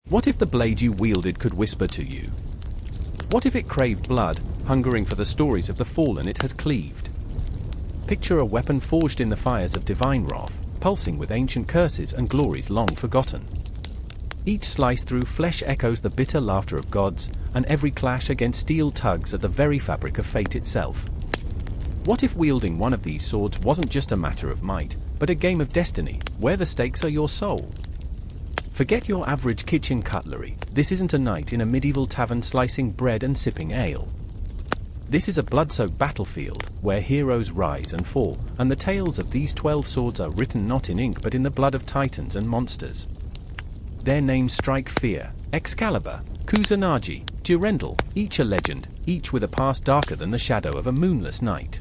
What if the blade you wielded could whisper to you? What if it craved blood, hungering for the stories of the fallen it has cleaved? Picture a weapon forged in the fires of divine wrath, pulsing with ancient curses and glories long forgotten. Each slice through flesh echoes the bitter laughter of gods, and every clash against steel tugs at the very fabric of fate itself. What if wielding one of these swords wasn't just a matter of might, but a game of destiny, where the stakes are your soul? Forget your average kitchen cutlery. This isn't a night in a medieval tavern slicing bread and sipping ale. This is a blood-soaked battlefield, where heroes rise and fall, and the tales of these 12 swords are written not in ink but in the blood of titans and monsters. Their names strike fear: Excalibur, Kusanagi, Durandal, each a legend, each with a past darker than the shadow of a moonless night.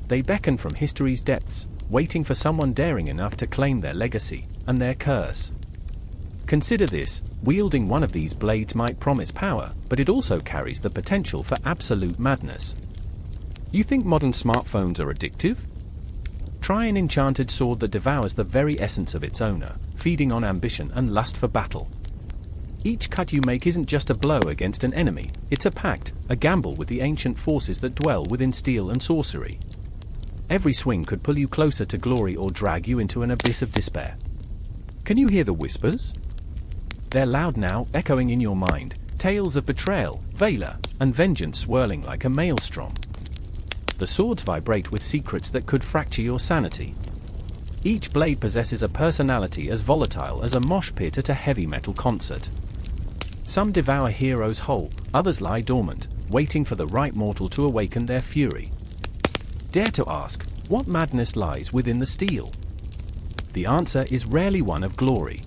They beckon from history's depths, waiting for someone daring enough to claim their legacy, and their curse. Consider this: wielding one of these blades might promise power, but it also carries the potential for absolute madness. You think modern smartphones are addictive? Try an enchanted sword that devours the very essence of its owner, feeding on ambition and lust for battle. Each cut you make isn't just a blow against an enemy, it's a pact, a gamble with the ancient forces that dwell within steel and sorcery. Every swing could pull you closer to glory or drag you into an abyss of despair. Can you hear the whispers? They're loud now, echoing in your mind, tales of betrayal, valor, and vengeance swirling like a maelstrom. The swords vibrate with secrets that could fracture your sanity. Each blade possesses a personality as volatile as a mosh pit at a heavy metal concert. Some devour heroes whole, others lie dormant, waiting for the right mortal to awaken their fury. Dare to ask, what madness lies within the steel? The answer is rarely one of glory.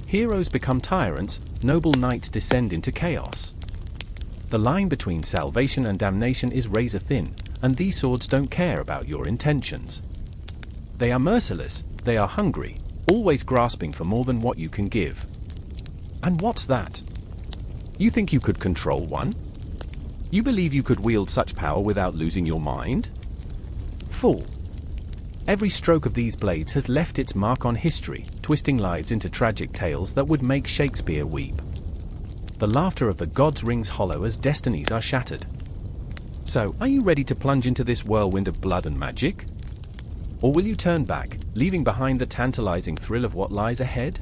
Heroes become tyrants, noble knights descend into chaos. The line between salvation and damnation is razor thin, and these swords don't care about your intentions. They are merciless, they are hungry, always grasping for more than what you can give. And what's that? You think you could control one? You believe you could wield such power without losing your mind? Fool. Every stroke of these blades has left its mark on history, twisting lives into tragic tales that would make Shakespeare weep. The laughter of the gods rings hollow as destinies are shattered. So, are you ready to plunge into this whirlwind of blood and magic? Or will you turn back, leaving behind the tantalizing thrill of what lies ahead?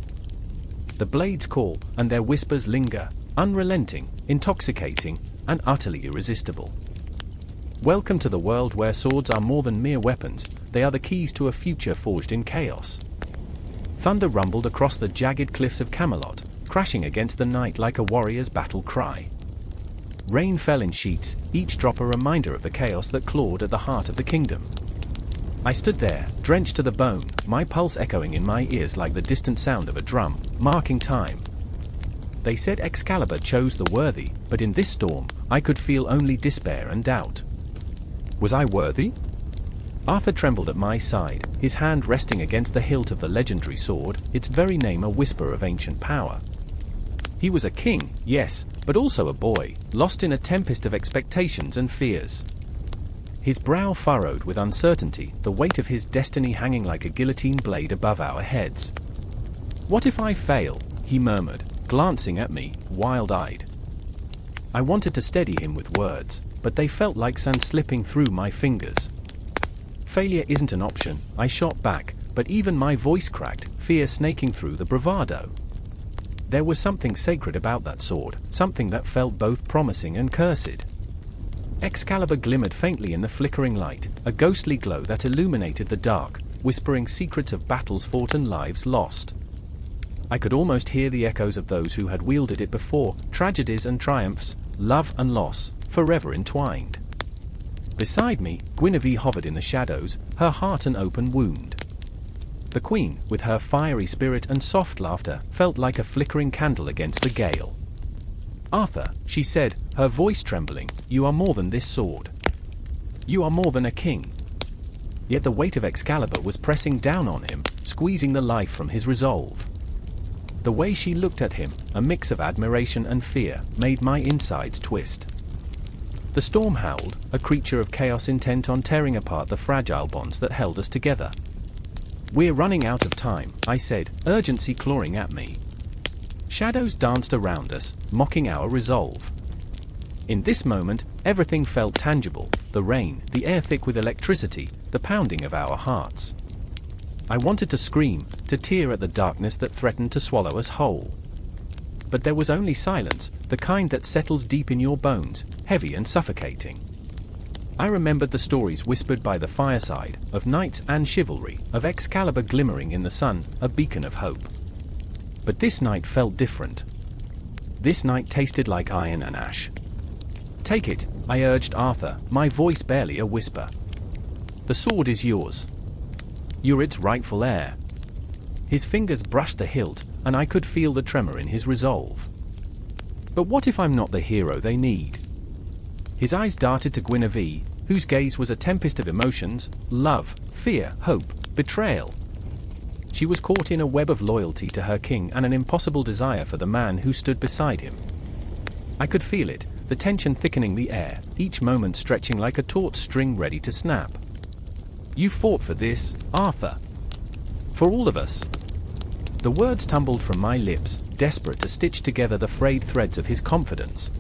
The blades call, and their whispers linger, unrelenting, intoxicating, and utterly irresistible. Welcome to the world where swords are more than mere weapons, they are the keys to a future forged in chaos. Thunder rumbled across the jagged cliffs of Camelot, crashing against the night like a warrior's battle cry. Rain fell in sheets, each drop a reminder of the chaos that clawed at the heart of the kingdom. I stood there, drenched to the bone, my pulse echoing in my ears like the distant sound of a drum, marking time. They said Excalibur chose the worthy, but in this storm, I could feel only despair and doubt. Was I worthy? Arthur trembled at my side, his hand resting against the hilt of the legendary sword, its very name a whisper of ancient power. He was a king, yes, but also a boy, lost in a tempest of expectations and fears. His brow furrowed with uncertainty, the weight of his destiny hanging like a guillotine blade above our heads. "What if I fail?" he murmured, glancing at me, wild-eyed. I wanted to steady him with words, but they felt like sand slipping through my fingers. "Failure isn't an option," I shot back, but even my voice cracked, fear snaking through the bravado. There was something sacred about that sword, something that felt both promising and cursed. Excalibur glimmered faintly in the flickering light, a ghostly glow that illuminated the dark, whispering secrets of battles fought and lives lost. I could almost hear the echoes of those who had wielded it before, tragedies and triumphs, love and loss, forever entwined. Beside me, Guinevere hovered in the shadows, her heart an open wound. The queen, with her fiery spirit and soft laughter, felt like a flickering candle against the gale. "Arthur," she said, her voice trembling, "you are more than this sword. You are more than a king." Yet the weight of Excalibur was pressing down on him, squeezing the life from his resolve. The way she looked at him, a mix of admiration and fear, made my insides twist. The storm howled, a creature of chaos intent on tearing apart the fragile bonds that held us together. "We're running out of time," I said, urgency clawing at me. Shadows danced around us, mocking our resolve. In this moment, everything felt tangible: the rain, the air thick with electricity, the pounding of our hearts. I wanted to scream, to tear at the darkness that threatened to swallow us whole. But there was only silence, the kind that settles deep in your bones, heavy and suffocating. I remembered the stories whispered by the fireside, of knights and chivalry, of Excalibur glimmering in the sun, a beacon of hope. But this night felt different. This night tasted like iron and ash. "Take it," I urged Arthur, my voice barely a whisper. "The sword is yours. You're its rightful heir." His fingers brushed the hilt, and I could feel the tremor in his resolve. "But what if I'm not the hero they need?" His eyes darted to Guinevere, whose gaze was a tempest of emotions: love, fear, hope, betrayal. She was caught in a web of loyalty to her king and an impossible desire for the man who stood beside him. I could feel it, the tension thickening the air, each moment stretching like a taut string ready to snap. "You fought for this, Arthur. For all of us." The words tumbled from my lips, desperate to stitch together the frayed threads of his confidence.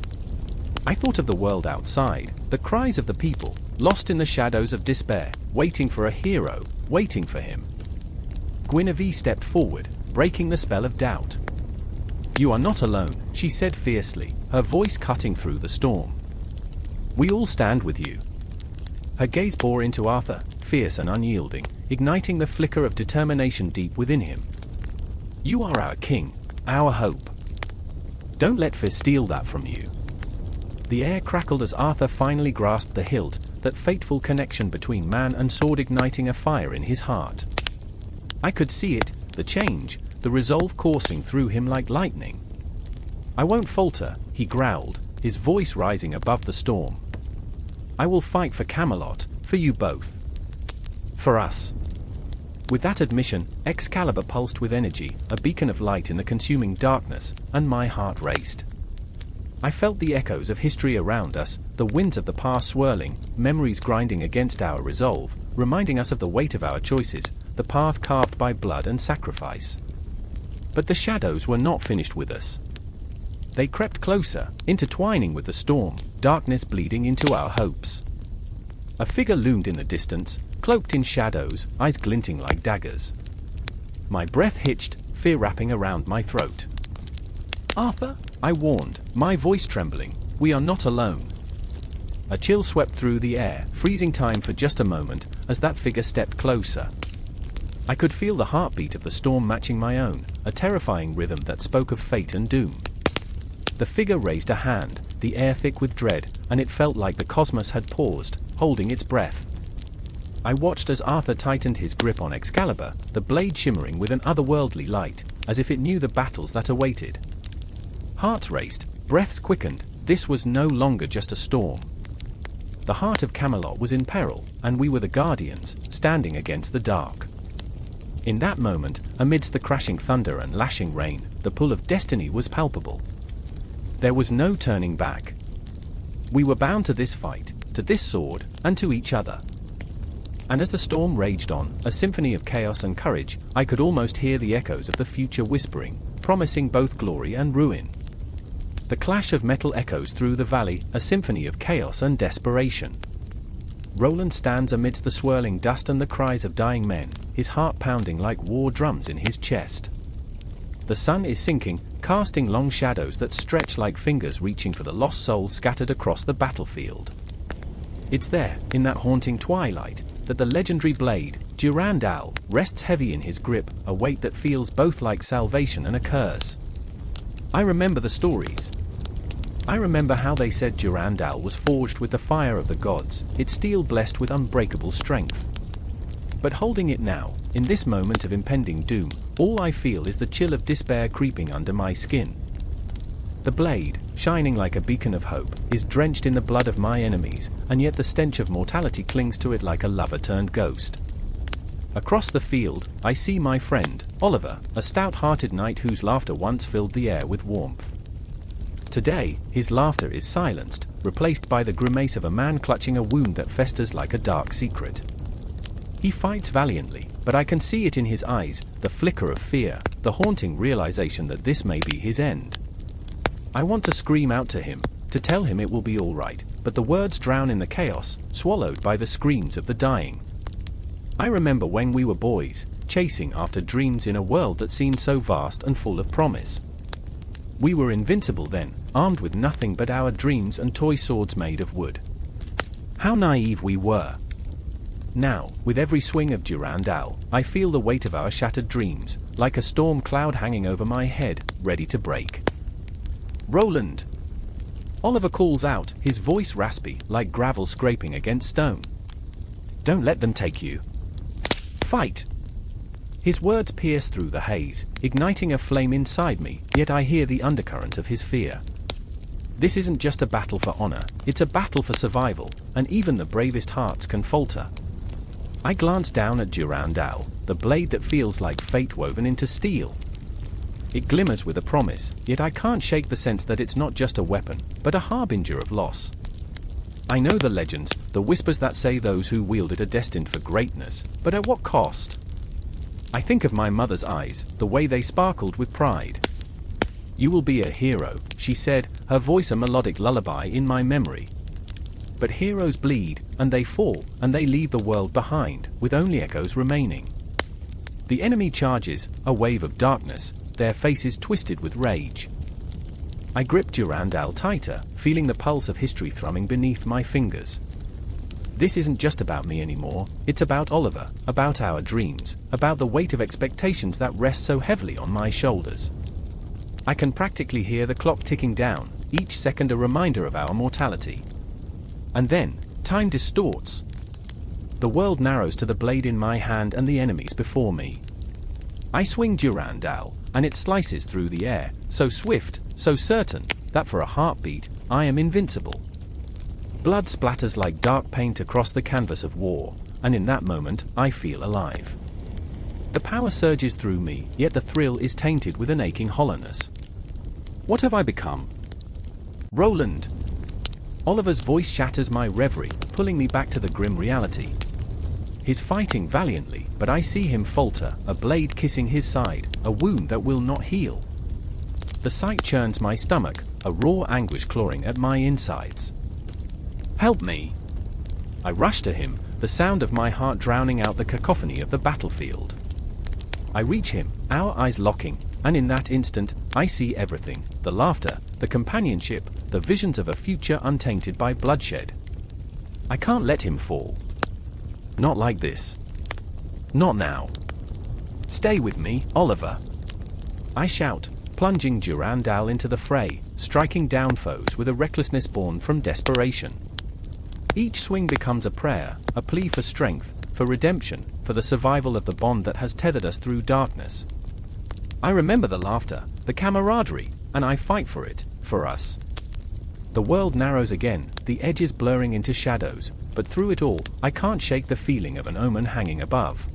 I thought of the world outside, the cries of the people, lost in the shadows of despair, waiting for a hero, waiting for him. Guinevere stepped forward, breaking the spell of doubt. "You are not alone," she said fiercely, her voice cutting through the storm. "We all stand with you." Her gaze bore into Arthur, fierce and unyielding, igniting the flicker of determination deep within him. "You are our king, our hope. Don't let fear steal that from you." The air crackled as Arthur finally grasped the hilt, that fateful connection between man and sword igniting a fire in his heart. I could see it, the change, the resolve coursing through him like lightning. "I won't falter," he growled, his voice rising above the storm. "I will fight for Camelot, for you both. For us." With that admission, Excalibur pulsed with energy, a beacon of light in the consuming darkness, and my heart raced. I felt the echoes of history around us, the winds of the past swirling, memories grinding against our resolve, reminding us of the weight of our choices, the path carved by blood and sacrifice. But the shadows were not finished with us. They crept closer, intertwining with the storm, darkness bleeding into our hopes. A figure loomed in the distance, cloaked in shadows, eyes glinting like daggers. My breath hitched, fear wrapping around my throat. "Arthur," I warned, my voice trembling, "we are not alone." A chill swept through the air, freezing time for just a moment, as that figure stepped closer. I could feel the heartbeat of the storm matching my own, a terrifying rhythm that spoke of fate and doom. The figure raised a hand, the air thick with dread, and it felt like the cosmos had paused, holding its breath. I watched as Arthur tightened his grip on Excalibur, the blade shimmering with an otherworldly light, as if it knew the battles that awaited. Hearts raced, breaths quickened. This was no longer just a storm. The heart of Camelot was in peril, and we were the guardians, standing against the dark. In that moment, amidst the crashing thunder and lashing rain, the pull of destiny was palpable. There was no turning back. We were bound to this fight, to this sword, and to each other. And as the storm raged on, a symphony of chaos and courage, I could almost hear the echoes of the future whispering, promising both glory and ruin. The clash of metal echoes through the valley, a symphony of chaos and desperation. Roland stands amidst the swirling dust and the cries of dying men, his heart pounding like war drums in his chest. The sun is sinking, casting long shadows that stretch like fingers reaching for the lost souls scattered across the battlefield. It's there, in that haunting twilight, that the legendary blade, Durandal, rests heavy in his grip, a weight that feels both like salvation and a curse. I remember the stories. I remember how they said Durandal was forged with the fire of the gods, its steel blessed with unbreakable strength. But holding it now, in this moment of impending doom, all I feel is the chill of despair creeping under my skin. The blade, shining like a beacon of hope, is drenched in the blood of my enemies, and yet the stench of mortality clings to it like a lover-turned ghost. Across the field, I see my friend, Oliver, a stout-hearted knight whose laughter once filled the air with warmth. Today, his laughter is silenced, replaced by the grimace of a man clutching a wound that festers like a dark secret. He fights valiantly, but I can see it in his eyes, the flicker of fear, the haunting realization that this may be his end. I want to scream out to him, to tell him it will be all right, but the words drown in the chaos, swallowed by the screams of the dying. I remember when we were boys, chasing after dreams in a world that seemed so vast and full of promise. We were invincible then, armed with nothing but our dreams and toy swords made of wood. How naive we were. Now, with every swing of Durandal, I feel the weight of our shattered dreams, like a storm cloud hanging over my head, ready to break. Roland! Oliver calls out, his voice raspy, like gravel scraping against stone. Don't let them take you. Fight! His words pierce through the haze, igniting a flame inside me, yet I hear the undercurrent of his fear. This isn't just a battle for honor, it's a battle for survival, and even the bravest hearts can falter. I glance down at Durandal, the blade that feels like fate woven into steel. It glimmers with a promise, yet I can't shake the sense that it's not just a weapon, but a harbinger of loss. I know the legends, the whispers that say those who wield it are destined for greatness, but at what cost? I think of my mother's eyes, the way they sparkled with pride. You will be a hero, she said, her voice a melodic lullaby in my memory. But heroes bleed, and they fall, and they leave the world behind, with only echoes remaining. The enemy charges, a wave of darkness, their faces twisted with rage. I grip Durandal tighter, feeling the pulse of history thrumming beneath my fingers. This isn't just about me anymore, it's about Oliver, about our dreams, about the weight of expectations that rest so heavily on my shoulders. I can practically hear the clock ticking down, each second a reminder of our mortality. And then, time distorts. The world narrows to the blade in my hand and the enemies before me. I swing Durandal, and it slices through the air, so swift, so certain, that for a heartbeat, I am invincible. Blood splatters like dark paint across the canvas of war, and in that moment, I feel alive. The power surges through me, yet the thrill is tainted with an aching hollowness. What have I become? Roland! Oliver's voice shatters my reverie, pulling me back to the grim reality. He's fighting valiantly, but I see him falter, a blade kissing his side, a wound that will not heal. The sight churns my stomach, a raw anguish clawing at my insides. Help me! I rush to him, the sound of my heart drowning out the cacophony of the battlefield. I reach him, our eyes locking, and in that instant, I see everything, the laughter, the companionship, the visions of a future untainted by bloodshed. I can't let him fall. Not like this. Not now. Stay with me, Oliver. I shout, plunging Durandal into the fray, striking down foes with a recklessness born from desperation. Each swing becomes a prayer, a plea for strength, for redemption, for the survival of the bond that has tethered us through darkness. I remember the laughter, the camaraderie, and I fight for it, for us. The world narrows again, the edges blurring into shadows, but through it all, I can't shake the feeling of an omen hanging above.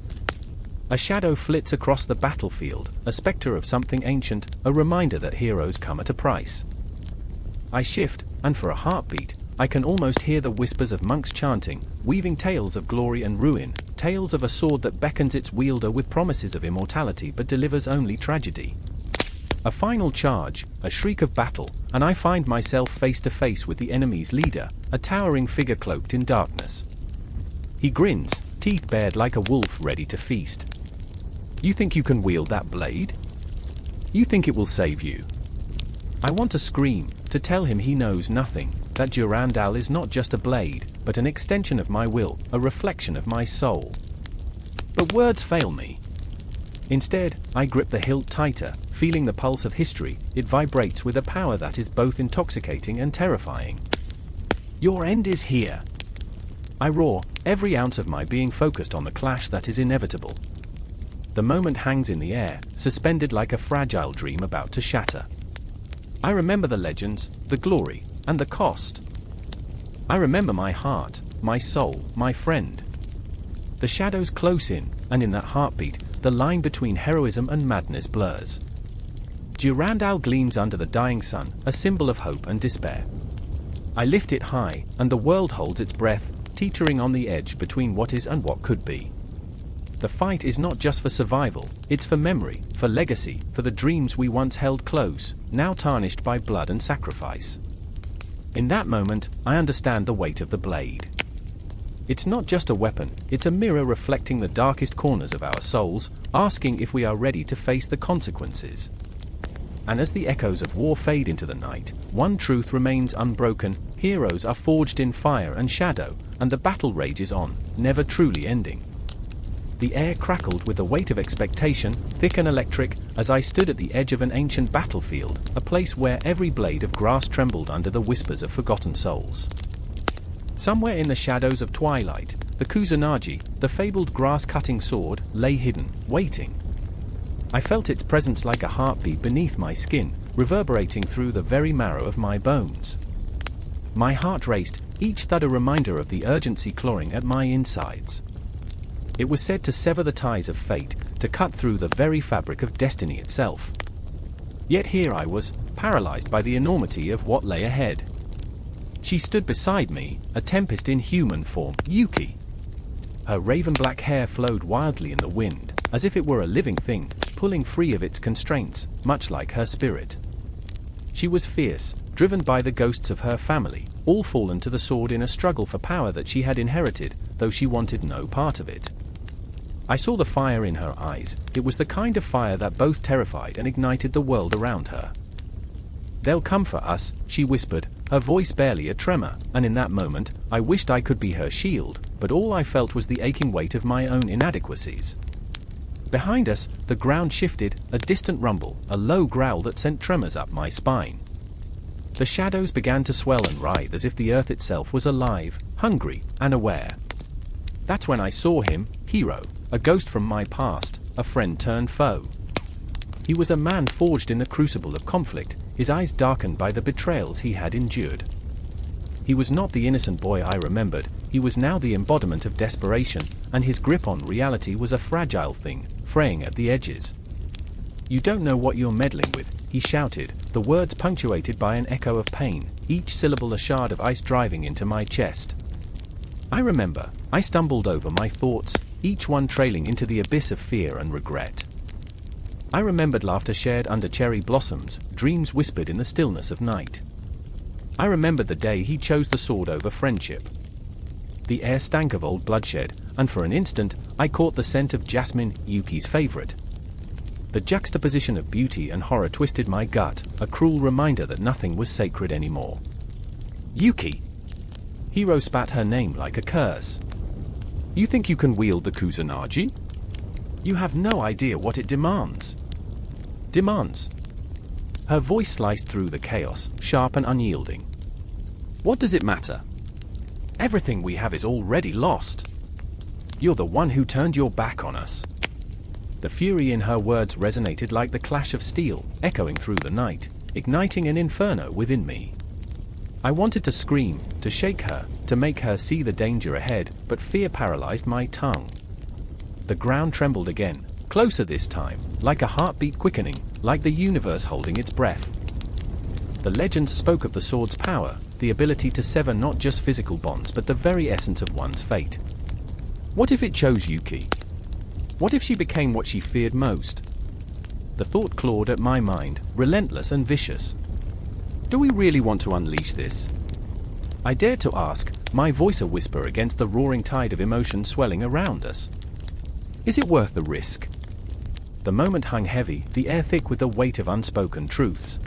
A shadow flits across the battlefield, a specter of something ancient, a reminder that heroes come at a price. I shift, and for a heartbeat, I can almost hear the whispers of monks chanting, weaving tales of glory and ruin, tales of a sword that beckons its wielder with promises of immortality but delivers only tragedy. A final charge, a shriek of battle, and I find myself face to face with the enemy's leader, a towering figure cloaked in darkness. He grins, teeth bared like a wolf ready to feast. You think you can wield that blade? You think it will save you? I want to scream, to tell him he knows nothing, that Durandal is not just a blade, but an extension of my will, a reflection of my soul. But words fail me. Instead, I grip the hilt tighter, feeling the pulse of history. It vibrates with a power that is both intoxicating and terrifying. Your end is here. I roar, every ounce of my being focused on the clash that is inevitable. The moment hangs in the air, suspended like a fragile dream about to shatter. I remember the legends, the glory, and the cost. I remember my heart, my soul, my friend. The shadows close in, and in that heartbeat, the line between heroism and madness blurs. Durandal gleams under the dying sun, a symbol of hope and despair. I lift it high, and the world holds its breath, teetering on the edge between what is and what could be. The fight is not just for survival, it's for memory, for legacy, for the dreams we once held close, now tarnished by blood and sacrifice. In that moment, I understand the weight of the blade. It's not just a weapon, it's a mirror reflecting the darkest corners of our souls, asking if we are ready to face the consequences. And as the echoes of war fade into the night, one truth remains unbroken: heroes are forged in fire and shadow, and the battle rages on, never truly ending. The air crackled with the weight of expectation, thick and electric, as I stood at the edge of an ancient battlefield, a place where every blade of grass trembled under the whispers of forgotten souls. Somewhere in the shadows of twilight, the Kusanagi, the fabled grass-cutting sword, lay hidden, waiting. I felt its presence like a heartbeat beneath my skin, reverberating through the very marrow of my bones. My heart raced, each thud a reminder of the urgency clawing at my insides. It was said to sever the ties of fate, to cut through the very fabric of destiny itself. Yet here I was, paralyzed by the enormity of what lay ahead. She stood beside me, a tempest in human form, Yuki. Her raven-black hair flowed wildly in the wind, as if it were a living thing, pulling free of its constraints, much like her spirit. She was fierce, driven by the ghosts of her family, all fallen to the sword in a struggle for power that she had inherited, though she wanted no part of it. I saw the fire in her eyes. It was the kind of fire that both terrified and ignited the world around her. "They'll come for us," she whispered, her voice barely a tremor, and in that moment, I wished I could be her shield, but all I felt was the aching weight of my own inadequacies. Behind us, the ground shifted, a distant rumble, a low growl that sent tremors up my spine. The shadows began to swell and writhe as if the earth itself was alive, hungry, and aware. That's when I saw him, Hero, a ghost from my past, a friend turned foe. He was a man forged in the crucible of conflict, his eyes darkened by the betrayals he had endured. He was not the innocent boy I remembered, he was now the embodiment of desperation, and his grip on reality was a fragile thing, fraying at the edges. "You don't know what you're meddling with," he shouted, the words punctuated by an echo of pain, each syllable a shard of ice driving into my chest. I remember, I stumbled over my thoughts, each one trailing into the abyss of fear and regret. I remembered laughter shared under cherry blossoms, dreams whispered in the stillness of night. I remembered the day he chose the sword over friendship. The air stank of old bloodshed, and for an instant, I caught the scent of jasmine, Yuki's favorite. The juxtaposition of beauty and horror twisted my gut, a cruel reminder that nothing was sacred anymore. "Yuki!" Hiro spat her name like a curse. "You think you can wield the Kusanagi? You have no idea what it demands." "Demands?" Her voice sliced through the chaos, sharp and unyielding. "What does it matter? Everything we have is already lost. You're the one who turned your back on us." The fury in her words resonated like the clash of steel, echoing through the night, igniting an inferno within me. I wanted to scream, to shake her, to make her see the danger ahead, but fear paralyzed my tongue. The ground trembled again, closer this time, like a heartbeat quickening, like the universe holding its breath. The legends spoke of the sword's power, the ability to sever not just physical bonds but the very essence of one's fate. What if it chose Yuki? What if she became what she feared most? The thought clawed at my mind, relentless and vicious. Do we really want to unleash this? I dared to ask, my voice a whisper against the roaring tide of emotion swelling around us. Is it worth the risk? The moment hung heavy, the air thick with the weight of unspoken truths.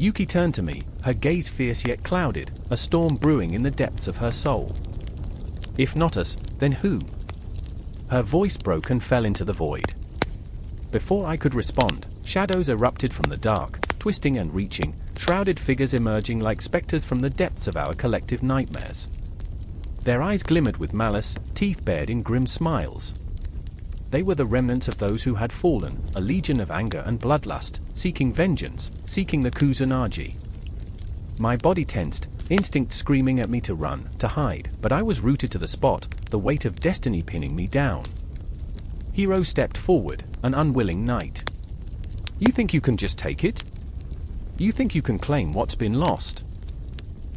Yuki turned to me, her gaze fierce yet clouded, a storm brewing in the depths of her soul. "If not us, then who?" Her voice broke and fell into the void. Before I could respond, shadows erupted from the dark, twisting and reaching, shrouded figures emerging like specters from the depths of our collective nightmares. Their eyes glimmered with malice, teeth bared in grim smiles. They were the remnants of those who had fallen, a legion of anger and bloodlust, seeking vengeance, seeking the Kusanagi. My body tensed, instinct screaming at me to run, to hide, but I was rooted to the spot, the weight of destiny pinning me down. Hiro stepped forward, an unwilling knight. "You think you can just take it? You think you can claim what's been lost?"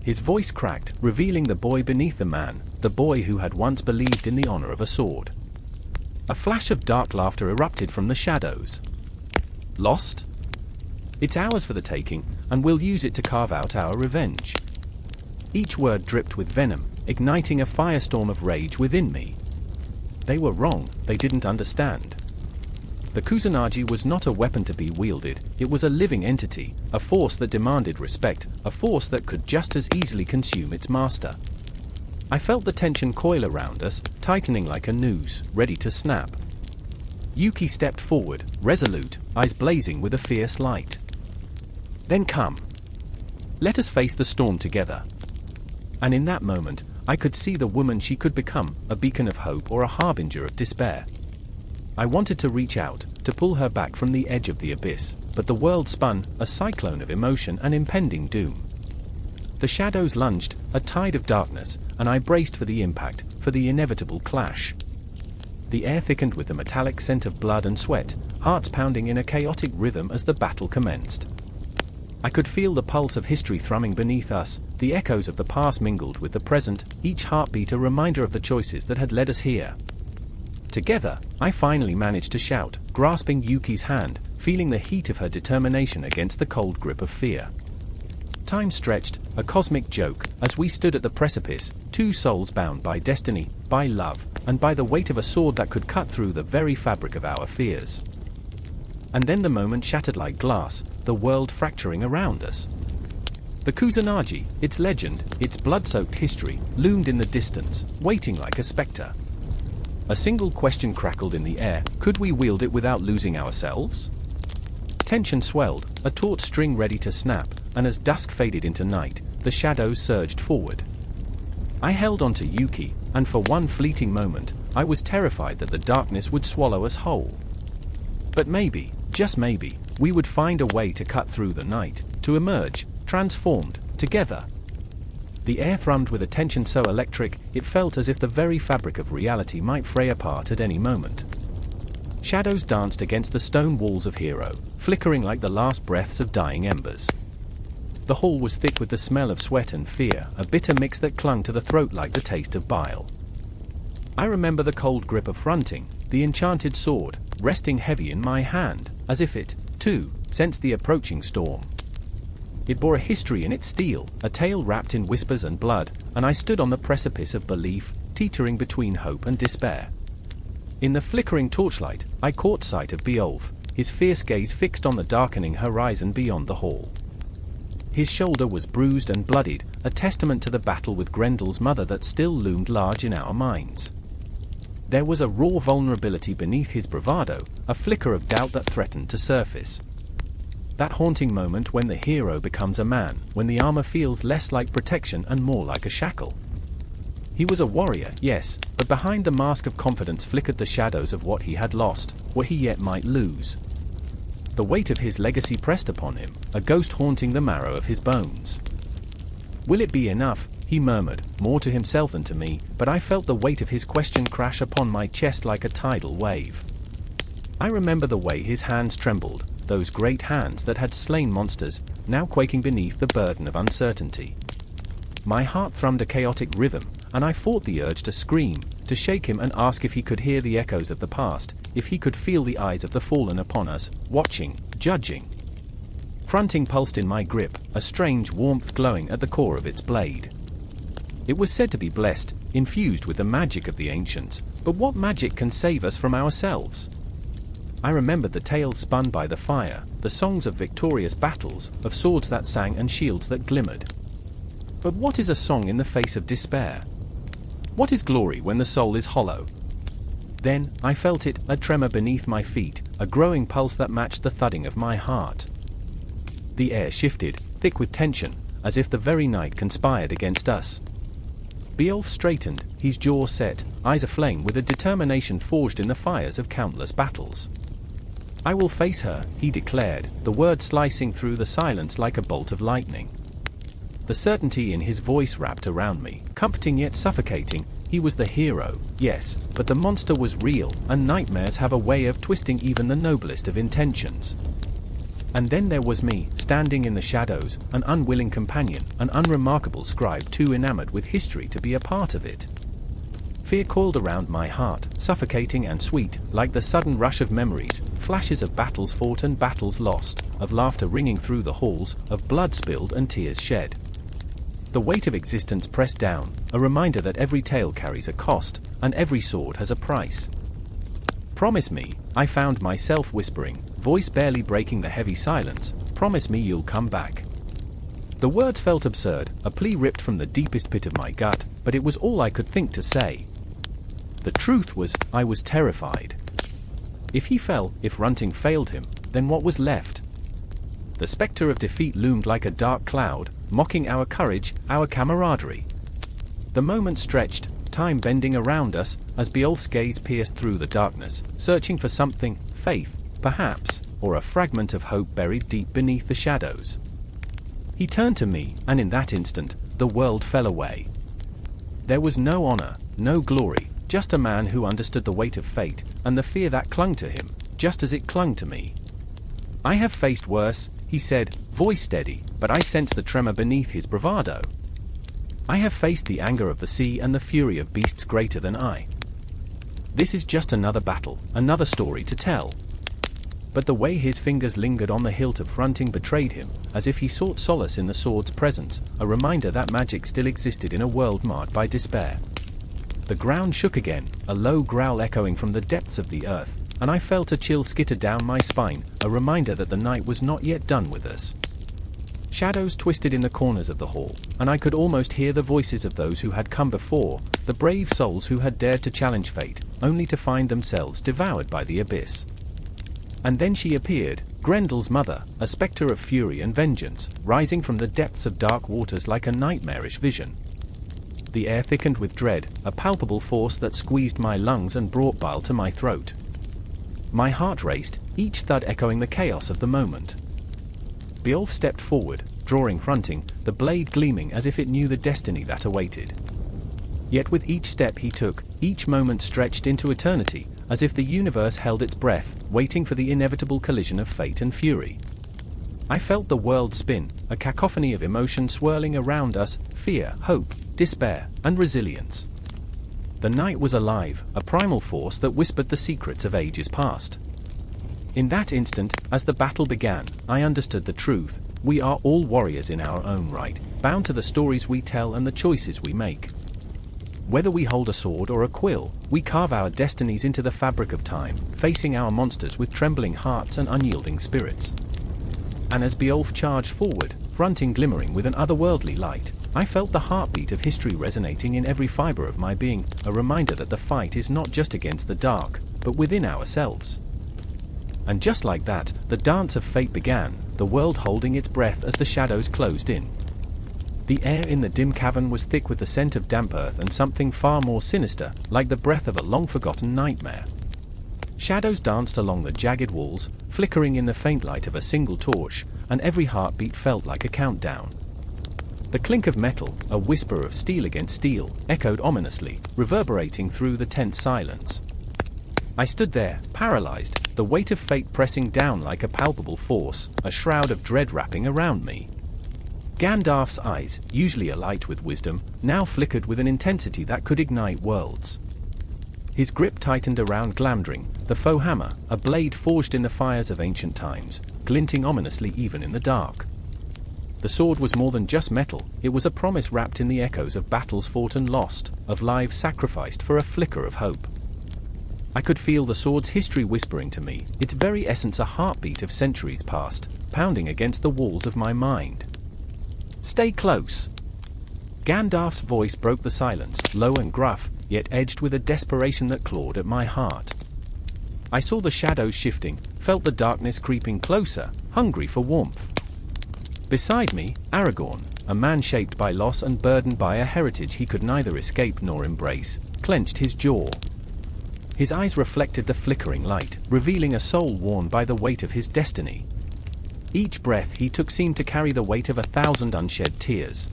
His voice cracked, revealing the boy beneath the man, the boy who had once believed in the honor of a sword. A flash of dark laughter erupted from the shadows. Lost? It's ours for the taking, and we'll use it to carve out our revenge. Each word dripped with venom, igniting a firestorm of rage within me. They were wrong, they didn't understand. The Kusanagi was not a weapon to be wielded, it was a living entity, a force that demanded respect, a force that could just as easily consume its master. I felt the tension coil around us, tightening like a noose, ready to snap. Yuki stepped forward, resolute, eyes blazing with a fierce light. Then come. Let us face the storm together. And in that moment, I could see the woman she could become, a beacon of hope or a harbinger of despair. I wanted to reach out, to pull her back from the edge of the abyss, but the world spun, a cyclone of emotion and impending doom. The shadows lunged, a tide of darkness, and I braced for the impact, for the inevitable clash. The air thickened with the metallic scent of blood and sweat, hearts pounding in a chaotic rhythm as the battle commenced. I could feel the pulse of history thrumming beneath us, the echoes of the past mingled with the present, each heartbeat a reminder of the choices that had led us here. Together, I finally managed to shout, grasping Yuki's hand, feeling the heat of her determination against the cold grip of fear. Time stretched, a cosmic joke, as we stood at the precipice, two souls bound by destiny, by love, and by the weight of a sword that could cut through the very fabric of our fears. And then the moment shattered like glass, the world fracturing around us. The Kusanagi, its legend, its blood-soaked history, loomed in the distance, waiting like a spectre. A single question crackled in the air: could we wield it without losing ourselves? Tension swelled, a taut string ready to snap, and as dusk faded into night, the shadows surged forward. I held onto Yuki, and for one fleeting moment, I was terrified that the darkness would swallow us whole. But maybe, just maybe, we would find a way to cut through the night, to emerge, transformed, together. The air thrummed with a tension so electric, it felt as if the very fabric of reality might fray apart at any moment. Shadows danced against the stone walls of Hero, flickering like the last breaths of dying embers. The hall was thick with the smell of sweat and fear, a bitter mix that clung to the throat like the taste of bile. I remember the cold grip of fronting, the enchanted sword, resting heavy in my hand, as if it, too, sensed the approaching storm. It bore a history in its steel, a tale wrapped in whispers and blood, and I stood on the precipice of belief, teetering between hope and despair. In the flickering torchlight, I caught sight of Beowulf, his fierce gaze fixed on the darkening horizon beyond the hall. His shoulder was bruised and bloodied, a testament to the battle with Grendel's mother that still loomed large in our minds. There was a raw vulnerability beneath his bravado, a flicker of doubt that threatened to surface. That haunting moment when the hero becomes a man, when the armor feels less like protection and more like a shackle. He was a warrior, yes, but behind the mask of confidence flickered the shadows of what he had lost, what he yet might lose. The weight of his legacy pressed upon him, a ghost haunting the marrow of his bones. "Will it be enough?" he murmured, more to himself than to me, but I felt the weight of his question crash upon my chest like a tidal wave. I remember the way his hands trembled, those great hands that had slain monsters, now quaking beneath the burden of uncertainty. My heart thrummed a chaotic rhythm, and I fought the urge to scream, to shake him and ask if he could hear the echoes of the past, if he could feel the eyes of the fallen upon us, watching, judging. Fronting pulsed in my grip, a strange warmth glowing at the core of its blade. It was said to be blessed, infused with the magic of the ancients, but what magic can save us from ourselves? I remembered the tales spun by the fire, the songs of victorious battles, of swords that sang and shields that glimmered. But what is a song in the face of despair? What is glory when the soul is hollow? Then, I felt it, a tremor beneath my feet, a growing pulse that matched the thudding of my heart. The air shifted, thick with tension, as if the very night conspired against us. Beowulf straightened, his jaw set, eyes aflame with a determination forged in the fires of countless battles. "I will face her," he declared, the word slicing through the silence like a bolt of lightning. The certainty in his voice wrapped around me, comforting yet suffocating. He was the hero, yes, but the monster was real, and nightmares have a way of twisting even the noblest of intentions. And then there was me, standing in the shadows, an unwilling companion, an unremarkable scribe too enamored with history to be a part of it. Fear coiled around my heart, suffocating and sweet, like the sudden rush of memories, flashes of battles fought and battles lost, of laughter ringing through the halls, of blood spilled and tears shed. The weight of existence pressed down, a reminder that every tale carries a cost, and every sword has a price. Promise me, I found myself whispering, voice barely breaking the heavy silence, promise me you'll come back. The words felt absurd, a plea ripped from the deepest pit of my gut, but it was all I could think to say. The truth was, I was terrified. If he fell, if Runting failed him, then what was left? The spectre of defeat loomed like a dark cloud, mocking our courage, our camaraderie. The moment stretched, time bending around us, as Beowulf's gaze pierced through the darkness, searching for something, faith, perhaps, or a fragment of hope buried deep beneath the shadows. He turned to me, and in that instant, the world fell away. There was no honor, no glory, just a man who understood the weight of fate, and the fear that clung to him, just as it clung to me. I have faced worse, he said, voice steady, but I sensed the tremor beneath his bravado. I have faced the anger of the sea and the fury of beasts greater than I. This is just another battle, another story to tell. But the way his fingers lingered on the hilt of Fronting betrayed him, as if he sought solace in the sword's presence, a reminder that magic still existed in a world marred by despair. The ground shook again, a low growl echoing from the depths of the earth, and I felt a chill skitter down my spine, a reminder that the night was not yet done with us. Shadows twisted in the corners of the hall, and I could almost hear the voices of those who had come before, the brave souls who had dared to challenge fate, only to find themselves devoured by the abyss. And then she appeared, Grendel's mother, a spectre of fury and vengeance, rising from the depths of dark waters like a nightmarish vision. The air thickened with dread, a palpable force that squeezed my lungs and brought bile to my throat. My heart raced, each thud echoing the chaos of the moment. Beowulf stepped forward, drawing Fronting, the blade gleaming as if it knew the destiny that awaited. Yet with each step he took, each moment stretched into eternity, as if the universe held its breath, waiting for the inevitable collision of fate and fury. I felt the world spin, a cacophony of emotion swirling around us, fear, hope, despair, and resilience. The night was alive, a primal force that whispered the secrets of ages past. In that instant, as the battle began, I understood the truth. We are all warriors in our own right, bound to the stories we tell and the choices we make. Whether we hold a sword or a quill, we carve our destinies into the fabric of time, facing our monsters with trembling hearts and unyielding spirits. And as Beowulf charged forward, Fronting glimmering with an otherworldly light, I felt the heartbeat of history resonating in every fiber of my being, a reminder that the fight is not just against the dark, but within ourselves. And just like that, the dance of fate began, the world holding its breath as the shadows closed in. The air in the dim cavern was thick with the scent of damp earth and something far more sinister, like the breath of a long-forgotten nightmare. Shadows danced along the jagged walls, flickering in the faint light of a single torch, and every heartbeat felt like a countdown. The clink of metal, a whisper of steel against steel, echoed ominously, reverberating through the tense silence. I stood there, paralyzed, the weight of fate pressing down like a palpable force, a shroud of dread wrapping around me. Gandalf's eyes, usually alight with wisdom, now flickered with an intensity that could ignite worlds. His grip tightened around Glamdring, the foe hammer, a blade forged in the fires of ancient times, glinting ominously even in the dark. The sword was more than just metal, it was a promise wrapped in the echoes of battles fought and lost, of lives sacrificed for a flicker of hope. I could feel the sword's history whispering to me, its very essence a heartbeat of centuries past, pounding against the walls of my mind. Stay close! Gandalf's voice broke the silence, low and gruff, yet edged with a desperation that clawed at my heart. I saw the shadows shifting, felt the darkness creeping closer, hungry for warmth. Beside me, Aragorn, a man shaped by loss and burdened by a heritage he could neither escape nor embrace, clenched his jaw. His eyes reflected the flickering light, revealing a soul worn by the weight of his destiny. Each breath he took seemed to carry the weight of 1,000 unshed tears.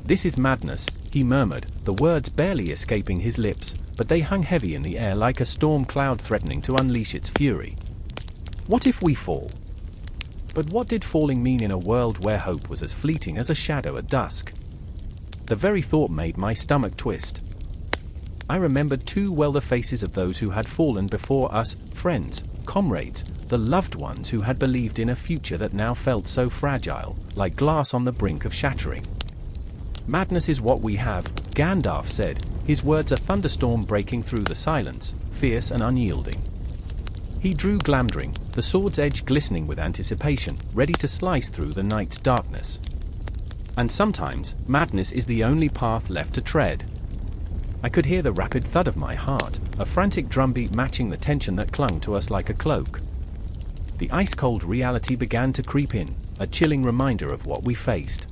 "This is madness," he murmured, the words barely escaping his lips, but they hung heavy in the air like a storm cloud threatening to unleash its fury. What if we fall? But what did falling mean in a world where hope was as fleeting as a shadow at dusk? The very thought made my stomach twist. I remembered too well the faces of those who had fallen before us, friends, comrades, the loved ones who had believed in a future that now felt so fragile, like glass on the brink of shattering. "Madness is what we have," Gandalf said, his words a thunderstorm breaking through the silence, fierce and unyielding. He drew Glamdring, the sword's edge glistening with anticipation, ready to slice through the night's darkness. "And sometimes, madness is the only path left to tread." I could hear the rapid thud of my heart, a frantic drumbeat matching the tension that clung to us like a cloak. The ice-cold reality began to creep in, a chilling reminder of what we faced.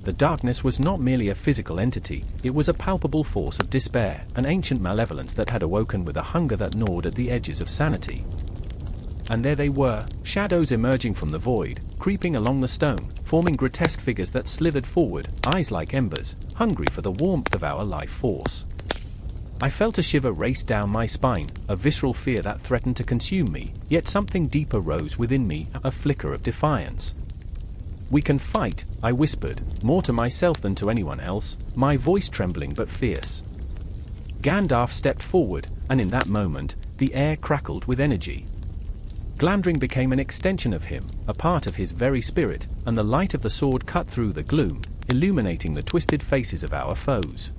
The darkness was not merely a physical entity, it was a palpable force of despair, an ancient malevolence that had awoken with a hunger that gnawed at the edges of sanity. And there they were, shadows emerging from the void, creeping along the stone, forming grotesque figures that slithered forward, eyes like embers, hungry for the warmth of our life force. I felt a shiver race down my spine, a visceral fear that threatened to consume me, yet something deeper rose within me, a flicker of defiance. "We can fight," I whispered, more to myself than to anyone else, my voice trembling but fierce. Gandalf stepped forward, and in that moment, the air crackled with energy. Glamdring became an extension of him, a part of his very spirit, and the light of the sword cut through the gloom, illuminating the twisted faces of our foes.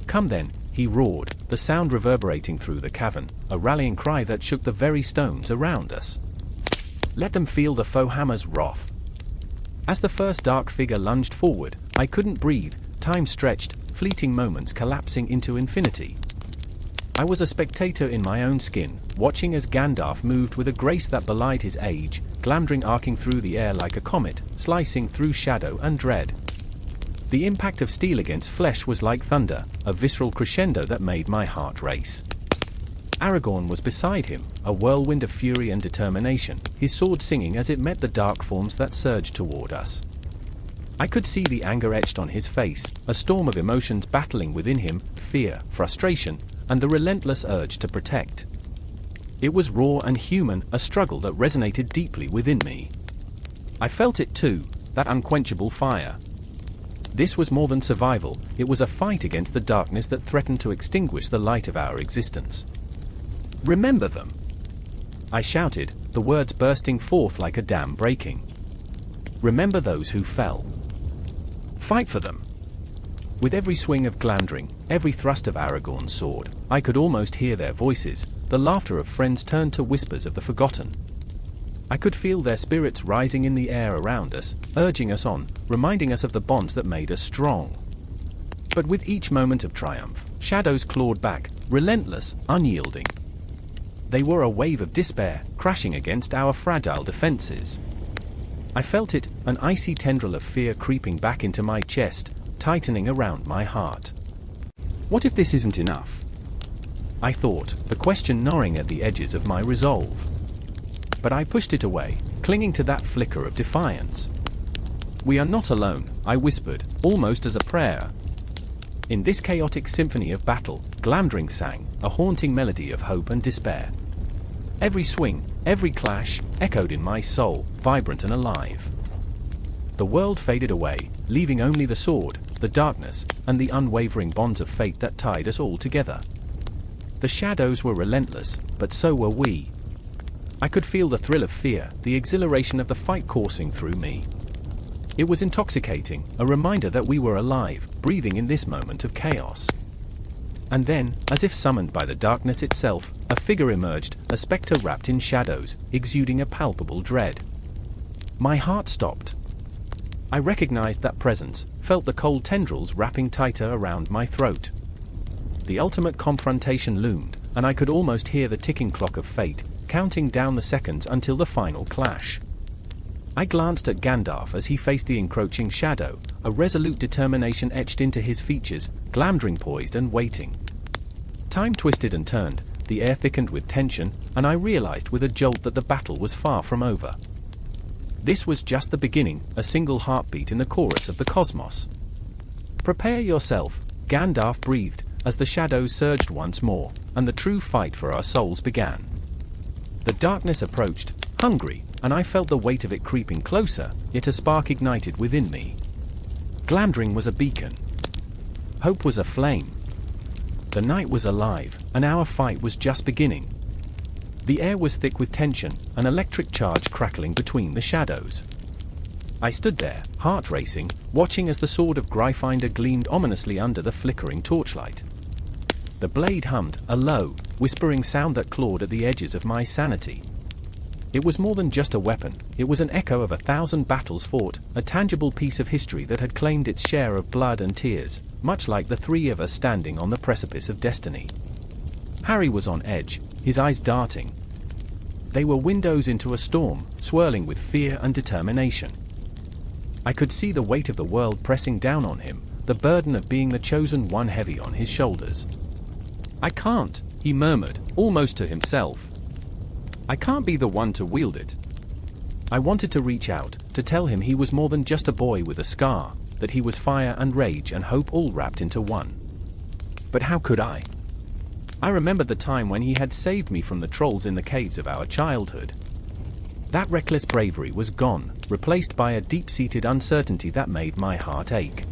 "Come then," he roared, the sound reverberating through the cavern, a rallying cry that shook the very stones around us. "Let them feel the foe hammer's wrath." As the first dark figure lunged forward, I couldn't breathe, time stretched, fleeting moments collapsing into infinity. I was a spectator in my own skin, watching as Gandalf moved with a grace that belied his age, Glamdring arcing through the air like a comet, slicing through shadow and dread. The impact of steel against flesh was like thunder, a visceral crescendo that made my heart race. Aragorn was beside him, a whirlwind of fury and determination, his sword singing as it met the dark forms that surged toward us. I could see the anger etched on his face, a storm of emotions battling within him, fear, frustration, and the relentless urge to protect. It was raw and human, a struggle that resonated deeply within me. I felt it too, that unquenchable fire. This was more than survival, it was a fight against the darkness that threatened to extinguish the light of our existence. "Remember them!" I shouted, the words bursting forth like a dam breaking. "Remember those who fell. Fight for them!" With every swing of Glamdring, every thrust of Aragorn's sword, I could almost hear their voices, the laughter of friends turned to whispers of the forgotten. I could feel their spirits rising in the air around us, urging us on, reminding us of the bonds that made us strong. But with each moment of triumph, shadows clawed back, relentless, unyielding. They were a wave of despair, crashing against our fragile defenses. I felt it, an icy tendril of fear creeping back into my chest, tightening around my heart. What if this isn't enough? I thought, the question gnawing at the edges of my resolve. But I pushed it away, clinging to that flicker of defiance. "We are not alone," I whispered, almost as a prayer. In this chaotic symphony of battle, Glamdring sang, a haunting melody of hope and despair. Every swing, every clash, echoed in my soul, vibrant and alive. The world faded away, leaving only the sword, the darkness, and the unwavering bonds of fate that tied us all together. The shadows were relentless, but so were we. I could feel the thrill of fear, the exhilaration of the fight coursing through me. It was intoxicating, a reminder that we were alive, breathing in this moment of chaos. And then, as if summoned by the darkness itself, a figure emerged, a spectre wrapped in shadows, exuding a palpable dread. My heart stopped. I recognized that presence, felt the cold tendrils wrapping tighter around my throat. The ultimate confrontation loomed, and I could almost hear the ticking clock of fate, counting down the seconds until the final clash. I glanced at Gandalf as he faced the encroaching shadow, a resolute determination etched into his features, Glamdring poised and waiting. Time twisted and turned, the air thickened with tension, and I realized with a jolt that the battle was far from over. This was just the beginning, a single heartbeat in the chorus of the cosmos. "Prepare yourself," Gandalf breathed, as the shadows surged once more, and the true fight for our souls began. The darkness approached, hungry, and I felt the weight of it creeping closer, yet a spark ignited within me. Glamdring was a beacon. Hope was a flame. The night was alive, and our fight was just beginning. The air was thick with tension, an electric charge crackling between the shadows. I stood there, heart racing, watching as the sword of Gryffindor gleamed ominously under the flickering torchlight. The blade hummed, a low, whispering sound that clawed at the edges of my sanity. It was more than just a weapon, it was an echo of 1,000 battles fought, a tangible piece of history that had claimed its share of blood and tears, much like the three of us standing on the precipice of destiny. Harry was on edge, his eyes darting. They were windows into a storm, swirling with fear and determination. I could see the weight of the world pressing down on him, the burden of being the chosen one heavy on his shoulders. "I can't," he murmured, almost to himself. "I can't be the one to wield it." I wanted to reach out, to tell him he was more than just a boy with a scar, that he was fire and rage and hope all wrapped into one. But how could I? I remembered the time when he had saved me from the trolls in the caves of our childhood. That reckless bravery was gone, replaced by a deep-seated uncertainty that made my heart ache.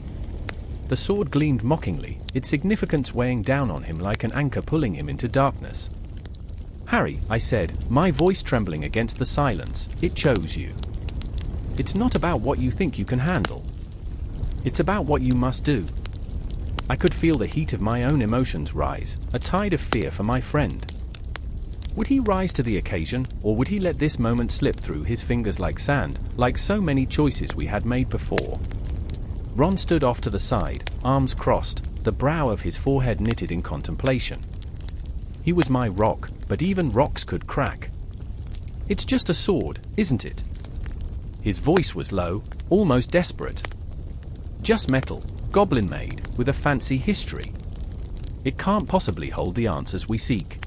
The sword gleamed mockingly, its significance weighing down on him like an anchor pulling him into darkness. "Harry," I said, my voice trembling against the silence, "it chose you. It's not about what you think you can handle. It's about what you must do." I could feel the heat of my own emotions rise, a tide of fear for my friend. Would he rise to the occasion, or would he let this moment slip through his fingers like sand, like so many choices we had made before? Ron stood off to the side, arms crossed, the brow of his forehead knitted in contemplation. He was my rock, but even rocks could crack. "It's just a sword, isn't it?" His voice was low, almost desperate. "Just metal, goblin-made, with a fancy history. It can't possibly hold the answers we seek."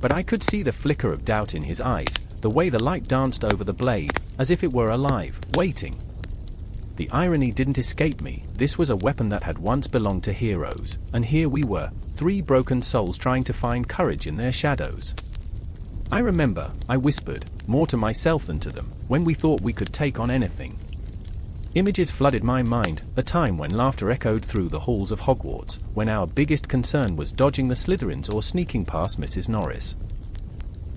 But I could see the flicker of doubt in his eyes, the way the light danced over the blade, as if it were alive, waiting. The irony didn't escape me. This was a weapon that had once belonged to heroes, and here we were, three broken souls trying to find courage in their shadows. "I remember," I whispered, more to myself than to them, "when we thought we could take on anything." Images flooded my mind, a time when laughter echoed through the halls of Hogwarts, when our biggest concern was dodging the Slytherins or sneaking past Mrs. Norris.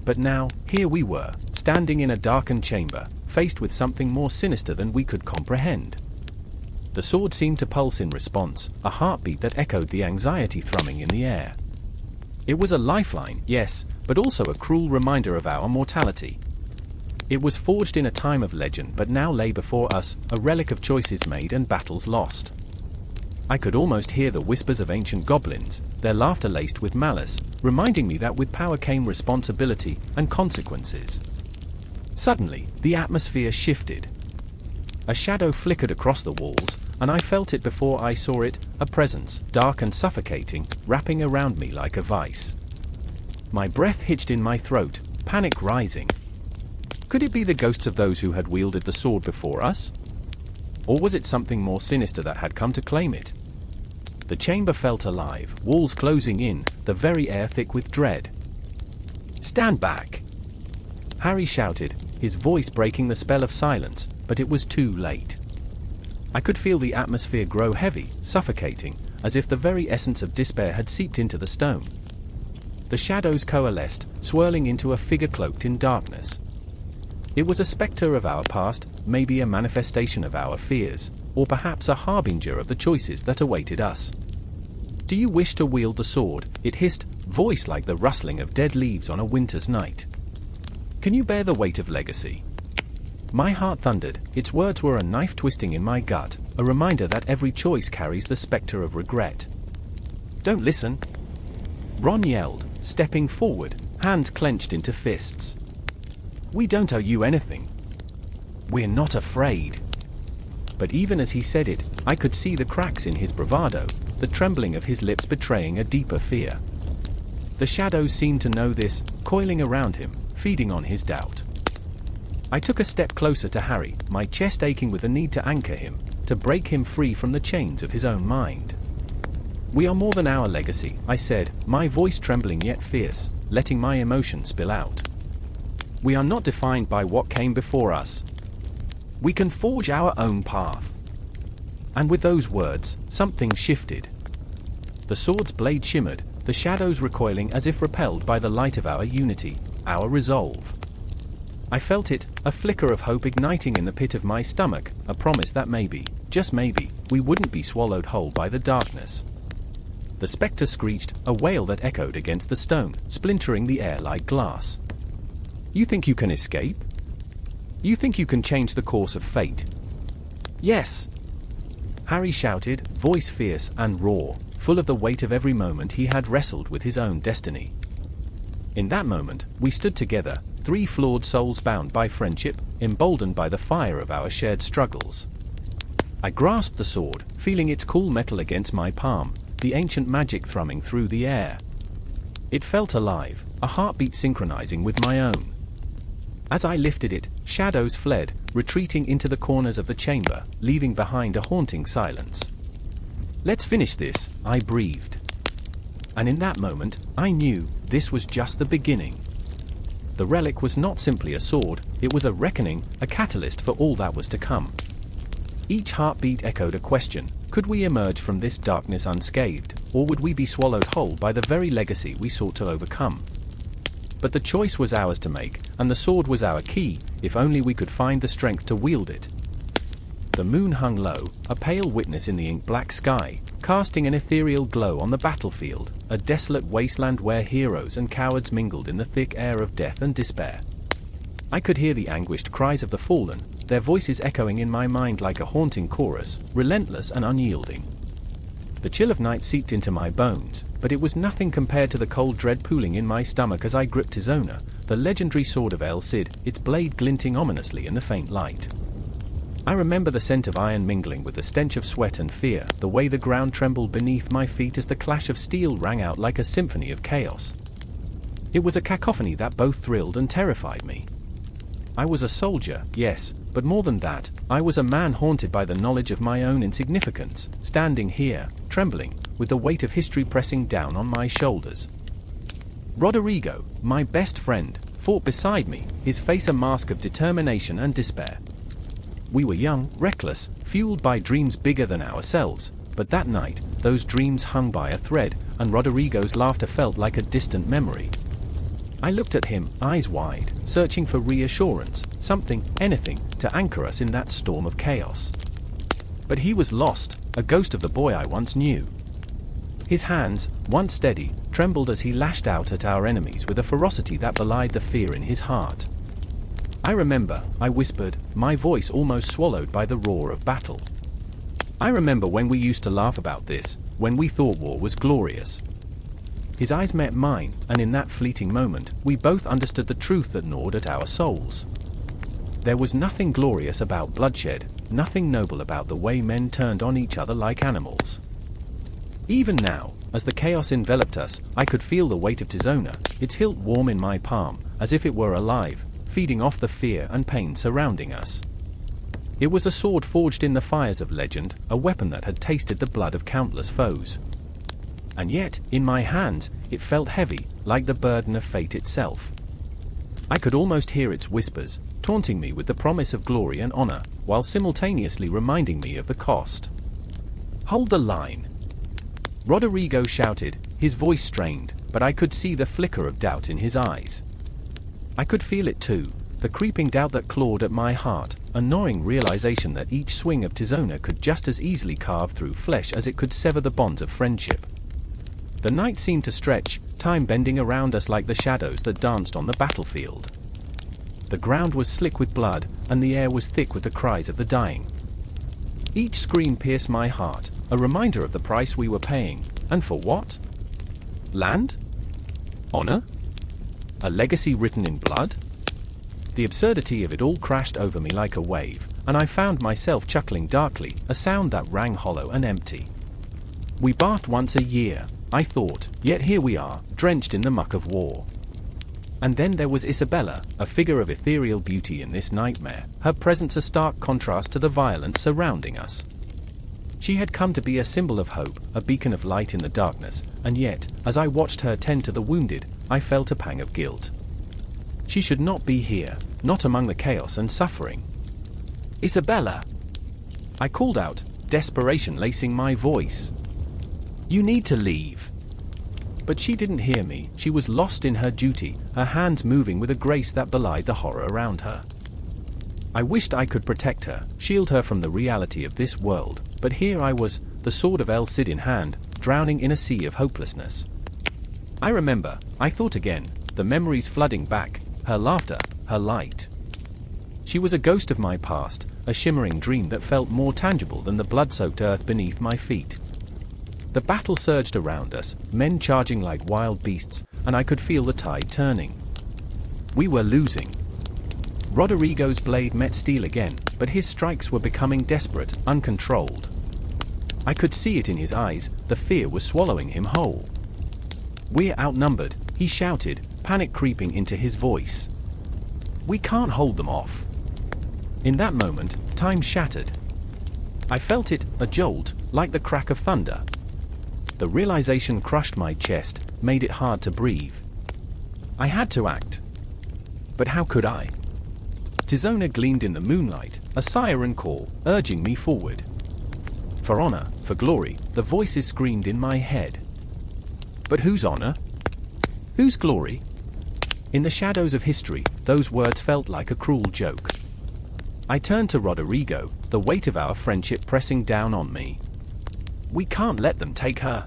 But now, here we were, standing in a darkened chamber, faced with something more sinister than we could comprehend. The sword seemed to pulse in response, a heartbeat that echoed the anxiety thrumming in the air. It was a lifeline, yes, but also a cruel reminder of our mortality. It was forged in a time of legend but now lay before us, a relic of choices made and battles lost. I could almost hear the whispers of ancient goblins, their laughter laced with malice, reminding me that with power came responsibility and consequences. Suddenly, the atmosphere shifted. A shadow flickered across the walls, and I felt it before I saw it, a presence, dark and suffocating, wrapping around me like a vice. My breath hitched in my throat, panic rising. Could it be the ghosts of those who had wielded the sword before us? Or was it something more sinister that had come to claim it? The chamber felt alive, walls closing in, the very air thick with dread. "Stand back!" Harry shouted, his voice breaking the spell of silence, but it was too late. I could feel the atmosphere grow heavy, suffocating, as if the very essence of despair had seeped into the stone. The shadows coalesced, swirling into a figure cloaked in darkness. It was a spectre of our past, maybe a manifestation of our fears, or perhaps a harbinger of the choices that awaited us. "Do you wish to wield the sword?" it hissed, voice like the rustling of dead leaves on a winter's night. "Can you bear the weight of legacy?" My heart thundered, its words were a knife twisting in my gut, a reminder that every choice carries the spectre of regret. "Don't listen!" Ron yelled, stepping forward, hands clenched into fists. "We don't owe you anything. We're not afraid." But even as he said it, I could see the cracks in his bravado, the trembling of his lips betraying a deeper fear. The shadows seemed to know this, coiling around him, feeding on his doubt. I took a step closer to Harry, my chest aching with the need to anchor him, to break him free from the chains of his own mind. "We are more than our legacy," I said, my voice trembling yet fierce, letting my emotion spill out. "We are not defined by what came before us. We can forge our own path." And with those words, something shifted. The sword's blade shimmered, the shadows recoiling as if repelled by the light of our unity, our resolve. I felt it, a flicker of hope igniting in the pit of my stomach, a promise that maybe, just maybe, we wouldn't be swallowed whole by the darkness. The spectre screeched, a wail that echoed against the stone, splintering the air like glass. You think you can escape? You think you can change the course of fate? Yes! Harry shouted, voice fierce and raw, full of the weight of every moment he had wrestled with his own destiny. In that moment, we stood together, three flawed souls bound by friendship, emboldened by the fire of our shared struggles. I grasped the sword, feeling its cool metal against my palm, the ancient magic thrumming through the air. It felt alive, a heartbeat synchronizing with my own. As I lifted it, shadows fled, retreating into the corners of the chamber, leaving behind a haunting silence. Let's finish this, I breathed. And in that moment, I knew this was just the beginning. The relic was not simply a sword, it was a reckoning, a catalyst for all that was to come. Each heartbeat echoed a question: could we emerge from this darkness unscathed, or would we be swallowed whole by the very legacy we sought to overcome? But the choice was ours to make, and the sword was our key, if only we could find the strength to wield it. The moon hung low, a pale witness in the ink-black sky, casting an ethereal glow on the battlefield, a desolate wasteland where heroes and cowards mingled in the thick air of death and despair. I could hear the anguished cries of the fallen, their voices echoing in my mind like a haunting chorus, relentless and unyielding. The chill of night seeped into my bones, but it was nothing compared to the cold dread pooling in my stomach as I gripped Tizona, the legendary sword of El Cid, its blade glinting ominously in the faint light. I remember the scent of iron mingling with the stench of sweat and fear, the way the ground trembled beneath my feet as the clash of steel rang out like a symphony of chaos. It was a cacophony that both thrilled and terrified me. I was a soldier, yes, but more than that, I was a man haunted by the knowledge of my own insignificance, standing here, trembling, with the weight of history pressing down on my shoulders. Roderigo, my best friend, fought beside me, his face a mask of determination and despair. We were young, reckless, fueled by dreams bigger than ourselves, but that night, those dreams hung by a thread, and Roderigo's laughter felt like a distant memory. I looked at him, eyes wide, searching for reassurance, something, anything, to anchor us in that storm of chaos. But he was lost, a ghost of the boy I once knew. His hands, once steady, trembled as he lashed out at our enemies with a ferocity that belied the fear in his heart. I remember, I whispered, my voice almost swallowed by the roar of battle. I remember when we used to laugh about this, when we thought war was glorious. His eyes met mine, and in that fleeting moment, we both understood the truth that gnawed at our souls. There was nothing glorious about bloodshed, nothing noble about the way men turned on each other like animals. Even now, as the chaos enveloped us, I could feel the weight of Tizona, its hilt warm in my palm, as if it were alive, feeding off the fear and pain surrounding us. It was a sword forged in the fires of legend, a weapon that had tasted the blood of countless foes. And yet, in my hands, it felt heavy, like the burden of fate itself. I could almost hear its whispers, taunting me with the promise of glory and honor, while simultaneously reminding me of the cost. "Hold the line!" Roderigo shouted, his voice strained, but I could see the flicker of doubt in his eyes. I could feel it too, the creeping doubt that clawed at my heart, a gnawing realization that each swing of Tizona could just as easily carve through flesh as it could sever the bonds of friendship. The night seemed to stretch, time bending around us like the shadows that danced on the battlefield. The ground was slick with blood, and the air was thick with the cries of the dying. Each scream pierced my heart, a reminder of the price we were paying, and for what? Land? Honor? A legacy written in blood? The absurdity of it all crashed over me like a wave, and I found myself chuckling darkly, a sound that rang hollow and empty. We bathed once a year, I thought, yet here we are, drenched in the muck of war. And then there was Isabella, a figure of ethereal beauty in this nightmare, her presence a stark contrast to the violence surrounding us. She had come to be a symbol of hope, a beacon of light in the darkness, and yet, as I watched her tend to the wounded, I felt a pang of guilt. She should not be here, not among the chaos and suffering. "Isabella!" I called out, desperation lacing my voice. You need to leave." But she didn't hear me. She was lost in her duty, her hands moving with a grace that belied the horror around her. I wished I could protect her, shield her from the reality of this world, but here I was, the sword of El Cid in hand, drowning in a sea of hopelessness. I remember, I thought again, the memories flooding back, her laughter, her light. She was a ghost of my past, a shimmering dream that felt more tangible than the blood-soaked earth beneath my feet. The battle surged around us, men charging like wild beasts, and I could feel the tide turning. We were losing. Roderigo's blade met steel again, but his strikes were becoming desperate, uncontrolled. I could see it in his eyes, the fear was swallowing him whole. "We're outnumbered," he shouted, panic creeping into his voice. "We can't hold them off." In that moment, time shattered. I felt it, a jolt, like the crack of thunder. The realization crushed my chest, made it hard to breathe. I had to act. But how could I? Tizona gleamed in the moonlight, a siren call, urging me forward. For honor, for glory, the voices screamed in my head. But whose honor? Whose glory? In the shadows of history, those words felt like a cruel joke. I turned to Roderigo, the weight of our friendship pressing down on me. "We can't let them take her,"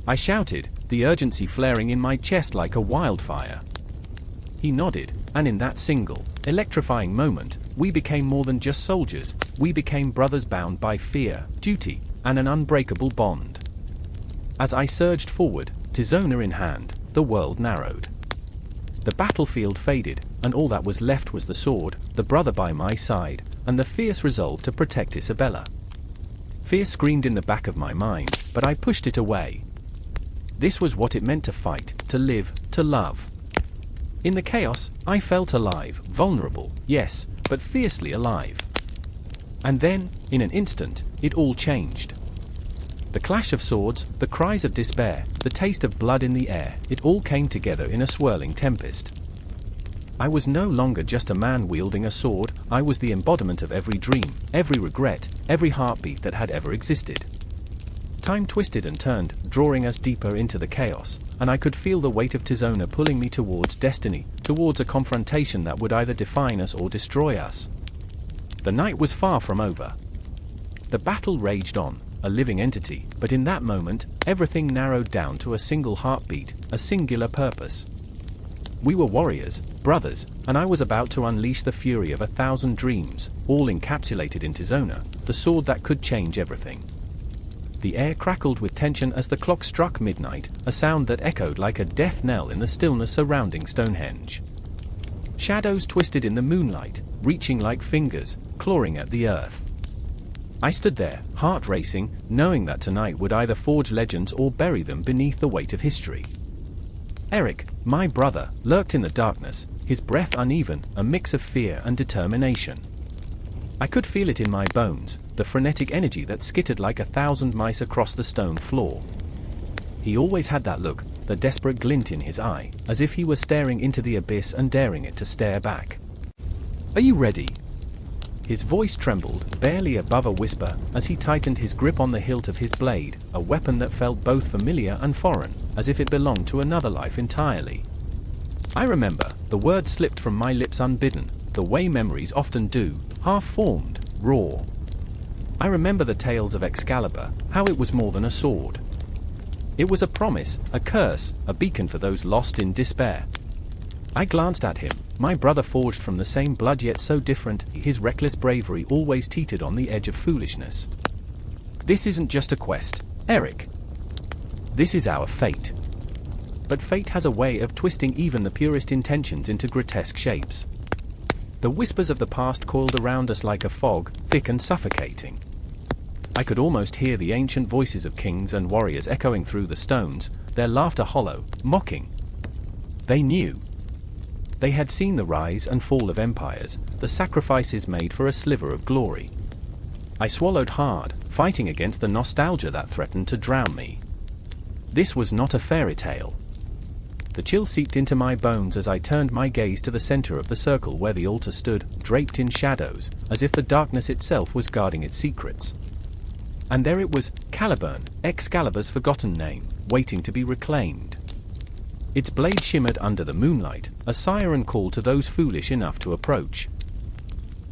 I shouted, the urgency flaring in my chest like a wildfire. He nodded, and in that single, electrifying moment, we became more than just soldiers, we became brothers bound by fear, duty, and an unbreakable bond. As I surged forward, Tizona in hand, the world narrowed. The battlefield faded, and all that was left was the sword, the brother by my side, and the fierce resolve to protect Isabella. Fear screamed in the back of my mind, but I pushed it away. This was what it meant to fight, to live, to love. In the chaos, I felt alive, vulnerable, yes, but fiercely alive. And then, in an instant, it all changed. The clash of swords, the cries of despair, the taste of blood in the air, it all came together in a swirling tempest. I was no longer just a man wielding a sword, I was the embodiment of every dream, every regret, every heartbeat that had ever existed. Time twisted and turned, drawing us deeper into the chaos, and I could feel the weight of Tizona pulling me towards destiny, towards a confrontation that would either define us or destroy us. The night was far from over. The battle raged on, a living entity, but in that moment, everything narrowed down to a single heartbeat, a singular purpose. We were warriors, brothers, and I was about to unleash the fury of 1,000 dreams, all encapsulated in Tizona, the sword that could change everything. The air crackled with tension as the clock struck midnight, a sound that echoed like a death knell in the stillness surrounding Stonehenge. Shadows twisted in the moonlight, reaching like fingers, clawing at the earth. I stood there, heart racing, knowing that tonight would either forge legends or bury them beneath the weight of history. Eric, my brother, lurked in the darkness, his breath uneven, a mix of fear and determination. I could feel it in my bones, the frenetic energy that skittered like 1,000 mice across the stone floor. He always had that look, the desperate glint in his eye, as if he were staring into the abyss and daring it to stare back. "Are you ready?" His voice trembled, barely above a whisper, as he tightened his grip on the hilt of his blade, a weapon that felt both familiar and foreign, as if it belonged to another life entirely. I remember, the words slipped from my lips unbidden, the way memories often do, half-formed, raw. I remember the tales of Excalibur, how it was more than a sword. It was a promise, a curse, a beacon for those lost in despair. I glanced at him, my brother forged from the same blood yet so different, his reckless bravery always teetered on the edge of foolishness. "This isn't just a quest, Eric. This is our fate." But fate has a way of twisting even the purest intentions into grotesque shapes. The whispers of the past coiled around us like a fog, thick and suffocating. I could almost hear the ancient voices of kings and warriors echoing through the stones, their laughter hollow, mocking. They knew. They had seen the rise and fall of empires, the sacrifices made for a sliver of glory. I swallowed hard, fighting against the nostalgia that threatened to drown me. This was not a fairy tale. The chill seeped into my bones as I turned my gaze to the center of the circle where the altar stood, draped in shadows, as if the darkness itself was guarding its secrets. And there it was, Caliburn, Excalibur's forgotten name, waiting to be reclaimed. Its blade shimmered under the moonlight, a siren call to those foolish enough to approach.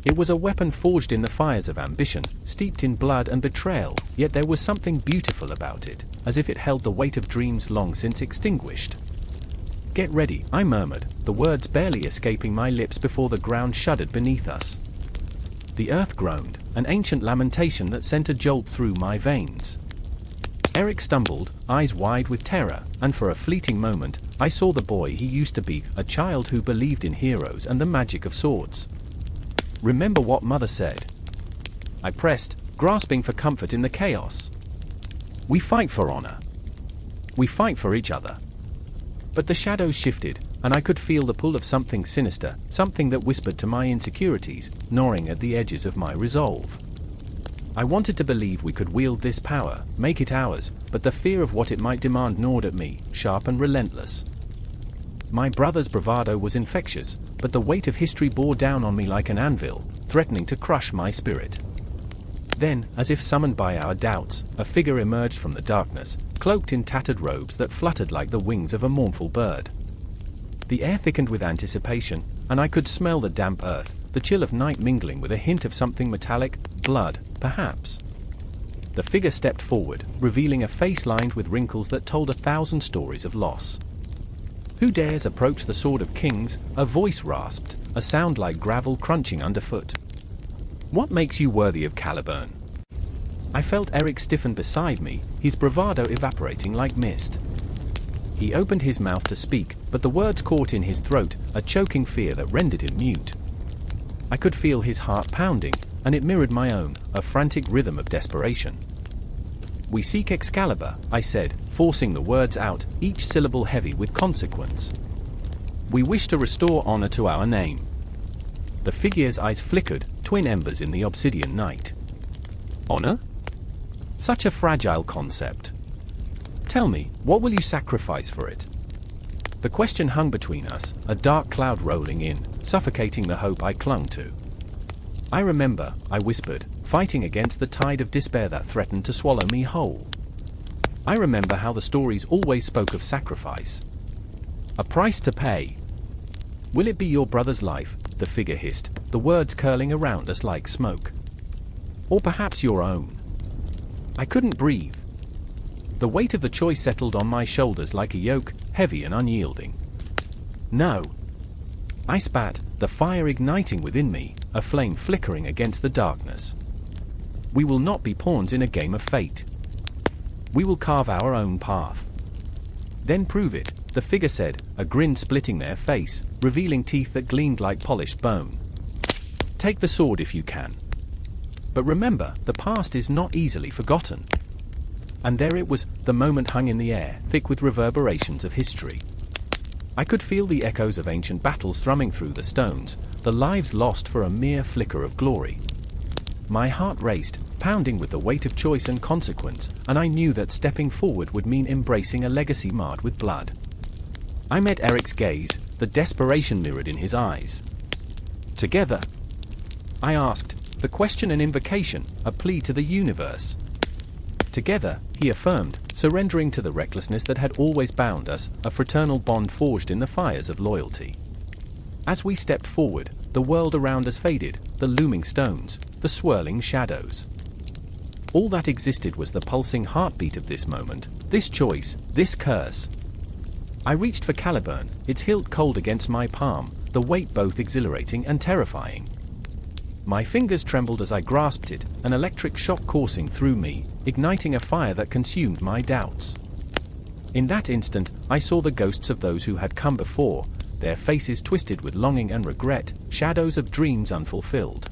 It was a weapon forged in the fires of ambition, steeped in blood and betrayal, yet there was something beautiful about it, as if it held the weight of dreams long since extinguished. "Get ready," I murmured, the words barely escaping my lips before the ground shuddered beneath us. The earth groaned, an ancient lamentation that sent a jolt through my veins. Eric stumbled, eyes wide with terror, and for a fleeting moment, I saw the boy he used to be, a child who believed in heroes and the magic of swords. "Remember what Mother said," I pressed, grasping for comfort in the chaos. "We fight for honor. We fight for each other." But the shadows shifted, and I could feel the pull of something sinister, something that whispered to my insecurities, gnawing at the edges of my resolve. I wanted to believe we could wield this power, make it ours, but the fear of what it might demand gnawed at me, sharp and relentless. My brother's bravado was infectious, but the weight of history bore down on me like an anvil, threatening to crush my spirit. Then, as if summoned by our doubts, a figure emerged from the darkness, cloaked in tattered robes that fluttered like the wings of a mournful bird. The air thickened with anticipation, and I could smell the damp earth, the chill of night mingling with a hint of something metallic, blood, perhaps. The figure stepped forward, revealing a face lined with wrinkles that told 1,000 stories of loss. "Who dares approach the sword of kings?" a voice rasped, a sound like gravel crunching underfoot. "What makes you worthy of Caliburn?" I felt Eric stiffen beside me, his bravado evaporating like mist. He opened his mouth to speak, but the words caught in his throat, a choking fear that rendered him mute. I could feel his heart pounding, and it mirrored my own, a frantic rhythm of desperation. "We seek Excalibur," I said, forcing the words out, each syllable heavy with consequence. "We wish to restore honor to our name." The figure's eyes flickered, twin embers in the obsidian night. "Honor? Such a fragile concept. Tell me, what will you sacrifice for it?" The question hung between us, a dark cloud rolling in, suffocating the hope I clung to. "I remember," I whispered, fighting against the tide of despair that threatened to swallow me whole. "I remember how the stories always spoke of sacrifice. A price to pay." "Will it be your brother's life?" the figure hissed, the words curling around us like smoke. "Or perhaps your own?" I couldn't breathe. The weight of the choice settled on my shoulders like a yoke, heavy and unyielding. "No." I spat, the fire igniting within me, a flame flickering against the darkness. "We will not be pawns in a game of fate. We will carve our own path." "Then prove it," the figure said, a grin splitting their face, revealing teeth that gleamed like polished bone. "Take the sword if you can. But remember, the past is not easily forgotten." And there it was, the moment hung in the air, thick with reverberations of history. I could feel the echoes of ancient battles thrumming through the stones, the lives lost for a mere flicker of glory. My heart raced, pounding with the weight of choice and consequence, and I knew that stepping forward would mean embracing a legacy marred with blood. I met Eric's gaze, the desperation mirrored in his eyes. "Together?" I asked, the question an invocation, a plea to the universe. "Together," he affirmed, surrendering to the recklessness that had always bound us, a fraternal bond forged in the fires of loyalty. As we stepped forward, the world around us faded, the looming stones, the swirling shadows. All that existed was the pulsing heartbeat of this moment, this choice, this curse. I reached for Caliburn, its hilt cold against my palm, the weight both exhilarating and terrifying. My fingers trembled as I grasped it, an electric shock coursing through me, igniting a fire that consumed my doubts. In that instant, I saw the ghosts of those who had come before, their faces twisted with longing and regret, shadows of dreams unfulfilled.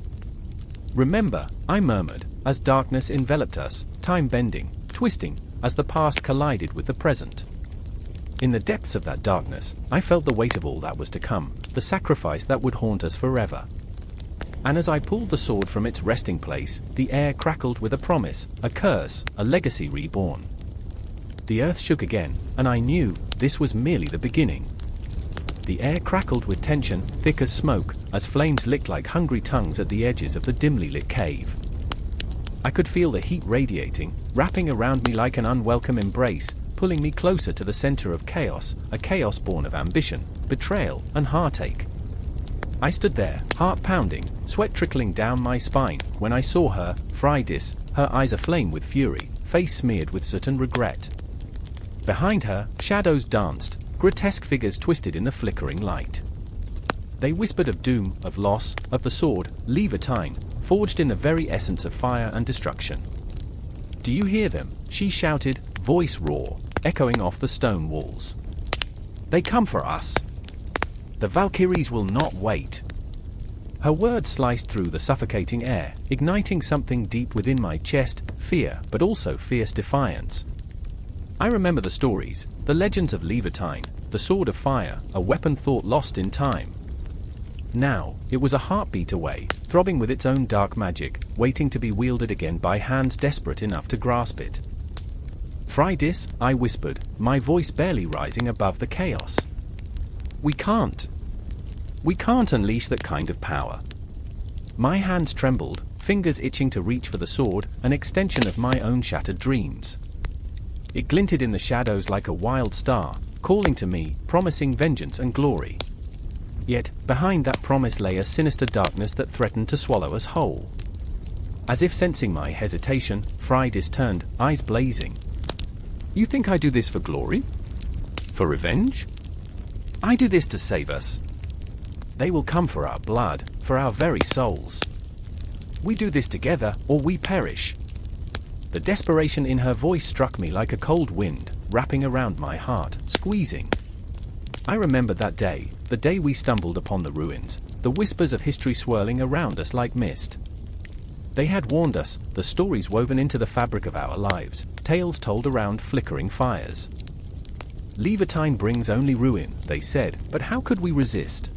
"Remember," I murmured, as darkness enveloped us, time bending, twisting, as the past collided with the present. In the depths of that darkness, I felt the weight of all that was to come, the sacrifice that would haunt us forever. And as I pulled the sword from its resting place, the air crackled with a promise, a curse, a legacy reborn. The earth shook again, and I knew this was merely the beginning. The air crackled with tension, thick as smoke, as flames licked like hungry tongues at the edges of the dimly lit cave. I could feel the heat radiating, wrapping around me like an unwelcome embrace, pulling me closer to the center of chaos, a chaos born of ambition, betrayal, and heartache. I stood there, heart pounding, sweat trickling down my spine, when I saw her, Freydis, her eyes aflame with fury, face smeared with soot and regret. Behind her, shadows danced, grotesque figures twisted in the flickering light. They whispered of doom, of loss, of the sword, Leviatine, forged in the very essence of fire and destruction. "Do you hear them?" she shouted, voice raw, echoing off the stone walls. "They come for us. The Valkyries will not wait." Her words sliced through the suffocating air, igniting something deep within my chest, fear, but also fierce defiance. I remember the stories, the legends of Leviatine, the sword of fire, a weapon thought lost in time. Now, it was a heartbeat away, throbbing with its own dark magic, waiting to be wielded again by hands desperate enough to grasp it. "Freydis," I whispered, my voice barely rising above the chaos. We can't unleash that kind of power." My hands trembled, fingers itching to reach for the sword, an extension of my own shattered dreams. It glinted in the shadows like a wild star, calling to me, promising vengeance and glory. Yet, behind that promise lay a sinister darkness that threatened to swallow us whole. As if sensing my hesitation, Freydis turned, eyes blazing. "You think I do this for glory? For revenge? I do this to save us. They will come for our blood, for our very souls. We do this together, or we perish." The desperation in her voice struck me like a cold wind, wrapping around my heart, squeezing. I remember that day, the day we stumbled upon the ruins, the whispers of history swirling around us like mist. They had warned us, the stories woven into the fabric of our lives, tales told around flickering fires. "Leviatine brings only ruin," they said, but how could we resist?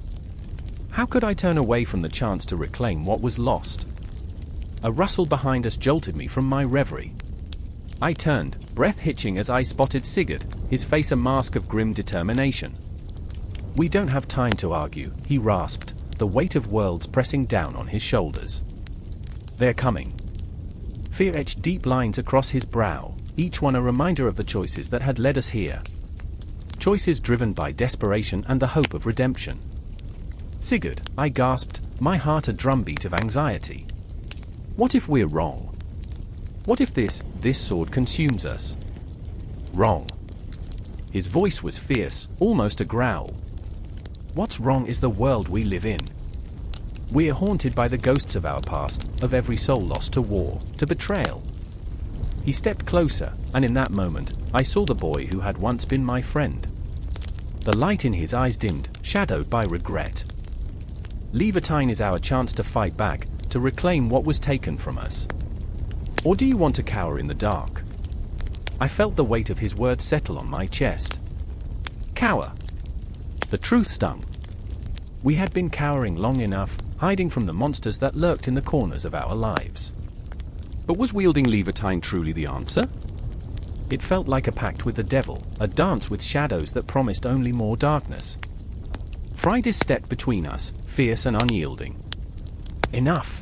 How could I turn away from the chance to reclaim what was lost? A rustle behind us jolted me from my reverie. I turned, breath hitching as I spotted Sigurd, his face a mask of grim determination. "We don't have time to argue," he rasped, the weight of worlds pressing down on his shoulders. "They're coming." Fear etched deep lines across his brow, each one a reminder of the choices that had led us here. Choices driven by desperation and the hope of redemption. "Sigurd," I gasped, my heart a drumbeat of anxiety. "What if we're wrong? What if this sword consumes us?" "Wrong." His voice was fierce, almost a growl. "What's wrong is the world we live in. We're haunted by the ghosts of our past, of every soul lost to war, to betrayal." He stepped closer, and in that moment, I saw the boy who had once been my friend. The light in his eyes dimmed, shadowed by regret. "Leviatine is our chance to fight back, to reclaim what was taken from us. Or do you want to cower in the dark?" I felt the weight of his words settle on my chest. Cower. The truth stung. We had been cowering long enough, hiding from the monsters that lurked in the corners of our lives. But was wielding Leviatine truly the answer? It felt like a pact with the devil, a dance with shadows that promised only more darkness. Freydis stepped between us, fierce and unyielding. "Enough.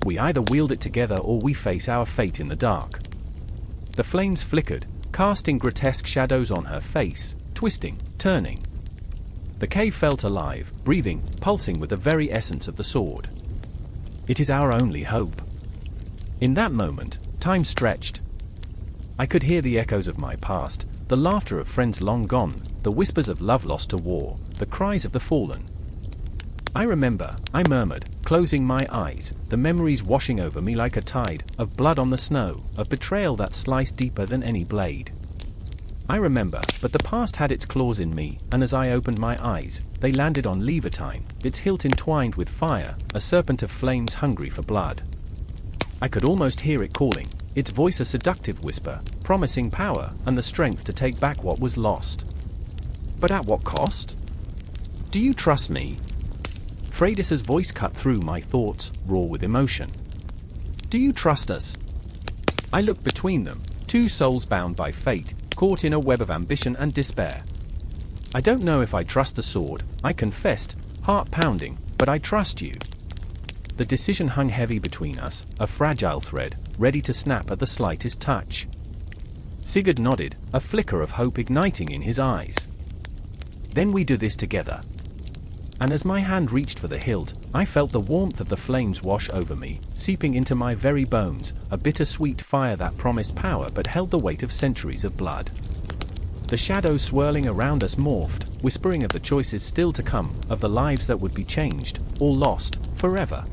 We either wield it together or we face our fate in the dark." The flames flickered, casting grotesque shadows on her face, twisting, turning. The cave felt alive, breathing, pulsing with the very essence of the sword. It is our only hope. In that moment, time stretched. I could hear the echoes of my past, the laughter of friends long gone, the whispers of love lost to war, the cries of the fallen. "I remember," I murmured, closing my eyes, the memories washing over me like a tide, of blood on the snow, of betrayal that sliced deeper than any blade. I remember, but the past had its claws in me, and as I opened my eyes, they landed on Leviatine, its hilt entwined with fire, a serpent of flames hungry for blood. I could almost hear it calling, its voice a seductive whisper, promising power and the strength to take back what was lost. But at what cost? "Do you trust me?" Freydis's voice cut through my thoughts, raw with emotion. "Do you trust us?" I looked between them, two souls bound by fate, caught in a web of ambition and despair. "I don't know if I trust the sword," I confessed, heart pounding, "but I trust you." The The decision hung heavy between us, a fragile thread, ready to snap at the slightest touch. Sigurd nodded, a flicker of hope igniting in his eyes. "Then we do this together." And as my hand reached for the hilt, I felt the warmth of the flames wash over me, seeping into my very bones, a bittersweet fire that promised power but held the weight of centuries of blood. The shadows swirling around us morphed, whispering of the choices still to come, of the lives that would be changed, or lost, forever.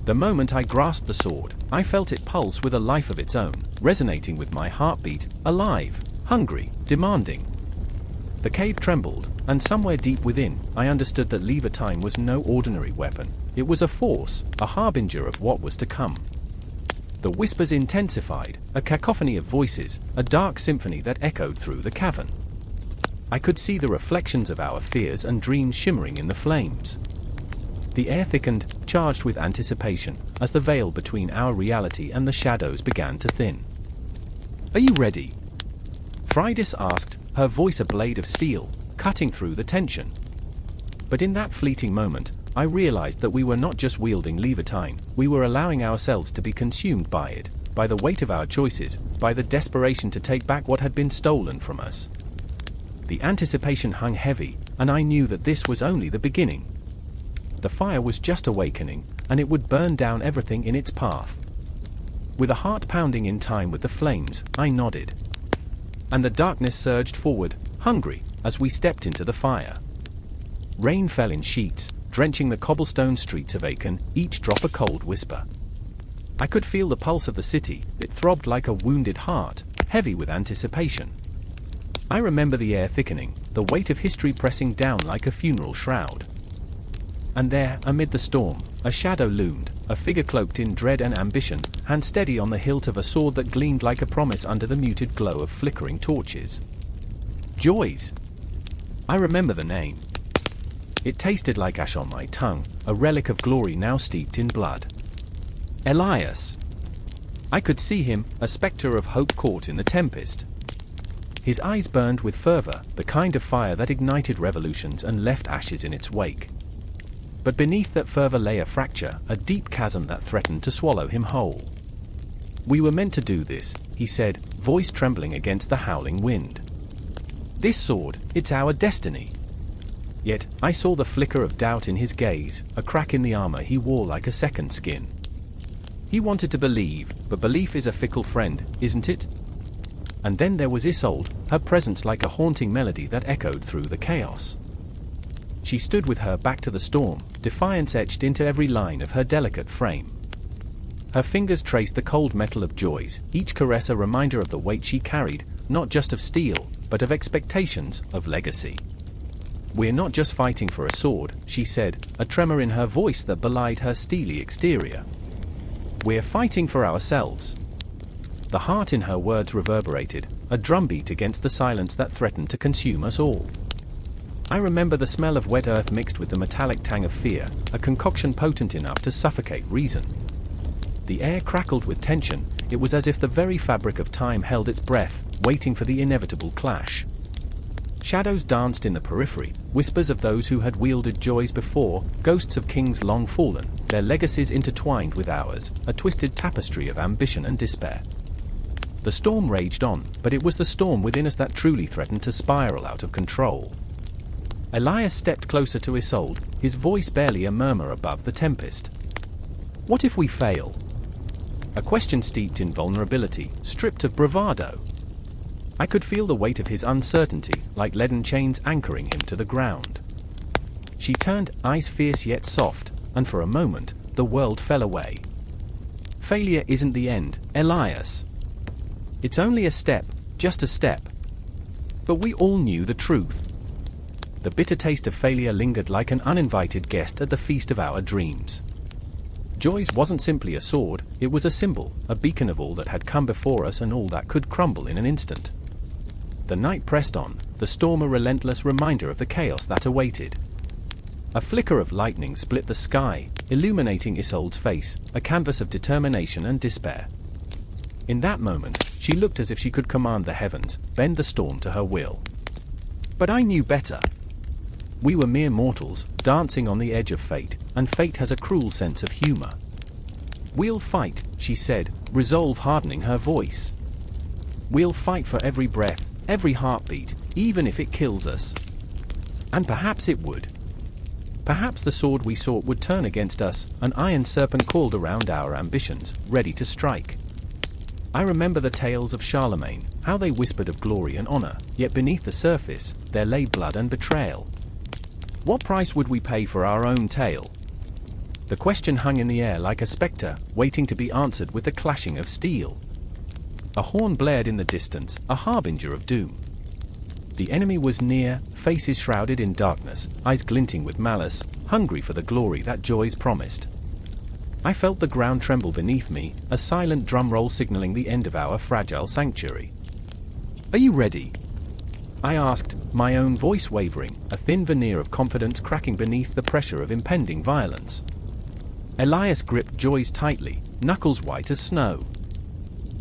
The moment I grasped the sword, I felt it pulse with a life of its own, resonating with my heartbeat, alive, hungry, demanding. The cave trembled, and somewhere deep within, I understood that Leviathan was no ordinary weapon. It was a force, a harbinger of what was to come. The whispers intensified, a cacophony of voices, a dark symphony that echoed through the cavern. I could see the reflections of our fears and dreams shimmering in the flames. The air thickened, charged with anticipation, as the veil between our reality and the shadows began to thin. "Are you ready?" Freydis asked, her voice a blade of steel, cutting through the tension. But in that fleeting moment, I realized that we were not just wielding Leviathan, we were allowing ourselves to be consumed by it, by the weight of our choices, by the desperation to take back what had been stolen from us. The anticipation hung heavy, and I knew that this was only the beginning. The fire was just awakening, and it would burn down everything in its path. With a heart pounding in time with the flames, I nodded. And the darkness surged forward, hungry, as we stepped into the fire. Rain fell in sheets, drenching the cobblestone streets of Aachen, each drop a cold whisper. I could feel the pulse of the city, it throbbed like a wounded heart, heavy with anticipation. I remember the air thickening, the weight of history pressing down like a funeral shroud. And there, amid the storm, a shadow loomed, a figure cloaked in dread and ambition, hand steady on the hilt of a sword that gleamed like a promise under the muted glow of flickering torches. Joyce! I remember the name. It tasted like ash on my tongue, a relic of glory now steeped in blood. Elias! I could see him, a spectre of hope caught in the tempest. His eyes burned with fervor, the kind of fire that ignited revolutions and left ashes in its wake. But beneath that fervor lay a fracture, a deep chasm that threatened to swallow him whole. "We were meant to do this," he said, voice trembling against the howling wind. "This sword, it's our destiny." Yet, I saw the flicker of doubt in his gaze, a crack in the armor he wore like a second skin. He wanted to believe, but belief is a fickle friend, isn't it? And then there was Isolde, her presence like a haunting melody that echoed through the chaos. She stood with her back to the storm, defiance etched into every line of her delicate frame. Her fingers traced the cold metal of joys, each caress a reminder of the weight she carried, not just of steel, but of expectations, of legacy. "We're not just fighting for a sword," she said, a tremor in her voice that belied her steely exterior. "We're fighting for ourselves." The heart in her words reverberated, a drumbeat against the silence that threatened to consume us all. I remember the smell of wet earth mixed with the metallic tang of fear, a concoction potent enough to suffocate reason. The air crackled with tension, it was as if the very fabric of time held its breath, waiting for the inevitable clash. Shadows danced in the periphery, whispers of those who had wielded joys before, ghosts of kings long fallen, their legacies intertwined with ours, a twisted tapestry of ambition and despair. The storm raged on, but it was the storm within us that truly threatened to spiral out of control. Elias stepped closer to Isolde, his voice barely a murmur above the tempest. "What if we fail?" A question steeped in vulnerability, stripped of bravado. I could feel the weight of his uncertainty, like leaden chains anchoring him to the ground. She turned, eyes fierce yet soft, and for a moment, the world fell away. "Failure isn't the end, Elias. It's only a step, just a step." But we all knew the truth. The bitter taste of failure lingered like an uninvited guest at the feast of our dreams. Joyce wasn't simply a sword, it was a symbol, a beacon of all that had come before us and all that could crumble in an instant. The night pressed on, the storm a relentless reminder of the chaos that awaited. A flicker of lightning split the sky, illuminating Isolde's face, a canvas of determination and despair. In that moment, she looked as if she could command the heavens, bend the storm to her will. But I knew better. We were mere mortals, dancing on the edge of fate, and fate has a cruel sense of humor. "We'll fight," she said, resolve hardening her voice. "We'll fight for every breath, every heartbeat, even if it kills us." And perhaps it would. Perhaps the sword we sought would turn against us, an iron serpent coiled around our ambitions, ready to strike. I remember the tales of Charlemagne, how they whispered of glory and honor, yet beneath the surface, there lay blood and betrayal. What price would we pay for our own tale? The question hung in the air like a specter, waiting to be answered with the clashing of steel. A horn blared in the distance, a harbinger of doom. The enemy was near, faces shrouded in darkness, eyes glinting with malice, hungry for the glory that joys promised. I felt the ground tremble beneath me, a silent drum roll signaling the end of our fragile sanctuary. "Are you ready?" I asked, my own voice wavering, a thin veneer of confidence cracking beneath the pressure of impending violence. Elias gripped Joyce tightly, knuckles white as snow.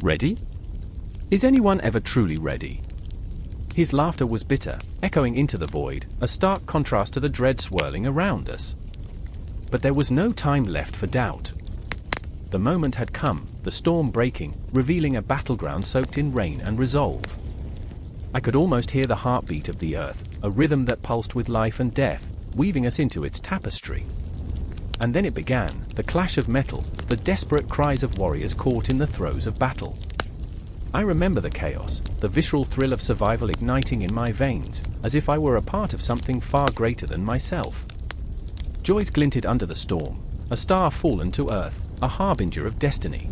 "Ready? Is anyone ever truly ready?" His laughter was bitter, echoing into the void, a stark contrast to the dread swirling around us. But there was no time left for doubt. The moment had come, the storm breaking, revealing a battleground soaked in rain and resolve. I could almost hear the heartbeat of the earth, a rhythm that pulsed with life and death, weaving us into its tapestry. And then it began, the clash of metal, the desperate cries of warriors caught in the throes of battle. I remember the chaos, the visceral thrill of survival igniting in my veins, as if I were a part of something far greater than myself. Joyce glinted under the storm, a star fallen to earth, a harbinger of destiny.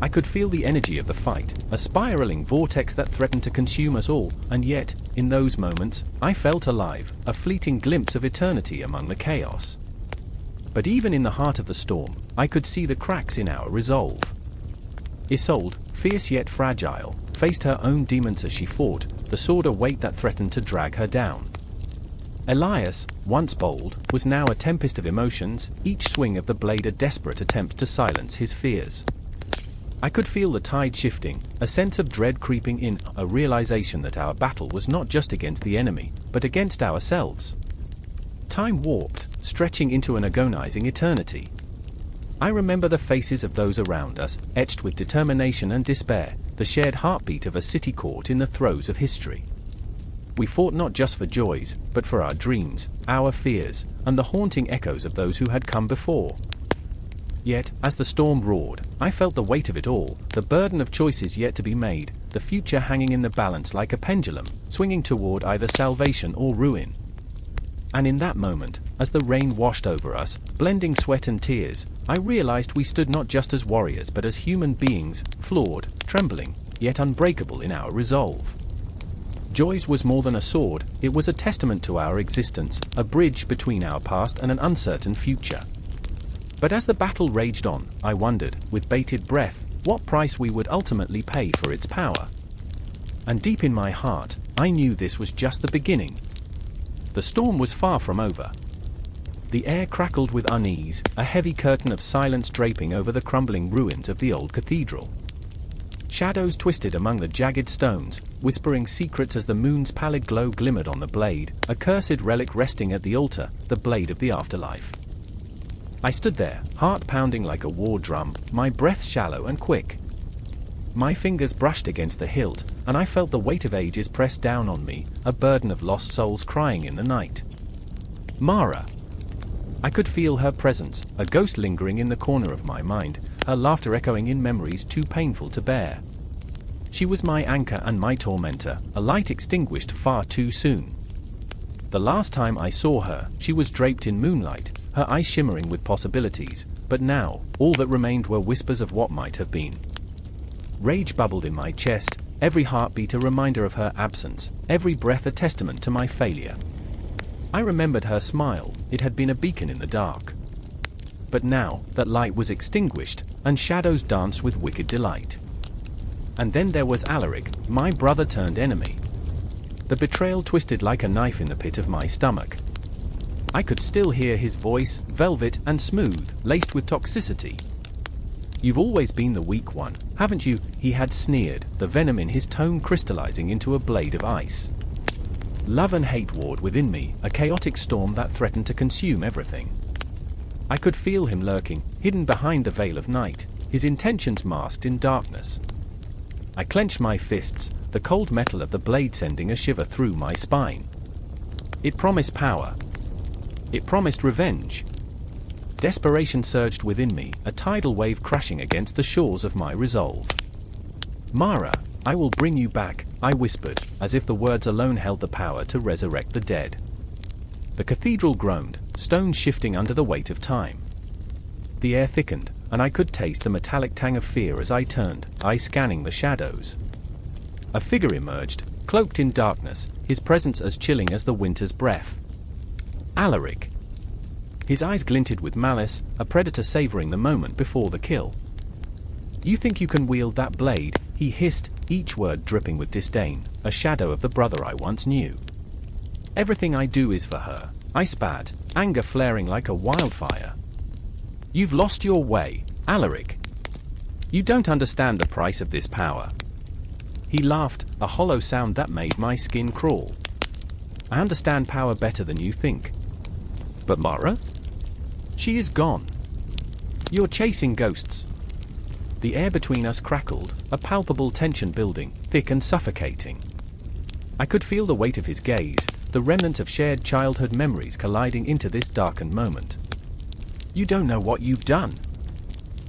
I could feel the energy of the fight, a spiraling vortex that threatened to consume us all, and yet, in those moments, I felt alive, a fleeting glimpse of eternity among the chaos. But even in the heart of the storm, I could see the cracks in our resolve. Isolde, fierce yet fragile, faced her own demons as she fought, the sword a weight that threatened to drag her down. Elias, once bold, was now a tempest of emotions, each swing of the blade a desperate attempt to silence his fears. I could feel the tide shifting, a sense of dread creeping in, a realization that our battle was not just against the enemy, but against ourselves. Time warped, stretching into an agonizing eternity. I remember the faces of those around us, etched with determination and despair, the shared heartbeat of a city caught in the throes of history. We fought not just for joys, but for our dreams, our fears, and the haunting echoes of those who had come before. Yet, as the storm roared, I felt the weight of it all, the burden of choices yet to be made, the future hanging in the balance like a pendulum, swinging toward either salvation or ruin. And in that moment, as the rain washed over us, blending sweat and tears, I realized we stood not just as warriors but as human beings, flawed, trembling, yet unbreakable in our resolve. Joyce was more than a sword, it was a testament to our existence, a bridge between our past and an uncertain future. But as the battle raged on, I wondered, with bated breath, what price we would ultimately pay for its power. And deep in my heart, I knew this was just the beginning. The storm was far from over. The air crackled with unease, a heavy curtain of silence draping over the crumbling ruins of the old cathedral. Shadows twisted among the jagged stones, whispering secrets as the moon's pallid glow glimmered on the blade, a cursed relic resting at the altar, the blade of the afterlife. I stood there, heart pounding like a war drum, my breath shallow and quick. My fingers brushed against the hilt, and I felt the weight of ages press down on me, a burden of lost souls crying in the night. Mara. I could feel her presence, a ghost lingering in the corner of my mind, her laughter echoing in memories too painful to bear. She was my anchor and my tormentor, a light extinguished far too soon. The last time I saw her, she was draped in moonlight, her eyes shimmering with possibilities, but now, all that remained were whispers of what might have been. Rage bubbled in my chest, every heartbeat a reminder of her absence, every breath a testament to my failure. I remembered her smile, it had been a beacon in the dark. But now, that light was extinguished, and shadows danced with wicked delight. And then there was Alaric, my brother-turned-enemy. The betrayal twisted like a knife in the pit of my stomach. I could still hear his voice, velvet and smooth, laced with toxicity. "You've always been the weak one, haven't you?" he had sneered, the venom in his tone crystallizing into a blade of ice. Love and hate warred within me, a chaotic storm that threatened to consume everything. I could feel him lurking, hidden behind the veil of night, his intentions masked in darkness. I clenched my fists, the cold metal of the blade sending a shiver through my spine. It promised power. It promised revenge. Desperation surged within me, a tidal wave crashing against the shores of my resolve. Mara, I will bring you back, I whispered, as if the words alone held the power to resurrect the dead. The cathedral groaned, stones shifting under the weight of time. The air thickened, and I could taste the metallic tang of fear as I turned, eyes scanning the shadows. A figure emerged, cloaked in darkness, his presence as chilling as the winter's breath. Alaric. His eyes glinted with malice, a predator savoring the moment before the kill. You think you can wield that blade? He hissed, each word dripping with disdain, a shadow of the brother I once knew. Everything I do is for her, I spat, anger flaring like a wildfire. You've lost your way, Alaric. You don't understand the price of this power. He laughed, a hollow sound that made my skin crawl. I understand power better than you think. But Mara? She is gone. You're chasing ghosts. The air between us crackled, a palpable tension building, thick and suffocating. I could feel the weight of his gaze, the remnants of shared childhood memories colliding into this darkened moment. You don't know what you've done.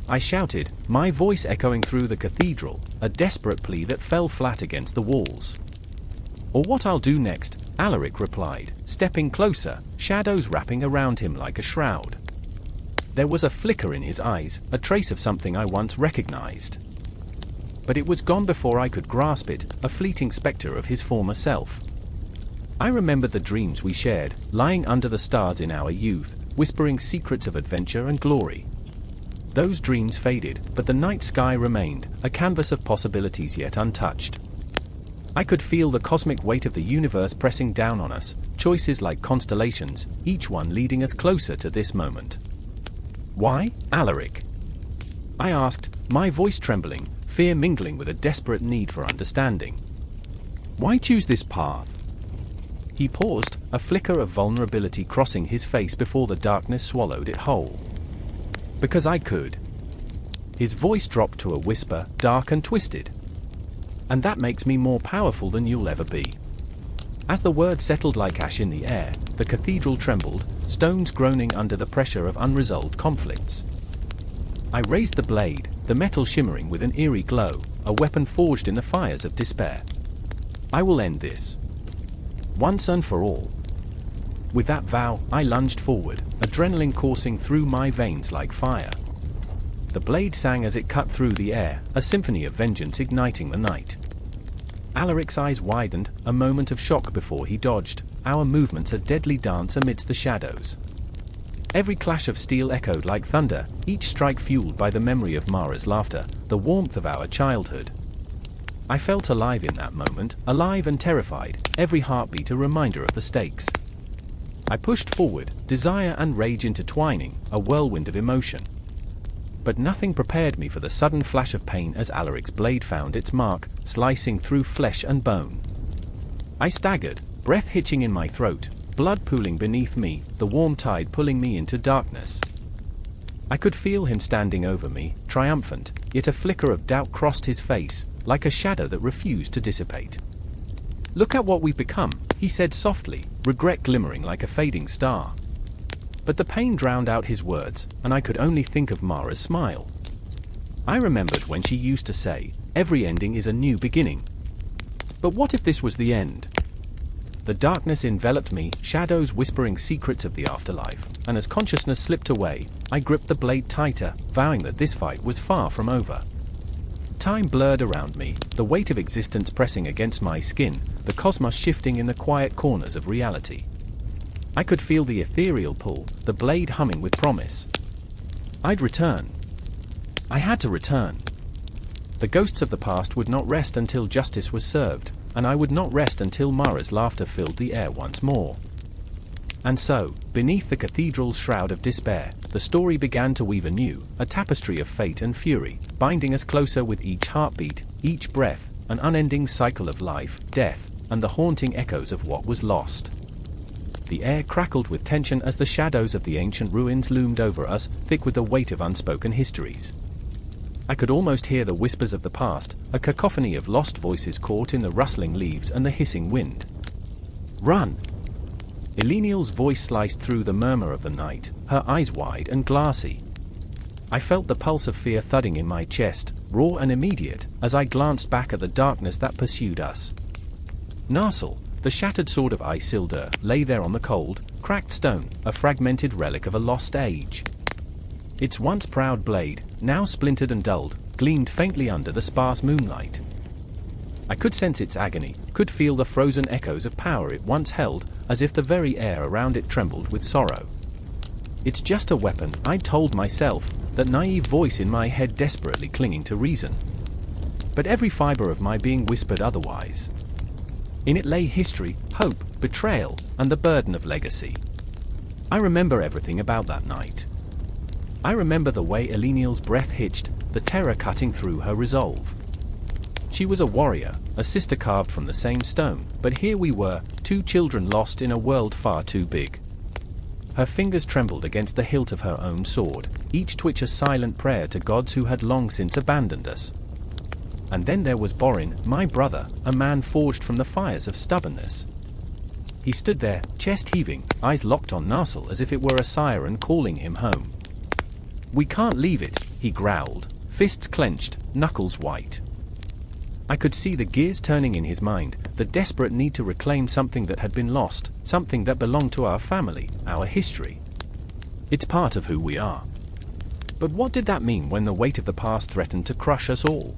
I shouted, my voice echoing through the cathedral, a desperate plea that fell flat against the walls. Or what I'll do next, Alaric replied, stepping closer, shadows wrapping around him like a shroud. There was a flicker in his eyes, a trace of something I once recognized. But it was gone before I could grasp it, a fleeting specter of his former self. I remembered the dreams we shared, lying under the stars in our youth, whispering secrets of adventure and glory. Those dreams faded, but the night sky remained, a canvas of possibilities yet untouched. I could feel the cosmic weight of the universe pressing down on us, choices like constellations, each one leading us closer to this moment. Why, Alaric? I asked, my voice trembling, fear mingling with a desperate need for understanding. Why choose this path? He paused, a flicker of vulnerability crossing his face before the darkness swallowed it whole. Because I could. His voice dropped to a whisper, dark and twisted. And that makes me more powerful than you'll ever be. As the words settled like ash in the air, the cathedral trembled, stones groaning under the pressure of unresolved conflicts. I raised the blade, the metal shimmering with an eerie glow, a weapon forged in the fires of despair. I will end this. Once and for all. With that vow, I lunged forward, adrenaline coursing through my veins like fire. The blade sang as it cut through the air, a symphony of vengeance igniting the night. Alaric's eyes widened, a moment of shock before he dodged, our movements a deadly dance amidst the shadows. Every clash of steel echoed like thunder, each strike fueled by the memory of Mara's laughter, the warmth of our childhood. I felt alive in that moment, alive and terrified, every heartbeat a reminder of the stakes. I pushed forward, desire and rage intertwining, a whirlwind of emotion. But nothing prepared me for the sudden flash of pain as Alaric's blade found its mark, slicing through flesh and bone. I staggered, breath hitching in my throat, blood pooling beneath me, the warm tide pulling me into darkness. I could feel him standing over me, triumphant, yet a flicker of doubt crossed his face, like a shadow that refused to dissipate. Look at what we've become, he said softly, regret glimmering like a fading star. But the pain drowned out his words, and I could only think of Mara's smile. I remembered when she used to say, every ending is a new beginning. But what if this was the end? The darkness enveloped me, shadows whispering secrets of the afterlife, and as consciousness slipped away, I gripped the blade tighter, vowing that this fight was far from over. Time blurred around me, the weight of existence pressing against my skin, the cosmos shifting in the quiet corners of reality. I could feel the ethereal pull, the blade humming with promise. I'd return. I had to return. The ghosts of the past would not rest until justice was served, and I would not rest until Mara's laughter filled the air once more. And so, beneath the cathedral's shroud of despair, the story began to weave anew, a tapestry of fate and fury, binding us closer with each heartbeat, each breath, an unending cycle of life, death, and the haunting echoes of what was lost. The air crackled with tension as the shadows of the ancient ruins loomed over us, thick with the weight of unspoken histories. I could almost hear the whispers of the past, a cacophony of lost voices caught in the rustling leaves and the hissing wind. "Run!" Elenial's voice sliced through the murmur of the night, her eyes wide and glassy. I felt the pulse of fear thudding in my chest, raw and immediate, as I glanced back at the darkness that pursued us. Narsil, the shattered sword of Isildur, lay there on the cold, cracked stone, a fragmented relic of a lost age. Its once proud blade, now splintered and dulled, gleamed faintly under the sparse moonlight. I could sense its agony, could feel the frozen echoes of power it once held, as if the very air around it trembled with sorrow. "It's just a weapon," I told myself, that naive voice in my head desperately clinging to reason. But every fiber of my being whispered otherwise. In it lay history, hope, betrayal, and the burden of legacy. I remember everything about that night. I remember the way Elenial's breath hitched, the terror cutting through her resolve. She was a warrior, a sister carved from the same stone, but here we were, two children lost in a world far too big. Her fingers trembled against the hilt of her own sword, each twitch a silent prayer to gods who had long since abandoned us. And then there was Borin, my brother, a man forged from the fires of stubbornness. He stood there, chest heaving, eyes locked on Narsil as if it were a siren calling him home. "We can't leave it," he growled, fists clenched, knuckles white. I could see the gears turning in his mind, the desperate need to reclaim something that had been lost, something that belonged to our family, our history. It's part of who we are. But what did that mean when the weight of the past threatened to crush us all?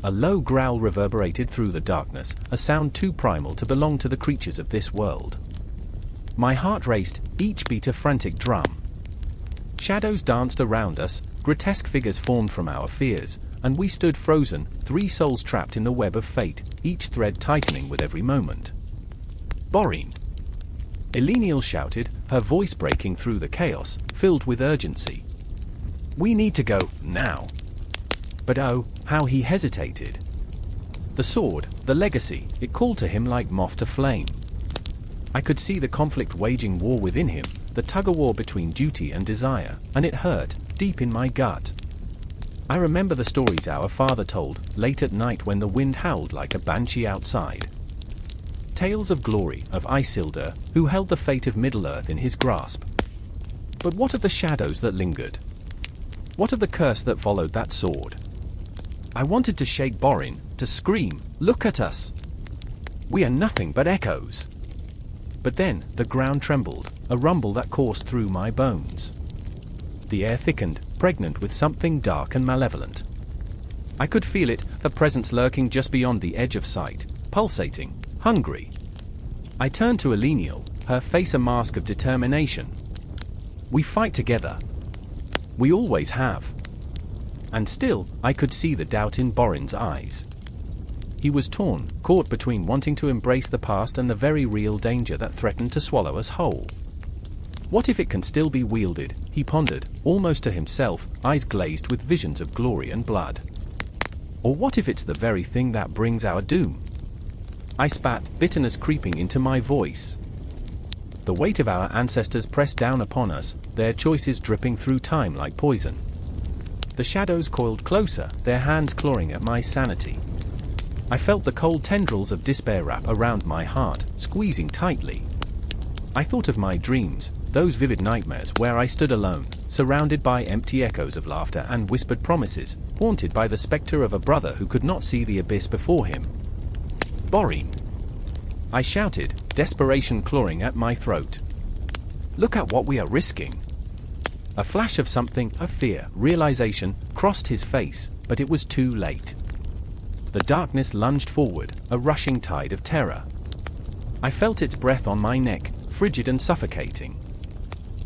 A low growl reverberated through the darkness, a sound too primal to belong to the creatures of this world. My heart raced, each beat a frantic drum. Shadows danced around us, grotesque figures formed from our fears, and we stood frozen, three souls trapped in the web of fate, each thread tightening with every moment. "Borin!" Elenial shouted, her voice breaking through the chaos, filled with urgency. "We need to go, now." But oh, how he hesitated. The sword, the legacy, it called to him like moth to flame. I could see the conflict waging war within him, the tug-of-war between duty and desire, and it hurt, deep in my gut. I remember the stories our father told, late at night when the wind howled like a banshee outside. Tales of glory, of Isildur, who held the fate of Middle-earth in his grasp. But what of the shadows that lingered? What of the curse that followed that sword? I wanted to shake Borin, to scream, "Look at us! We are nothing but echoes." But then, the ground trembled, a rumble that coursed through my bones. The air thickened, pregnant with something dark and malevolent. I could feel it, the presence lurking just beyond the edge of sight, pulsating, hungry. I turned to Elenial, her face a mask of determination. "We fight together. We always have." And still, I could see the doubt in Borin's eyes. He was torn, caught between wanting to embrace the past and the very real danger that threatened to swallow us whole. What if it can still be wielded, he pondered, almost to himself, eyes glazed with visions of glory and blood. Or what if it's the very thing that brings our doom? I spat, bitterness creeping into my voice. The weight of our ancestors pressed down upon us, their choices dripping through time like poison. The shadows coiled closer, their hands clawing at my sanity. I felt the cold tendrils of despair wrap around my heart, squeezing tightly. I thought of my dreams, those vivid nightmares where I stood alone, surrounded by empty echoes of laughter and whispered promises, haunted by the spectre of a brother who could not see the abyss before him. "Borin!" I shouted, desperation clawing at my throat. "Look at what we are risking." A flash of something, of fear, realization, crossed his face, but it was too late. The darkness lunged forward, a rushing tide of terror. I felt its breath on my neck, frigid and suffocating.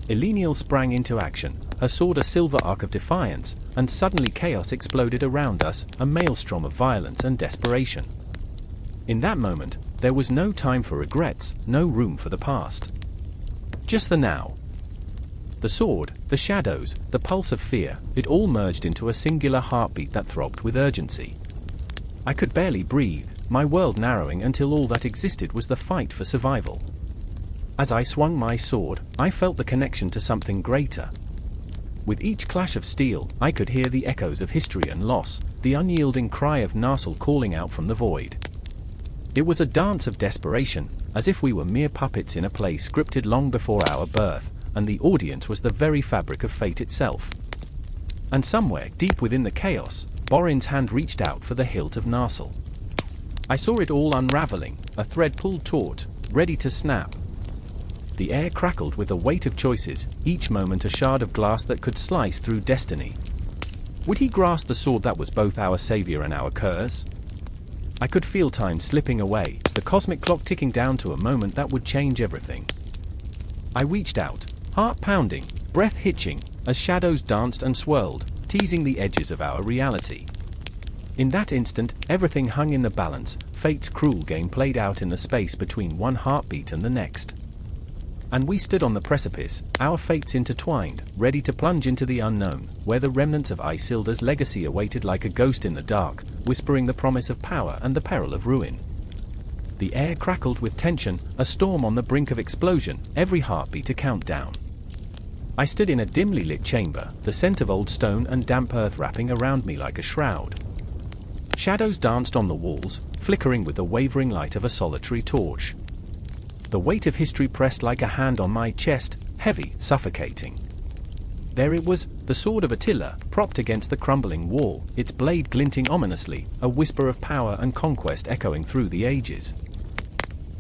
Elenial sprang into action, her sword a silver arc of defiance, and suddenly chaos exploded around us, a maelstrom of violence and desperation. In that moment, there was no time for regrets, no room for the past. Just the now. The sword, the shadows, the pulse of fear, it all merged into a singular heartbeat that throbbed with urgency. I could barely breathe, my world narrowing until all that existed was the fight for survival. As I swung my sword, I felt the connection to something greater. With each clash of steel, I could hear the echoes of history and loss, the unyielding cry of Narsil calling out from the void. It was a dance of desperation, as if we were mere puppets in a play scripted long before our birth, and the audience was the very fabric of fate itself. And somewhere, deep within the chaos, Borin's hand reached out for the hilt of Narsil. I saw it all unraveling, a thread pulled taut, ready to snap. The air crackled with the weight of choices, each moment a shard of glass that could slice through destiny. Would he grasp the sword that was both our savior and our curse? I could feel time slipping away, the cosmic clock ticking down to a moment that would change everything. I reached out, heart pounding, breath hitching, as shadows danced and swirled, teasing the edges of our reality. In that instant, everything hung in the balance, fate's cruel game played out in the space between one heartbeat and the next. And we stood on the precipice, our fates intertwined, ready to plunge into the unknown, where the remnants of Isildur's legacy awaited like a ghost in the dark, whispering the promise of power and the peril of ruin. The air crackled with tension, a storm on the brink of explosion, every heartbeat a countdown. I stood in a dimly lit chamber, the scent of old stone and damp earth wrapping around me like a shroud. Shadows danced on the walls, flickering with the wavering light of a solitary torch. The weight of history pressed like a hand on my chest, heavy, suffocating. There it was, the sword of Attila, propped against the crumbling wall, its blade glinting ominously, a whisper of power and conquest echoing through the ages.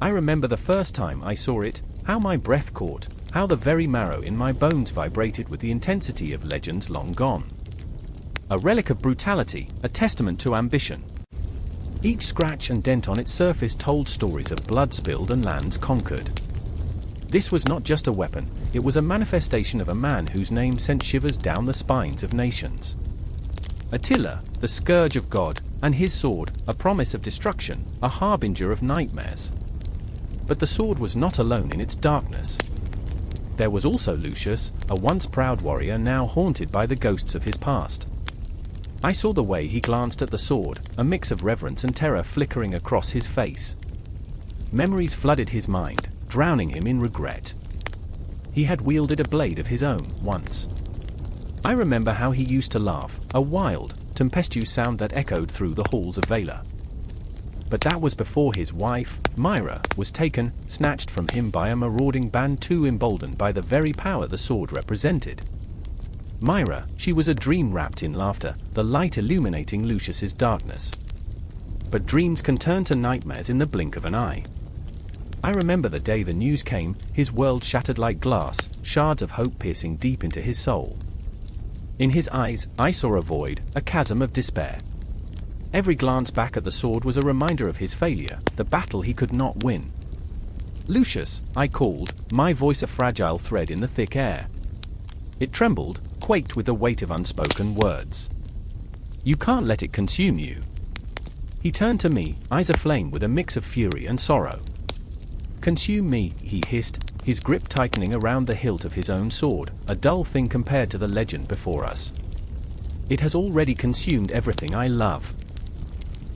I remember the first time I saw it, how my breath caught, how the very marrow in my bones vibrated with the intensity of legends long gone. A relic of brutality, a testament to ambition. Each scratch and dent on its surface told stories of blood spilled and lands conquered. This was not just a weapon, it was a manifestation of a man whose name sent shivers down the spines of nations. Attila, the scourge of God, and his sword, a promise of destruction, a harbinger of nightmares. But the sword was not alone in its darkness. There was also Lucius, a once proud warrior now haunted by the ghosts of his past. I saw the way he glanced at the sword, a mix of reverence and terror flickering across his face. Memories flooded his mind, drowning him in regret. He had wielded a blade of his own, once. I remember how he used to laugh, a wild, tempestuous sound that echoed through the halls of Valor. But that was before his wife, Myra, was taken, snatched from him by a marauding band too emboldened by the very power the sword represented. Myra, she was a dream wrapped in laughter, the light illuminating Lucius's darkness. But dreams can turn to nightmares in the blink of an eye. I remember the day the news came, his world shattered like glass, shards of hope piercing deep into his soul. In his eyes, I saw a void, a chasm of despair. Every glance back at the sword was a reminder of his failure, the battle he could not win. "Lucius," I called, my voice a fragile thread in the thick air. It trembled, quaked with the weight of unspoken words. "You can't let it consume you." He turned to me, eyes aflame with a mix of fury and sorrow. "Consume me," he hissed, his grip tightening around the hilt of his own sword, a dull thing compared to the legend before us. "It has already consumed everything I love.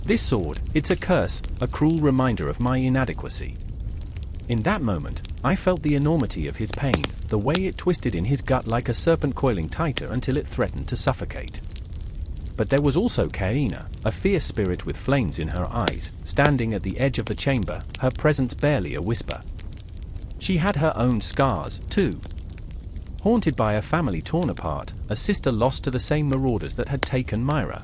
This sword, it's a curse, a cruel reminder of my inadequacy." In that moment, I felt the enormity of his pain, the way it twisted in his gut like a serpent coiling tighter until it threatened to suffocate. But there was also Kaina, a fierce spirit with flames in her eyes, standing at the edge of the chamber, her presence barely a whisper. She had her own scars, too. Haunted by a family torn apart, a sister lost to the same marauders that had taken Myra.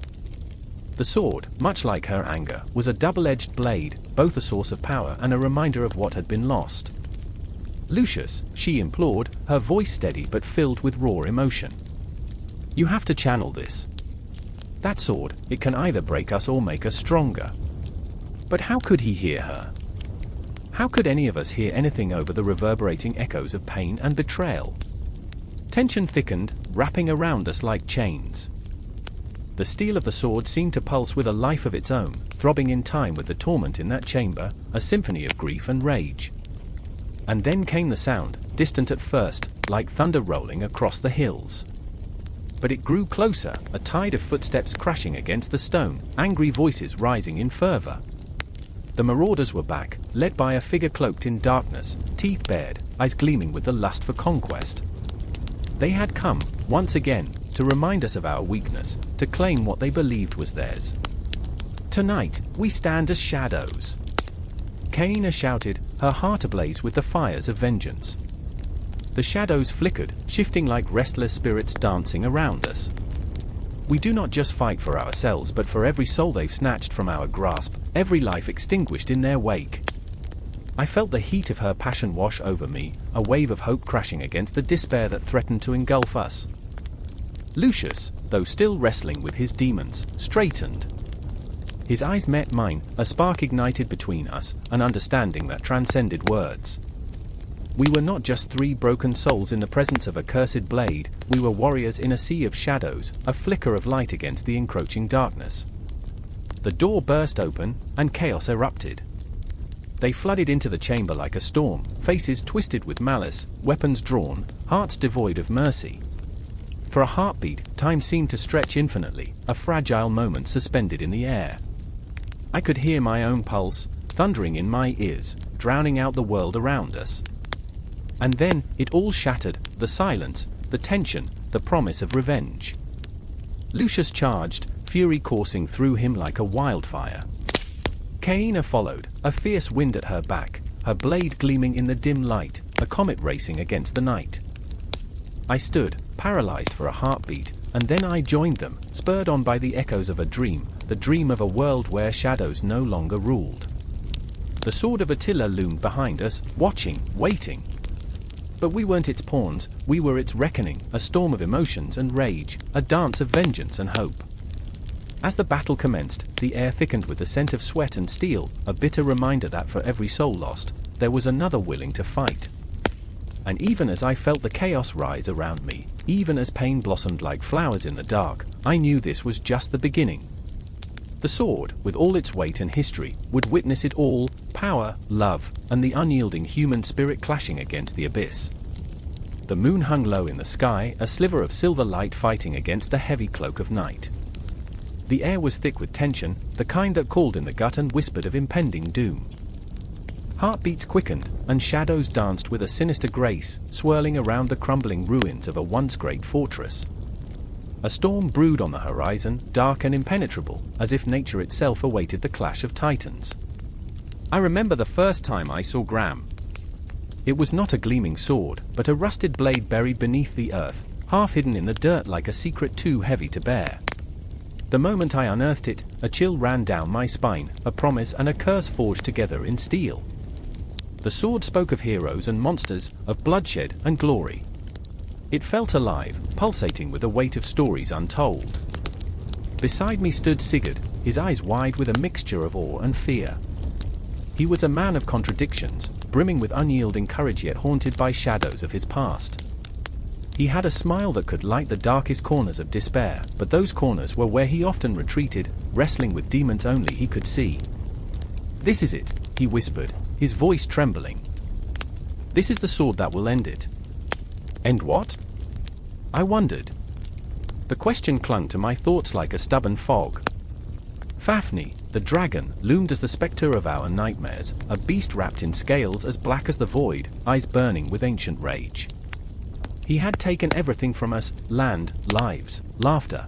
The sword, much like her anger, was a double-edged blade, both a source of power and a reminder of what had been lost. "Lucius," she implored, her voice steady but filled with raw emotion. "You have to channel this. That sword, it can either break us or make us stronger." But how could he hear her? How could any of us hear anything over the reverberating echoes of pain and betrayal? Tension thickened, wrapping around us like chains. The steel of the sword seemed to pulse with a life of its own, throbbing in time with the torment in that chamber, a symphony of grief and rage. And then came the sound, distant at first, like thunder rolling across the hills. But it grew closer, a tide of footsteps crashing against the stone, angry voices rising in fervor. The marauders were back, led by a figure cloaked in darkness, teeth bared, eyes gleaming with the lust for conquest. They had come, once again, to remind us of our weakness, to claim what they believed was theirs. Tonight, we stand as shadows. Kaina shouted, her heart ablaze with the fires of vengeance. The shadows flickered, shifting like restless spirits dancing around us. We do not just fight for ourselves but for every soul they've snatched from our grasp, every life extinguished in their wake. I felt the heat of her passion wash over me, a wave of hope crashing against the despair that threatened to engulf us. Lucius, though still wrestling with his demons, straightened. His eyes met mine, a spark ignited between us, an understanding that transcended words. We were not just three broken souls in the presence of a cursed blade, we were warriors in a sea of shadows, a flicker of light against the encroaching darkness. The door burst open, and chaos erupted. They flooded into the chamber like a storm, faces twisted with malice, weapons drawn, hearts devoid of mercy. For a heartbeat, time seemed to stretch infinitely, a fragile moment suspended in the air. I could hear my own pulse, thundering in my ears, drowning out the world around us. And then, it all shattered, the silence, the tension, the promise of revenge. Lucius charged, fury coursing through him like a wildfire. Kaina followed, a fierce wind at her back, her blade gleaming in the dim light, a comet racing against the night. I stood, paralyzed for a heartbeat, and then I joined them, spurred on by the echoes of a dream, the dream of a world where shadows no longer ruled. The sword of Attila loomed behind us, watching, waiting. But we weren't its pawns, we were its reckoning, a storm of emotions and rage, a dance of vengeance and hope. As the battle commenced, the air thickened with the scent of sweat and steel, a bitter reminder that for every soul lost, there was another willing to fight. And even as I felt the chaos rise around me, even as pain blossomed like flowers in the dark, I knew this was just the beginning. The sword, with all its weight and history, would witness it all, power, love, and the unyielding human spirit clashing against the abyss. The moon hung low in the sky, a sliver of silver light fighting against the heavy cloak of night. The air was thick with tension, the kind that called in the gut and whispered of impending doom. Heartbeats quickened, and shadows danced with a sinister grace, swirling around the crumbling ruins of a once great fortress. A storm brewed on the horizon, dark and impenetrable, as if nature itself awaited the clash of titans. I remember the first time I saw Graham. It was not a gleaming sword, but a rusted blade buried beneath the earth, half hidden in the dirt like a secret too heavy to bear. The moment I unearthed it, a chill ran down my spine, a promise and a curse forged together in steel. The sword spoke of heroes and monsters, of bloodshed and glory. It felt alive, pulsating with the weight of stories untold. Beside me stood Sigurd, his eyes wide with a mixture of awe and fear. He was a man of contradictions, brimming with unyielding courage yet haunted by shadows of his past. He had a smile that could light the darkest corners of despair, but those corners were where he often retreated, wrestling with demons only he could see. "This is it," he whispered, his voice trembling. "This is the sword that will end it." "End what?" I wondered. The question clung to my thoughts like a stubborn fog. Fafnir, the dragon, loomed as the spectre of our nightmares, a beast wrapped in scales as black as the void, eyes burning with ancient rage. He had taken everything from us, land, lives, laughter.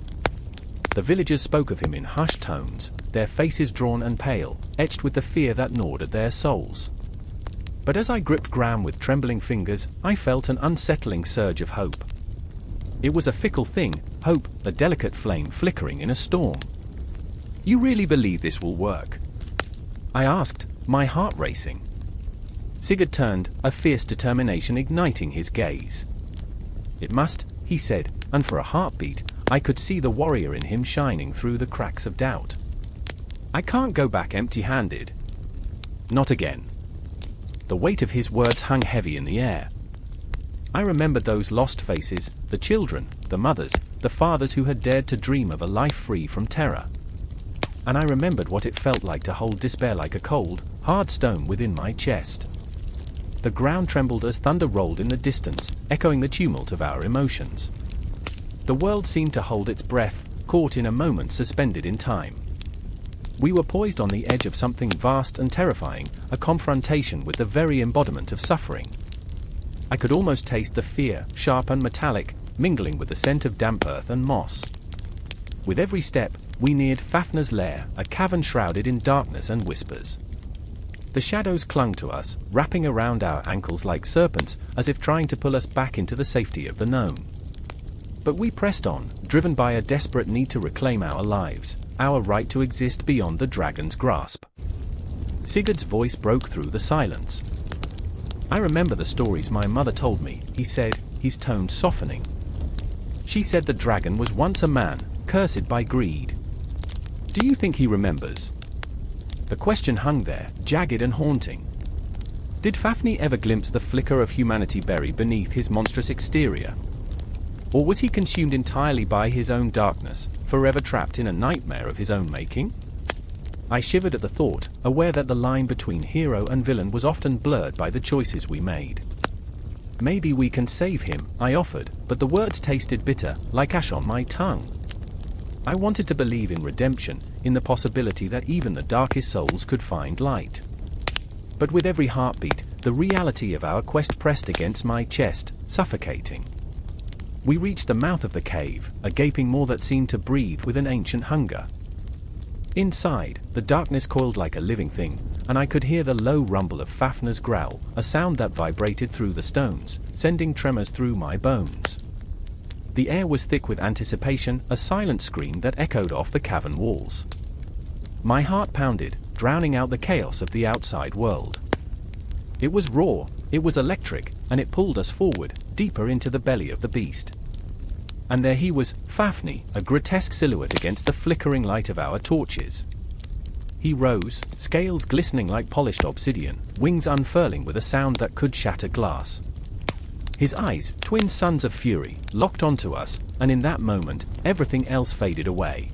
The villagers spoke of him in hushed tones, their faces drawn and pale, etched with the fear that gnawed at their souls. But as I gripped Graham with trembling fingers, I felt an unsettling surge of hope. It was a fickle thing, hope, a delicate flame flickering in a storm. "You really believe this will work?" I asked, my heart racing. Sigurd turned, a fierce determination igniting his gaze. "It must," he said, and for a heartbeat, I could see the warrior in him shining through the cracks of doubt. "I can't go back empty-handed." "Not again." The weight of his words hung heavy in the air. I remembered those lost faces, the children, the mothers, the fathers who had dared to dream of a life free from terror. And I remembered what it felt like to hold despair like a cold, hard stone within my chest. The ground trembled as thunder rolled in the distance, echoing the tumult of our emotions. The world seemed to hold its breath, caught in a moment suspended in time. We were poised on the edge of something vast and terrifying, a confrontation with the very embodiment of suffering. I could almost taste the fear, sharp and metallic, mingling with the scent of damp earth and moss. With every step, we neared Fafnir's lair, a cavern shrouded in darkness and whispers. The shadows clung to us, wrapping around our ankles like serpents, as if trying to pull us back into the safety of the known. But we pressed on, driven by a desperate need to reclaim our lives, our right to exist beyond the dragon's grasp. Sigurd's voice broke through the silence. "I remember the stories my mother told me," he said, his tone softening. "She said the dragon was once a man, cursed by greed. Do you think he remembers?" The question hung there, jagged and haunting. Did Fafnir ever glimpse the flicker of humanity buried beneath his monstrous exterior? Or was he consumed entirely by his own darkness, forever trapped in a nightmare of his own making? I shivered at the thought, aware that the line between hero and villain was often blurred by the choices we made. "Maybe we can save him," I offered, but the words tasted bitter, like ash on my tongue. I wanted to believe in redemption, in the possibility that even the darkest souls could find light. But with every heartbeat, the reality of our quest pressed against my chest, suffocating. We reached the mouth of the cave, a gaping maw that seemed to breathe with an ancient hunger. Inside, the darkness coiled like a living thing, and I could hear the low rumble of Fafnir's growl, a sound that vibrated through the stones, sending tremors through my bones. The air was thick with anticipation, a silent scream that echoed off the cavern walls. My heart pounded, drowning out the chaos of the outside world. It was raw, it was electric, and it pulled us forward, deeper into the belly of the beast. And there he was, Fafnir, a grotesque silhouette against the flickering light of our torches. He rose, scales glistening like polished obsidian, wings unfurling with a sound that could shatter glass. His eyes, twin suns of fury, locked onto us, and in that moment, everything else faded away.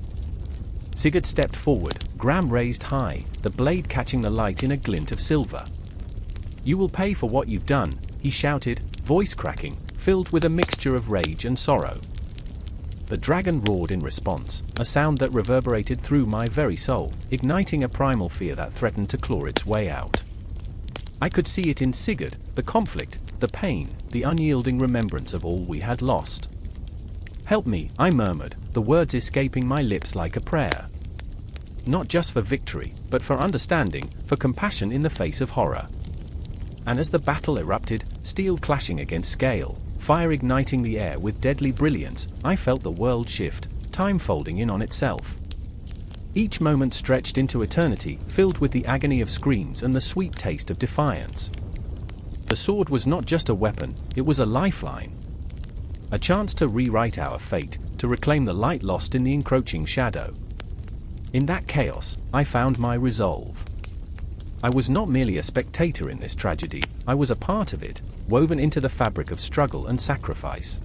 Sigurd stepped forward, gram raised high, the blade catching the light in a glint of silver. "You will pay for what you've done," he shouted, voice cracking, filled with a mixture of rage and sorrow. The dragon roared in response, a sound that reverberated through my very soul, igniting a primal fear that threatened to claw its way out. I could see it in Sigurd, the conflict, the pain, the unyielding remembrance of all we had lost. "Help me," I murmured, the words escaping my lips like a prayer. Not just for victory, but for understanding, for compassion in the face of horror. And as the battle erupted, steel clashing against scale, fire igniting the air with deadly brilliance, I felt the world shift, time folding in on itself. Each moment stretched into eternity, filled with the agony of screams and the sweet taste of defiance. The sword was not just a weapon, it was a lifeline. A chance to rewrite our fate, to reclaim the light lost in the encroaching shadow. In that chaos, I found my resolve. I was not merely a spectator in this tragedy, I was a part of it, woven into the fabric of struggle and sacrifice.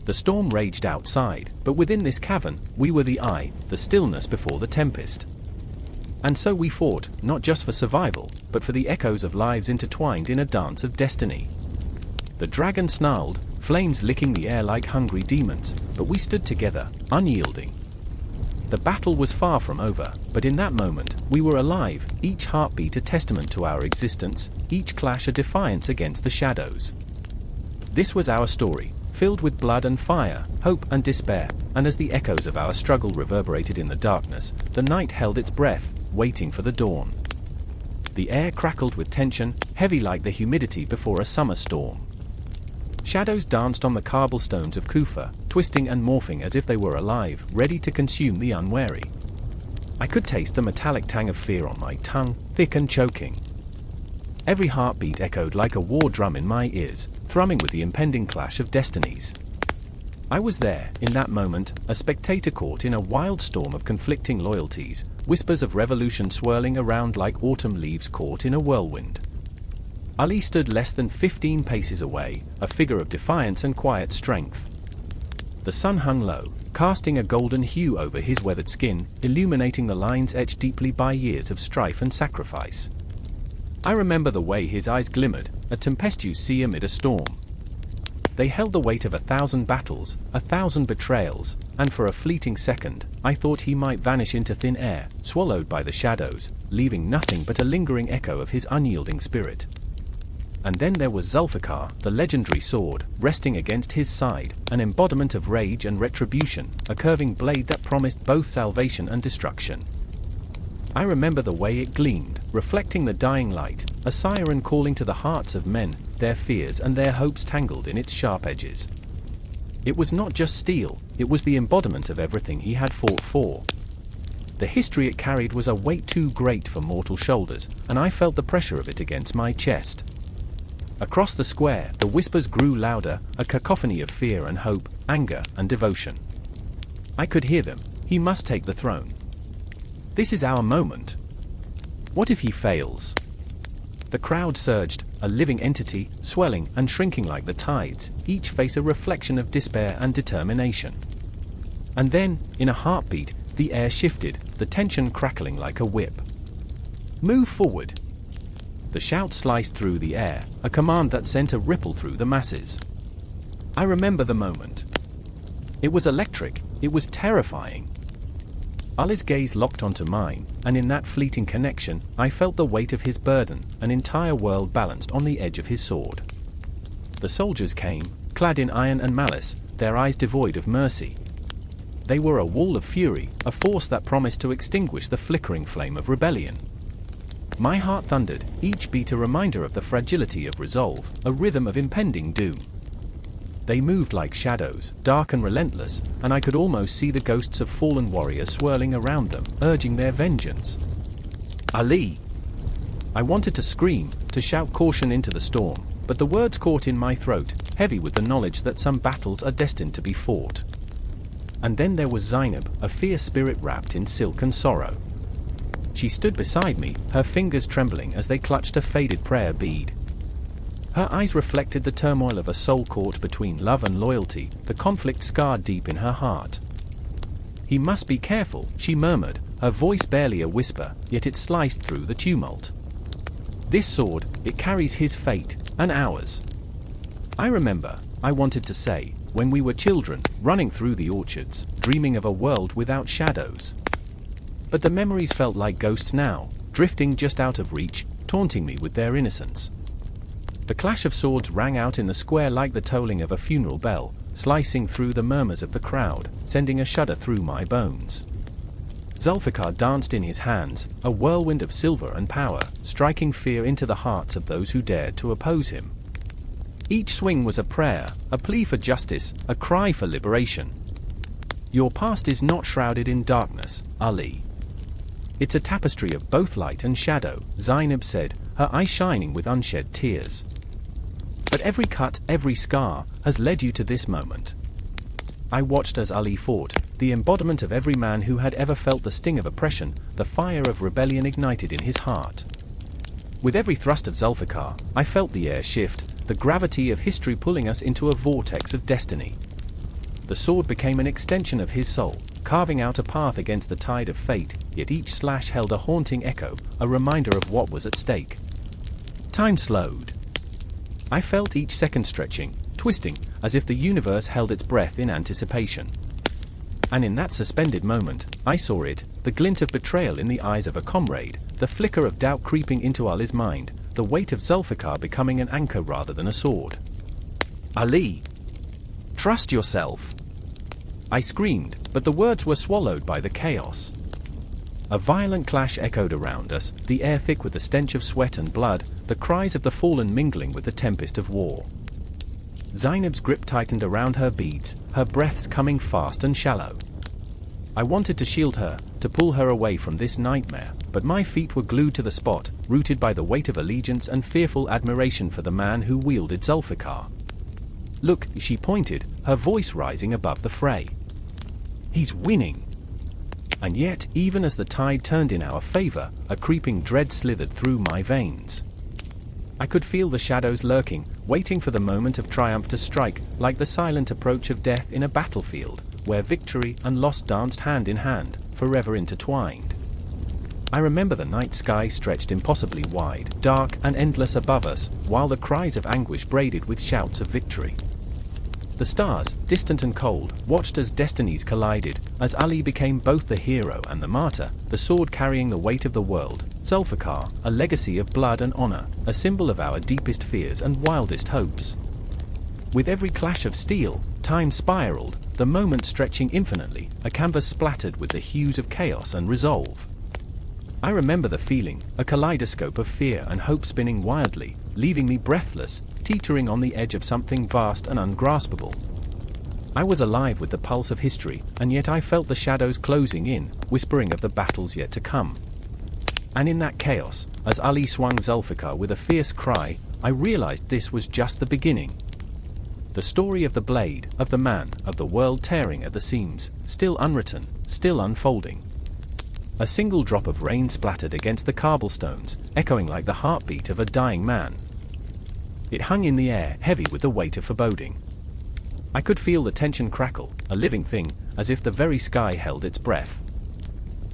The storm raged outside, but within this cavern, we were the eye, the stillness before the tempest. And so we fought, not just for survival, but for the echoes of lives intertwined in a dance of destiny. The dragon snarled, flames licking the air like hungry demons, but we stood together, unyielding. The battle was far from over, but in that moment, we were alive, each heartbeat a testament to our existence, each clash a defiance against the shadows. This was our story, filled with blood and fire, hope and despair, and as the echoes of our struggle reverberated in the darkness, the night held its breath, waiting for the dawn. The air crackled with tension, heavy like the humidity before a summer storm. Shadows danced on the cobblestones of Kufa, twisting and morphing as if they were alive, ready to consume the unwary. I could taste the metallic tang of fear on my tongue, thick and choking. Every heartbeat echoed like a war drum in my ears, thrumming with the impending clash of destinies. I was there, in that moment, a spectator caught in a wild storm of conflicting loyalties, whispers of revolution swirling around like autumn leaves caught in a whirlwind. Ali stood less than 15 paces away, a figure of defiance and quiet strength. The sun hung low, casting a golden hue over his weathered skin, illuminating the lines etched deeply by years of strife and sacrifice. I remember the way his eyes glimmered, a tempestuous sea amid a storm. They held the weight of 1,000 battles, 1,000 betrayals, and for a fleeting second, I thought he might vanish into thin air, swallowed by the shadows, leaving nothing but a lingering echo of his unyielding spirit. And then there was Zulfiqar, the legendary sword, resting against his side, an embodiment of rage and retribution, a curving blade that promised both salvation and destruction. I remember the way it gleamed, reflecting the dying light, a siren calling to the hearts of men, their fears and their hopes tangled in its sharp edges. It was not just steel, it was the embodiment of everything he had fought for. The history it carried was a weight too great for mortal shoulders, and I felt the pressure of it against my chest. Across the square, the whispers grew louder, a cacophony of fear and hope, anger and devotion. I could hear them. He must take the throne. This is our moment. What if he fails? The crowd surged, a living entity, swelling and shrinking like the tides, each face a reflection of despair and determination. And then, in a heartbeat, the air shifted, the tension crackling like a whip. Move forward! The shout sliced through the air, a command that sent a ripple through the masses. I remember the moment. It was electric, it was terrifying. Ali's gaze locked onto mine, and in that fleeting connection, I felt the weight of his burden, an entire world balanced on the edge of his sword. The soldiers came, clad in iron and malice, their eyes devoid of mercy. They were a wall of fury, a force that promised to extinguish the flickering flame of rebellion. My heart thundered, each beat a reminder of the fragility of resolve, a rhythm of impending doom. They moved like shadows, dark and relentless, and I could almost see the ghosts of fallen warriors swirling around them, urging their vengeance. Ali! I wanted to scream, to shout caution into the storm, but the words caught in my throat, heavy with the knowledge that some battles are destined to be fought. And then there was Zainab, a fierce spirit wrapped in silk and sorrow. She stood beside me, her fingers trembling as they clutched a faded prayer bead. Her eyes reflected the turmoil of a soul caught between love and loyalty, the conflict scarred deep in her heart. He must be careful, she murmured, her voice barely a whisper, yet it sliced through the tumult. This sword, it carries his fate, and ours. I remember, I wanted to say, when we were children, running through the orchards, dreaming of a world without shadows. But the memories felt like ghosts now, drifting just out of reach, taunting me with their innocence. The clash of swords rang out in the square like the tolling of a funeral bell, slicing through the murmurs of the crowd, sending a shudder through my bones. Zulfiqar danced in his hands, a whirlwind of silver and power, striking fear into the hearts of those who dared to oppose him. Each swing was a prayer, a plea for justice, a cry for liberation. Your past is not shrouded in darkness, Ali. It's a tapestry of both light and shadow, Zainab said, her eyes shining with unshed tears. But every cut, every scar, has led you to this moment. I watched as Ali fought, the embodiment of every man who had ever felt the sting of oppression, the fire of rebellion ignited in his heart. With every thrust of Zulfiqar, I felt the air shift, the gravity of history pulling us into a vortex of destiny. The sword became an extension of his soul, carving out a path against the tide of fate, yet each slash held a haunting echo, a reminder of what was at stake. Time slowed. I felt each second stretching, twisting, as if the universe held its breath in anticipation. And in that suspended moment, I saw it, the glint of betrayal in the eyes of a comrade, the flicker of doubt creeping into Ali's mind, the weight of Zulfiqar becoming an anchor rather than a sword. Ali! Trust yourself! I screamed, but the words were swallowed by the chaos. A violent clash echoed around us, the air thick with the stench of sweat and blood, the cries of the fallen mingling with the tempest of war. Zainab's grip tightened around her beads, her breaths coming fast and shallow. I wanted to shield her, to pull her away from this nightmare, but my feet were glued to the spot, rooted by the weight of allegiance and fearful admiration for the man who wielded Zulfiqar. Look, she pointed, her voice rising above the fray. He's winning! And yet, even as the tide turned in our favor, a creeping dread slithered through my veins. I could feel the shadows lurking, waiting for the moment of triumph to strike, like the silent approach of death in a battlefield, where victory and loss danced hand in hand, forever intertwined. I remember the night sky stretched impossibly wide, dark and endless above us, while the cries of anguish braided with shouts of victory. The stars, distant and cold, watched as destinies collided, as Ali became both the hero and the martyr, the sword carrying the weight of the world, Zulfiqar, a legacy of blood and honor, a symbol of our deepest fears and wildest hopes. With every clash of steel, time spiraled, the moment stretching infinitely, a canvas splattered with the hues of chaos and resolve. I remember the feeling, a kaleidoscope of fear and hope spinning wildly, leaving me breathless, teetering on the edge of something vast and ungraspable. I was alive with the pulse of history, and yet I felt the shadows closing in, whispering of the battles yet to come. And in that chaos, as Ali swung Zulfiqar with a fierce cry, I realized this was just the beginning. The story of the blade, of the man, of the world tearing at the seams, still unwritten, still unfolding. A single drop of rain splattered against the cobblestones, echoing like the heartbeat of a dying man. It hung in the air, heavy with the weight of foreboding. I could feel the tension crackle, a living thing, as if the very sky held its breath.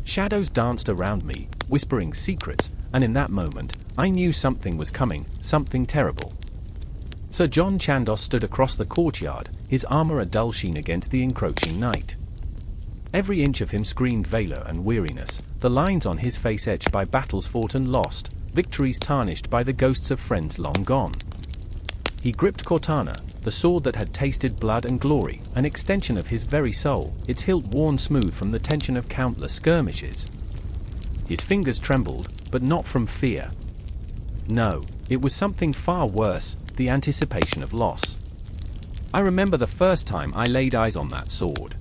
Shadows danced around me, whispering secrets, and in that moment, I knew something was coming, something terrible. Sir John Chandos stood across the courtyard, his armor a dull sheen against the encroaching night. Every inch of him screamed valor and weariness, the lines on his face etched by battles fought and lost, victories tarnished by the ghosts of friends long gone. He gripped Cortana, the sword that had tasted blood and glory, an extension of his very soul, its hilt worn smooth from the tension of countless skirmishes. His fingers trembled, but not from fear. No, it was something far worse, the anticipation of loss. I remember the first time I laid eyes on that sword.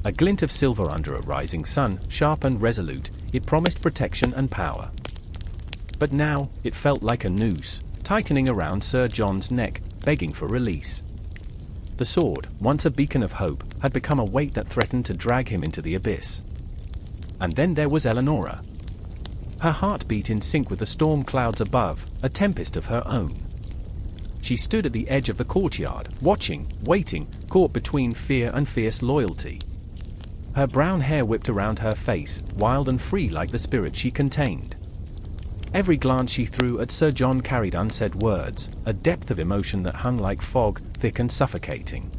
A glint of silver under a rising sun, sharp and resolute, it promised protection and power. But now, it felt like a noose, tightening around Sir John's neck, begging for release. The sword, once a beacon of hope, had become a weight that threatened to drag him into the abyss. And then there was Eleonora. Her heart beat in sync with the storm clouds above, a tempest of her own. She stood at the edge of the courtyard, watching, waiting, caught between fear and fierce loyalty. Her brown hair whipped around her face, wild and free like the spirit she contained. Every glance she threw at Sir John carried unsaid words, a depth of emotion that hung like fog, thick and suffocating.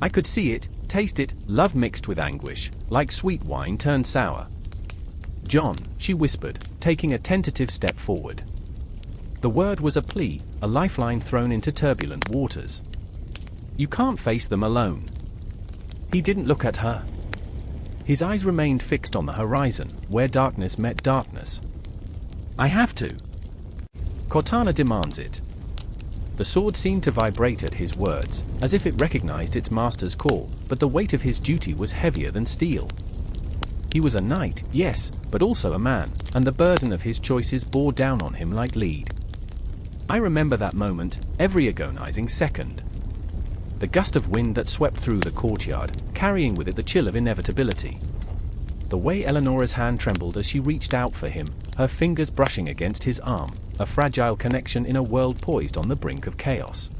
I could see it, taste it, love mixed with anguish, like sweet wine turned sour. "John," she whispered, taking a tentative step forward. The word was a plea, a lifeline thrown into turbulent waters. "You can't face them alone." He didn't look at her. His eyes remained fixed on the horizon, where darkness met darkness. "I have to. Cortana demands it." The sword seemed to vibrate at his words, as if it recognized its master's call, but the weight of his duty was heavier than steel. He was a knight, yes, but also a man, and the burden of his choices bore down on him like lead. I remember that moment, every agonizing second. The gust of wind that swept through the courtyard, carrying with it the chill of inevitability. The way Eleonora's hand trembled as she reached out for him, her fingers brushing against his arm, a fragile connection in a world poised on the brink of chaos.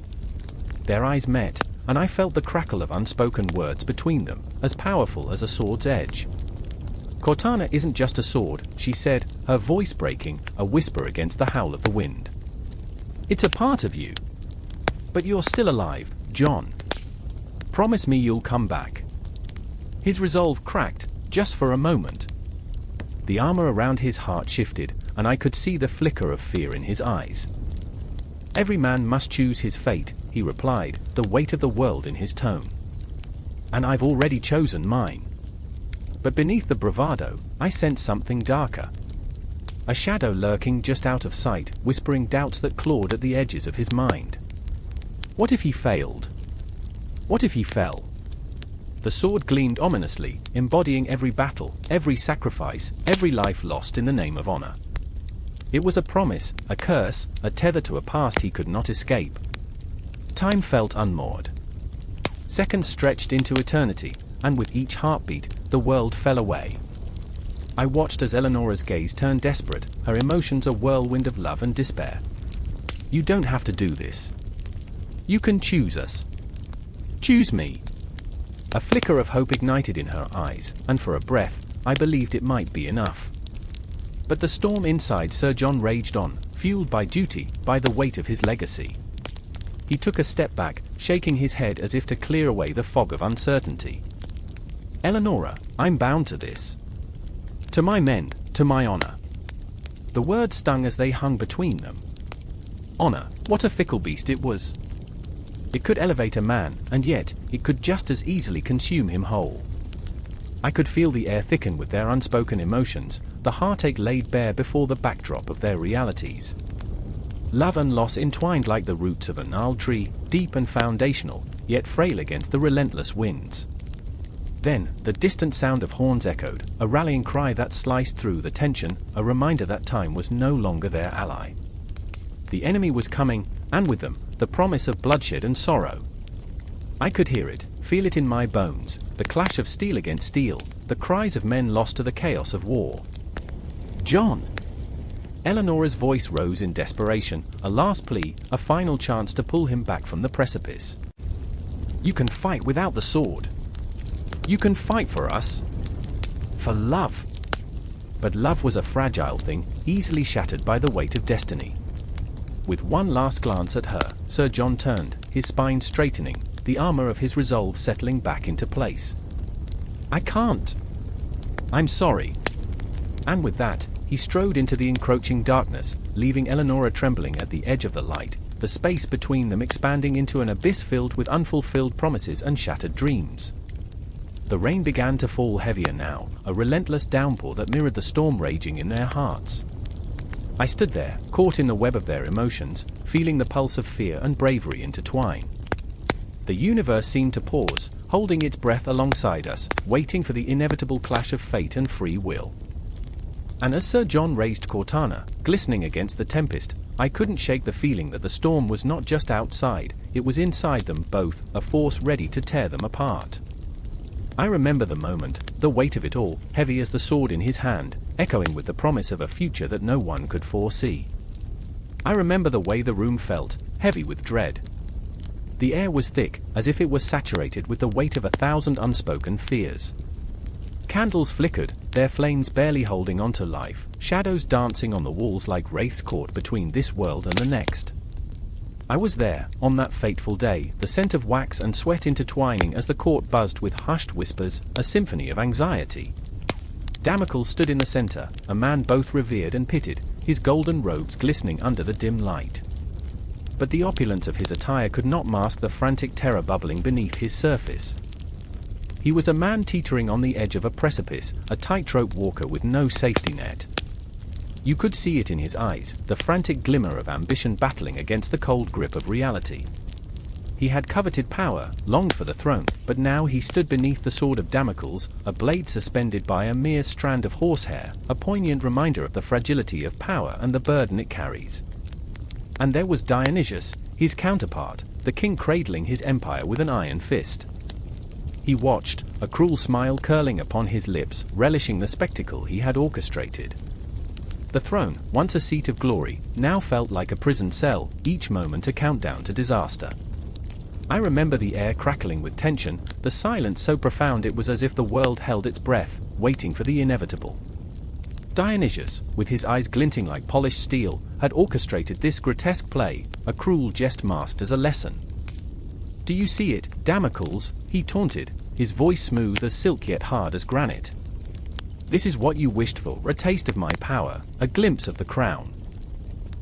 Their eyes met, and I felt the crackle of unspoken words between them, as powerful as a sword's edge. "Cortana isn't just a sword," she said, her voice breaking, a whisper against the howl of the wind. "It's a part of you. But you're still alive, John. Promise me you'll come back." His resolve cracked, just for a moment. The armor around his heart shifted, and I could see the flicker of fear in his eyes. "Every man must choose his fate," he replied, the weight of the world in his tone. "And I've already chosen mine." But beneath the bravado, I sensed something darker. A shadow lurking just out of sight, whispering doubts that clawed at the edges of his mind. What if he failed? What if he fell? The sword gleamed ominously, embodying every battle, every sacrifice, every life lost in the name of honor. It was a promise, a curse, a tether to a past he could not escape. Time felt unmoored. Seconds stretched into eternity, and with each heartbeat, the world fell away. I watched as Eleonora's gaze turned desperate, her emotions a whirlwind of love and despair. "You don't have to do this. You can choose us. Choose me." A flicker of hope ignited in her eyes, and for a breath, I believed it might be enough. But the storm inside Sir John raged on, fueled by duty, by the weight of his legacy. He took a step back, shaking his head as if to clear away the fog of uncertainty. "Eleonora, I'm bound to this. To my men, to my honor." The words stung as they hung between them. Honor, what a fickle beast it was. It could elevate a man, and yet, it could just as easily consume him whole. I could feel the air thicken with their unspoken emotions, the heartache laid bare before the backdrop of their realities. Love and loss entwined like the roots of a gnarled tree, deep and foundational, yet frail against the relentless winds. Then, the distant sound of horns echoed, a rallying cry that sliced through the tension, a reminder that time was no longer their ally. The enemy was coming, and with them, the promise of bloodshed and sorrow. I could hear it, feel it in my bones, the clash of steel against steel, the cries of men lost to the chaos of war. "John!" Eleonora's voice rose in desperation, a last plea, a final chance to pull him back from the precipice. "You can fight without the sword. You can fight for us. For love." But love was a fragile thing, easily shattered by the weight of destiny. With one last glance at her, Sir John turned, his spine straightening, the armor of his resolve settling back into place. "I can't. I'm sorry." And with that, he strode into the encroaching darkness, leaving Eleonora trembling at the edge of the light, the space between them expanding into an abyss filled with unfulfilled promises and shattered dreams. The rain began to fall heavier now, a relentless downpour that mirrored the storm raging in their hearts. I stood there, caught in the web of their emotions, feeling the pulse of fear and bravery intertwine. The universe seemed to pause, holding its breath alongside us, waiting for the inevitable clash of fate and free will. And as Sir John raised Cortana, glistening against the tempest, I couldn't shake the feeling that the storm was not just outside, it was inside them both, a force ready to tear them apart. I remember the moment, the weight of it all, heavy as the sword in his hand, echoing with the promise of a future that no one could foresee. I remember the way the room felt, heavy with dread. The air was thick, as if it was saturated with the weight of 1,000 unspoken fears. Candles flickered, their flames barely holding onto life, shadows dancing on the walls like wraiths caught between this world and the next. I was there, on that fateful day, the scent of wax and sweat intertwining as the court buzzed with hushed whispers, a symphony of anxiety. Damocles stood in the center, a man both revered and pitied, his golden robes glistening under the dim light. But the opulence of his attire could not mask the frantic terror bubbling beneath his surface. He was a man teetering on the edge of a precipice, a tightrope walker with no safety net. You could see it in his eyes, the frantic glimmer of ambition battling against the cold grip of reality. He had coveted power, longed for the throne, but now he stood beneath the sword of Damocles, a blade suspended by a mere strand of horsehair, a poignant reminder of the fragility of power and the burden it carries. And there was Dionysius, his counterpart, the king cradling his empire with an iron fist. He watched, a cruel smile curling upon his lips, relishing the spectacle he had orchestrated. The throne, once a seat of glory, now felt like a prison cell, each moment a countdown to disaster. I remember the air crackling with tension, the silence so profound it was as if the world held its breath, waiting for the inevitable. Dionysius, with his eyes glinting like polished steel, had orchestrated this grotesque play, a cruel jest masked as a lesson. "Do you see it, Damocles?" he taunted, his voice smooth as silk yet hard as granite. "This is what you wished for, a taste of my power, a glimpse of the crown."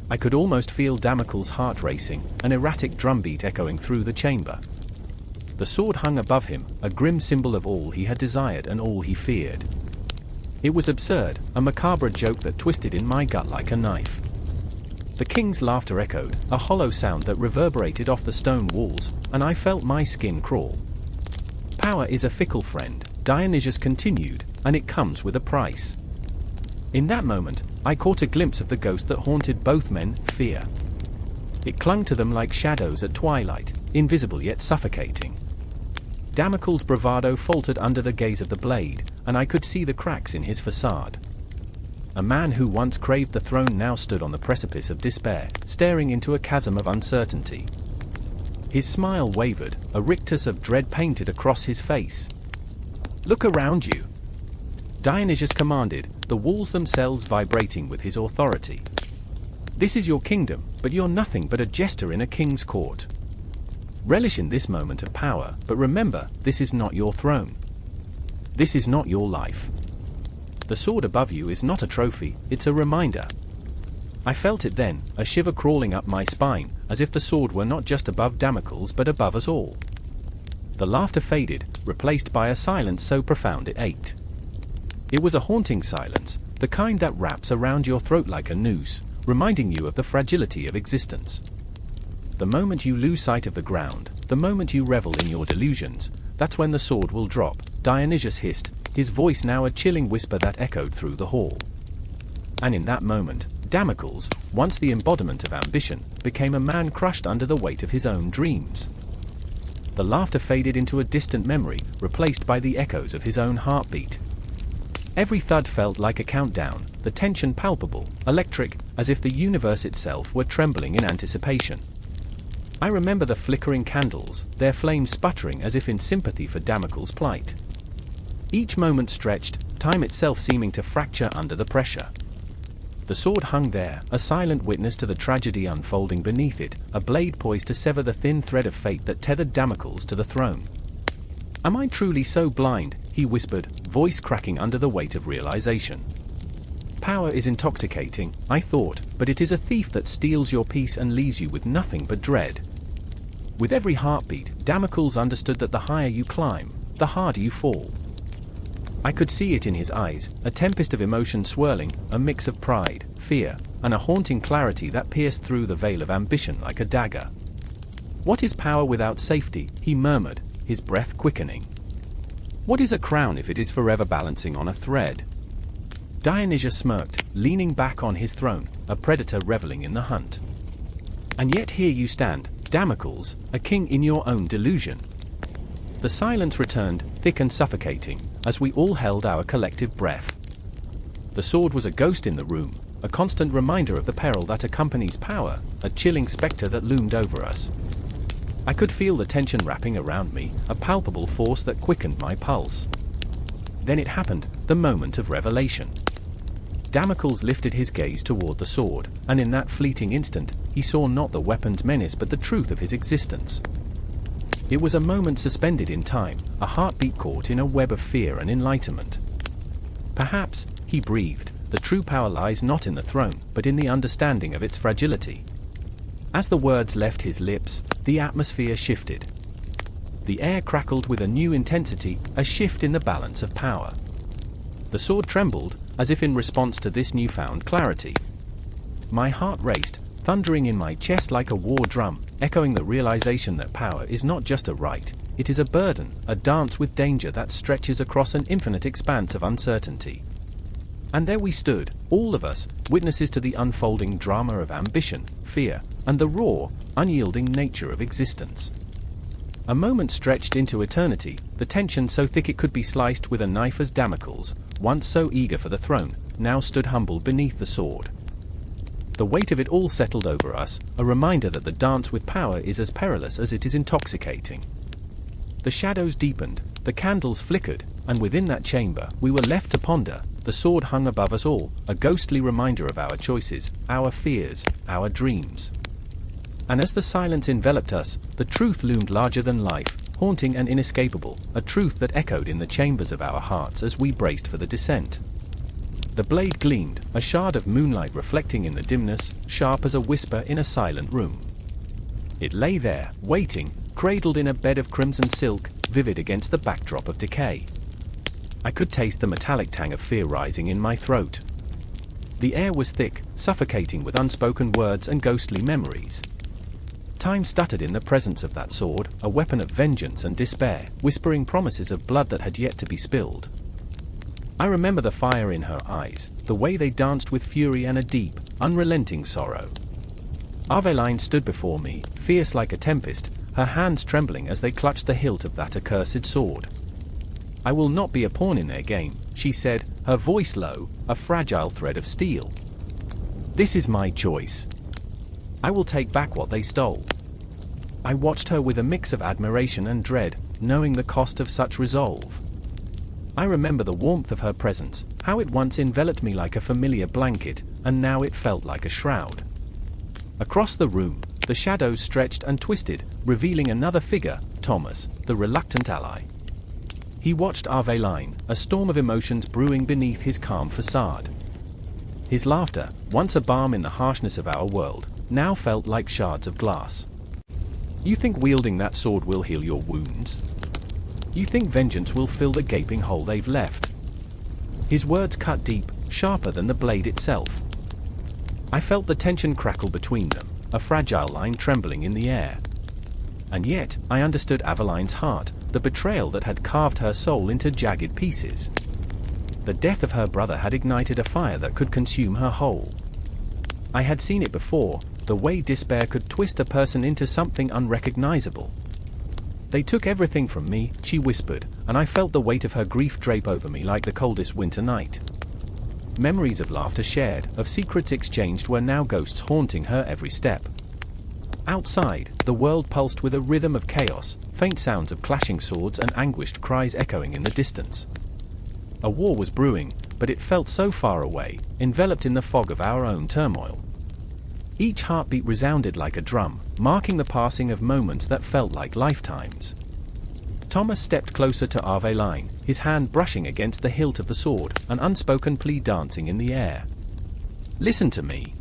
I could almost feel Damocles' heart racing, an erratic drumbeat echoing through the chamber. The sword hung above him, a grim symbol of all he had desired and all he feared. It was absurd, a macabre joke that twisted in my gut like a knife. The king's laughter echoed, a hollow sound that reverberated off the stone walls, and I felt my skin crawl. "Power is a fickle friend," Dionysius continued, "and it comes with a price." In that moment, I caught a glimpse of the ghost that haunted both men, fear. It clung to them like shadows at twilight, invisible yet suffocating. Damocles' bravado faltered under the gaze of the blade, and I could see the cracks in his facade. A man who once craved the throne now stood on the precipice of despair, staring into a chasm of uncertainty. His smile wavered, a rictus of dread painted across his face. "Look around you," Dionysius commanded, the walls themselves vibrating with his authority. "This is your kingdom, but you're nothing but a jester in a king's court. Relish in this moment of power, but remember, this is not your throne. This is not your life. The sword above you is not a trophy, it's a reminder. I felt it then, a shiver crawling up my spine, as if the sword were not just above Damocles but above us all. The laughter faded, replaced by a silence so profound it ached. It was a haunting silence, the kind that wraps around your throat like a noose, reminding you of the fragility of existence. The moment you lose sight of the ground, the moment you revel in your delusions, that's when the sword will drop, Dionysius hissed, his voice now a chilling whisper that echoed through the hall. And in that moment, Damocles, once the embodiment of ambition, became a man crushed under the weight of his own dreams. The laughter faded into a distant memory, replaced by the echoes of his own heartbeat. Every thud felt like a countdown, the tension palpable, electric, as if the universe itself were trembling in anticipation. I remember the flickering candles, their flames sputtering as if in sympathy for Damocles' plight. Each moment stretched, time itself seeming to fracture under the pressure. The sword hung there, a silent witness to the tragedy unfolding beneath it, a blade poised to sever the thin thread of fate that tethered Damocles to the throne. "Am I truly so blind?" he whispered, voice cracking under the weight of realization. "Power is intoxicating," I thought, "but it is a thief that steals your peace and leaves you with nothing but dread." With every heartbeat, Damocles understood that the higher you climb, the harder you fall. I could see it in his eyes, a tempest of emotion swirling, a mix of pride, fear, and a haunting clarity that pierced through the veil of ambition like a dagger. "What is power without safety?" he murmured, his breath quickening. "What is a crown if it is forever balancing on a thread?" Dionysius smirked, leaning back on his throne, a predator reveling in the hunt. "And yet here you stand, Damocles, a king in your own delusion." The silence returned, thick and suffocating, as we all held our collective breath. The sword was a ghost in the room, a constant reminder of the peril that accompanies power, a chilling specter that loomed over us. I could feel the tension wrapping around me, a palpable force that quickened my pulse. Then it happened, the moment of revelation. Damocles lifted his gaze toward the sword, and in that fleeting instant, he saw not the weapon's menace but the truth of his existence. It was a moment suspended in time, a heartbeat caught in a web of fear and enlightenment. "Perhaps," he breathed, "the true power lies not in the throne, but in the understanding of its fragility." As the words left his lips, the atmosphere shifted. The air crackled with a new intensity, a shift in the balance of power. The sword trembled, as if in response to this newfound clarity. My heart raced, thundering in my chest like a war drum, echoing the realization that power is not just a right, it is a burden, a dance with danger that stretches across an infinite expanse of uncertainty. And there we stood, all of us, witnesses to the unfolding drama of ambition, fear, and the raw, unyielding nature of existence. A moment stretched into eternity, the tension so thick it could be sliced with a knife as Damocles, once so eager for the throne, now stood humbled beneath the sword. The weight of it all settled over us, a reminder that the dance with power is as perilous as it is intoxicating. The shadows deepened, the candles flickered, and within that chamber, we were left to ponder. The sword hung above us all, a ghostly reminder of our choices, our fears, our dreams. And as the silence enveloped us, the truth loomed larger than life, haunting and inescapable, a truth that echoed in the chambers of our hearts as we braced for the descent. The blade gleamed, a shard of moonlight reflecting in the dimness, sharp as a whisper in a silent room. It lay there, waiting, cradled in a bed of crimson silk, vivid against the backdrop of decay. I could taste the metallic tang of fear rising in my throat. The air was thick, suffocating with unspoken words and ghostly memories. Time stuttered in the presence of that sword, a weapon of vengeance and despair, whispering promises of blood that had yet to be spilled. I remember the fire in her eyes, the way they danced with fury and a deep, unrelenting sorrow. Aveline stood before me, fierce like a tempest, her hands trembling as they clutched the hilt of that accursed sword. "I will not be a pawn in their game," she said, her voice low, a fragile thread of steel. "This is my choice. I will take back what they stole." I watched her with a mix of admiration and dread, knowing the cost of such resolve. I remember the warmth of her presence, how it once enveloped me like a familiar blanket, and now it felt like a shroud. Across the room, The shadows stretched and twisted, revealing another figure, Thomas, the reluctant ally. He watched Aveline, a storm of emotions brewing beneath his calm facade. His laughter, once a balm in the harshness of our world, now felt like shards of glass. You think wielding that sword will heal your wounds? You think vengeance will fill the gaping hole they've left? His words cut deep, sharper than the blade itself. I felt the tension crackle between them, a fragile line trembling in the air. And yet, I understood Aveline's heart, the betrayal that had carved her soul into jagged pieces. The death of her brother had ignited a fire that could consume her whole. I had seen it before, the way despair could twist a person into something unrecognizable. They took everything from me, she whispered, and I felt the weight of her grief drape over me like the coldest winter night. Memories of laughter shared, of secrets exchanged were now ghosts haunting her every step. Outside, the world pulsed with a rhythm of chaos, faint sounds of clashing swords and anguished cries echoing in the distance. A war was brewing, but it felt so far away, enveloped in the fog of our own turmoil. Each heartbeat resounded like a drum, marking the passing of moments that felt like lifetimes. Thomas stepped closer to Aveline, his hand brushing against the hilt of the sword, an unspoken plea dancing in the air. Listen to me.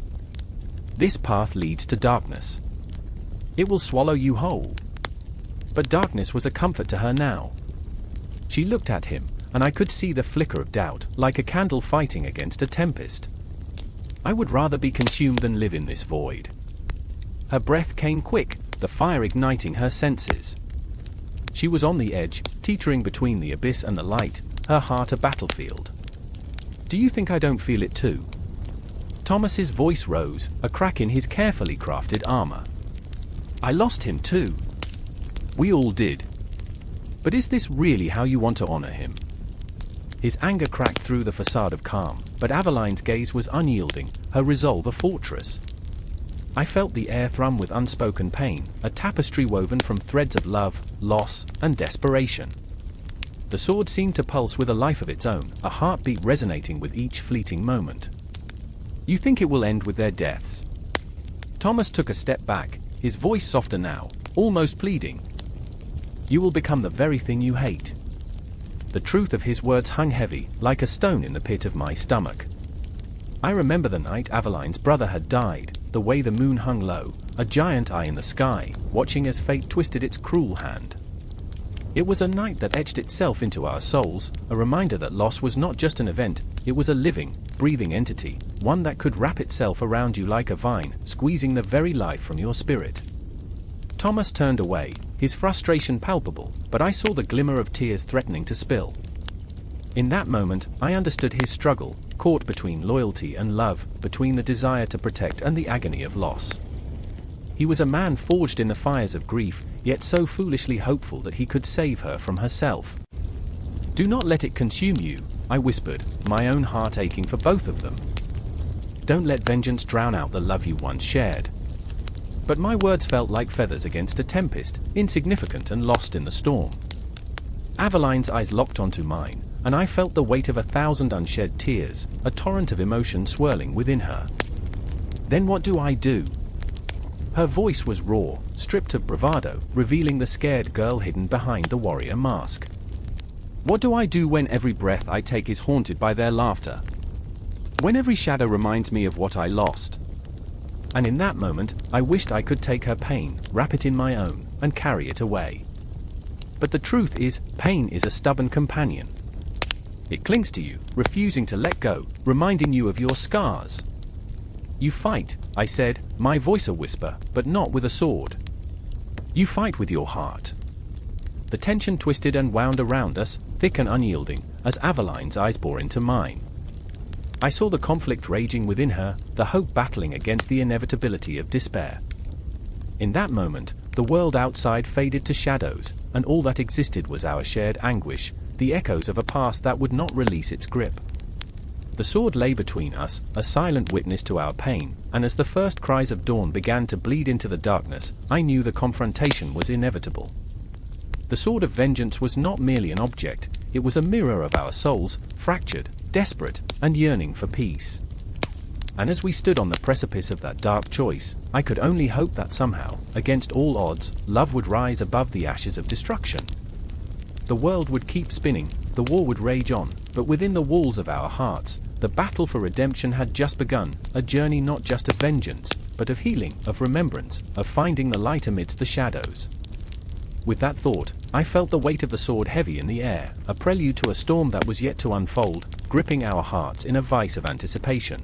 This path leads to darkness. It will swallow you whole. But darkness was a comfort to her now. She looked at him, and I could see the flicker of doubt, like a candle fighting against a tempest. I would rather be consumed than live in this void. Her breath came quick, the fire igniting her senses. She was on the edge, teetering between the abyss and the light, her heart a battlefield. Do you think I don't feel it too? Thomas's voice rose, a crack in his carefully crafted armor. I lost him too. We all did. But is this really how you want to honor him? His anger cracked through the facade of calm, but Aveline's gaze was unyielding, her resolve a fortress. I felt the air thrum with unspoken pain, a tapestry woven from threads of love, loss, and desperation. The sword seemed to pulse with a life of its own, a heartbeat resonating with each fleeting moment. You think it will end with their deaths? Thomas took a step back, his voice softer now, almost pleading. You will become the very thing you hate. The truth of his words hung heavy, like a stone in the pit of my stomach. I remember the night Aveline's brother had died, the way the moon hung low, a giant eye in the sky, watching as fate twisted its cruel hand. It was a night that etched itself into our souls, a reminder that loss was not just an event, it was a living, breathing entity, one that could wrap itself around you like a vine, squeezing the very life from your spirit. Thomas turned away, his frustration palpable, but I saw the glimmer of tears threatening to spill. In that moment, I understood his struggle, caught between loyalty and love, between the desire to protect and the agony of loss. He was a man forged in the fires of grief, yet so foolishly hopeful that he could save her from herself. Do not let it consume you, I whispered, my own heart aching for both of them. Don't let vengeance drown out the love you once shared. But my words felt like feathers against a tempest, insignificant and lost in the storm. Aveline's eyes locked onto mine, and I felt the weight of 1,000 unshed tears, a torrent of emotion swirling within her. Then what do I do? Her voice was raw, stripped of bravado, revealing the scared girl hidden behind the warrior mask. What do I do when every breath I take is haunted by their laughter? When every shadow reminds me of what I lost? And in that moment, I wished I could take her pain, wrap it in my own, and carry it away. But the truth is, pain is a stubborn companion. It clings to you, refusing to let go, reminding you of your scars. You fight, I said, my voice a whisper, but not with a sword. You fight with your heart. The tension twisted and wound around us, thick and unyielding, as Aveline's eyes bore into mine. I saw the conflict raging within her, the hope battling against the inevitability of despair. In that moment, the world outside faded to shadows, and all that existed was our shared anguish, the echoes of a past that would not release its grip. The sword lay between us, a silent witness to our pain, and as the first cries of dawn began to bleed into the darkness, I knew the confrontation was inevitable. The sword of vengeance was not merely an object, it was a mirror of our souls, fractured, desperate, and yearning for peace. and as we stood on the precipice of that dark choice, I could only hope that somehow, against all odds, love would rise above the ashes of destruction. The world would keep spinning, the war would rage on, but within the walls of our hearts, the battle for redemption had just begun, a journey not just of vengeance, but of healing, of remembrance, of finding the light amidst the shadows. With that thought, I felt the weight of the sword heavy in the air, a prelude to a storm that was yet to unfold, gripping our hearts in a vice of anticipation.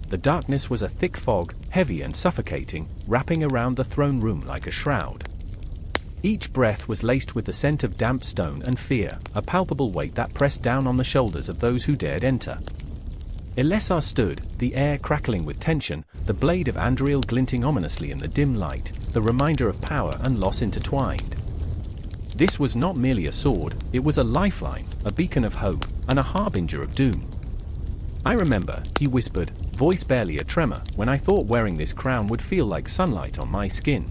The darkness was a thick fog, heavy and suffocating, wrapping around the throne room like a shroud. Each breath was laced with the scent of damp stone and fear, a palpable weight that pressed down on the shoulders of those who dared enter. Elessar stood, the air crackling with tension, the blade of Andriel glinting ominously in the dim light, the reminder of power and loss intertwined. This was not merely a sword, it was a lifeline, a beacon of hope, and a harbinger of doom. I remember, he whispered, voice barely a tremor, when I thought wearing this crown would feel like sunlight on my skin.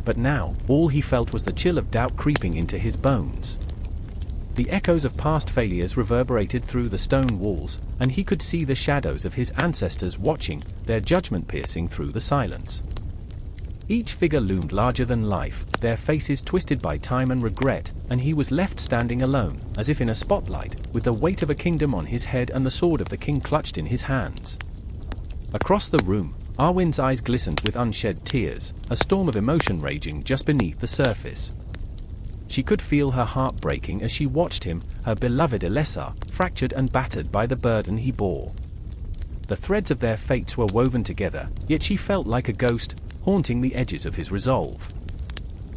But now, all he felt was the chill of doubt creeping into his bones. The echoes of past failures reverberated through the stone walls, and he could see the shadows of his ancestors watching, their judgment piercing through the silence. Each figure loomed larger than life, their faces twisted by time and regret, and he was left standing alone, as if in a spotlight, with the weight of a kingdom on his head and the sword of the king clutched in his hands. Across the room, Arwen's eyes glistened with unshed tears, a storm of emotion raging just beneath the surface. She could feel her heart breaking as she watched him, her beloved Elessar, fractured and battered by the burden he bore. The threads of their fates were woven together, yet she felt like a ghost, haunting the edges of his resolve.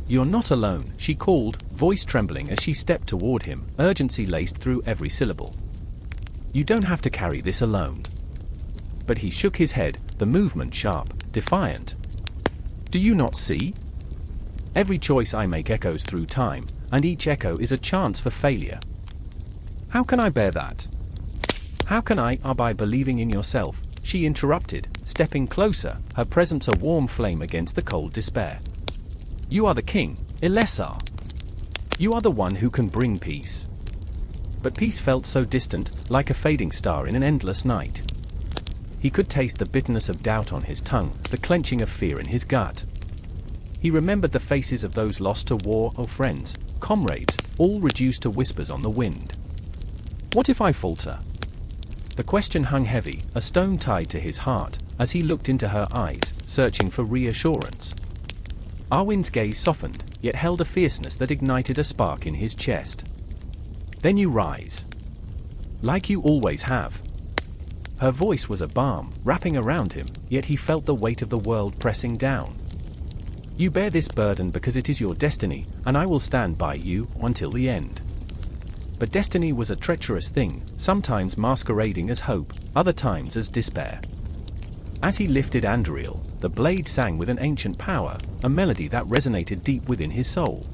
"You're not alone," she called, voice trembling as she stepped toward him, urgency laced through every syllable. "You don't have to carry this alone." But he shook his head, the movement sharp, defiant. "Do you not see? Every choice I make echoes through time, and each echo is a chance for failure. How can I bear that? How can I, by believing in yourself," she interrupted, stepping closer, her presence a warm flame against the cold despair. "You are the king, Elessar. You are the one who can bring peace." But peace felt so distant, like a fading star in an endless night. He could taste the bitterness of doubt on his tongue, the clenching of fear in his gut. He remembered the faces of those lost to war or friends, comrades, all reduced to whispers on the wind. What if I falter? The question hung heavy, a stone tied to his heart, as he looked into her eyes, searching for reassurance. Arwen's gaze softened, yet held a fierceness that ignited a spark in his chest. "Then you rise. Like you always have." Her voice was a balm, wrapping around him, yet he felt the weight of the world pressing down. "You bear this burden because it is your destiny, and I will stand by you until the end." But destiny was a treacherous thing, sometimes masquerading as hope, other times as despair. As he lifted Andriel, the blade sang with an ancient power, a melody that resonated deep within his soul.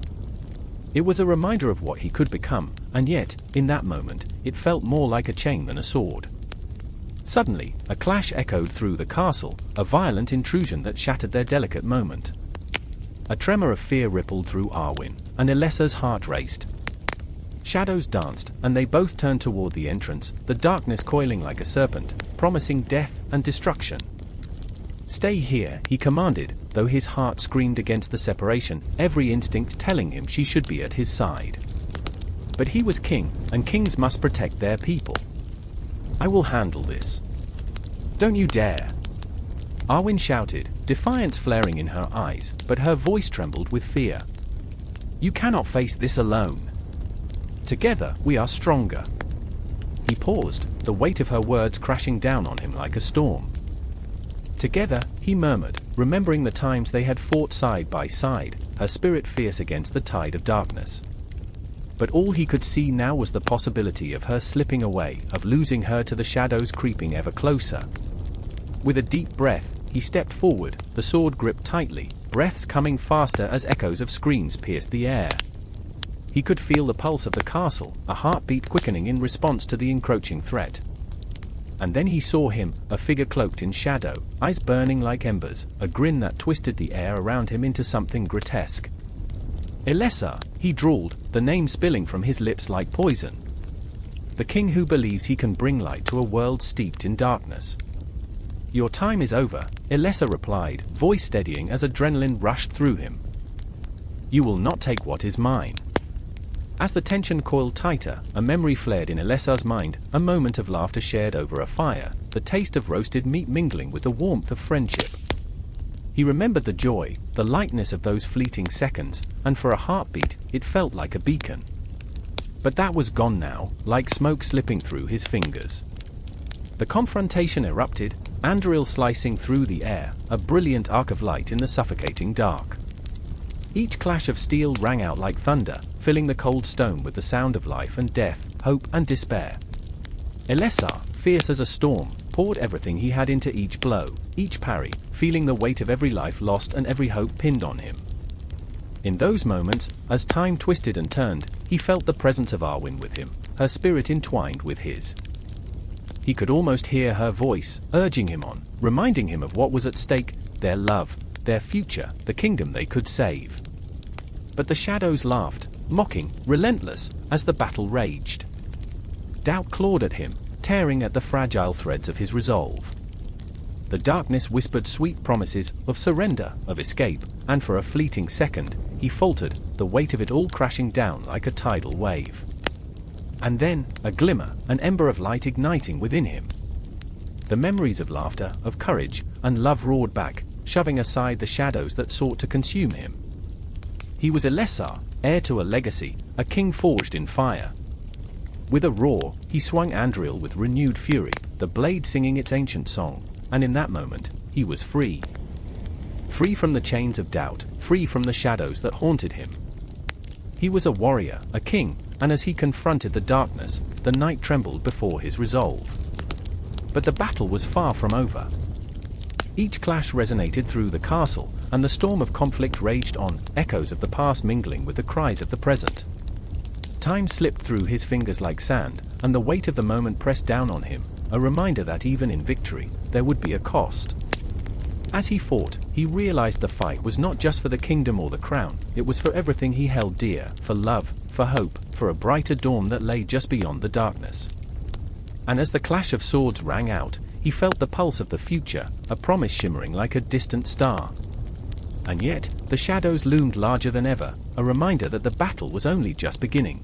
It was a reminder of what he could become, and yet, in that moment, it felt more like a chain than a sword. Suddenly, a clash echoed through the castle, a violent intrusion that shattered their delicate moment. A tremor of fear rippled through Arwen, and Elessar's heart raced. Shadows danced, and they both turned toward the entrance, the darkness coiling like a serpent, promising death and destruction. "Stay here," he commanded, though his heart screamed against the separation, every instinct telling him she should be at his side. But he was king, and kings must protect their people. "I will handle this." "Don't you dare!" Arwen shouted, defiance flaring in her eyes, but her voice trembled with fear. "You cannot face this alone. Together, we are stronger." He paused, the weight of her words crashing down on him like a storm. "Together," he murmured, remembering the times they had fought side by side, her spirit fierce against the tide of darkness. But all he could see now was the possibility of her slipping away, of losing her to the shadows creeping ever closer. With a deep breath, he stepped forward, the sword gripped tightly, breaths coming faster as echoes of screams pierced the air. He could feel the pulse of the castle, a heartbeat quickening in response to the encroaching threat. And then he saw him, a figure cloaked in shadow, eyes burning like embers, a grin that twisted the air around him into something grotesque. "Elessar," he drawled, the name spilling from his lips like poison. "The king who believes he can bring light to a world steeped in darkness." Your time is over, Elessa replied, voice steadying as adrenaline rushed through him. You will not take what is mine. As the tension coiled tighter, a memory flared in Elessa's mind, a moment of laughter shared over a fire, the taste of roasted meat mingling with the warmth of friendship. He remembered the joy, the lightness of those fleeting seconds, and for a heartbeat, it felt like a beacon. But that was gone now, like smoke slipping through his fingers. The confrontation erupted, Anduril slicing through the air, a brilliant arc of light in the suffocating dark. Each clash of steel rang out like thunder, filling the cold stone with the sound of life and death, hope and despair. Elessa, fierce as a storm, poured everything he had into each blow, each parry, feeling the weight of every life lost and every hope pinned on him. In those moments, as time twisted and turned, he felt the presence of Arwen with him, her spirit entwined with his. He could almost hear her voice, urging him on, reminding him of what was at stake, their love, their future, the kingdom they could save. But the shadows laughed, mocking, relentless, as the battle raged. Doubt clawed at him, tearing at the fragile threads of his resolve. The darkness whispered sweet promises of surrender, of escape, and for a fleeting second, he faltered, the weight of it all crashing down like a tidal wave. And then, a glimmer, an ember of light igniting within him. The memories of laughter, of courage, and love roared back, shoving aside the shadows that sought to consume him. He was Elessar, heir to a legacy, a king forged in fire. With a roar, he swung Anduril with renewed fury, the blade singing its ancient song, and in that moment, he was free. Free from the chains of doubt, free from the shadows that haunted him. He was a warrior, a king, and as he confronted the darkness, the night trembled before his resolve. But the battle was far from over. Each clash resonated through the castle, and the storm of conflict raged on, echoes of the past mingling with the cries of the present. Time slipped through his fingers like sand, and the weight of the moment pressed down on him, a reminder that even in victory, there would be a cost. As he fought, he realized the fight was not just for the kingdom or the crown, it was for everything he held dear, for love, for hope, for a brighter dawn that lay just beyond the darkness. And as the clash of swords rang out, he felt the pulse of the future, a promise shimmering like a distant star. And yet, the shadows loomed larger than ever, a reminder that the battle was only just beginning.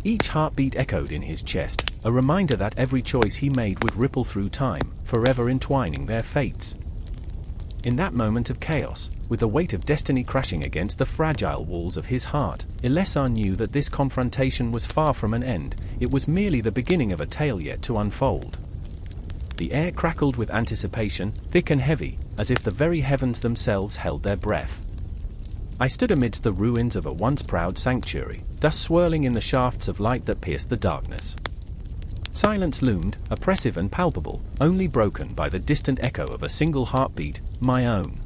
Each heartbeat echoed in his chest, a reminder that every choice he made would ripple through time, forever entwining their fates. In that moment of chaos, with the weight of destiny crashing against the fragile walls of his heart, Elessar knew that this confrontation was far from an end, it was merely the beginning of a tale yet to unfold. The air crackled with anticipation, thick and heavy, as if the very heavens themselves held their breath. I stood amidst the ruins of a once proud sanctuary, dust swirling in the shafts of light that pierced the darkness. Silence loomed, oppressive and palpable, only broken by the distant echo of a single heartbeat, my own.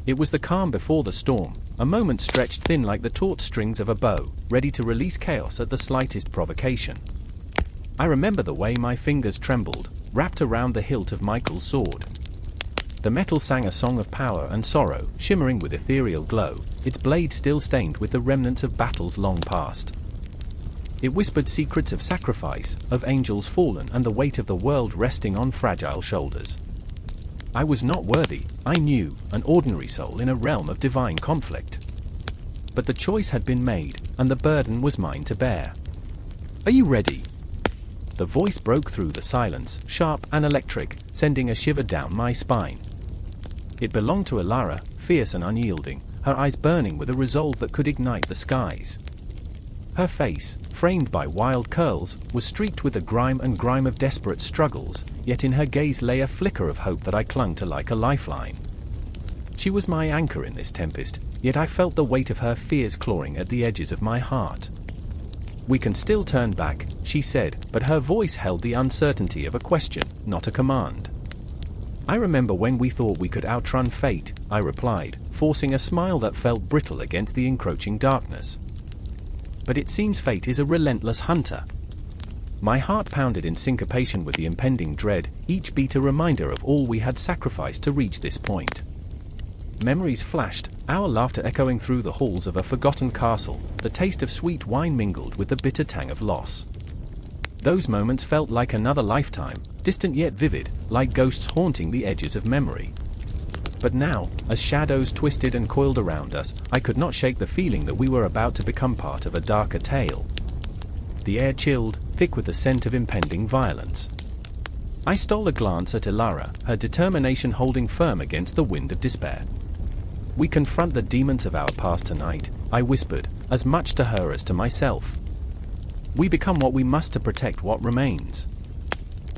It was the calm before the storm, a moment stretched thin like the taut strings of a bow, ready to release chaos at the slightest provocation. I remember the way my fingers trembled, wrapped around the hilt of Michael's sword. The metal sang a song of power and sorrow, shimmering with ethereal glow, its blade still stained with the remnants of battles long past. It whispered secrets of sacrifice, of angels fallen and the weight of the world resting on fragile shoulders. I was not worthy, I knew, an ordinary soul in a realm of divine conflict. But the choice had been made, and the burden was mine to bear. Are you ready? The voice broke through the silence, sharp and electric, sending a shiver down my spine. It belonged to Elara, fierce and unyielding, her eyes burning with a resolve that could ignite the skies. Her face, framed by wild curls, was streaked with the grime of desperate struggles, yet in her gaze lay a flicker of hope that I clung to like a lifeline. She was my anchor in this tempest, yet I felt the weight of her fears clawing at the edges of my heart. We can still turn back, she said, but her voice held the uncertainty of a question, not a command. I remember when we thought we could outrun fate, I replied, forcing a smile that felt brittle against the encroaching darkness. But it seems fate is a relentless hunter. My heart pounded in syncopation with the impending dread, each beat a reminder of all we had sacrificed to reach this point. Memories flashed, our laughter echoing through the halls of a forgotten castle, the taste of sweet wine mingled with the bitter tang of loss. Those moments felt like another lifetime, distant yet vivid, like ghosts haunting the edges of memory. But now, as shadows twisted and coiled around us, I could not shake the feeling that we were about to become part of a darker tale. The air chilled, thick with the scent of impending violence. I stole a glance at Ilara, her determination holding firm against the wind of despair. "We confront the demons of our past tonight," I whispered, as much to her as to myself. "We become what we must to protect what remains."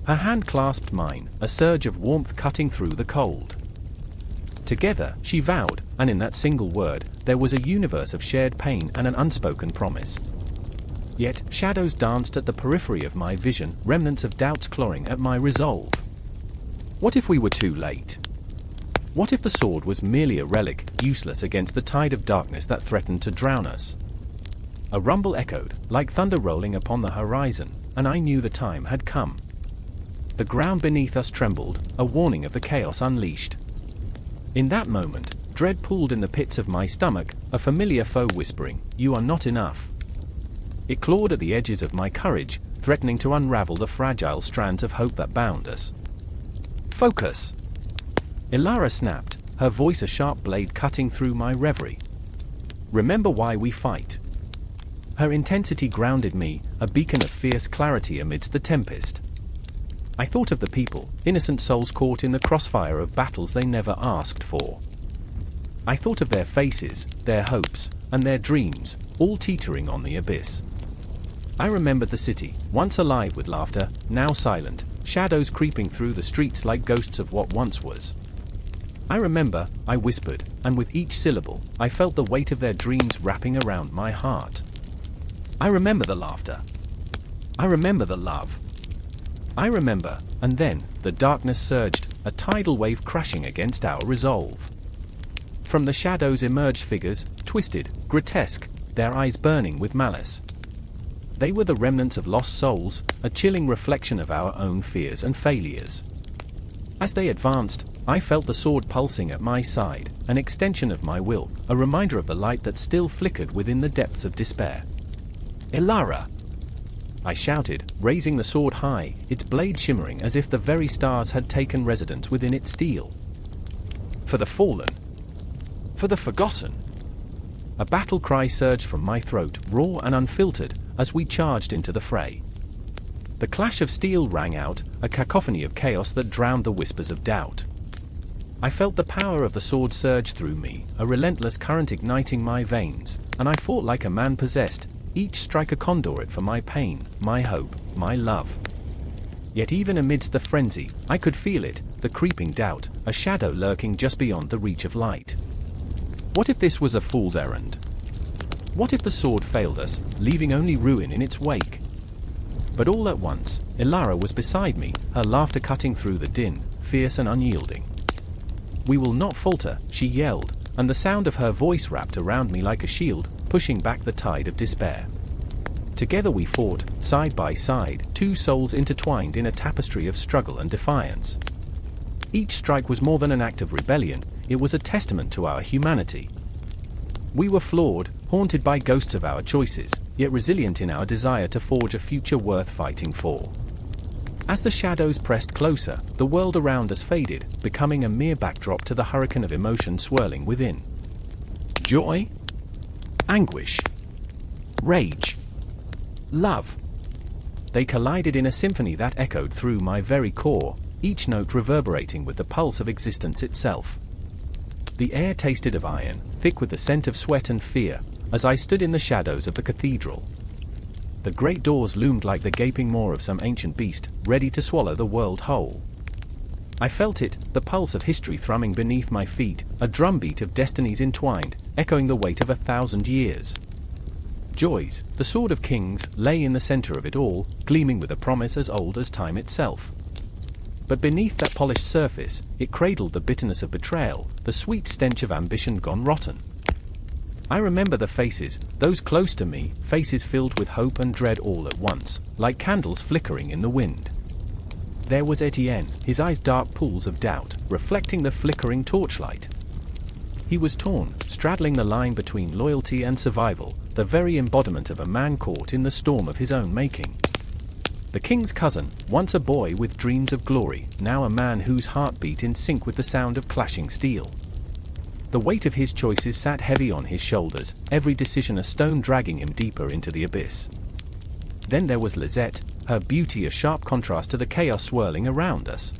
Her hand clasped mine, a surge of warmth cutting through the cold. Together, she vowed, and in that single word, there was a universe of shared pain and an unspoken promise. Yet, shadows danced at the periphery of my vision, remnants of doubts clawing at my resolve. What if we were too late? What if the sword was merely a relic, useless against the tide of darkness that threatened to drown us? A rumble echoed, like thunder rolling upon the horizon, and I knew the time had come. The ground beneath us trembled, a warning of the chaos unleashed. In that moment, dread pulled in the pits of my stomach, a familiar foe whispering, "You are not enough." It clawed at the edges of my courage, threatening to unravel the fragile strands of hope that bound us. "Focus!" Ilara snapped, her voice a sharp blade cutting through my reverie. "Remember why we fight." Her intensity grounded me, a beacon of fierce clarity amidst the tempest. I thought of the people, innocent souls caught in the crossfire of battles they never asked for. I thought of their faces, their hopes, and their dreams, all teetering on the abyss. I remembered the city, once alive with laughter, now silent, shadows creeping through the streets like ghosts of what once was. "I remember," I whispered, and with each syllable, I felt the weight of their dreams wrapping around my heart. "I remember the laughter. I remember the love. I remember," and then, the darkness surged, a tidal wave crashing against our resolve. From the shadows emerged figures, twisted, grotesque, their eyes burning with malice. They were the remnants of lost souls, a chilling reflection of our own fears and failures. As they advanced, I felt the sword pulsing at my side, an extension of my will, a reminder of the light that still flickered within the depths of despair. "Ilara!" I shouted, raising the sword high, its blade shimmering as if the very stars had taken residence within its steel. "For the fallen! For the forgotten!" A battle cry surged from my throat, raw and unfiltered, as we charged into the fray. The clash of steel rang out, a cacophony of chaos that drowned the whispers of doubt. I felt the power of the sword surge through me, a relentless current igniting my veins, and I fought like a man possessed, each strike a conduit for my pain, my hope, my love. Yet even amidst the frenzy, I could feel it, the creeping doubt, a shadow lurking just beyond the reach of light. What if this was a fool's errand? What if the sword failed us, leaving only ruin in its wake? But all at once, Ilara was beside me, her laughter cutting through the din, fierce and unyielding. "We will not falter," she yelled, and the sound of her voice wrapped around me like a shield, pushing back the tide of despair. Together we fought, side by side, two souls intertwined in a tapestry of struggle and defiance. Each strike was more than an act of rebellion, it was a testament to our humanity. We were flawed, haunted by ghosts of our choices, yet resilient in our desire to forge a future worth fighting for. As the shadows pressed closer, the world around us faded, becoming a mere backdrop to the hurricane of emotion swirling within. Joy, anguish, rage, love. They collided in a symphony that echoed through my very core, each note reverberating with the pulse of existence itself. The air tasted of iron, thick with the scent of sweat and fear, as I stood in the shadows of the cathedral. The great doors loomed like the gaping maw of some ancient beast, ready to swallow the world whole. I felt it, the pulse of history thrumming beneath my feet, a drumbeat of destinies entwined, echoing the weight of 1,000 years. Joy's, the sword of kings, lay in the center of it all, gleaming with a promise as old as time itself. But beneath that polished surface, it cradled the bitterness of betrayal, the sweet stench of ambition gone rotten. I remember the faces, those close to me, faces filled with hope and dread all at once, like candles flickering in the wind. There was Etienne, his eyes dark pools of doubt, reflecting the flickering torchlight. He was torn, straddling the line between loyalty and survival, the very embodiment of a man caught in the storm of his own making. The king's cousin, once a boy with dreams of glory, now a man whose heart beat in sync with the sound of clashing steel. The weight of his choices sat heavy on his shoulders, every decision a stone dragging him deeper into the abyss. Then there was Lisette, her beauty a sharp contrast to the chaos swirling around us.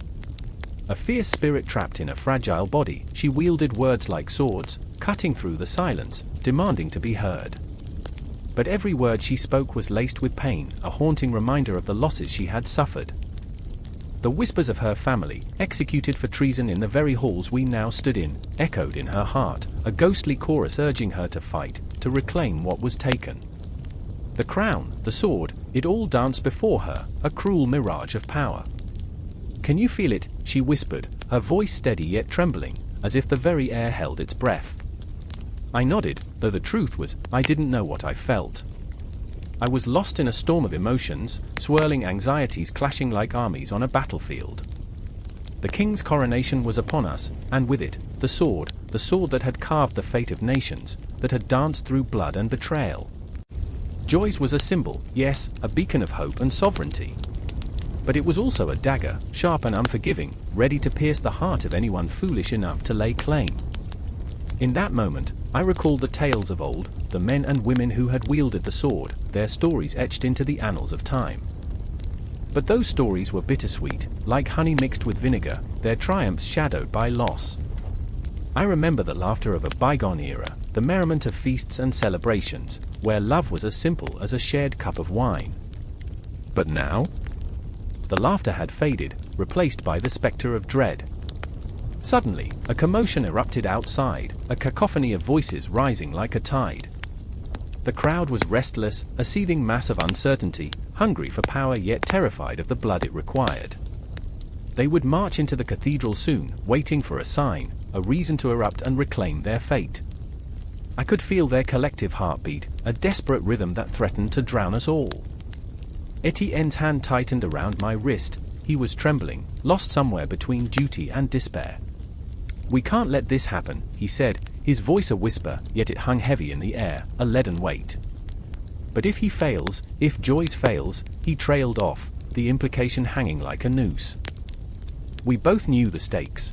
A fierce spirit trapped in a fragile body, she wielded words like swords, cutting through the silence, demanding to be heard. But every word she spoke was laced with pain, a haunting reminder of the losses she had suffered. The whispers of her family, executed for treason in the very halls we now stood in, echoed in her heart, a ghostly chorus urging her to fight, to reclaim what was taken. The crown, the sword, it all danced before her, a cruel mirage of power. "Can you feel it?" she whispered, her voice steady yet trembling, as if the very air held its breath. I nodded, though the truth was, I didn't know what I felt. I was lost in a storm of emotions, swirling anxieties clashing like armies on a battlefield. The king's coronation was upon us, and with it, the sword that had carved the fate of nations, that had danced through blood and betrayal. Joy's was a symbol, yes, a beacon of hope and sovereignty. But it was also a dagger, sharp and unforgiving, ready to pierce the heart of anyone foolish enough to lay claim. In that moment, I recalled the tales of old, the men and women who had wielded the sword, their stories etched into the annals of time. But those stories were bittersweet, like honey mixed with vinegar, their triumphs shadowed by loss. I remember the laughter of a bygone era, the merriment of feasts and celebrations, where love was as simple as a shared cup of wine. But now? The laughter had faded, replaced by the specter of dread. Suddenly, a commotion erupted outside, a cacophony of voices rising like a tide. The crowd was restless, a seething mass of uncertainty, hungry for power yet terrified of the blood it required. They would march into the cathedral soon, waiting for a sign, a reason to erupt and reclaim their fate. I could feel their collective heartbeat, a desperate rhythm that threatened to drown us all. Etienne's hand tightened around my wrist. He was trembling, lost somewhere between duty and despair. "We can't let this happen," he said, his voice a whisper, yet it hung heavy in the air, a leaden weight. But if he fails, if Joyce fails, he trailed off, the implication hanging like a noose. We both knew the stakes.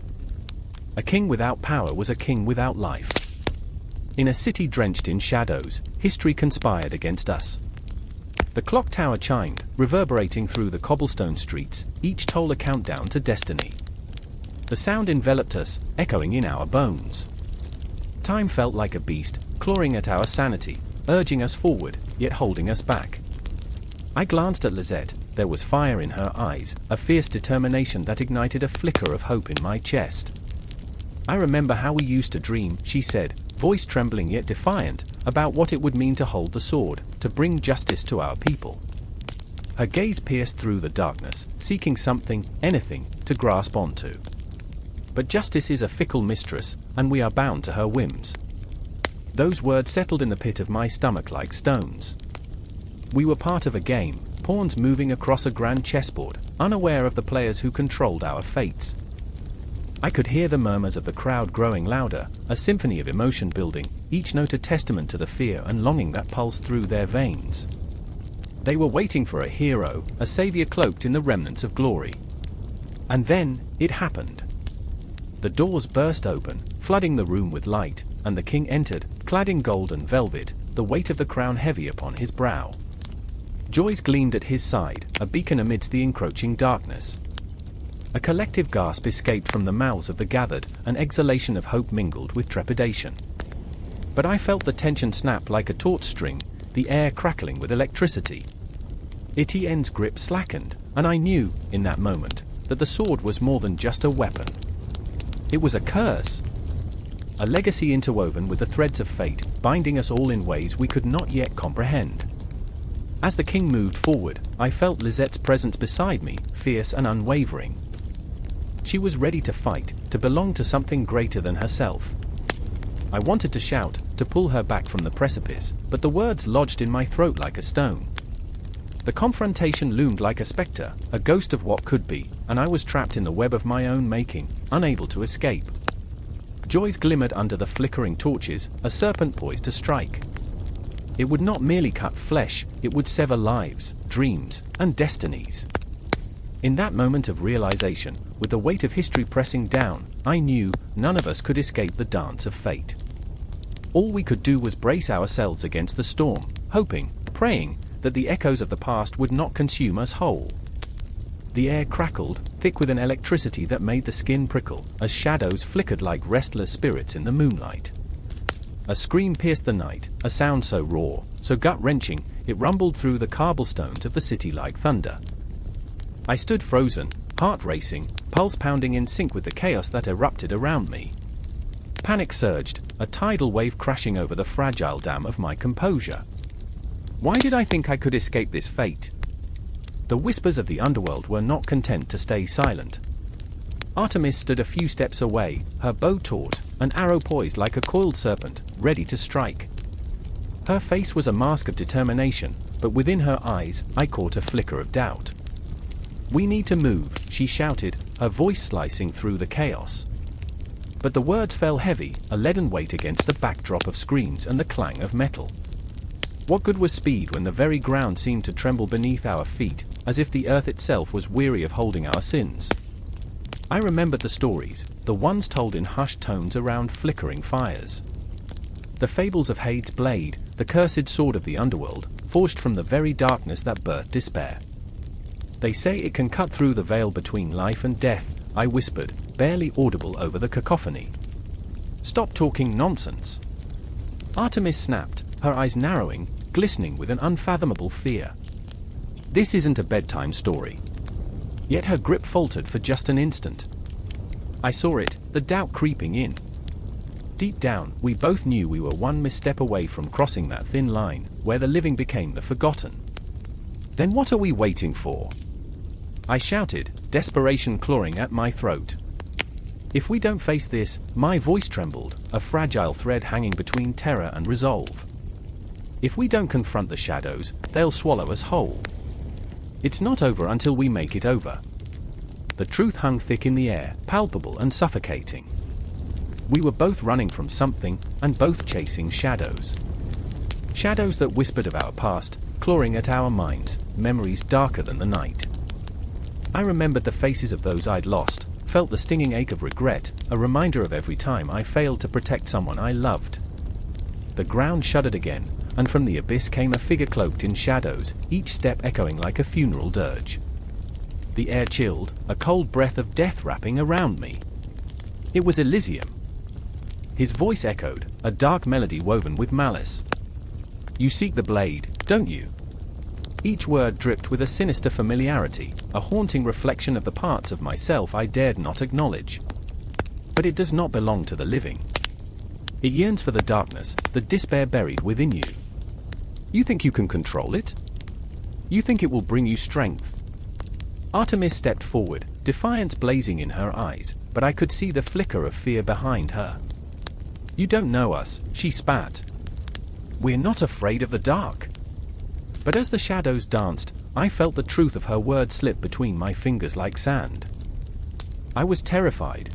A king without power was a king without life. In a city drenched in shadows, history conspired against us. The clock tower chimed, reverberating through the cobblestone streets, each toll a countdown to destiny. The sound enveloped us, echoing in our bones. Time felt like a beast, clawing at our sanity, urging us forward, yet holding us back. I glanced at Lisette. There was fire in her eyes, a fierce determination that ignited a flicker of hope in my chest. "I remember how we used to dream," she said, voice trembling yet defiant, about what it would mean to hold the sword, to bring justice to our people. Her gaze pierced through the darkness, seeking something, anything, to grasp onto. But justice is a fickle mistress, and we are bound to her whims. Those words settled in the pit of my stomach like stones. We were part of a game, pawns moving across a grand chessboard, unaware of the players who controlled our fates. I could hear the murmurs of the crowd growing louder, a symphony of emotion building, each note a testament to the fear and longing that pulsed through their veins. They were waiting for a hero, a savior cloaked in the remnants of glory. And then, it happened. The doors burst open, flooding the room with light, and the king entered, clad in gold and velvet, the weight of the crown heavy upon his brow. Joyce gleamed at his side, a beacon amidst the encroaching darkness. A collective gasp escaped from the mouths of the gathered, an exhalation of hope mingled with trepidation. But I felt the tension snap like a taut string, the air crackling with electricity. Etienne's grip slackened, and I knew, in that moment, that the sword was more than just a weapon. It was a curse. A legacy interwoven with the threads of fate, binding us all in ways we could not yet comprehend. As the king moved forward, I felt Lisette's presence beside me, fierce and unwavering. She was ready to fight, to belong to something greater than herself. I wanted to shout, to pull her back from the precipice, but the words lodged in my throat like a stone. The confrontation loomed like a spectre, a ghost of what could be, and I was trapped in the web of my own making, unable to escape. Joyce glimmered under the flickering torches, a serpent poised to strike. It would not merely cut flesh, it would sever lives, dreams, and destinies. In that moment of realization, with the weight of history pressing down, I knew none of us could escape the dance of fate. All we could do was brace ourselves against the storm, hoping, praying, that the echoes of the past would not consume us whole. The air crackled, thick with an electricity that made the skin prickle, as shadows flickered like restless spirits in the moonlight. A scream pierced the night, a sound so raw, so gut-wrenching, it rumbled through the cobblestones of the city like thunder. I stood frozen, heart racing, pulse pounding in sync with the chaos that erupted around me. Panic surged, a tidal wave crashing over the fragile dam of my composure. Why did I think I could escape this fate? The whispers of the underworld were not content to stay silent. Artemis stood a few steps away, her bow taut, an arrow poised like a coiled serpent, ready to strike. Her face was a mask of determination, but within her eyes, I caught a flicker of doubt. "We need to move," she shouted, her voice slicing through the chaos. But the words fell heavy, a leaden weight against the backdrop of screams and the clang of metal. What good was speed when the very ground seemed to tremble beneath our feet, as if the earth itself was weary of holding our sins? I remembered the stories, the ones told in hushed tones around flickering fires. The fables of Hade's blade, the cursed sword of the underworld, forged from the very darkness that birthed despair. "They say it can cut through the veil between life and death," I whispered, barely audible over the cacophony. "Stop talking nonsense." Artemis snapped, her eyes narrowing, glistening with an unfathomable fear. "This isn't a bedtime story." Yet her grip faltered for just an instant. I saw it, the doubt creeping in. Deep down, we both knew we were one misstep away from crossing that thin line, where the living became the forgotten. "Then what are we waiting for?" I shouted, desperation clawing at my throat. "If we don't face this," my voice trembled, a fragile thread hanging between terror and resolve. "If we don't confront the shadows, they'll swallow us whole. It's not over until we make it over." The truth hung thick in the air, palpable and suffocating. We were both running from something, and both chasing shadows. Shadows that whispered of our past, clawing at our minds, memories darker than the night. I remembered the faces of those I'd lost, felt the stinging ache of regret, a reminder of every time I failed to protect someone I loved. The ground shuddered again, and from the abyss came a figure cloaked in shadows, each step echoing like a funeral dirge. The air chilled, a cold breath of death wrapping around me. It was Elysium. His voice echoed, a dark melody woven with malice. "You seek the blade, don't you?" Each word dripped with a sinister familiarity, a haunting reflection of the parts of myself I dared not acknowledge. "But it does not belong to the living. It yearns for the darkness, the despair buried within you. You think you can control it? You think it will bring you strength?" Artemis stepped forward, defiance blazing in her eyes, but I could see the flicker of fear behind her. "You don't know us," she spat. "We're not afraid of the dark." But as the shadows danced, I felt the truth of her words slip between my fingers like sand. I was terrified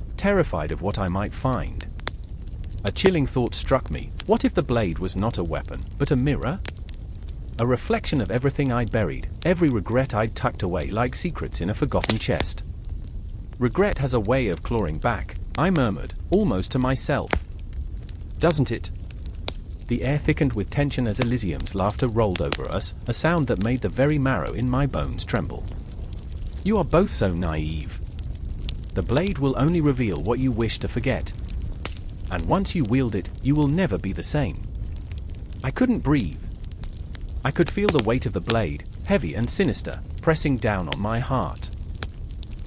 of what I might find. A chilling thought struck me. What if the blade was not a weapon, but a mirror? A reflection of everything I'd buried, every regret I'd tucked away like secrets in a forgotten chest. "Regret has a way of clawing back," I murmured, almost to myself. "Doesn't it?" The air thickened with tension as Elysium's laughter rolled over us, a sound that made the very marrow in my bones tremble. "You are both so naive. The blade will only reveal what you wish to forget. And once you wield it, you will never be the same." I couldn't breathe. I could feel the weight of the blade, heavy and sinister, pressing down on my heart.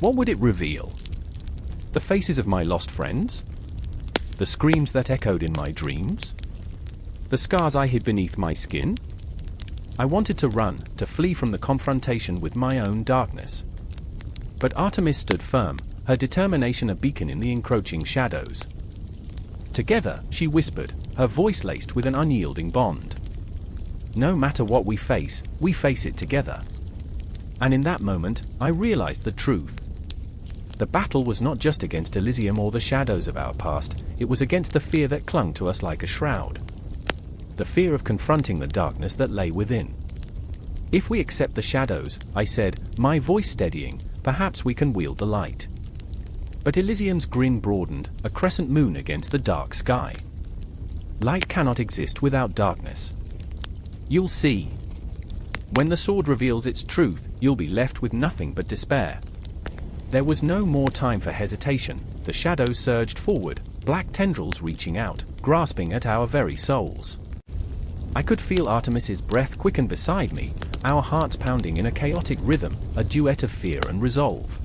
What would it reveal? The faces of my lost friends? The screams that echoed in my dreams? The scars I hid beneath my skin? I wanted to run, to flee from the confrontation with my own darkness. But Artemis stood firm, her determination a beacon in the encroaching shadows. "Together," she whispered, her voice laced with an unyielding bond. "No matter what we face it together." And in that moment, I realized the truth. The battle was not just against Elysium or the shadows of our past, it was against the fear that clung to us like a shroud. the fear of confronting the darkness that lay within. If we accept the shadows, I said, my voice steadying, perhaps we can wield the light. But Elysium's grin broadened, a crescent moon against the dark sky. Light cannot exist without darkness. You'll see. When the sword reveals its truth, you'll be left with nothing but despair. There was no more time for hesitation. The shadows surged forward, black tendrils reaching out, grasping at our very souls. I could feel Artemis's breath quicken beside me, our hearts pounding in a chaotic rhythm, a duet of fear and resolve.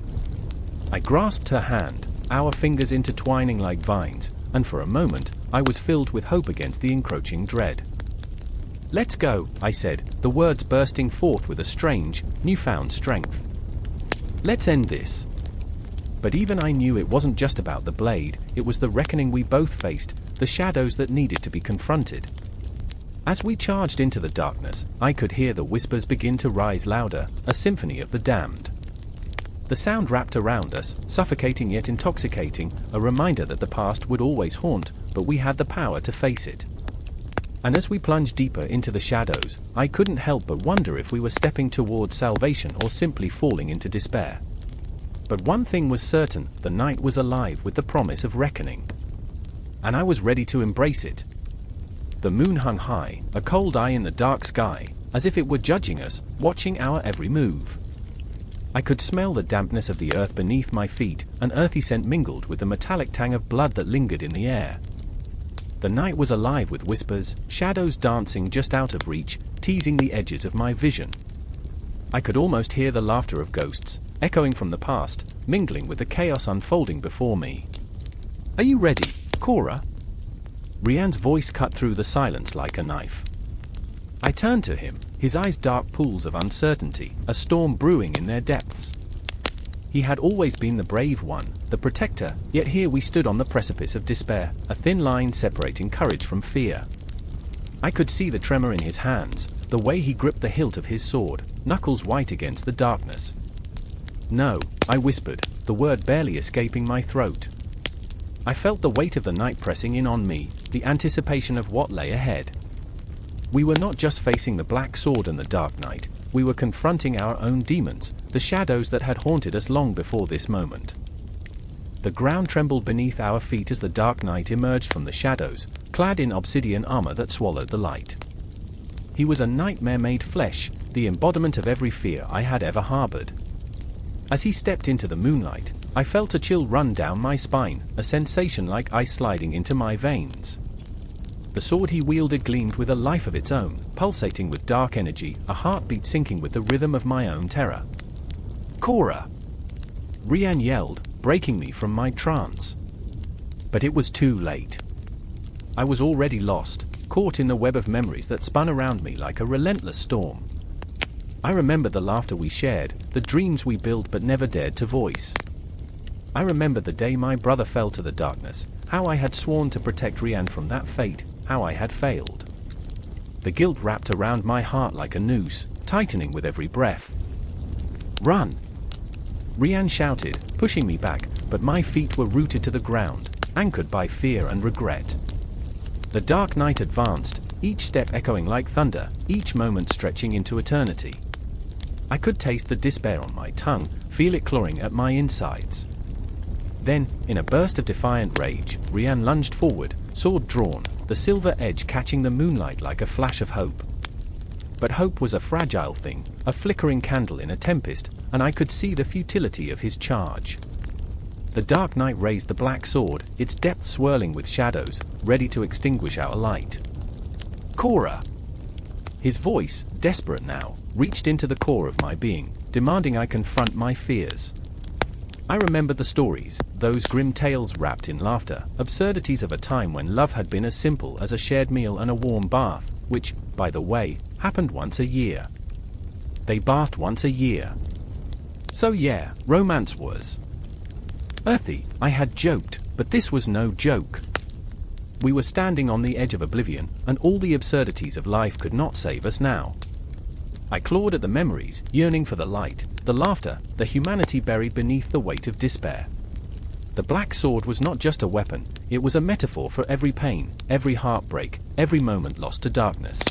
I grasped her hand, our fingers intertwining like vines, and for a moment, I was filled with hope against the encroaching dread. Let's go, I said, the words bursting forth with a strange, newfound strength. Let's end this. But even I knew it wasn't just about the blade, it was the reckoning we both faced, the shadows that needed to be confronted. As we charged into the darkness, I could hear the whispers begin to rise louder, a symphony of the damned. The sound wrapped around us, suffocating yet intoxicating, a reminder that the past would always haunt, but we had the power to face it. And as we plunged deeper into the shadows, I couldn't help but wonder if we were stepping towards salvation or simply falling into despair. But one thing was certain, the night was alive with the promise of reckoning. And I was ready to embrace it. The moon hung high, a cold eye in the dark sky, as if it were judging us, watching our every move. I could smell the dampness of the earth beneath my feet, an earthy scent mingled with the metallic tang of blood that lingered in the air. The night was alive with whispers, shadows dancing just out of reach, teasing the edges of my vision. I could almost hear the laughter of ghosts, echoing from the past, mingling with the chaos unfolding before me. Are you ready, Cora? Rianne's voice cut through the silence like a knife. I turned to him, his eyes dark pools of uncertainty, a storm brewing in their depths. He had always been the brave one, the protector, yet here we stood on the precipice of despair, a thin line separating courage from fear. I could see the tremor in his hands, the way he gripped the hilt of his sword, knuckles white against the darkness. No, I whispered, the word barely escaping my throat. I felt the weight of the night pressing in on me, the anticipation of what lay ahead. We were not just facing the black sword and the dark night, we were confronting our own demons, the shadows that had haunted us long before this moment. The ground trembled beneath our feet as the dark night emerged from the shadows, clad in obsidian armor that swallowed the light. He was a nightmare made flesh, the embodiment of every fear I had ever harbored. As he stepped into the moonlight, I felt a chill run down my spine, a sensation like ice sliding into my veins. The sword he wielded gleamed with a life of its own, pulsating with dark energy, a heartbeat syncing with the rhythm of my own terror. Cora! Rianne yelled, breaking me from my trance. But it was too late. I was already lost, caught in the web of memories that spun around me like a relentless storm. I remember the laughter we shared, the dreams we built but never dared to voice. I remember the day my brother fell to the darkness, how I had sworn to protect Rianne from that fate, how I had failed. The guilt wrapped around my heart like a noose, tightening with every breath. Run! Rianne shouted, pushing me back, but my feet were rooted to the ground, anchored by fear and regret. The dark night advanced, each step echoing like thunder, each moment stretching into eternity. I could taste the despair on my tongue, feel it clawing at my insides. Then, in a burst of defiant rage, Rianne lunged forward, sword drawn, the silver edge catching the moonlight like a flash of hope. But hope was a fragile thing, a flickering candle in a tempest, and I could see the futility of his charge. The dark night raised the black sword, its depth swirling with shadows, ready to extinguish our light. Cora! His voice, desperate now, reached into the core of my being, demanding I confront my fears. I remembered the stories, those grim tales wrapped in laughter, absurdities of a time when love had been as simple as a shared meal and a warm bath, which, by the way, happened once a year. They bathed once a year. So yeah, romance was earthy, I had joked, but this was no joke. We were standing on the edge of oblivion, and all the absurdities of life could not save us now. I clawed at the memories, yearning for the light, the laughter, the humanity buried beneath the weight of despair. The black sword was not just a weapon, it was a metaphor for every pain, every heartbreak, every moment lost to darkness.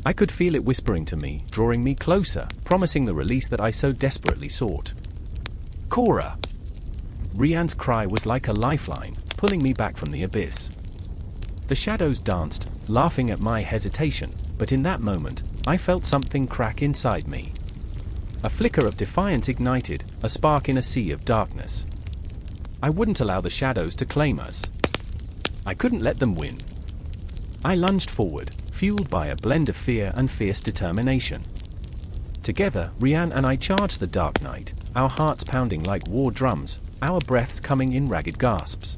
I could feel it whispering to me, drawing me closer, promising the release that I so desperately sought. Cora! Rian's cry was like a lifeline, pulling me back from the abyss. The shadows danced, laughing at my hesitation, but in that moment, I felt something crack inside me. A flicker of defiance ignited, a spark in a sea of darkness. I wouldn't allow the shadows to claim us. I couldn't let them win. I lunged forward, fueled by a blend of fear and fierce determination. Together, Rian and I charged the dark night, our hearts pounding like war drums, our breaths coming in ragged gasps.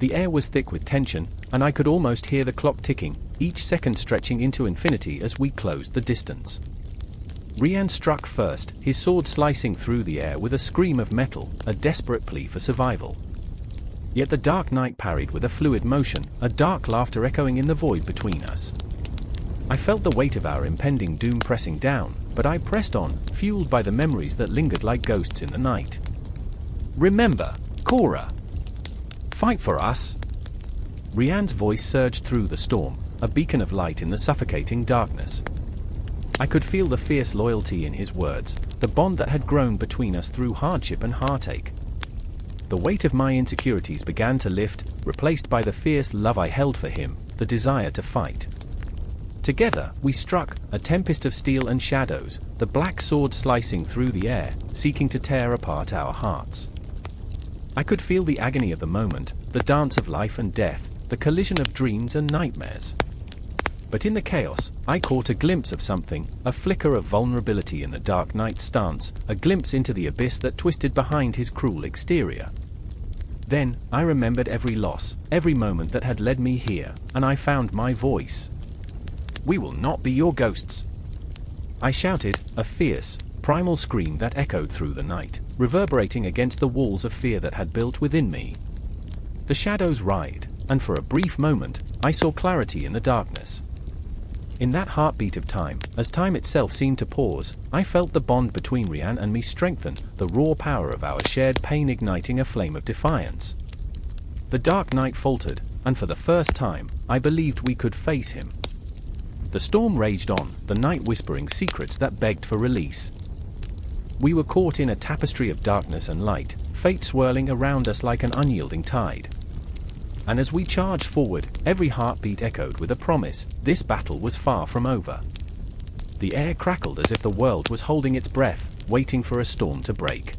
The air was thick with tension, and I could almost hear the clock ticking, each second stretching into infinity as we closed the distance. Rian struck first, his sword slicing through the air with a scream of metal, a desperate plea for survival. Yet the dark night parried with a fluid motion, a dark laughter echoing in the void between us. I felt the weight of our impending doom pressing down, but I pressed on, fueled by the memories that lingered like ghosts in the night. Remember, Cora! Fight for us! Rian's voice surged through the storm, a beacon of light in the suffocating darkness. I could feel the fierce loyalty in his words, the bond that had grown between us through hardship and heartache. The weight of my insecurities began to lift, replaced by the fierce love I held for him, the desire to fight. Together, we struck, a tempest of steel and shadows, the black sword slicing through the air, seeking to tear apart our hearts. I could feel the agony of the moment, the dance of life and death, the collision of dreams and nightmares. But in the chaos, I caught a glimpse of something, a flicker of vulnerability in the dark night's stance, a glimpse into the abyss that twisted behind his cruel exterior. Then, I remembered every loss, every moment that had led me here, and I found my voice. We will not be your ghosts! I shouted, a fierce, primal scream that echoed through the night, reverberating against the walls of fear that had built within me. The shadows writhed, and for a brief moment, I saw clarity in the darkness. In that heartbeat of time, as time itself seemed to pause, I felt the bond between Rian and me strengthen, the raw power of our shared pain igniting a flame of defiance. The dark night faltered, and for the first time, I believed we could face him. The storm raged on, the night whispering secrets that begged for release. We were caught in a tapestry of darkness and light, fate swirling around us like an unyielding tide. And as we charged forward, every heartbeat echoed with a promise, this battle was far from over. The air crackled as if the world was holding its breath, waiting for a storm to break.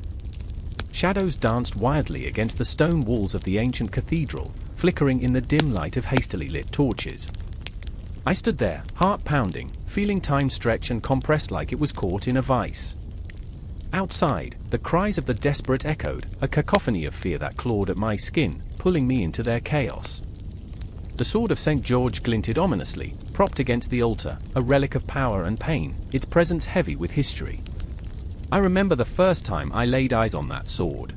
Shadows danced wildly against the stone walls of the ancient cathedral, flickering in the dim light of hastily lit torches. I stood there, heart pounding, feeling time stretch and compress like it was caught in a vice. Outside, the cries of the desperate echoed, a cacophony of fear that clawed at my skin, pulling me into their chaos. The sword of St. George glinted ominously, propped against the altar, a relic of power and pain, its presence heavy with history. I remember the first time I laid eyes on that sword.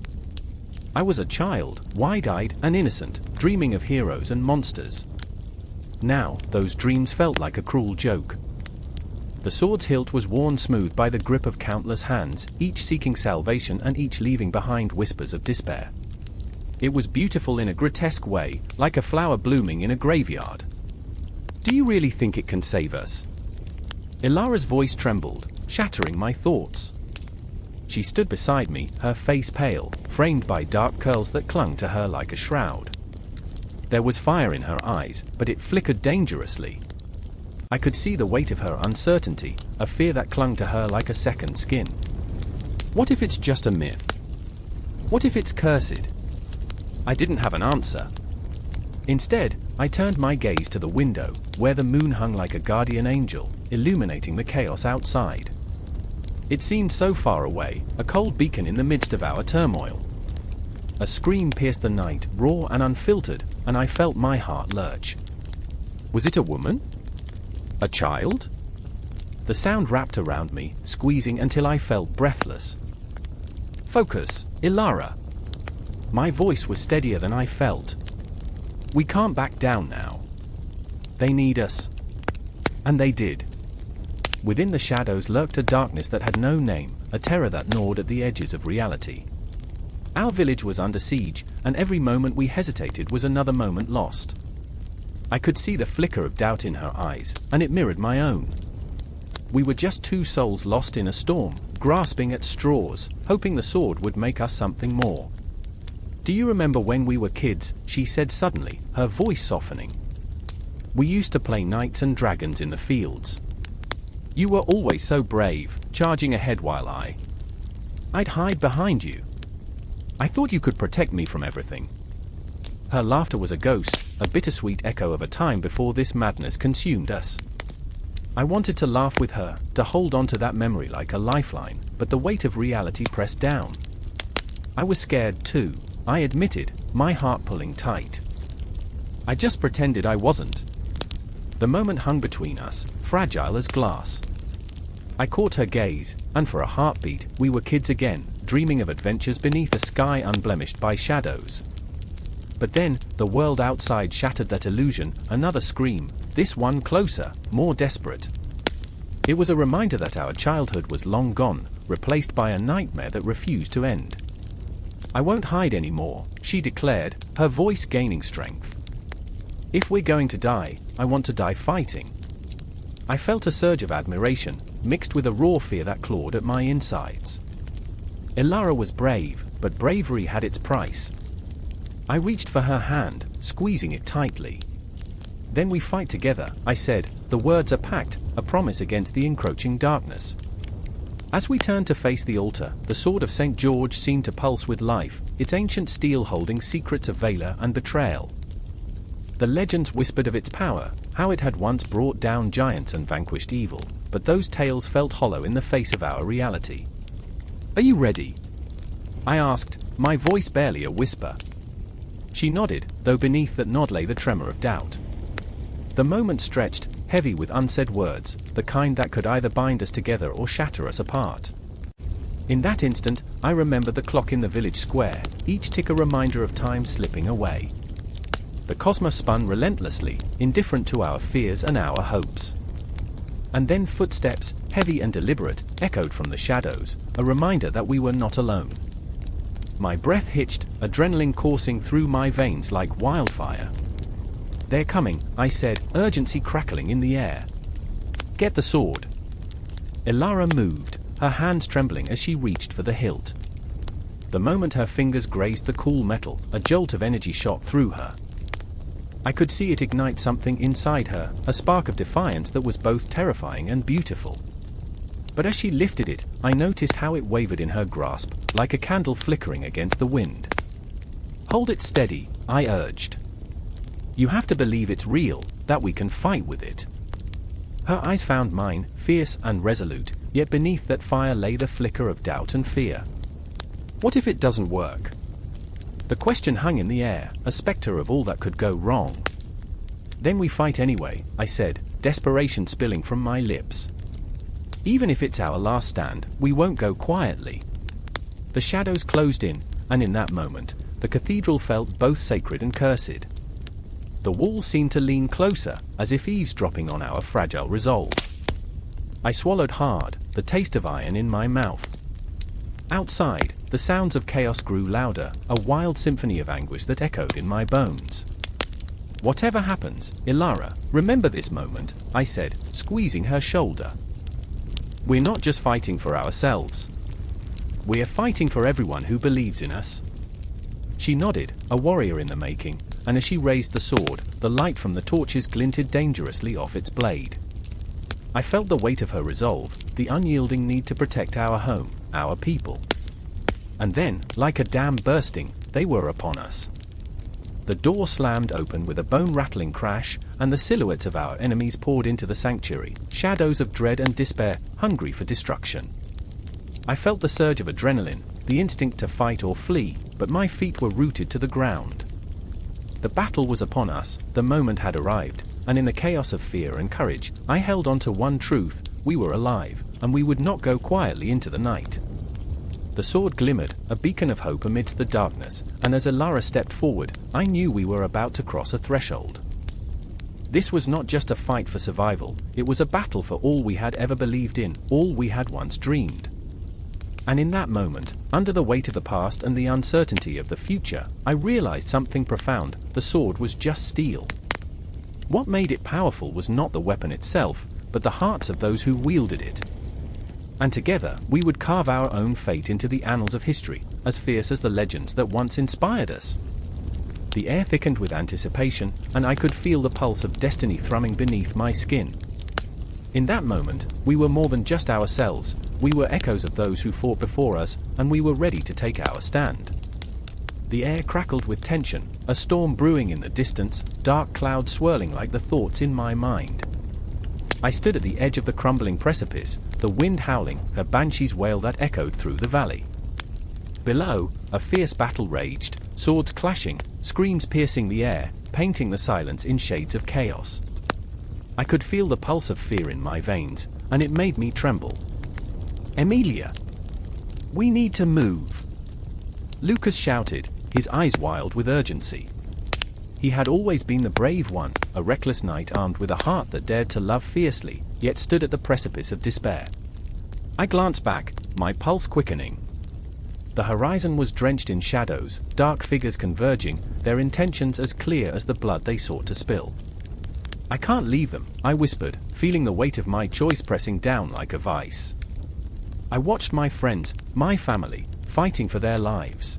I was a child, wide-eyed and innocent, dreaming of heroes and monsters. Now, those dreams felt like a cruel joke. The sword's hilt was worn smooth by the grip of countless hands, each seeking salvation and each leaving behind whispers of despair. It was beautiful in a grotesque way, like a flower blooming in a graveyard. Do you really think it can save us? Ilara's voice trembled, shattering my thoughts. She stood beside me, her face pale, framed by dark curls that clung to her like a shroud. There was fire in her eyes, but it flickered dangerously. I could see the weight of her uncertainty, a fear that clung to her like a second skin. What if it's just a myth? What if it's cursed? I didn't have an answer. Instead, I turned my gaze to the window, where the moon hung like a guardian angel, illuminating the chaos outside. It seemed so far away, a cold beacon in the midst of our turmoil. A scream pierced the night, raw and unfiltered, and I felt my heart lurch. Was it a woman? A child? The sound wrapped around me, squeezing until I felt breathless. Focus, Ilara. My voice was steadier than I felt. We can't back down now. They need us. And they did. Within the shadows lurked a darkness that had no name, a terror that gnawed at the edges of reality. Our village was under siege, and every moment we hesitated was another moment lost. I could see the flicker of doubt in her eyes, and it mirrored my own. We were just two souls lost in a storm, grasping at straws, hoping the sword would make us something more. "Do you remember when we were kids?" she said suddenly, her voice softening. "We used to play knights and dragons in the fields. You were always so brave, charging ahead while I'd hide behind you. I thought you could protect me from everything." Her laughter was a ghost, a bittersweet echo of a time before this madness consumed us. I wanted to laugh with her, to hold on to that memory like a lifeline, but the weight of reality pressed down. I was scared too, I admitted, my heart pulling tight. I just pretended I wasn't. The moment hung between us, fragile as glass. I caught her gaze, and for a heartbeat, we were kids again, dreaming of adventures beneath a sky unblemished by shadows. But then, the world outside shattered that illusion, another scream, this one closer, more desperate. It was a reminder that our childhood was long gone, replaced by a nightmare that refused to end. "I won't hide anymore," she declared, her voice gaining strength. "If we're going to die, I want to die fighting." I felt a surge of admiration, mixed with a raw fear that clawed at my insides. Ilara was brave, but bravery had its price. I reached for her hand, squeezing it tightly. "Then we fight together," I said, the words a pact, a promise against the encroaching darkness. As we turned to face the altar, the sword of St. George seemed to pulse with life, its ancient steel holding secrets of valor and betrayal. The legends whispered of its power, how it had once brought down giants and vanquished evil, but those tales felt hollow in the face of our reality. "Are you ready?" I asked, my voice barely a whisper. She nodded, though beneath that nod lay the tremor of doubt. The moment stretched, heavy with unsaid words, the kind that could either bind us together or shatter us apart. In that instant, I remembered the clock in the village square, each tick a reminder of time slipping away. The cosmos spun relentlessly, indifferent to our fears and our hopes. And then footsteps, heavy and deliberate, echoed from the shadows, a reminder that we were not alone. My breath hitched, adrenaline coursing through my veins like wildfire. "They're coming," I said, urgency crackling in the air. "Get the sword." Ilara moved, her hands trembling as she reached for the hilt. The moment her fingers grazed the cool metal, a jolt of energy shot through her. I could see it ignite something inside her, a spark of defiance that was both terrifying and beautiful. But as she lifted it, I noticed how it wavered in her grasp, like a candle flickering against the wind. "Hold it steady," I urged. "You have to believe it's real, that we can fight with it." Her eyes found mine, fierce and resolute, yet beneath that fire lay the flicker of doubt and fear. "What if it doesn't work?" The question hung in the air, a specter of all that could go wrong. "Then we fight anyway," I said, desperation spilling from my lips. "Even if it's our last stand, we won't go quietly." The shadows closed in, and in that moment, the cathedral felt both sacred and cursed. The wall seemed to lean closer, as if eavesdropping on our fragile resolve. I swallowed hard, the taste of iron in my mouth. Outside, the sounds of chaos grew louder, a wild symphony of anguish that echoed in my bones. "Whatever happens, Ilara, remember this moment," I said, squeezing her shoulder. "We're not just fighting for ourselves. We're fighting for everyone who believes in us." She nodded, a warrior in the making, and as she raised the sword, the light from the torches glinted dangerously off its blade. I felt the weight of her resolve, the unyielding need to protect our home, our people. And then, like a dam bursting, they were upon us. The door slammed open with a bone-rattling crash, and the silhouettes of our enemies poured into the sanctuary, shadows of dread and despair, hungry for destruction. I felt the surge of adrenaline, the instinct to fight or flee, but my feet were rooted to the ground. The battle was upon us, the moment had arrived, and in the chaos of fear and courage, I held on to one truth: we were alive, and we would not go quietly into the night. The sword glimmered, a beacon of hope amidst the darkness, and as Ilara stepped forward, I knew we were about to cross a threshold. This was not just a fight for survival, it was a battle for all we had ever believed in, all we had once dreamed. And in that moment, under the weight of the past and the uncertainty of the future, I realized something profound: the sword was just steel. What made it powerful was not the weapon itself, but the hearts of those who wielded it. And together, we would carve our own fate into the annals of history, as fierce as the legends that once inspired us. The air thickened with anticipation, and I could feel the pulse of destiny thrumming beneath my skin. In that moment, we were more than just ourselves. We were echoes of those who fought before us, and we were ready to take our stand. The air crackled with tension, a storm brewing in the distance, dark clouds swirling like the thoughts in my mind. I stood at the edge of the crumbling precipice, the wind howling, a banshee's wail that echoed through the valley. Below, a fierce battle raged, swords clashing, screams piercing the air, painting the silence in shades of chaos. I could feel the pulse of fear in my veins, and it made me tremble. "Emilia! We need to move!" Lucas shouted, his eyes wild with urgency. He had always been the brave one, a reckless knight armed with a heart that dared to love fiercely, yet stood at the precipice of despair. I glanced back, my pulse quickening. The horizon was drenched in shadows, dark figures converging, their intentions as clear as the blood they sought to spill. "I can't leave them," I whispered, feeling the weight of my choice pressing down like a vice. I watched my friends, my family, fighting for their lives.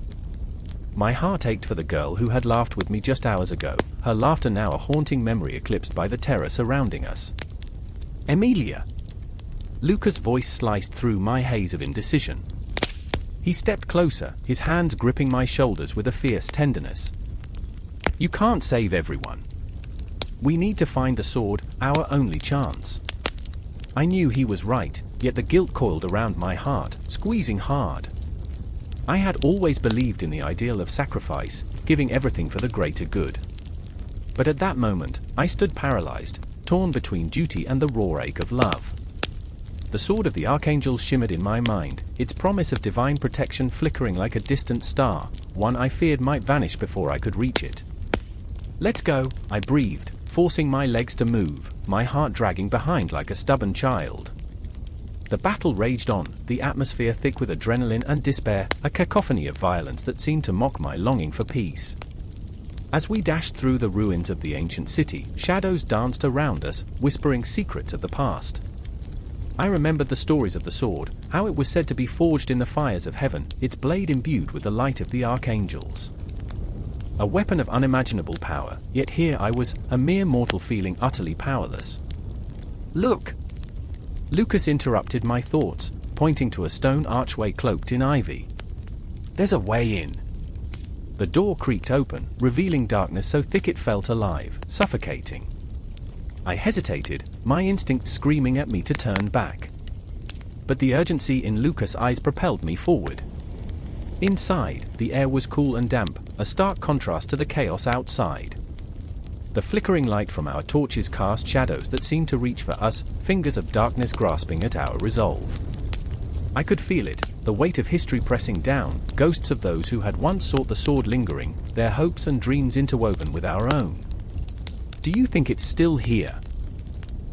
My heart ached for the girl who had laughed with me just hours ago, her laughter now a haunting memory eclipsed by the terror surrounding us. "Emilia!" Lucas' voice sliced through my haze of indecision. He stepped closer, his hands gripping my shoulders with a fierce tenderness. "You can't save everyone. We need to find the sword, our only chance." I knew he was right, yet the guilt coiled around my heart, squeezing hard. I had always believed in the ideal of sacrifice, giving everything for the greater good. But at that moment, I stood paralyzed, torn between duty and the raw ache of love. The sword of the archangel shimmered in my mind, its promise of divine protection flickering like a distant star, one I feared might vanish before I could reach it. "Let's go," I breathed, forcing my legs to move, my heart dragging behind like a stubborn child. The battle raged on, the atmosphere thick with adrenaline and despair, a cacophony of violence that seemed to mock my longing for peace. As we dashed through the ruins of the ancient city, shadows danced around us, whispering secrets of the past. I remembered the stories of the sword, how it was said to be forged in the fires of heaven, its blade imbued with the light of the archangels. A weapon of unimaginable power, yet here I was, a mere mortal feeling utterly powerless. "Look!" Lucas interrupted my thoughts, pointing to a stone archway cloaked in ivy. "There's a way in." The door creaked open, revealing darkness so thick it felt alive, suffocating. I hesitated, my instinct screaming at me to turn back. But the urgency in Lucas' eyes propelled me forward. Inside, the air was cool and damp, a stark contrast to the chaos outside. The flickering light from our torches cast shadows that seemed to reach for us, fingers of darkness grasping at our resolve. I could feel it, the weight of history pressing down, ghosts of those who had once sought the sword lingering, their hopes and dreams interwoven with our own. "Do you think it's still here?"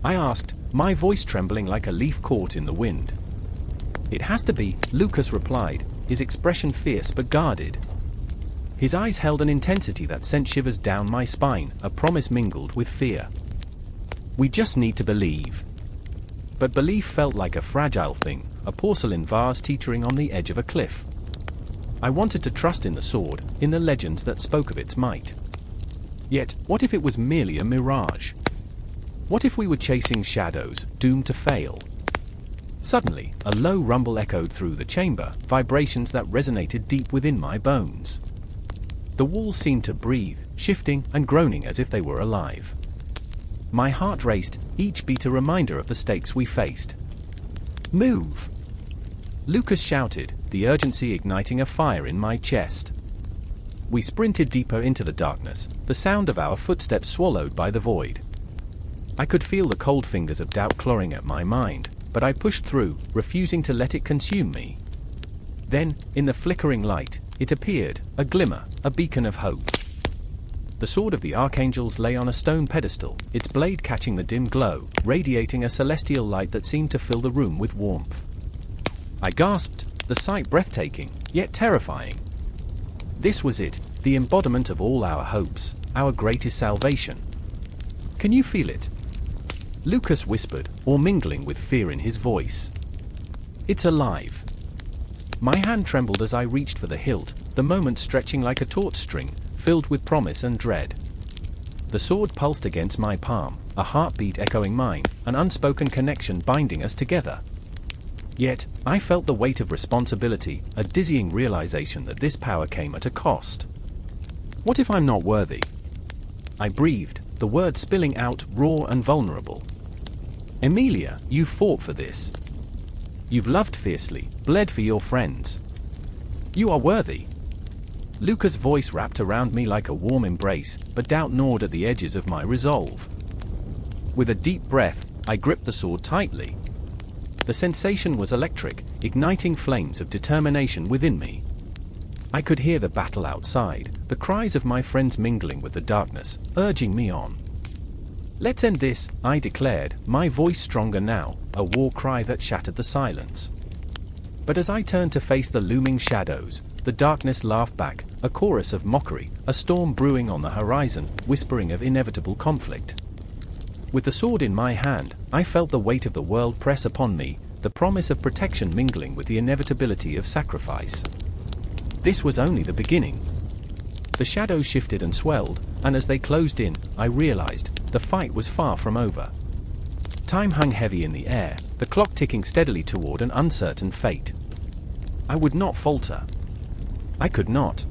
I asked, my voice trembling like a leaf caught in the wind. "It has to be," Lucas replied, his expression fierce but guarded. His eyes held an intensity that sent shivers down my spine, a promise mingled with fear. "We just need to believe." But belief felt like a fragile thing, a porcelain vase teetering on the edge of a cliff. I wanted to trust in the sword, in the legends that spoke of its might. Yet, what if it was merely a mirage? What if we were chasing shadows, doomed to fail? Suddenly, a low rumble echoed through the chamber, vibrations that resonated deep within my bones. The walls seemed to breathe, shifting and groaning as if they were alive. My heart raced, each beat a reminder of the stakes we faced. "Move!" Lucas shouted, the urgency igniting a fire in my chest. We sprinted deeper into the darkness, the sound of our footsteps swallowed by the void. I could feel the cold fingers of doubt clawing at my mind, but I pushed through, refusing to let it consume me. Then, in the flickering light, it appeared, a glimmer, a beacon of hope. The sword of the archangels lay on a stone pedestal, its blade catching the dim glow, radiating a celestial light that seemed to fill the room with warmth. I gasped, the sight breathtaking, yet terrifying. This was it, the embodiment of all our hopes, our greatest salvation. Can you feel it? Lucas whispered, or mingling with fear in his voice. It's alive. My hand trembled as I reached for the hilt, the moment stretching like a taut string, filled with promise and dread. The sword pulsed against my palm, a heartbeat echoing mine, an unspoken connection binding us together. Yet, I felt the weight of responsibility, a dizzying realization that this power came at a cost. What if I'm not worthy? I breathed, the words spilling out, raw and vulnerable. Emilia, you fought for this. You've loved fiercely, bled for your friends. You are worthy. Luca's voice wrapped around me like a warm embrace, but doubt gnawed at the edges of my resolve. With a deep breath, I gripped the sword tightly. The sensation was electric, igniting flames of determination within me. I could hear the battle outside, the cries of my friends mingling with the darkness, urging me on. Let's end this, I declared, my voice stronger now, a war cry that shattered the silence. But as I turned to face the looming shadows, the darkness laughed back, a chorus of mockery, a storm brewing on the horizon, whispering of inevitable conflict. With the sword in my hand, I felt the weight of the world press upon me, the promise of protection mingling with the inevitability of sacrifice. This was only the beginning. The shadows shifted and swelled, and as they closed in, I realized the fight was far from over. Time hung heavy in the air, the clock ticking steadily toward an uncertain fate. I would not falter. I could not.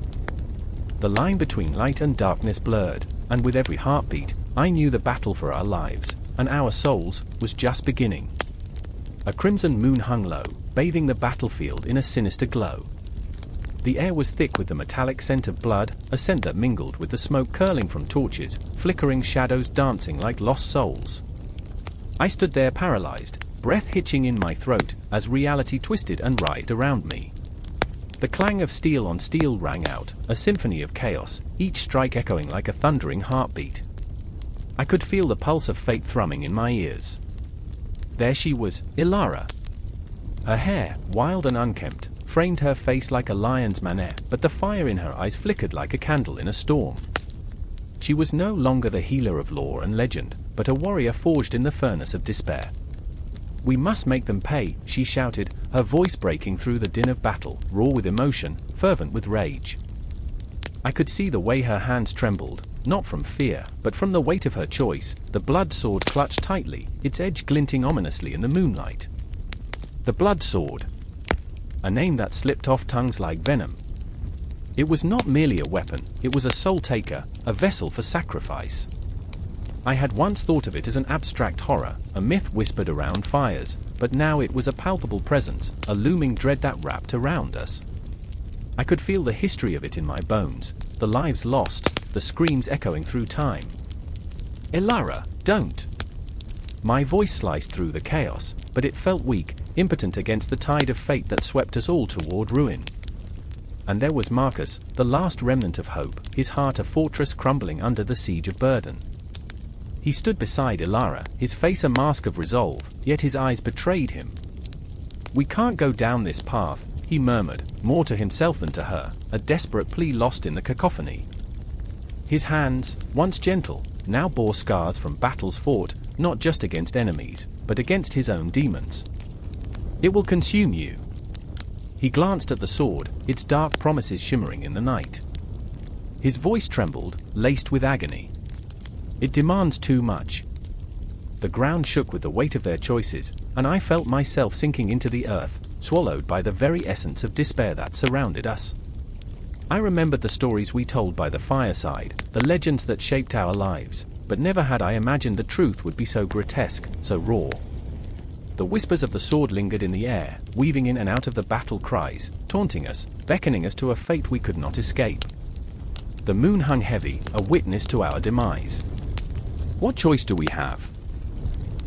The line between light and darkness blurred, and with every heartbeat, I knew the battle for our lives, and our souls, was just beginning. A crimson moon hung low, bathing the battlefield in a sinister glow. The air was thick with the metallic scent of blood, a scent that mingled with the smoke curling from torches, flickering shadows dancing like lost souls. I stood there paralyzed, breath hitching in my throat, as reality twisted and writhed around me. The clang of steel on steel rang out, a symphony of chaos, each strike echoing like a thundering heartbeat. I could feel the pulse of fate thrumming in my ears. There she was, Ilara. Her hair, wild and unkempt, framed her face like a lion's manner, but the fire in her eyes flickered like a candle in a storm. She was no longer the healer of lore and legend, but a warrior forged in the furnace of despair. We must make them pay, she shouted, her voice breaking through the din of battle, raw with emotion, fervent with rage. I could see the way her hands trembled, not from fear, but from the weight of her choice, the blood sword clutched tightly, its edge glinting ominously in the moonlight. The blood sword. A name that slipped off tongues like venom. It was not merely a weapon, it was a soul taker, a vessel for sacrifice. I had once thought of it as an abstract horror, a myth whispered around fires, but now it was a palpable presence, a looming dread that wrapped around us. I could feel the history of it in my bones, the lives lost, the screams echoing through time. Ilara, don't! My voice sliced through the chaos, but it felt weak, impotent against the tide of fate that swept us all toward ruin. And there was Marcus, the last remnant of hope, his heart a fortress crumbling under the siege of burden. He stood beside Ilara, his face a mask of resolve, yet his eyes betrayed him. We can't go down this path, he murmured, more to himself than to her, a desperate plea lost in the cacophony. His hands, once gentle, now bore scars from battles fought, not just against enemies, but against his own demons. It will consume you. He glanced at the sword, its dark promises shimmering in the night. His voice trembled, laced with agony. It demands too much. The ground shook with the weight of their choices, and I felt myself sinking into the earth, swallowed by the very essence of despair that surrounded us. I remembered the stories we told by the fireside, the legends that shaped our lives, but never had I imagined the truth would be so grotesque, so raw. The whispers of the sword lingered in the air, weaving in and out of the battle cries, taunting us, beckoning us to a fate we could not escape. The moon hung heavy, a witness to our demise. What choice do we have?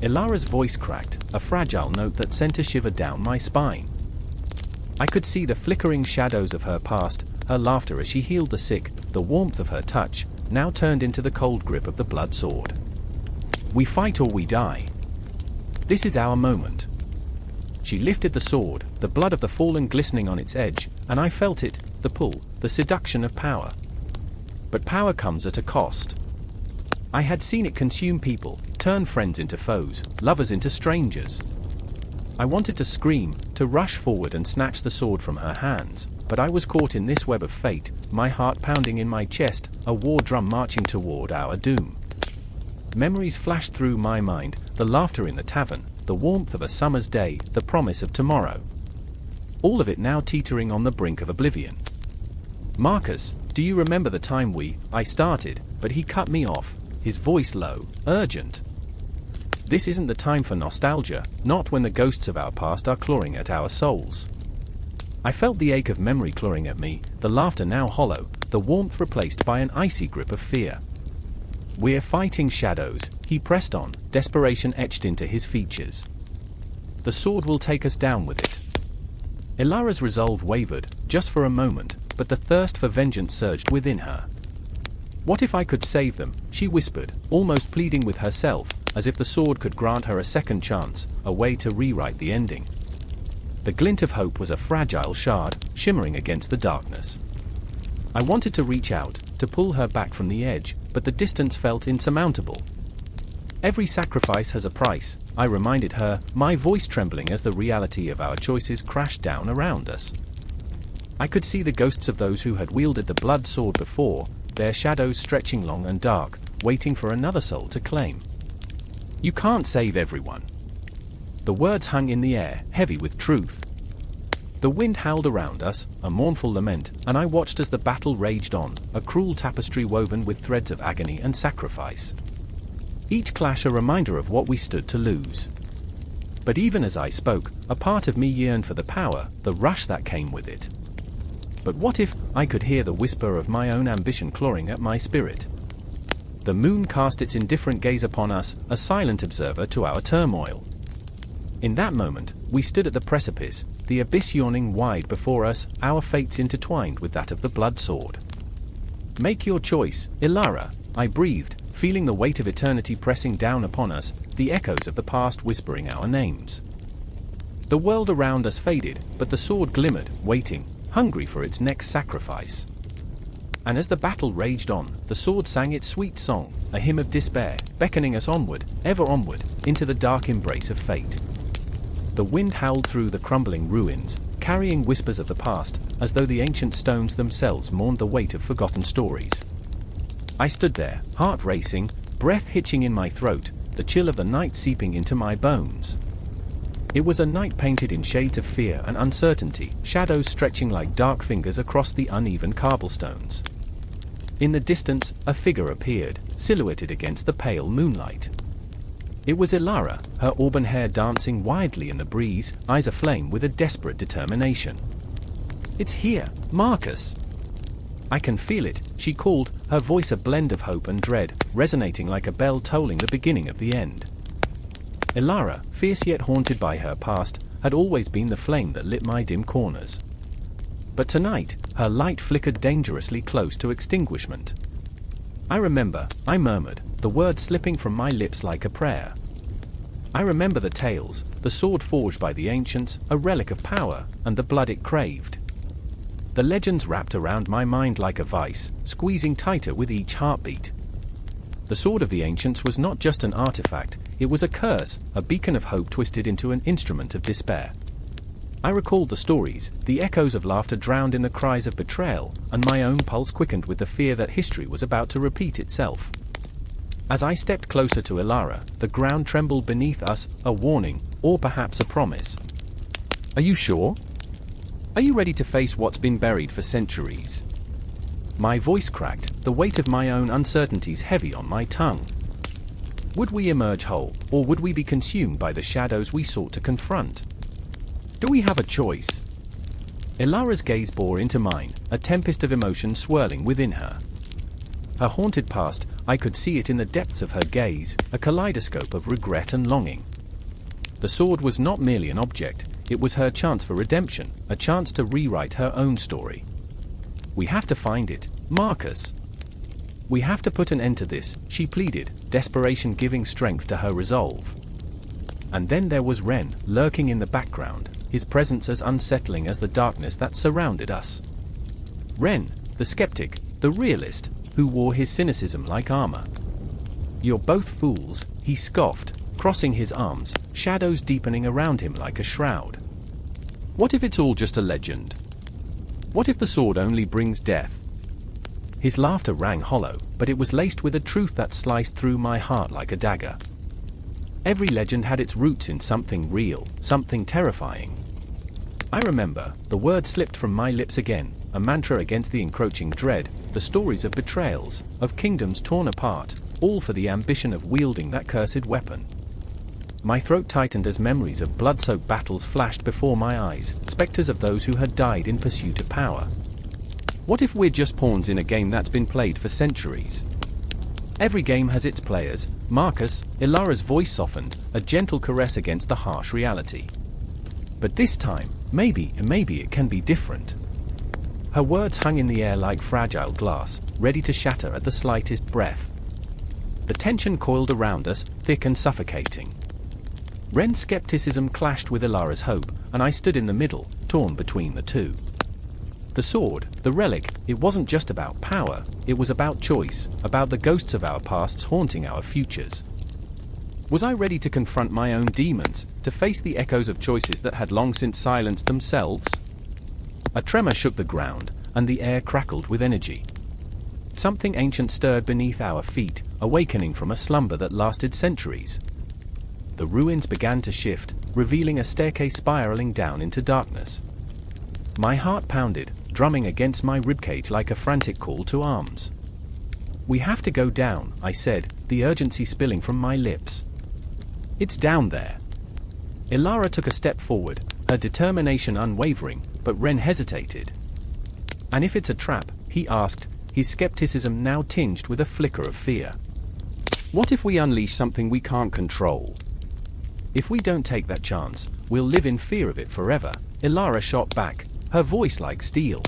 Ilara's voice cracked, a fragile note that sent a shiver down my spine. I could see the flickering shadows of her past, her laughter as she healed the sick, the warmth of her touch, now turned into the cold grip of the blood sword. We fight or we die. This is our moment. She lifted the sword, the blood of the fallen glistening on its edge, and I felt it, the pull, the seduction of power. But power comes at a cost. I had seen it consume people, turn friends into foes, lovers into strangers. I wanted to scream, to rush forward and snatch the sword from her hands, but I was caught in this web of fate, my heart pounding in my chest, a war drum marching toward our doom. Memories flashed through my mind, the laughter in the tavern, the warmth of a summer's day, the promise of tomorrow. All of it now teetering on the brink of oblivion. "Marcus, do you remember the time I started, but he cut me off, his voice low, urgent. This isn't the time for nostalgia, not when the ghosts of our past are clawing at our souls." I felt the ache of memory clawing at me, the laughter now hollow, the warmth replaced by an icy grip of fear. "We're fighting shadows," he pressed on, desperation etched into his features. "The sword will take us down with it." Ilara's resolve wavered, just for a moment, but the thirst for vengeance surged within her. "What if I could save them?" she whispered, almost pleading with herself, as if the sword could grant her a second chance, a way to rewrite the ending. The glint of hope was a fragile shard, shimmering against the darkness. I wanted to reach out, to pull her back from the edge, but the distance felt insurmountable. "Every sacrifice has a price," I reminded her, my voice trembling as the reality of our choices crashed down around us. I could see the ghosts of those who had wielded the blood sword before, their shadows stretching long and dark, waiting for another soul to claim. "You can't save everyone." The words hung in the air, heavy with truth. The wind howled around us, a mournful lament, and I watched as the battle raged on, a cruel tapestry woven with threads of agony and sacrifice. Each clash a reminder of what we stood to lose. But even as I spoke, a part of me yearned for the power, the rush that came with it. But what if I could hear the whisper of my own ambition clawing at my spirit? The moon cast its indifferent gaze upon us, a silent observer to our turmoil. In that moment, we stood at the precipice, the abyss yawning wide before us, our fates intertwined with that of the blood sword. "Make your choice, Ilara," I breathed, feeling the weight of eternity pressing down upon us, the echoes of the past whispering our names. The world around us faded, but the sword glimmered, waiting, hungry for its next sacrifice. And as the battle raged on, the sword sang its sweet song, a hymn of despair, beckoning us onward, ever onward, into the dark embrace of fate. The wind howled through the crumbling ruins, carrying whispers of the past, as though the ancient stones themselves mourned the weight of forgotten stories. I stood there, heart racing, breath hitching in my throat, the chill of the night seeping into my bones. It was a night painted in shades of fear and uncertainty, shadows stretching like dark fingers across the uneven cobblestones. In the distance, a figure appeared, silhouetted against the pale moonlight. It was Ilara, her auburn hair dancing wildly in the breeze, eyes aflame with a desperate determination. "It's here, Marcus!" "I can feel it," she called, her voice a blend of hope and dread, resonating like a bell tolling the beginning of the end. Ilara, fierce yet haunted by her past, had always been the flame that lit my dim corners. But tonight, her light flickered dangerously close to extinguishment. "I remember," I murmured, the words slipping from my lips like a prayer. "I remember the tales, the sword forged by the ancients, a relic of power, and the blood it craved." The legends wrapped around my mind like a vice, squeezing tighter with each heartbeat. The sword of the ancients was not just an artifact, it was a curse, a beacon of hope twisted into an instrument of despair. I recalled the stories, the echoes of laughter drowned in the cries of betrayal, and my own pulse quickened with the fear that history was about to repeat itself. As I stepped closer to Ilara, the ground trembled beneath us, a warning, or perhaps a promise. "Are you sure? Are you ready to face what's been buried for centuries?" My voice cracked, the weight of my own uncertainties heavy on my tongue. Would we emerge whole, or would we be consumed by the shadows we sought to confront? Do we have a choice? Ilara's gaze bore into mine, a tempest of emotion swirling within her. Her haunted past, I could see it in the depths of her gaze, a kaleidoscope of regret and longing. The sword was not merely an object, it was her chance for redemption, a chance to rewrite her own story. "We have to find it, Marcus. We have to put an end to this," she pleaded, desperation giving strength to her resolve. And then there was Ren, lurking in the background, his presence as unsettling as the darkness that surrounded us. Ren, the skeptic, the realist, who wore his cynicism like armor. "You're both fools," he scoffed, crossing his arms, shadows deepening around him like a shroud. "What if it's all just a legend? What if the sword only brings death?" His laughter rang hollow, but it was laced with a truth that sliced through my heart like a dagger. Every legend had its roots in something real, something terrifying. I remember, the word slipped from my lips again, a mantra against the encroaching dread, the stories of betrayals, of kingdoms torn apart, all for the ambition of wielding that cursed weapon. My throat tightened as memories of blood-soaked battles flashed before my eyes, specters of those who had died in pursuit of power. What if we're just pawns in a game that's been played for centuries? Every game has its players. Marcus, Ilara's voice softened, a gentle caress against the harsh reality. But this time, maybe it can be different. Her words hung in the air like fragile glass, ready to shatter at the slightest breath. The tension coiled around us, thick and suffocating. Ren's skepticism clashed with Ilara's hope, and I stood in the middle, torn between the two. The sword, the relic, it wasn't just about power, it was about choice, about the ghosts of our pasts haunting our futures. Was I ready to confront my own demons, to face the echoes of choices that had long since silenced themselves? A tremor shook the ground, and the air crackled with energy. Something ancient stirred beneath our feet, awakening from a slumber that lasted centuries. The ruins began to shift, revealing a staircase spiraling down into darkness. My heart pounded, drumming against my ribcage like a frantic call to arms. "We have to go down," I said, the urgency spilling from my lips. "It's down there." Ilara took a step forward, her determination unwavering, but Ren hesitated. "And if it's a trap?" he asked, his skepticism now tinged with a flicker of fear. "What if we unleash something we can't control? If we don't take that chance, we'll live in fear of it forever," Ilara shot back, her voice like steel.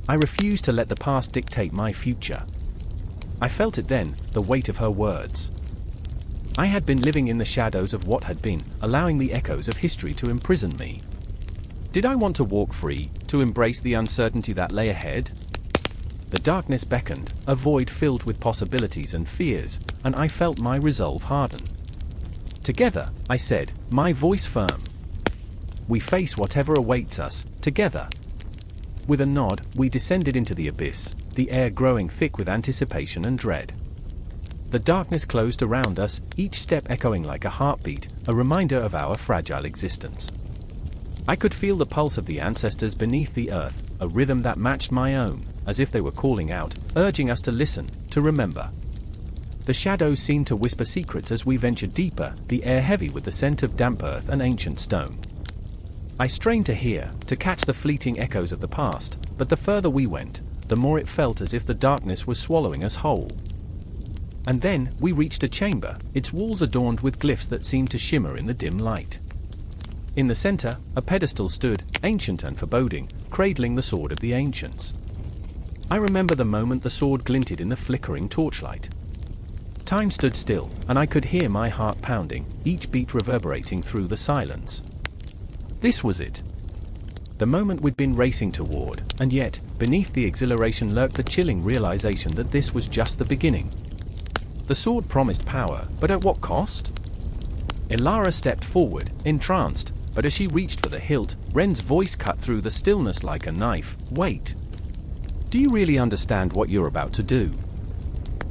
I refused to let the past dictate my future. I felt it then, the weight of her words. I had been living in the shadows of what had been, allowing the echoes of history to imprison me. Did I want to walk free, to embrace the uncertainty that lay ahead? The darkness beckoned, a void filled with possibilities and fears, and I felt my resolve harden. "Together," I said, my voice firm. "We face whatever awaits us, together." With a nod, we descended into the abyss, the air growing thick with anticipation and dread. The darkness closed around us, each step echoing like a heartbeat, a reminder of our fragile existence. I could feel the pulse of the ancestors beneath the earth, a rhythm that matched my own, as if they were calling out, urging us to listen, to remember. The shadows seemed to whisper secrets as we ventured deeper, the air heavy with the scent of damp earth and ancient stone. I strained to hear, to catch the fleeting echoes of the past, but the further we went, the more it felt as if the darkness was swallowing us whole. And then, we reached a chamber, its walls adorned with glyphs that seemed to shimmer in the dim light. In the center, a pedestal stood, ancient and foreboding, cradling the sword of the ancients. I remember the moment the sword glinted in the flickering torchlight. Time stood still, and I could hear my heart pounding, each beat reverberating through the silence. This was it. The moment we'd been racing toward, and yet, beneath the exhilaration lurked the chilling realization that this was just the beginning. The sword promised power, but at what cost? Ilara stepped forward, entranced, but as she reached for the hilt, Ren's voice cut through the stillness like a knife. "Wait. Do you really understand what you're about to do?"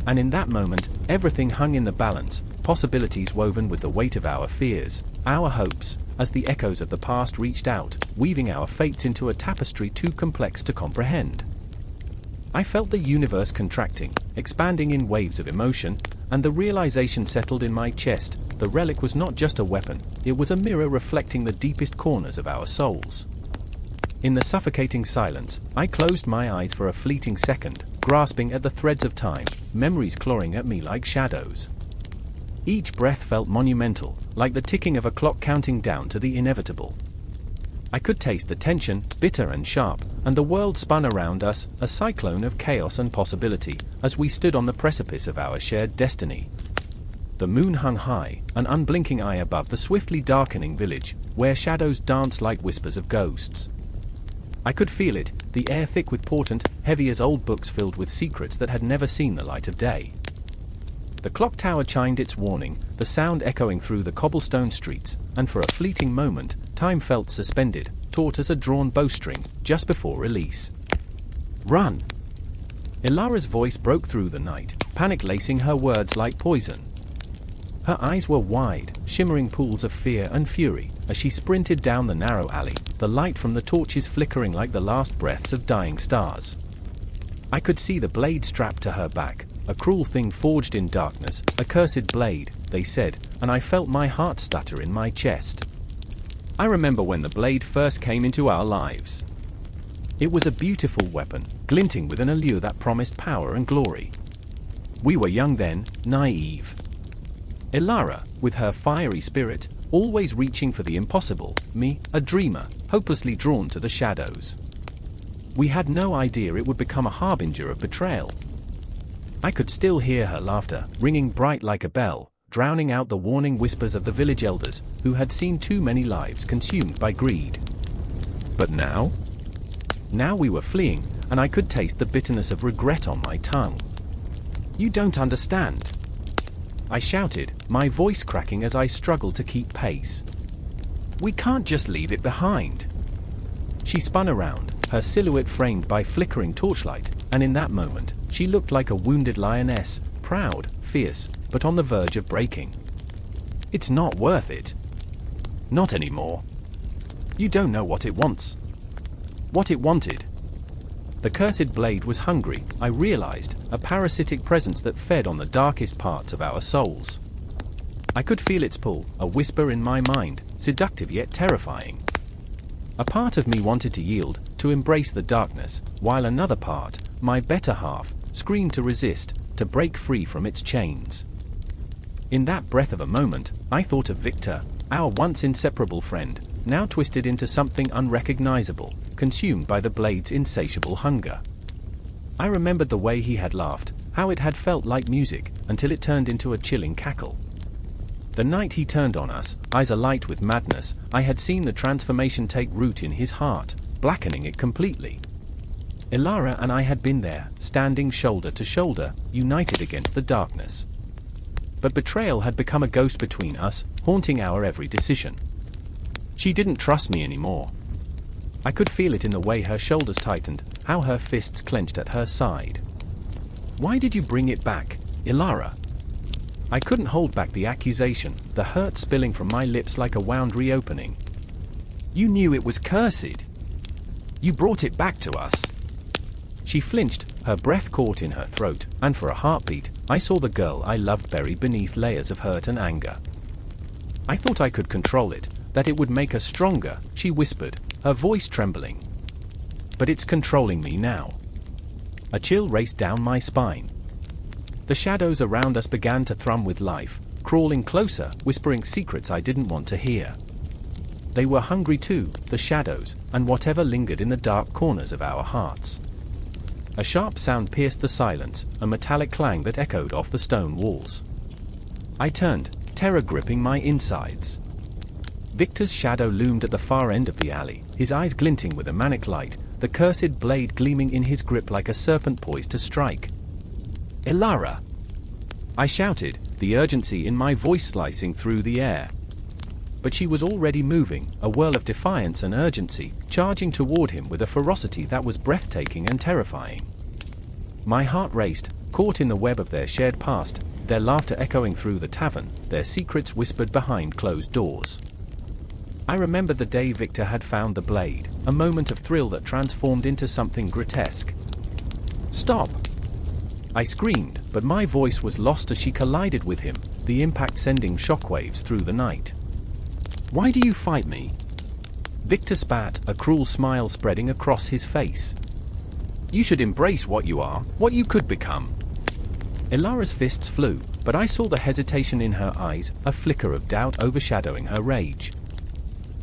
And in that moment, everything hung in the balance, possibilities woven with the weight of our fears, our hopes, as the echoes of the past reached out, weaving our fates into a tapestry too complex to comprehend. I felt the universe contracting, expanding in waves of emotion, and the realization settled in my chest. The relic was not just a weapon, it was a mirror reflecting the deepest corners of our souls. In the suffocating silence, I closed my eyes for a fleeting second, grasping at the threads of time, memories clawing at me like shadows. Each breath felt monumental, like the ticking of a clock counting down to the inevitable. I could taste the tension, bitter and sharp, and the world spun around us, a cyclone of chaos and possibility, as we stood on the precipice of our shared destiny. The moon hung high, an unblinking eye above the swiftly darkening village, where shadows danced like whispers of ghosts. I could feel it, the air thick with portent, heavy as old books filled with secrets that had never seen the light of day. The clock tower chimed its warning, the sound echoing through the cobblestone streets, and for a fleeting moment, time felt suspended, taut as a drawn bowstring, just before release. "Run!" Ilara's voice broke through the night, panic lacing her words like poison. Her eyes were wide, shimmering pools of fear and fury, as she sprinted down the narrow alley, the light from the torches flickering like the last breaths of dying stars. I could see the blade strapped to her back, a cruel thing forged in darkness, a cursed blade, they said, and I felt my heart stutter in my chest. I remember when the blade first came into our lives. It was a beautiful weapon, glinting with an allure that promised power and glory. We were young then, naive. Ilara, with her fiery spirit, always reaching for the impossible, me, a dreamer, hopelessly drawn to the shadows. We had no idea it would become a harbinger of betrayal. I could still hear her laughter, ringing bright like a bell, drowning out the warning whispers of the village elders, who had seen too many lives consumed by greed. But now? Now we were fleeing, and I could taste the bitterness of regret on my tongue. "You don't understand," I shouted, my voice cracking as I struggled to keep pace. "We can't just leave it behind." She spun around, her silhouette framed by flickering torchlight, and in that moment, she looked like a wounded lioness, proud, fierce, but on the verge of breaking. "It's not worth it. Not anymore. You don't know what it wants. What it wanted." The cursed blade was hungry, I realized, a parasitic presence that fed on the darkest parts of our souls. I could feel its pull, a whisper in my mind, seductive yet terrifying. A part of me wanted to yield, to embrace the darkness, while another part, my better half, screamed to resist, to break free from its chains. In that breath of a moment, I thought of Victor, our once inseparable friend, now twisted into something unrecognizable, consumed by the blade's insatiable hunger. I remembered the way he had laughed, how it had felt like music, until it turned into a chilling cackle. The night he turned on us, eyes alight with madness, I had seen the transformation take root in his heart, blackening it completely. Ilara and I had been there, standing shoulder to shoulder, united against the darkness. But betrayal had become a ghost between us, haunting our every decision. She didn't trust me anymore. I could feel it in the way her shoulders tightened, how her fists clenched at her side. "Why did you bring it back, Ilara?" I couldn't hold back the accusation, the hurt spilling from my lips like a wound reopening. "You knew it was cursed. You brought it back to us." She flinched, her breath caught in her throat, and for a heartbeat, I saw the girl I loved buried beneath layers of hurt and anger. I thought I could control it, that it would make us stronger, she whispered, her voice trembling. But it's controlling me now. A chill raced down my spine. The shadows around us began to thrum with life, crawling closer, whispering secrets I didn't want to hear. They were hungry too, the shadows, and whatever lingered in the dark corners of our hearts. A sharp sound pierced the silence, a metallic clang that echoed off the stone walls. I turned, terror gripping my insides. Victor's shadow loomed at the far end of the alley, his eyes glinting with a manic light, the cursed blade gleaming in his grip like a serpent poised to strike. "Ilara!" I shouted, the urgency in my voice slicing through the air. But she was already moving, a whirl of defiance and urgency, charging toward him with a ferocity that was breathtaking and terrifying. My heart raced, caught in the web of their shared past, their laughter echoing through the tavern, their secrets whispered behind closed doors. I remembered the day Victor had found the blade, a moment of thrill that transformed into something grotesque. "Stop!" I screamed, but my voice was lost as she collided with him, the impact sending shockwaves through the night. "Why do you fight me?" Victor spat, a cruel smile spreading across his face. "You should embrace what you are, what you could become." Ilara's fists flew, but I saw the hesitation in her eyes, a flicker of doubt overshadowing her rage.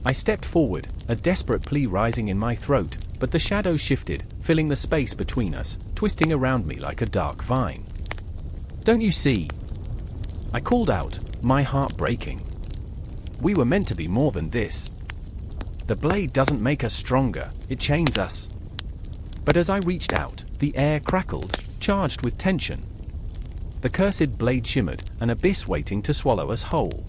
I stepped forward, a desperate plea rising in my throat, but the shadows shifted, filling the space between us, twisting around me like a dark vine. "Don't you see? I called out, my heart breaking. We were meant to be more than this. The blade doesn't make us stronger, it chains us. But as I reached out, the air crackled, charged with tension. The cursed blade shimmered, an abyss waiting to swallow us whole.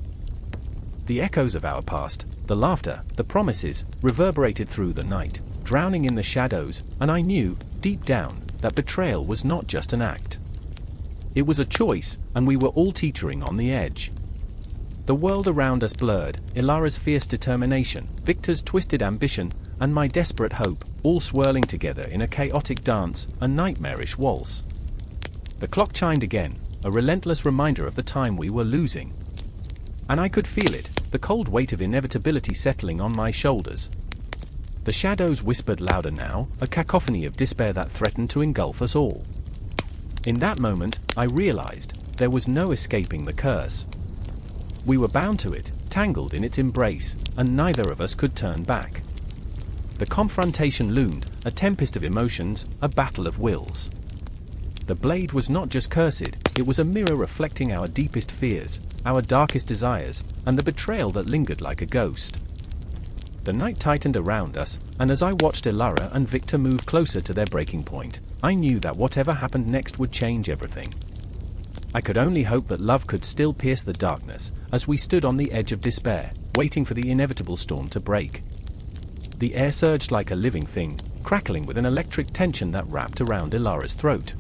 The echoes of our past, the laughter, the promises, reverberated through the night, drowning in the shadows, and I knew, deep down, that betrayal was not just an act. It was a choice, and we were all teetering on the edge. The world around us blurred, Ilara's fierce determination, Victor's twisted ambition, and my desperate hope, all swirling together in a chaotic dance, a nightmarish waltz. The clock chimed again, a relentless reminder of the time we were losing. And I could feel it, the cold weight of inevitability settling on my shoulders. The shadows whispered louder now, a cacophony of despair that threatened to engulf us all. In that moment, I realized there was no escaping the curse. We were bound to it, tangled in its embrace, and neither of us could turn back. The confrontation loomed, a tempest of emotions, a battle of wills. The blade was not just cursed, it was a mirror reflecting our deepest fears, our darkest desires, and the betrayal that lingered like a ghost. The night tightened around us, and as I watched Ilara and Victor move closer to their breaking point, I knew that whatever happened next would change everything. I could only hope that love could still pierce the darkness, as we stood on the edge of despair, waiting for the inevitable storm to break. The air surged like a living thing, crackling with an electric tension that wrapped around Ilara's throat.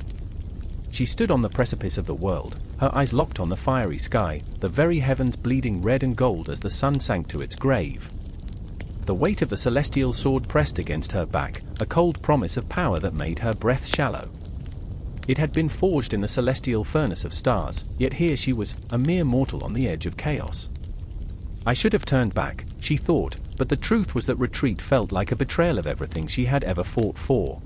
She stood on the precipice of the world, her eyes locked on the fiery sky, the very heavens bleeding red and gold as the sun sank to its grave. The weight of the celestial sword pressed against her back, a cold promise of power that made her breath shallow. It had been forged in the celestial furnace of stars, yet here she was, a mere mortal on the edge of chaos. I should have turned back, she thought, but the truth was that retreat felt like a betrayal of everything she had ever fought for.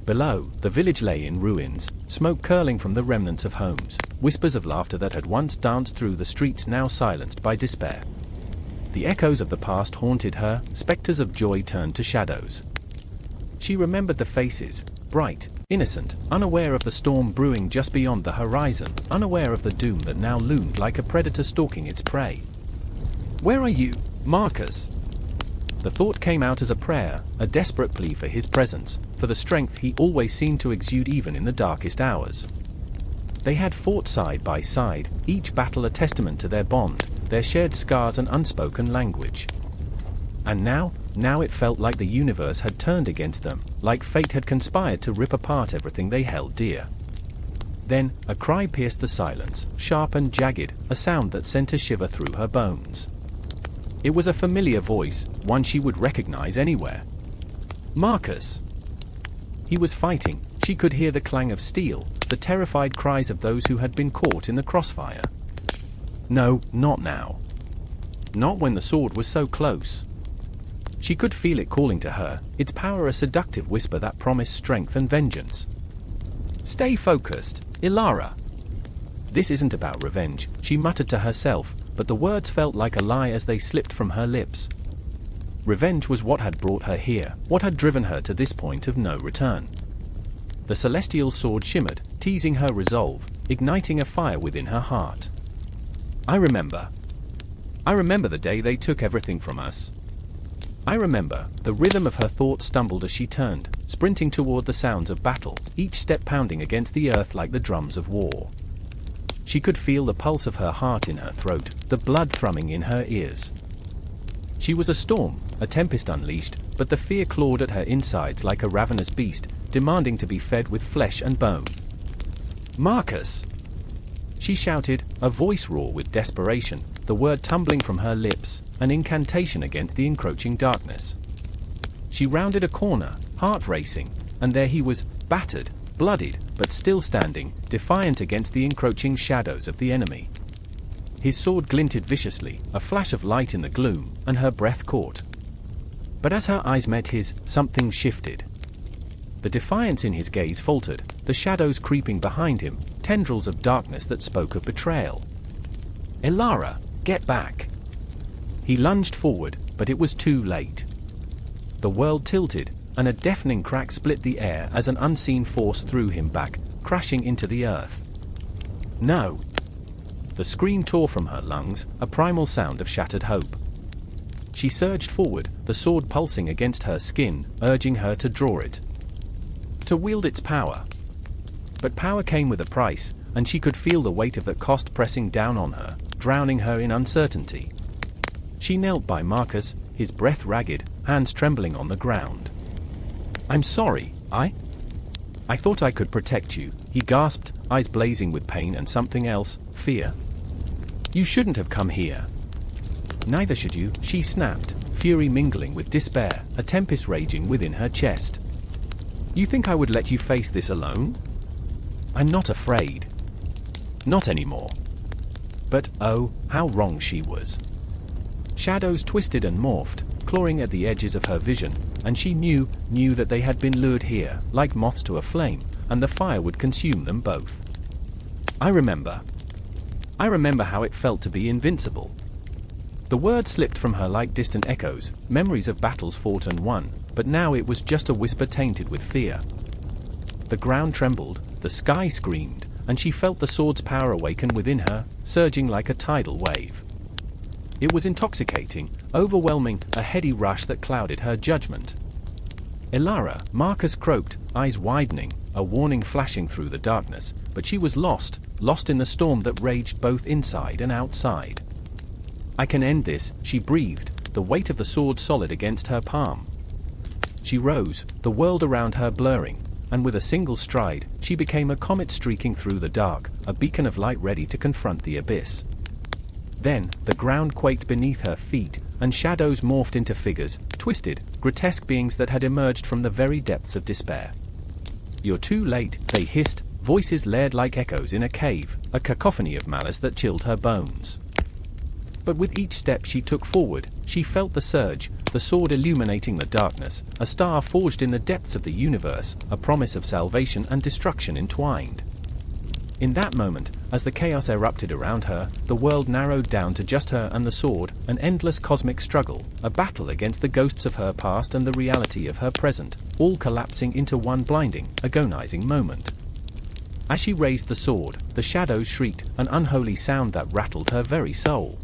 Below, the village lay in ruins, smoke curling from the remnants of homes, whispers of laughter that had once danced through the streets now silenced by despair. The echoes of the past haunted her, specters of joy turned to shadows. She remembered the faces, bright, innocent, unaware of the storm brewing just beyond the horizon, unaware of the doom that now loomed like a predator stalking its prey. "Where are you, Marcus?" The thought came out as a prayer, a desperate plea for his presence, for the strength he always seemed to exude even in the darkest hours. They had fought side by side, each battle a testament to their bond, their shared scars and unspoken language. And now it felt like the universe had turned against them, like fate had conspired to rip apart everything they held dear. Then, a cry pierced the silence, sharp and jagged, a sound that sent a shiver through her bones. It was a familiar voice, one she would recognize anywhere. Marcus! He was fighting, she could hear the clang of steel, the terrified cries of those who had been caught in the crossfire. No, not now. Not when the sword was so close. She could feel it calling to her, its power a seductive whisper that promised strength and vengeance. "Stay focused, Ilara." "This isn't about revenge," she muttered to herself, but the words felt like a lie as they slipped from her lips. Revenge was what had brought her here, what had driven her to this point of no return. The celestial sword shimmered, teasing her resolve, igniting a fire within her heart. I remember the day they took everything from us. I remember, the rhythm of her thoughts stumbled as she turned, sprinting toward the sounds of battle, each step pounding against the earth like the drums of war. She could feel the pulse of her heart in her throat, the blood thrumming in her ears. She was a storm, a tempest unleashed, but the fear clawed at her insides like a ravenous beast, demanding to be fed with flesh and bone. "Marcus!" she shouted, a voice raw with desperation, the word tumbling from her lips, an incantation against the encroaching darkness. She rounded a corner, heart racing, and there he was, battered, bloodied, but still standing, defiant against the encroaching shadows of the enemy. His sword glinted viciously, a flash of light in the gloom, and her breath caught. But as her eyes met his, something shifted. The defiance in his gaze faltered, the shadows creeping behind him, tendrils of darkness that spoke of betrayal. "Ilara, get back!" He lunged forward, but it was too late. The world tilted, and a deafening crack split the air as an unseen force threw him back, crashing into the earth. No! The scream tore from her lungs, a primal sound of shattered hope. She surged forward, the sword pulsing against her skin, urging her to draw it. To wield its power. But power came with a price, and she could feel the weight of the cost pressing down on her, drowning her in uncertainty. She knelt by Marcus, his breath ragged, hands trembling on the ground. "I'm sorry, I thought I could protect you," he gasped, eyes blazing with pain and something else, fear. "You shouldn't have come here." "Neither should you," she snapped, fury mingling with despair, a tempest raging within her chest. "You think I would let you face this alone? I'm not afraid. Not anymore." But, oh, how wrong she was. Shadows twisted and morphed, clawing at the edges of her vision, and she knew that they had been lured here, like moths to a flame, and the fire would consume them both. I remember how it felt to be invincible." The words slipped from her like distant echoes, memories of battles fought and won, but now it was just a whisper tainted with fear. The ground trembled, the sky screamed, and she felt the sword's power awaken within her, surging like a tidal wave. It was intoxicating, overwhelming, a heady rush that clouded her judgment. "Elara," Marcus croaked, eyes widening, a warning flashing through the darkness, but she was lost in the storm that raged both inside and outside. "I can end this," she breathed, the weight of the sword solid against her palm. She rose, the world around her blurring, and with a single stride, she became a comet streaking through the dark, a beacon of light ready to confront the abyss. Then, the ground quaked beneath her feet, and shadows morphed into figures, twisted, grotesque beings that had emerged from the very depths of despair. "You're too late," they hissed, voices layered like echoes in a cave, a cacophony of malice that chilled her bones. But with each step she took forward, she felt the surge, the sword illuminating the darkness, a star forged in the depths of the universe, a promise of salvation and destruction entwined. In that moment, as the chaos erupted around her, the world narrowed down to just her and the sword, an endless cosmic struggle, a battle against the ghosts of her past and the reality of her present, all collapsing into one blinding, agonizing moment. As she raised the sword, the shadows shrieked, an unholy sound that rattled her very soul.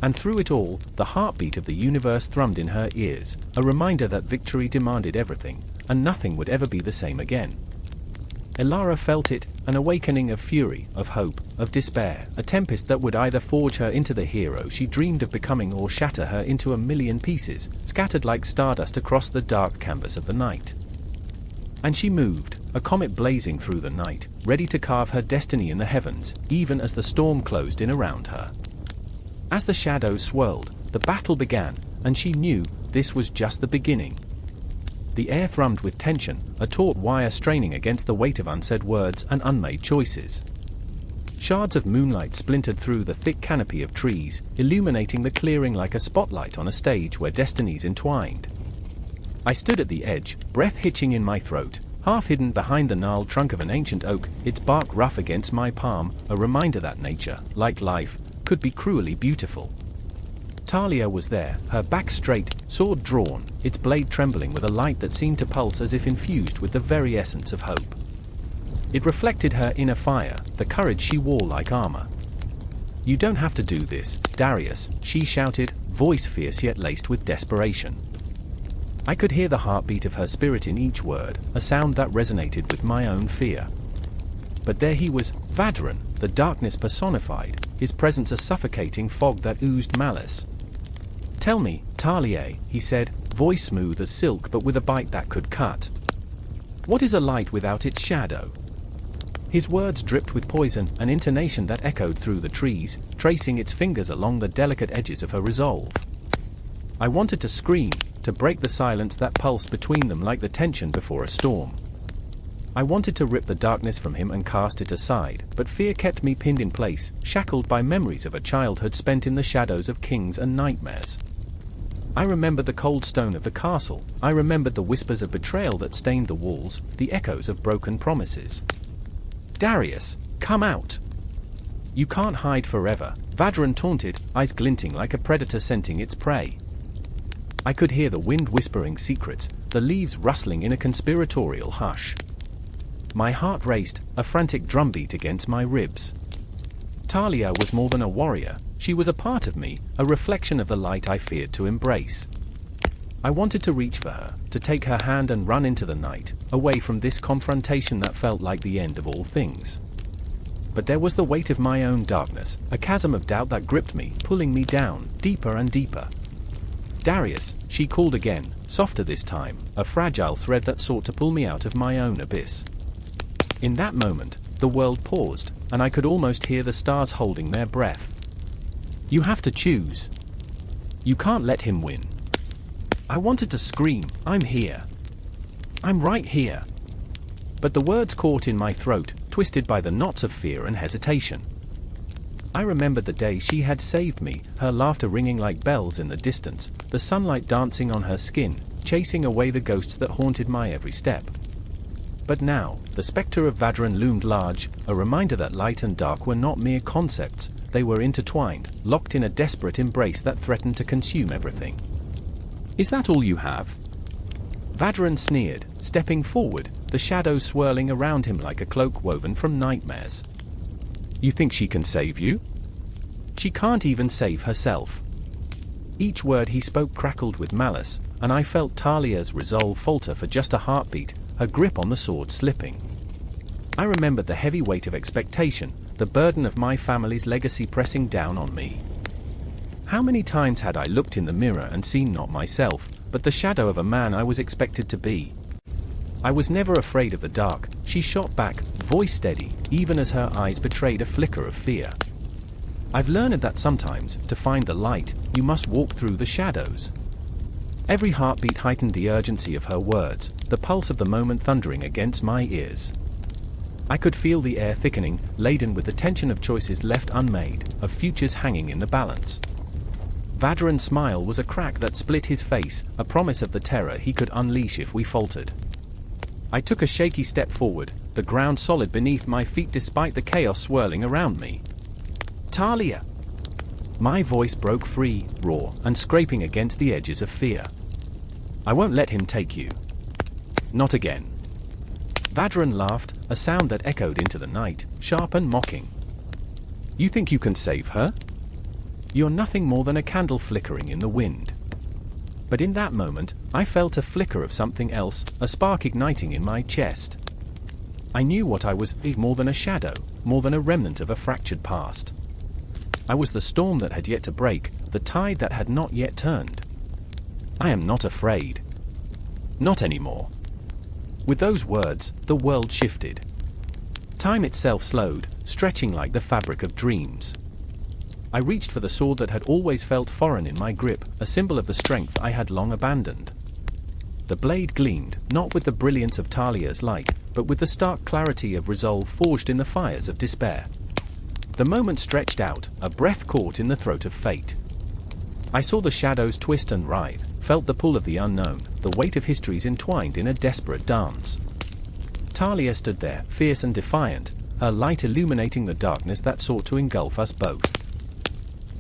And through it all, the heartbeat of the universe thrummed in her ears, a reminder that victory demanded everything, and nothing would ever be the same again. Elara felt it, an awakening of fury, of hope, of despair, a tempest that would either forge her into the hero she dreamed of becoming or shatter her into a million pieces, scattered like stardust across the dark canvas of the night. And she moved, a comet blazing through the night, ready to carve her destiny in the heavens, even as the storm closed in around her. As the shadows swirled, the battle began, and she knew this was just the beginning. The air thrummed with tension, a taut wire straining against the weight of unsaid words and unmade choices. Shards of moonlight splintered through the thick canopy of trees, illuminating the clearing like a spotlight on a stage where destinies entwined. I stood at the edge, breath hitching in my throat, half hidden behind the gnarled trunk of an ancient oak, its bark rough against my palm, a reminder that nature, like life, could be cruelly beautiful. Talia was there, her back straight, sword drawn, its blade trembling with a light that seemed to pulse as if infused with the very essence of hope. It reflected her inner fire, the courage she wore like armor. "You don't have to do this, Darius," she shouted, voice fierce yet laced with desperation. I could hear the heartbeat of her spirit in each word, a sound that resonated with my own fear. But there he was, Vadran, the darkness personified, his presence a suffocating fog that oozed malice. "Tell me, Talia," he said, voice smooth as silk but with a bite that could cut. "What is a light without its shadow?" His words dripped with poison, an intonation that echoed through the trees, tracing its fingers along the delicate edges of her resolve. I wanted to scream, to break the silence that pulsed between them like the tension before a storm. I wanted to rip the darkness from him and cast it aside, but fear kept me pinned in place, shackled by memories of a childhood spent in the shadows of kings and nightmares. I remembered the cold stone of the castle, I remembered the whispers of betrayal that stained the walls, the echoes of broken promises. "Darius, come out! You can't hide forever," Vadran taunted, eyes glinting like a predator scenting its prey. I could hear the wind whispering secrets, the leaves rustling in a conspiratorial hush. My heart raced, a frantic drumbeat against my ribs. Talia was more than a warrior, she was a part of me, a reflection of the light I feared to embrace. I wanted to reach for her, to take her hand and run into the night, away from this confrontation that felt like the end of all things. But there was the weight of my own darkness, a chasm of doubt that gripped me, pulling me down, deeper and deeper. Darius, she called again, softer this time, a fragile thread that sought to pull me out of my own abyss. In that moment, the world paused, and I could almost hear the stars holding their breath. You have to choose. You can't let him win. I wanted to scream, I'm here. I'm right here. But the words caught in my throat, twisted by the knots of fear and hesitation. I remembered the day she had saved me, her laughter ringing like bells in the distance, the sunlight dancing on her skin, chasing away the ghosts that haunted my every step. But now, the spectre of Vadran loomed large, a reminder that light and dark were not mere concepts, they were intertwined, locked in a desperate embrace that threatened to consume everything. Is that all you have? Vadran sneered, stepping forward, the shadows swirling around him like a cloak woven from nightmares. You think she can save you? She can't even save herself. Each word he spoke crackled with malice, and I felt Talia's resolve falter for just a heartbeat, her grip on the sword slipping. I remembered the heavy weight of expectation, the burden of my family's legacy pressing down on me. How many times had I looked in the mirror and seen not myself, but the shadow of a man I was expected to be? I was never afraid of the dark, she shot back, voice steady, even as her eyes betrayed a flicker of fear. I've learned that sometimes, to find the light, you must walk through the shadows. Every heartbeat heightened the urgency of her words, the pulse of the moment thundering against my ears. I could feel the air thickening, laden with the tension of choices left unmade, of futures hanging in the balance. Vadran's smile was a crack that split his face, a promise of the terror he could unleash if we faltered. I took a shaky step forward, the ground solid beneath my feet despite the chaos swirling around me. Talia! My voice broke free, raw, and scraping against the edges of fear. I won't let him take you. Not again. Vadran laughed, a sound that echoed into the night, sharp and mocking. You think you can save her? You're nothing more than a candle flickering in the wind. But in that moment, I felt a flicker of something else, a spark igniting in my chest. I knew what I was, more than a shadow, more than a remnant of a fractured past. I was the storm that had yet to break, the tide that had not yet turned. I am not afraid. Not anymore. With those words, the world shifted. Time itself slowed, stretching like the fabric of dreams. I reached for the sword that had always felt foreign in my grip, a symbol of the strength I had long abandoned. The blade gleamed, not with the brilliance of Talia's light, but with the stark clarity of resolve forged in the fires of despair. The moment stretched out, a breath caught in the throat of fate. I saw the shadows twist and writhe, felt the pull of the unknown, the weight of histories entwined in a desperate dance. Talia stood there, fierce and defiant, her light illuminating the darkness that sought to engulf us both.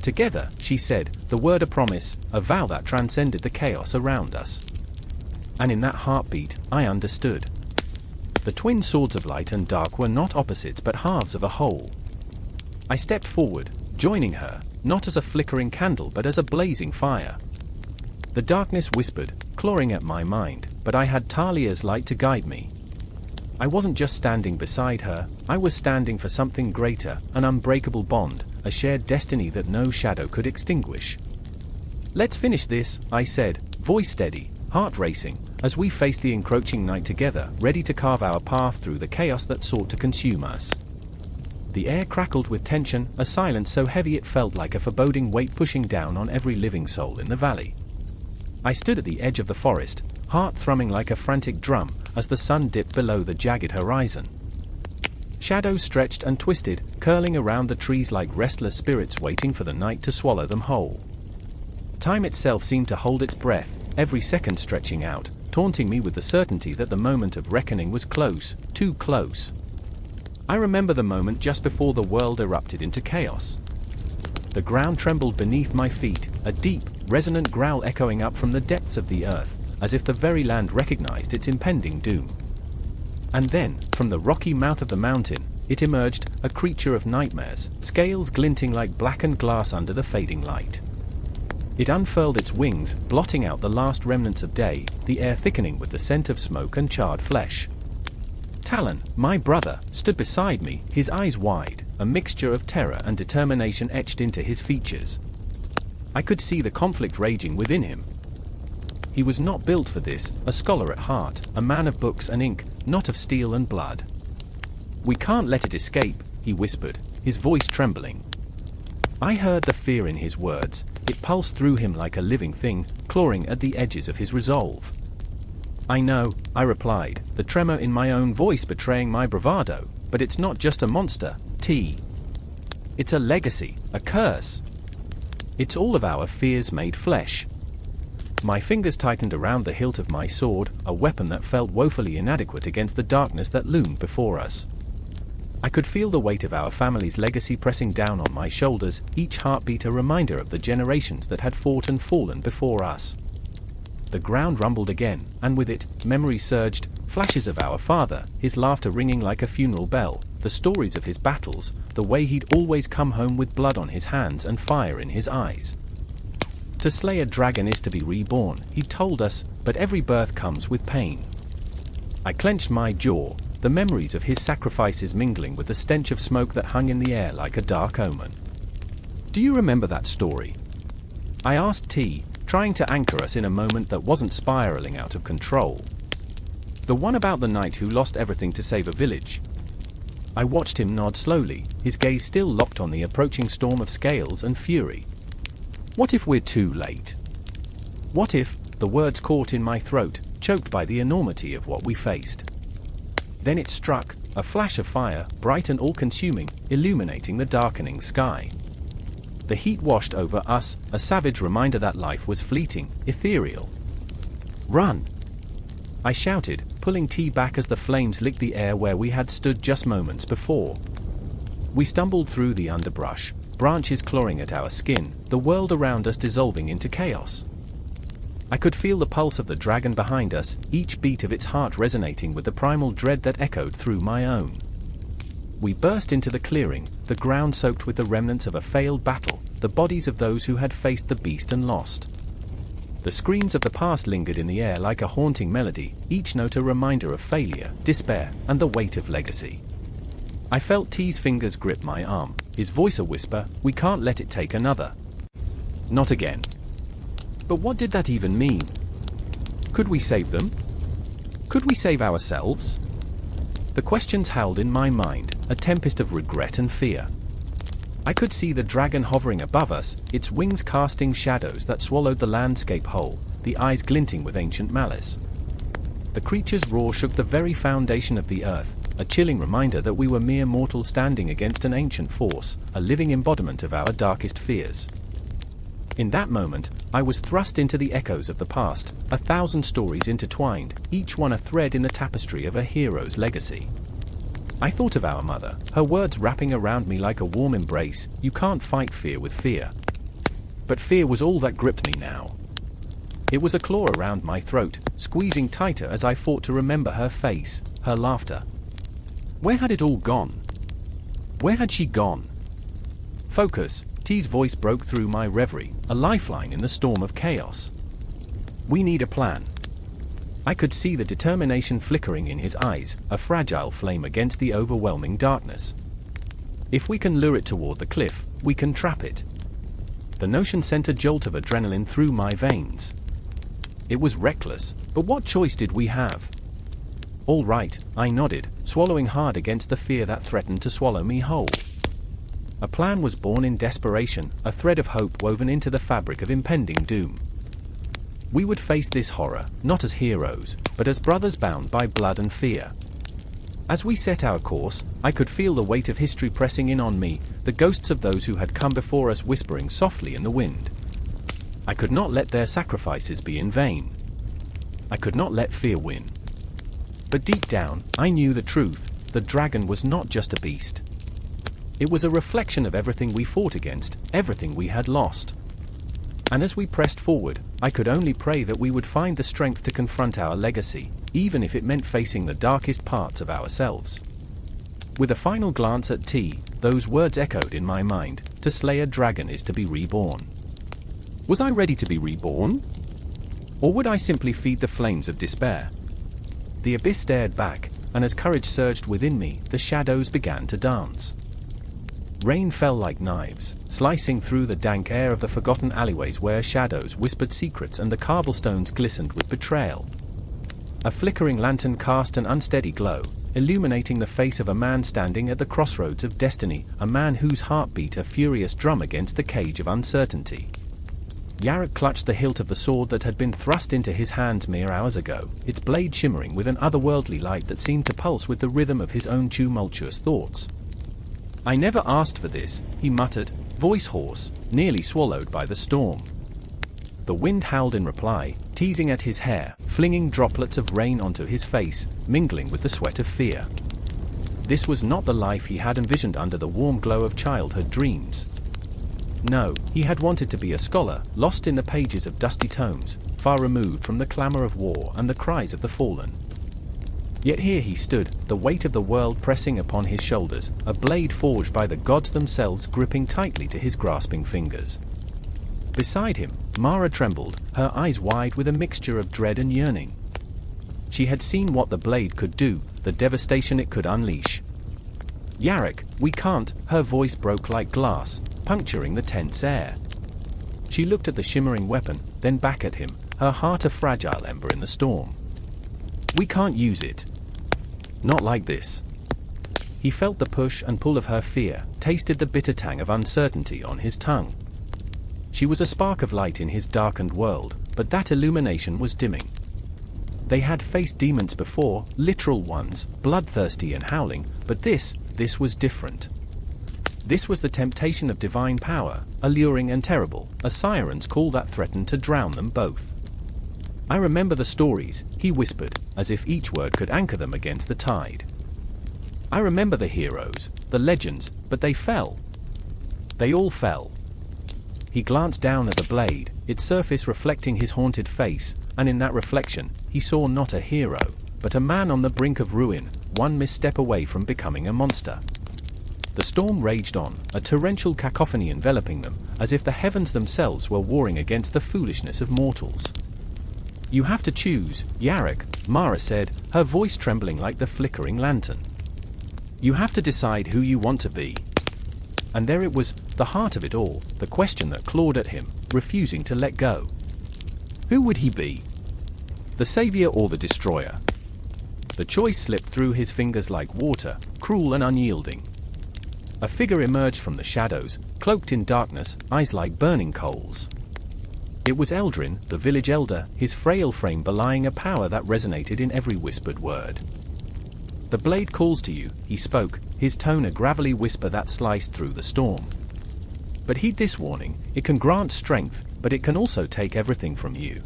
Together, she said, the word a promise, a vow that transcended the chaos around us. And in that heartbeat, I understood. The twin swords of light and dark were not opposites but halves of a whole. I stepped forward, joining her, not as a flickering candle but as a blazing fire. The darkness whispered, clawing at my mind, but I had Talia's light to guide me. I wasn't just standing beside her, I was standing for something greater, an unbreakable bond, a shared destiny that no shadow could extinguish. Let's finish this, I said, voice steady, heart racing, as we faced the encroaching night together, ready to carve our path through the chaos that sought to consume us. The air crackled with tension, a silence so heavy it felt like a foreboding weight pushing down on every living soul in the valley. I stood at the edge of the forest, heart thrumming like a frantic drum, as the sun dipped below the jagged horizon. Shadows stretched and twisted, curling around the trees like restless spirits waiting for the night to swallow them whole. Time itself seemed to hold its breath, every second stretching out, taunting me with the certainty that the moment of reckoning was close, too close. I remember the moment just before the world erupted into chaos. The ground trembled beneath my feet, a deep, resonant growl echoing up from the depths of the earth, as if the very land recognized its impending doom. And then, from the rocky mouth of the mountain, it emerged, a creature of nightmares, scales glinting like blackened glass under the fading light. It unfurled its wings, blotting out the last remnants of day, the air thickening with the scent of smoke and charred flesh. Talon, my brother, stood beside me, his eyes wide, a mixture of terror and determination etched into his features. I could see the conflict raging within him. He was not built for this, a scholar at heart, a man of books and ink, not of steel and blood. "We can't let it escape," he whispered, his voice trembling. I heard the fear in his words. It pulsed through him like a living thing, clawing at the edges of his resolve. "I know," I replied, the tremor in my own voice betraying my bravado, "but it's not just a monster, T. It's a legacy, a curse. It's all of our fears made flesh." My fingers tightened around the hilt of my sword, a weapon that felt woefully inadequate against the darkness that loomed before us. I could feel the weight of our family's legacy pressing down on my shoulders, each heartbeat a reminder of the generations that had fought and fallen before us. The ground rumbled again, and with it, memories surged, flashes of our father, his laughter ringing like a funeral bell, the stories of his battles, the way he'd always come home with blood on his hands and fire in his eyes. To slay a dragon is to be reborn, he told us, but every birth comes with pain. I clenched my jaw, the memories of his sacrifices mingling with the stench of smoke that hung in the air like a dark omen. "Do you remember that story?" I asked T, trying to anchor us in a moment that wasn't spiraling out of control. "The one about the knight who lost everything to save a village." I watched him nod slowly, his gaze still locked on the approaching storm of scales and fury. "What if we're too late? What if," the words caught in my throat, choked by the enormity of what we faced. Then it struck, a flash of fire, bright and all-consuming, illuminating the darkening sky. The heat washed over us, a savage reminder that life was fleeting, ethereal. "Run!" I shouted, pulling T back as the flames licked the air where we had stood just moments before. We stumbled through the underbrush, branches clawing at our skin, the world around us dissolving into chaos. I could feel the pulse of the dragon behind us, each beat of its heart resonating with the primal dread that echoed through my own. We burst into the clearing, the ground soaked with the remnants of a failed battle, the bodies of those who had faced the beast and lost. The screams of the past lingered in the air like a haunting melody, each note a reminder of failure, despair, and the weight of legacy. I felt T's fingers grip my arm, his voice a whisper, "We can't let it take another. Not again." But what did that even mean? Could we save them? Could we save ourselves? The questions howled in my mind, a tempest of regret and fear. I could see the dragon hovering above us, its wings casting shadows that swallowed the landscape whole, the eyes glinting with ancient malice. The creature's roar shook the very foundation of the earth, a chilling reminder that we were mere mortals standing against an ancient force, a living embodiment of our darkest fears. In that moment, I was thrust into the echoes of the past, 1,000 stories intertwined, each one a thread in the tapestry of a hero's legacy. I thought of our mother, her words wrapping around me like a warm embrace, "You can't fight fear with fear." But fear was all that gripped me now. It was a claw around my throat, squeezing tighter as I fought to remember her face, her laughter. Where had it all gone? Where had she gone? "Focus," T's voice broke through my reverie, a lifeline in the storm of chaos. "We need a plan." I could see the determination flickering in his eyes, a fragile flame against the overwhelming darkness. "If we can lure it toward the cliff, we can trap it." The notion sent a jolt of adrenaline through my veins. It was reckless, but what choice did we have? "All right," I nodded, swallowing hard against the fear that threatened to swallow me whole. A plan was born in desperation, a thread of hope woven into the fabric of impending doom. We would face this horror, not as heroes, but as brothers bound by blood and fear. As we set our course, I could feel the weight of history pressing in on me, the ghosts of those who had come before us whispering softly in the wind. I could not let their sacrifices be in vain. I could not let fear win. But deep down, I knew the truth. The dragon was not just a beast. It was a reflection of everything we fought against, everything we had lost. And as we pressed forward, I could only pray that we would find the strength to confront our legacy, even if it meant facing the darkest parts of ourselves. With a final glance at T, those words echoed in my mind: to slay a dragon is to be reborn. Was I ready to be reborn? Or would I simply feed the flames of despair? The abyss stared back, and as courage surged within me, the shadows began to dance. Rain fell like knives, slicing through the dank air of the forgotten alleyways where shadows whispered secrets and the cobblestones glistened with betrayal. A flickering lantern cast an unsteady glow, illuminating the face of a man standing at the crossroads of destiny, a man whose heart beat a furious drum against the cage of uncertainty. Yarok clutched the hilt of the sword that had been thrust into his hands mere hours ago, its blade shimmering with an otherworldly light that seemed to pulse with the rhythm of his own tumultuous thoughts. "I never asked for this," he muttered, voice hoarse, nearly swallowed by the storm. The wind howled in reply, teasing at his hair, flinging droplets of rain onto his face, mingling with the sweat of fear. This was not the life he had envisioned under the warm glow of childhood dreams. No, he had wanted to be a scholar, lost in the pages of dusty tomes, far removed from the clamor of war and the cries of the fallen. Yet here he stood, the weight of the world pressing upon his shoulders, a blade forged by the gods themselves gripping tightly to his grasping fingers. Beside him, Mara trembled, her eyes wide with a mixture of dread and yearning. She had seen what the blade could do, the devastation it could unleash. "Yarok, we can't," her voice broke like glass, puncturing the tense air. She looked at the shimmering weapon, then back at him, her heart a fragile ember in the storm. "We can't use it. Not like this." He felt the push and pull of her fear, tasted the bitter tang of uncertainty on his tongue. She was a spark of light in his darkened world, but that illumination was dimming. They had faced demons before, literal ones, bloodthirsty and howling, but this was different. This was the temptation of divine power, alluring and terrible, a siren's call that threatened to drown them both. "I remember the stories," he whispered, as if each word could anchor them against the tide. "I remember the heroes, the legends, but they fell. They all fell." He glanced down at the blade, its surface reflecting his haunted face, and in that reflection, he saw not a hero, but a man on the brink of ruin, one misstep away from becoming a monster. The storm raged on, a torrential cacophony enveloping them, as if the heavens themselves were warring against the foolishness of mortals. "You have to choose, Yarok," Mara said, her voice trembling like the flickering lantern. "You have to decide who you want to be." And there it was, the heart of it all, the question that clawed at him, refusing to let go. Who would he be? The savior or the destroyer? The choice slipped through his fingers like water, cruel and unyielding. A figure emerged from the shadows, cloaked in darkness, eyes like burning coals. It was Eldrin, the village elder, his frail frame belying a power that resonated in every whispered word. "The blade calls to you," he spoke, his tone a gravelly whisper that sliced through the storm. "But heed this warning, it can grant strength, but it can also take everything from you."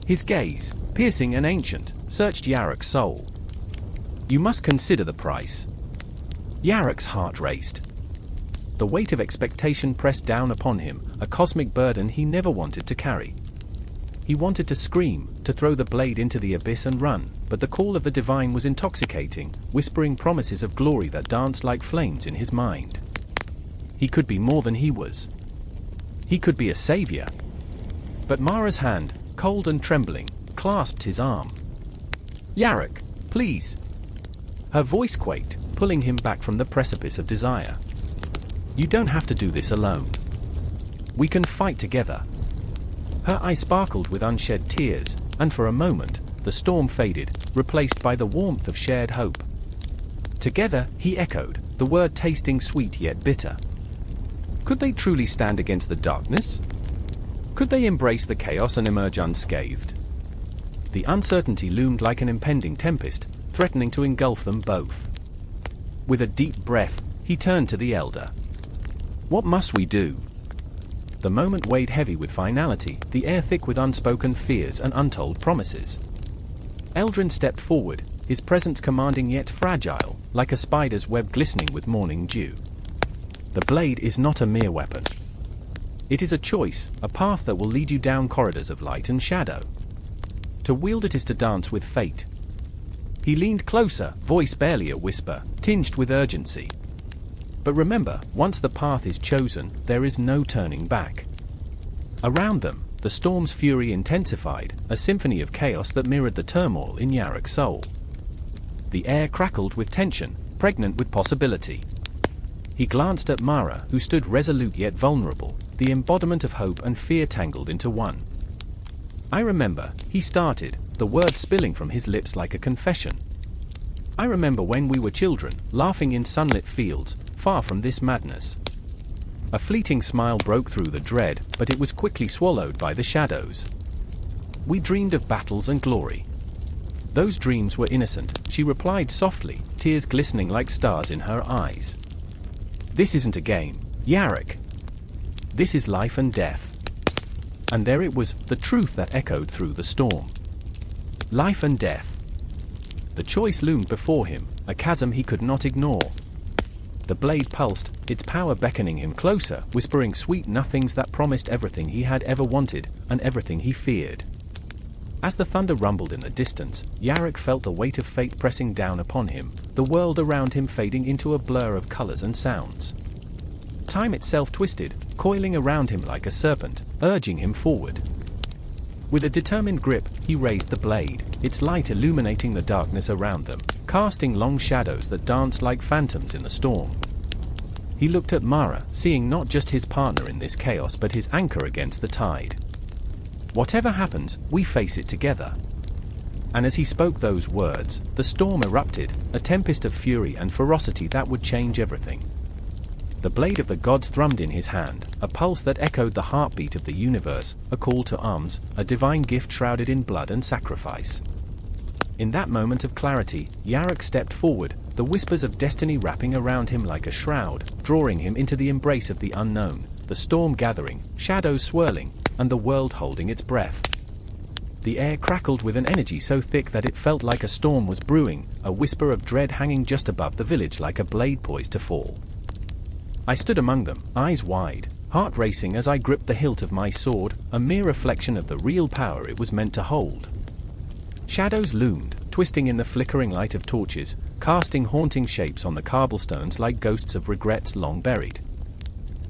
His gaze, piercing and ancient, searched Yarok's soul. "You must consider the price." Yarok's heart raced. The weight of expectation pressed down upon him, a cosmic burden he never wanted to carry. He wanted to scream, to throw the blade into the abyss and run, but the call of the divine was intoxicating, whispering promises of glory that danced like flames in his mind. He could be more than he was. He could be a savior. But Mara's hand, cold and trembling, clasped his arm. "Yarok, please." Her voice quaked, pulling him back from the precipice of desire. "You don't have to do this alone. We can fight together." Her eyes sparkled with unshed tears, and for a moment, the storm faded, replaced by the warmth of shared hope. "Together," he echoed, the word tasting sweet yet bitter. Could they truly stand against the darkness? Could they embrace the chaos and emerge unscathed? The uncertainty loomed like an impending tempest, threatening to engulf them both. With a deep breath, he turned to the elder. "What must we do?" The moment weighed heavy with finality, the air thick with unspoken fears and untold promises. Eldrin stepped forward, his presence commanding yet fragile, like a spider's web glistening with morning dew. "The blade is not a mere weapon. It is a choice, a path that will lead you down corridors of light and shadow. To wield it is to dance with fate." He leaned closer, voice barely a whisper, tinged with urgency. But remember, once the path is chosen, there is no turning back. Around them, the storm's fury intensified, a symphony of chaos that mirrored the turmoil in Yarek's soul. The air crackled with tension, pregnant with possibility. He glanced at Mara, who stood resolute yet vulnerable, the embodiment of hope and fear tangled into one. "I remember," he started, the words spilling from his lips like a confession. "I remember when we were children, laughing in sunlit fields, far from this madness." A fleeting smile broke through the dread, but it was quickly swallowed by the shadows. "We dreamed of battles and glory." "Those dreams were innocent," she replied softly, tears glistening like stars in her eyes. "This isn't a game, Yarek. This is life and death." And there it was, the truth that echoed through the storm. Life and death. The choice loomed before him, a chasm he could not ignore. The blade pulsed, its power beckoning him closer, whispering sweet nothings that promised everything he had ever wanted, and everything he feared. As the thunder rumbled in the distance, Yarek felt the weight of fate pressing down upon him, the world around him fading into a blur of colors and sounds. Time itself twisted, coiling around him like a serpent, urging him forward. With a determined grip, he raised the blade, its light illuminating the darkness around them, casting long shadows that danced like phantoms in the storm. He looked at Mara, seeing not just his partner in this chaos but his anchor against the tide. "Whatever happens, we face it together." And as he spoke those words, the storm erupted, a tempest of fury and ferocity that would change everything. The blade of the gods thrummed in his hand, a pulse that echoed the heartbeat of the universe, a call to arms, a divine gift shrouded in blood and sacrifice. In that moment of clarity, Yarek stepped forward, the whispers of destiny wrapping around him like a shroud, drawing him into the embrace of the unknown, the storm gathering, shadows swirling, and the world holding its breath. The air crackled with an energy so thick that it felt like a storm was brewing, a whisper of dread hanging just above the village like a blade poised to fall. I stood among them, eyes wide, heart racing as I gripped the hilt of my sword, a mere reflection of the real power it was meant to hold. Shadows loomed, twisting in the flickering light of torches, casting haunting shapes on the cobblestones like ghosts of regrets long buried.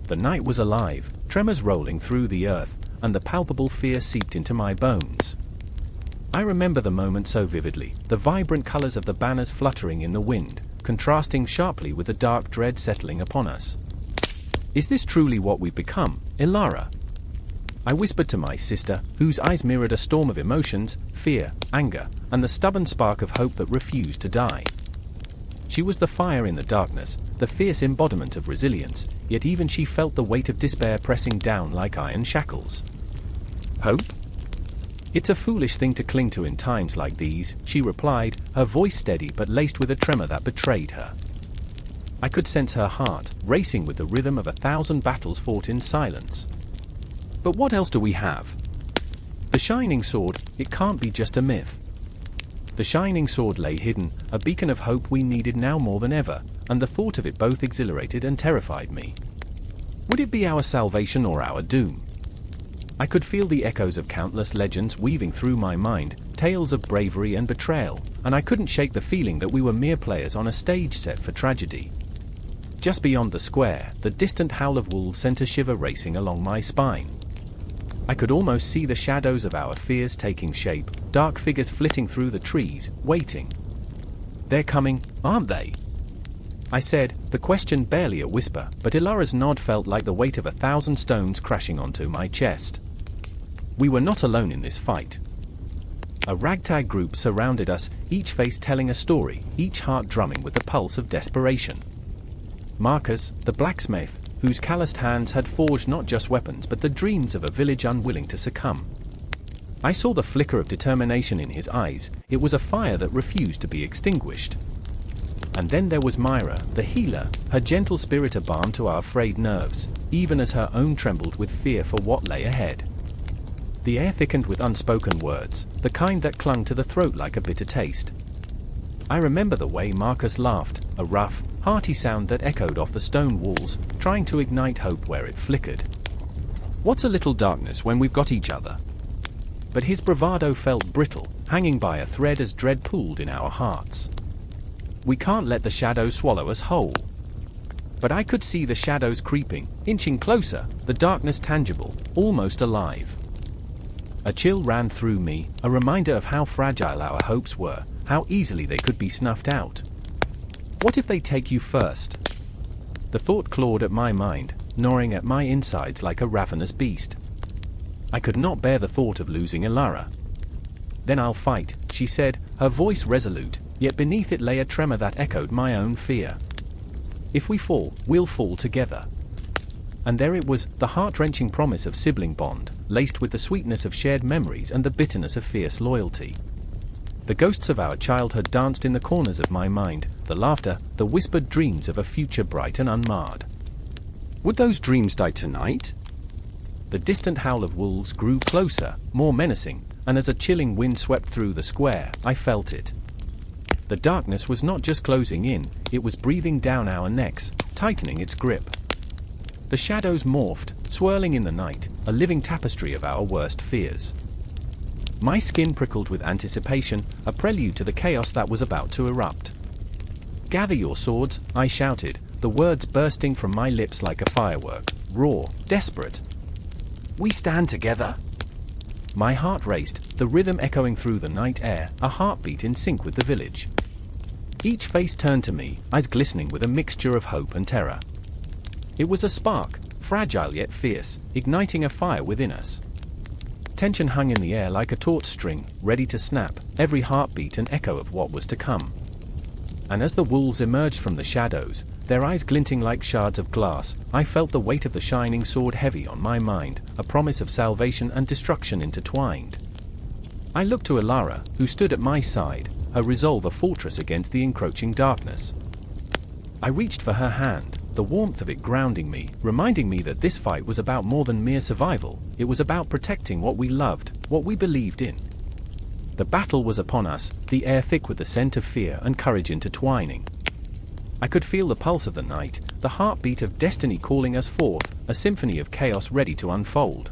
The night was alive, tremors rolling through the earth, and the palpable fear seeped into my bones. I remember the moment so vividly, the vibrant colors of the banners fluttering in the wind, contrasting sharply with the dark dread settling upon us. "Is this truly what we've become, Ilara?" I whispered to my sister, whose eyes mirrored a storm of emotions, fear, anger, and the stubborn spark of hope that refused to die. She was the fire in the darkness, the fierce embodiment of resilience, yet even she felt the weight of despair pressing down like iron shackles. "Hope? It's a foolish thing to cling to in times like these," she replied, her voice steady but laced with a tremor that betrayed her. I could sense her heart, racing with the rhythm of 1,000 battles fought in silence. "But what else do we have?" "The Shining Sword, it can't be just a myth." The Shining Sword lay hidden, a beacon of hope we needed now more than ever, and the thought of it both exhilarated and terrified me. Would it be our salvation or our doom? I could feel the echoes of countless legends weaving through my mind, tales of bravery and betrayal, and I couldn't shake the feeling that we were mere players on a stage set for tragedy. Just beyond the square, the distant howl of wolves sent a shiver racing along my spine. I could almost see the shadows of our fears taking shape, dark figures flitting through the trees, waiting. "They're coming, aren't they?" I said, the question barely a whisper, but Ilara's nod felt like the weight of 1,000 stones crashing onto my chest. We were not alone in this fight. A ragtag group surrounded us, each face telling a story, each heart drumming with the pulse of desperation. Marcus, the blacksmith, whose calloused hands had forged not just weapons but the dreams of a village unwilling to succumb. I saw the flicker of determination in his eyes, it was a fire that refused to be extinguished. And then there was Myra, the healer, her gentle spirit a balm to our frayed nerves, even as her own trembled with fear for what lay ahead. The air thickened with unspoken words, the kind that clung to the throat like a bitter taste. I remember the way Marcus laughed, a rough, hearty sound that echoed off the stone walls, trying to ignite hope where it flickered. "What's a little darkness when we've got each other?" but his bravado felt brittle, hanging by a thread as dread pooled in our hearts. We can't let the shadows swallow us whole. But I could see the shadows creeping, inching closer, the darkness tangible, almost alive. A chill ran through me, a reminder of how fragile our hopes were, how easily they could be snuffed out. What if they take you first? The thought clawed at my mind, gnawing at my insides like a ravenous beast. I could not bear the thought of losing Elara. Then I'll fight, she said, her voice resolute, yet beneath it lay a tremor that echoed my own fear. If we fall, we'll fall together. And there it was, the heart-wrenching promise of sibling bond, laced with the sweetness of shared memories and the bitterness of fierce loyalty. The ghosts of our childhood danced in the corners of my mind, the laughter, the whispered dreams of a future bright and unmarred. Would those dreams die tonight? The distant howl of wolves grew closer, more menacing, and as a chilling wind swept through the square, I felt it. The darkness was not just closing in, it was breathing down our necks, tightening its grip. The shadows morphed, swirling in the night, a living tapestry of our worst fears. My skin prickled with anticipation, a prelude to the chaos that was about to erupt. "Gather your swords," I shouted, the words bursting from my lips like a firework, raw, desperate. "We stand together." My heart raced, the rhythm echoing through the night air, a heartbeat in sync with the village. Each face turned to me, eyes glistening with a mixture of hope and terror. It was a spark, fragile yet fierce, igniting a fire within us. Tension hung in the air like a taut string, ready to snap, every heartbeat an echo of what was to come. And as the wolves emerged from the shadows, their eyes glinting like shards of glass, I felt the weight of the shining sword heavy on my mind, a promise of salvation and destruction intertwined. I looked to Elara, who stood at my side, her resolve a fortress against the encroaching darkness. I reached for her hand, the warmth of it grounding me, reminding me that this fight was about more than mere survival, it was about protecting what we loved, what we believed in. The battle was upon us, the air thick with the scent of fear and courage intertwining. I could feel the pulse of the night, the heartbeat of destiny calling us forth, a symphony of chaos ready to unfold.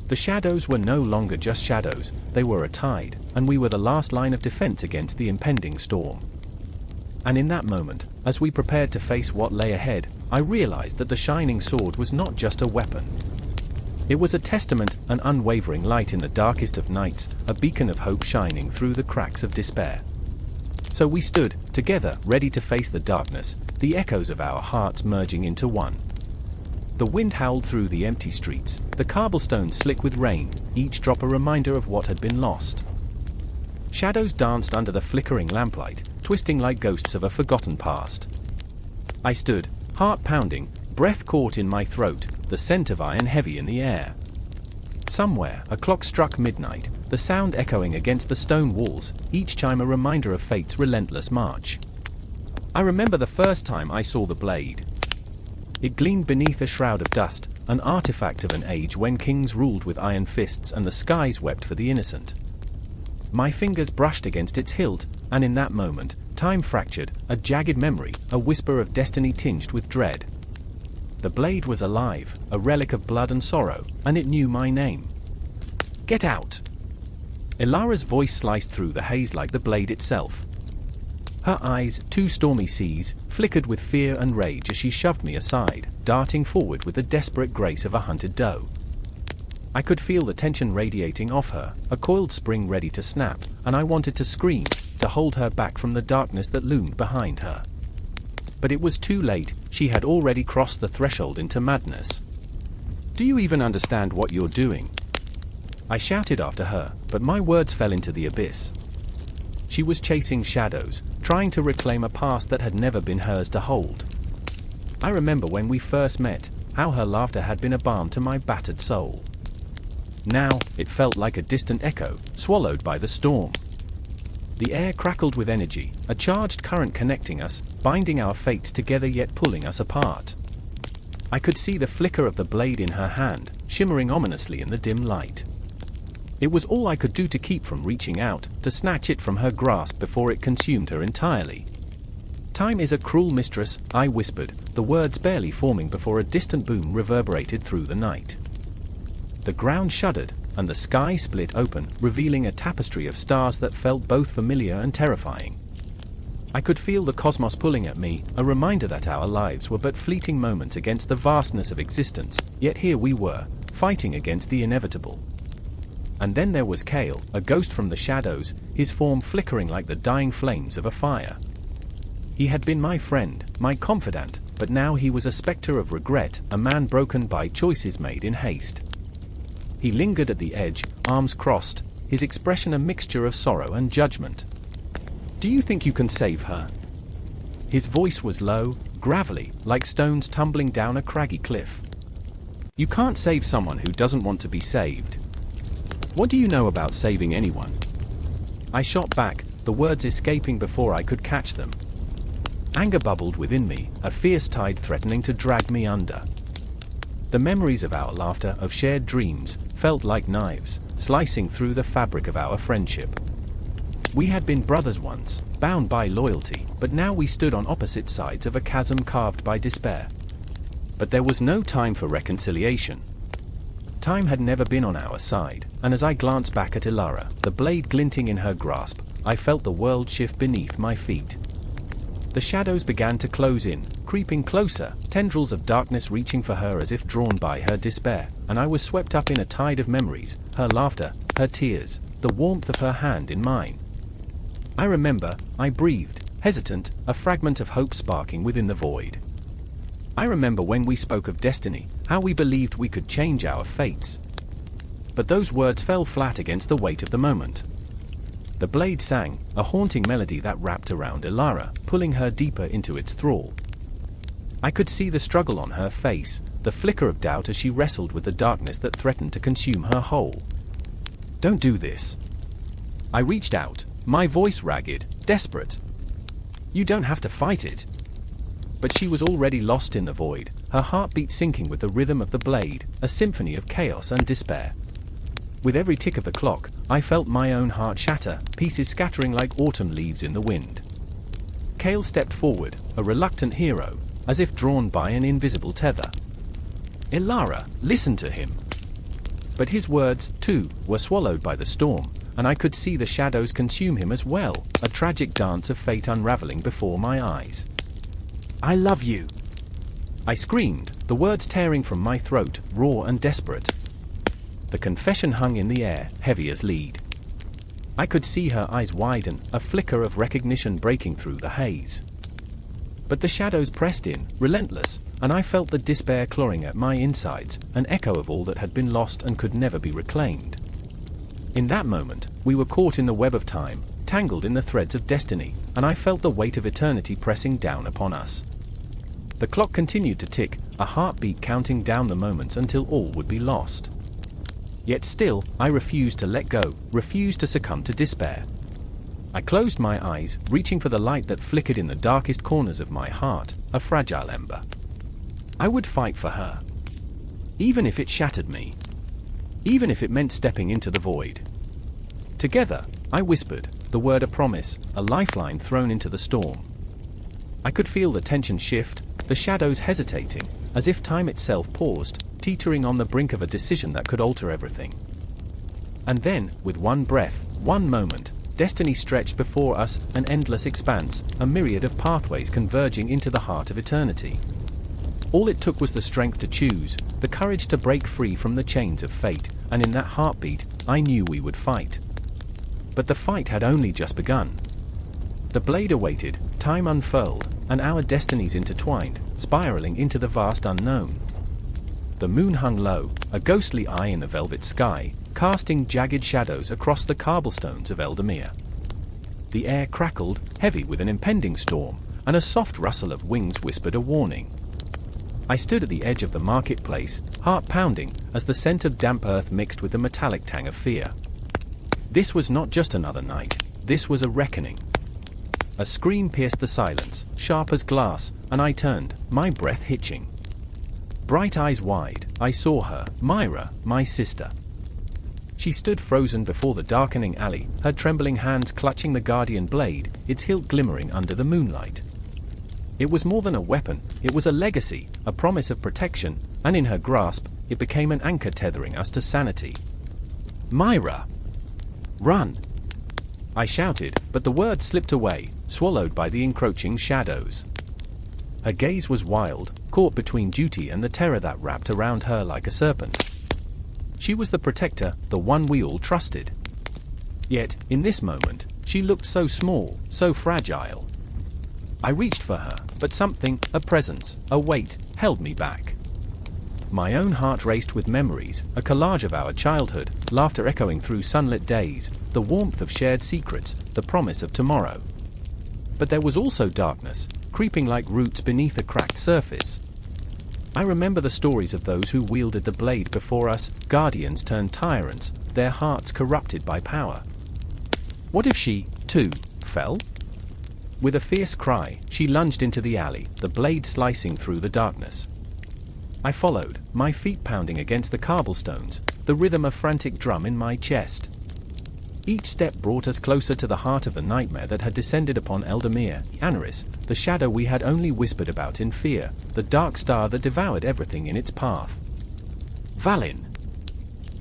The shadows were no longer just shadows, they were a tide, and we were the last line of defense against the impending storm. And in that moment, as we prepared to face what lay ahead, I realized that the shining sword was not just a weapon. It was a testament, an unwavering light in the darkest of nights, a beacon of hope shining through the cracks of despair. So we stood, together, ready to face the darkness, the echoes of our hearts merging into one. The wind howled through the empty streets, the cobblestones slick with rain, each drop a reminder of what had been lost. Shadows danced under the flickering lamplight, twisting like ghosts of a forgotten past. I stood, heart pounding, breath caught in my throat, the scent of iron heavy in the air. Somewhere, a clock struck midnight, the sound echoing against the stone walls, each chime a reminder of fate's relentless march. I remember the first time I saw the blade. It gleamed beneath a shroud of dust, an artifact of an age when kings ruled with iron fists and the skies wept for the innocent. My fingers brushed against its hilt, and in that moment, time fractured, a jagged memory, a whisper of destiny tinged with dread. The blade was alive, a relic of blood and sorrow, and it knew my name. "Get out!" Elara's voice sliced through the haze like the blade itself. Her eyes, two stormy seas, flickered with fear and rage as she shoved me aside, darting forward with the desperate grace of a hunted doe. I could feel the tension radiating off her, a coiled spring ready to snap, and I wanted to scream, to hold her back from the darkness that loomed behind her. But it was too late, she had already crossed the threshold into madness. "Do you even understand what you're doing?" I shouted after her, but my words fell into the abyss. She was chasing shadows, trying to reclaim a past that had never been hers to hold. I remember when we first met, how her laughter had been a balm to my battered soul. Now, it felt like a distant echo, swallowed by the storm. The air crackled with energy, a charged current connecting us, binding our fates together yet pulling us apart. I could see the flicker of the blade in her hand, shimmering ominously in the dim light. It was all I could do to keep from reaching out, to snatch it from her grasp before it consumed her entirely. "Time is a cruel mistress," I whispered, the words barely forming before a distant boom reverberated through the night. The ground shuddered, and the sky split open, revealing a tapestry of stars that felt both familiar and terrifying. I could feel the cosmos pulling at me, a reminder that our lives were but fleeting moments against the vastness of existence, yet here we were, fighting against the inevitable. And then there was Kale, a ghost from the shadows, his form flickering like the dying flames of a fire. He had been my friend, my confidant, but now he was a spectre of regret, a man broken by choices made in haste. He lingered at the edge, arms crossed, his expression a mixture of sorrow and judgment. "Do you think you can save her?" His voice was low, gravelly, like stones tumbling down a craggy cliff. "You can't save someone who doesn't want to be saved. What do you know about saving anyone?" I shot back, the words escaping before I could catch them. Anger bubbled within me, a fierce tide threatening to drag me under. The memories of our laughter, of shared dreams, felt like knives, slicing through the fabric of our friendship. We had been brothers once, bound by loyalty, but now we stood on opposite sides of a chasm carved by despair. But there was no time for reconciliation. Time had never been on our side, and as I glanced back at Ilara, the blade glinting in her grasp, I felt the world shift beneath my feet. The shadows began to close in, creeping closer, tendrils of darkness reaching for her as if drawn by her despair, and I was swept up in a tide of memories, her laughter, her tears, the warmth of her hand in mine. I remember, I breathed, hesitant, a fragment of hope sparking within the void. I remember when we spoke of destiny, how we believed we could change our fates. But those words fell flat against the weight of the moment. The blade sang, a haunting melody that wrapped around Ilara, pulling her deeper into its thrall. I could see the struggle on her face, the flicker of doubt as she wrestled with the darkness that threatened to consume her whole. "Don't do this." I reached out, my voice ragged, desperate. "You don't have to fight it." But she was already lost in the void, her heartbeat sinking with the rhythm of the blade, a symphony of chaos and despair. With every tick of the clock, I felt my own heart shatter, pieces scattering like autumn leaves in the wind. Kale stepped forward, a reluctant hero, as if drawn by an invisible tether. "Ilara, listen to him." But his words, too, were swallowed by the storm, and I could see the shadows consume him as well, a tragic dance of fate unraveling before my eyes. "I love you!" I screamed, the words tearing from my throat, raw and desperate. The confession hung in the air, heavy as lead. I could see her eyes widen, a flicker of recognition breaking through the haze. But the shadows pressed in, relentless, and I felt the despair clawing at my insides, an echo of all that had been lost and could never be reclaimed. In that moment, we were caught in the web of time, tangled in the threads of destiny, and I felt the weight of eternity pressing down upon us. The clock continued to tick, a heartbeat counting down the moments until all would be lost. Yet still, I refused to let go, refused to succumb to despair. I closed my eyes, reaching for the light that flickered in the darkest corners of my heart, a fragile ember. I would fight for her. Even if it shattered me. Even if it meant stepping into the void. Together, I whispered, the word a promise, a lifeline thrown into the storm. I could feel the tension shift, the shadows hesitating, as if time itself paused, teetering on the brink of a decision that could alter everything. And then, with one breath, one moment, destiny stretched before us, an endless expanse, a myriad of pathways converging into the heart of eternity. All it took was the strength to choose, the courage to break free from the chains of fate, and in that heartbeat, I knew we would fight. But the fight had only just begun. The blade awaited, time unfurled, and our destinies intertwined, spiraling into the vast unknown. The moon hung low, a ghostly eye in the velvet sky, casting jagged shadows across the cobblestones of Eldamir. The air crackled, heavy with an impending storm, and a soft rustle of wings whispered a warning. I stood at the edge of the marketplace, heart pounding, as the scent of damp earth mixed with the metallic tang of fear. This was not just another night, this was a reckoning. A scream pierced the silence, sharp as glass, and I turned, my breath hitching. Bright eyes wide, I saw her, Myra, my sister. She stood frozen before the darkening alley, her trembling hands clutching the guardian blade, its hilt glimmering under the moonlight. It was more than a weapon, it was a legacy, a promise of protection, and in her grasp, it became an anchor tethering us to sanity. Myra! Run! I shouted, but the words slipped away, swallowed by the encroaching shadows. Her gaze was wild, caught between duty and the terror that wrapped around her like a serpent. She was the protector, the one we all trusted. Yet, in this moment, she looked so small, so fragile. I reached for her, but something, a presence, a weight, held me back. My own heart raced with memories, a collage of our childhood, laughter echoing through sunlit days, the warmth of shared secrets, the promise of tomorrow. But there was also darkness, creeping like roots beneath a cracked surface. I remember the stories of those who wielded the blade before us, guardians turned tyrants, their hearts corrupted by power. What if she, too, fell? With a fierce cry, she lunged into the alley, the blade slicing through the darkness. I followed, my feet pounding against the cobblestones, the rhythm a frantic drum in my chest. Each step brought us closer to the heart of the nightmare that had descended upon Eldamir, Anaris, the shadow we had only whispered about in fear, the dark star that devoured everything in its path. Valin!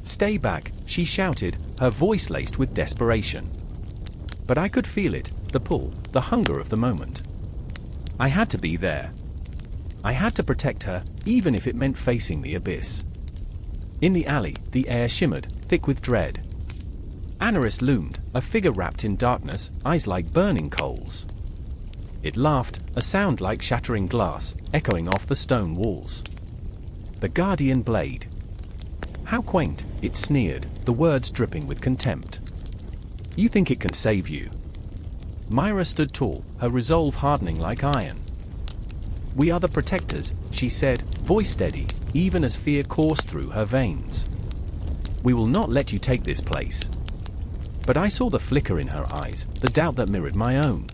Stay back, she shouted, her voice laced with desperation. But I could feel it, the pull, the hunger of the moment. I had to be there. I had to protect her, even if it meant facing the abyss. In the alley, the air shimmered, thick with dread. Anaris loomed, a figure wrapped in darkness, eyes like burning coals. It laughed, a sound like shattering glass, echoing off the stone walls. The guardian blade. How quaint, it sneered, the words dripping with contempt. You think it can save you? Myra stood tall, her resolve hardening like iron. We are the protectors, she said, voice steady, even as fear coursed through her veins. We will not let you take this place. But I saw the flicker in her eyes, the doubt that mirrored my own.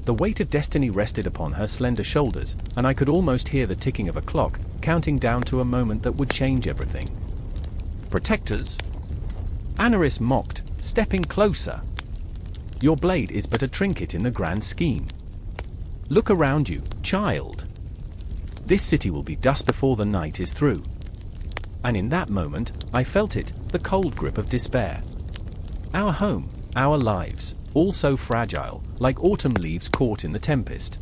The weight of destiny rested upon her slender shoulders, and I could almost hear the ticking of a clock, counting down to a moment that would change everything. Protectors? Anaris mocked, stepping closer. Your blade is but a trinket in the grand scheme. Look around you, child. This city will be dust before the night is through. And in that moment, I felt it, the cold grip of despair. Our home, our lives, all so fragile, like autumn leaves caught in the tempest.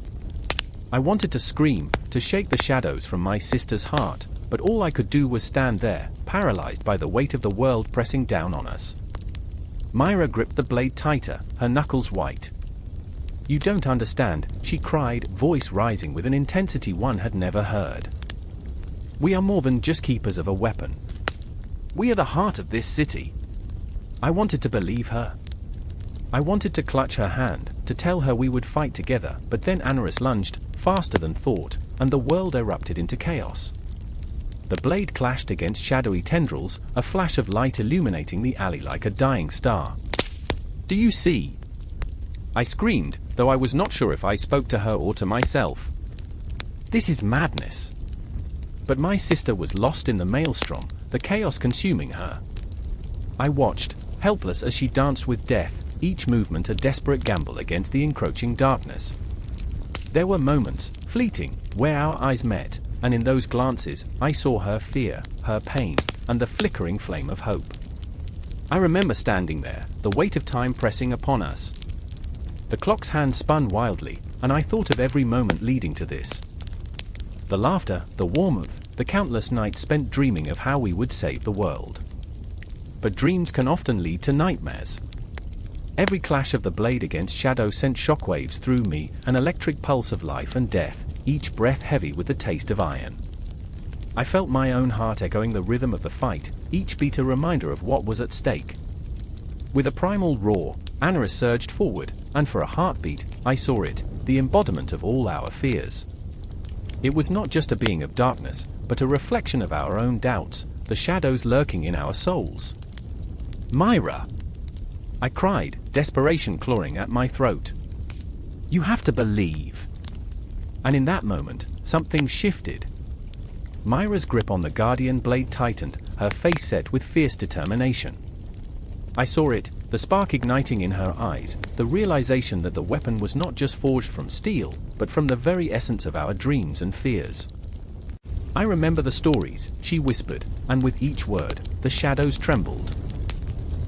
I wanted to scream, to shake the shadows from my sister's heart, but all I could do was stand there, paralyzed by the weight of the world pressing down on us. Myra gripped the blade tighter, her knuckles white. You don't understand, she cried, voice rising with an intensity one had never heard. We are more than just keepers of a weapon. We are the heart of this city. I wanted to believe her. I wanted to clutch her hand, to tell her we would fight together, but then Anaris lunged, faster than thought, and the world erupted into chaos. The blade clashed against shadowy tendrils, a flash of light illuminating the alley like a dying star. Do you see? I screamed, though I was not sure if I spoke to her or to myself. This is madness. But my sister was lost in the maelstrom, the chaos consuming her. I watched, helpless as she danced with death, each movement a desperate gamble against the encroaching darkness. There were moments, fleeting, where our eyes met, and in those glances, I saw her fear, her pain, and the flickering flame of hope. I remember standing there, the weight of time pressing upon us. The clock's hand spun wildly, and I thought of every moment leading to this. The laughter, the warmth, the countless nights spent dreaming of how we would save the world. But dreams can often lead to nightmares. Every clash of the blade against shadow sent shockwaves through me, an electric pulse of life and death, each breath heavy with the taste of iron. I felt my own heart echoing the rhythm of the fight, each beat a reminder of what was at stake. With a primal roar, Anaris surged forward, and for a heartbeat, I saw it, the embodiment of all our fears. It was not just a being of darkness, but a reflection of our own doubts, the shadows lurking in our souls. Myra! I cried, desperation clawing at my throat. You have to believe. And in that moment, something shifted. Myra's grip on the guardian blade tightened, her face set with fierce determination. I saw it, the spark igniting in her eyes, the realization that the weapon was not just forged from steel, but from the very essence of our dreams and fears. I remember the stories, she whispered, and with each word, the shadows trembled.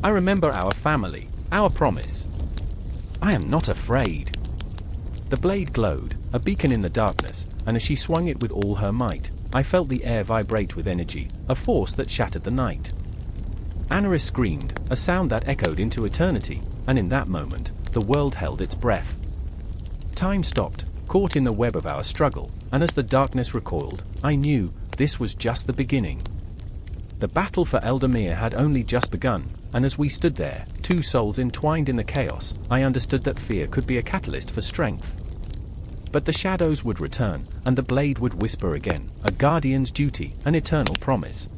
I remember our family, our promise. I am not afraid. The blade glowed, a beacon in the darkness, and as she swung it with all her might, I felt the air vibrate with energy, a force that shattered the night. Anaris screamed, a sound that echoed into eternity, and in that moment, the world held its breath. Time stopped, caught in the web of our struggle, and as the darkness recoiled, I knew this was just the beginning. The battle for Eldamir had only just begun, and as we stood there, two souls entwined in the chaos, I understood that fear could be a catalyst for strength. But the shadows would return, and the blade would whisper again, a guardian's duty, an eternal promise.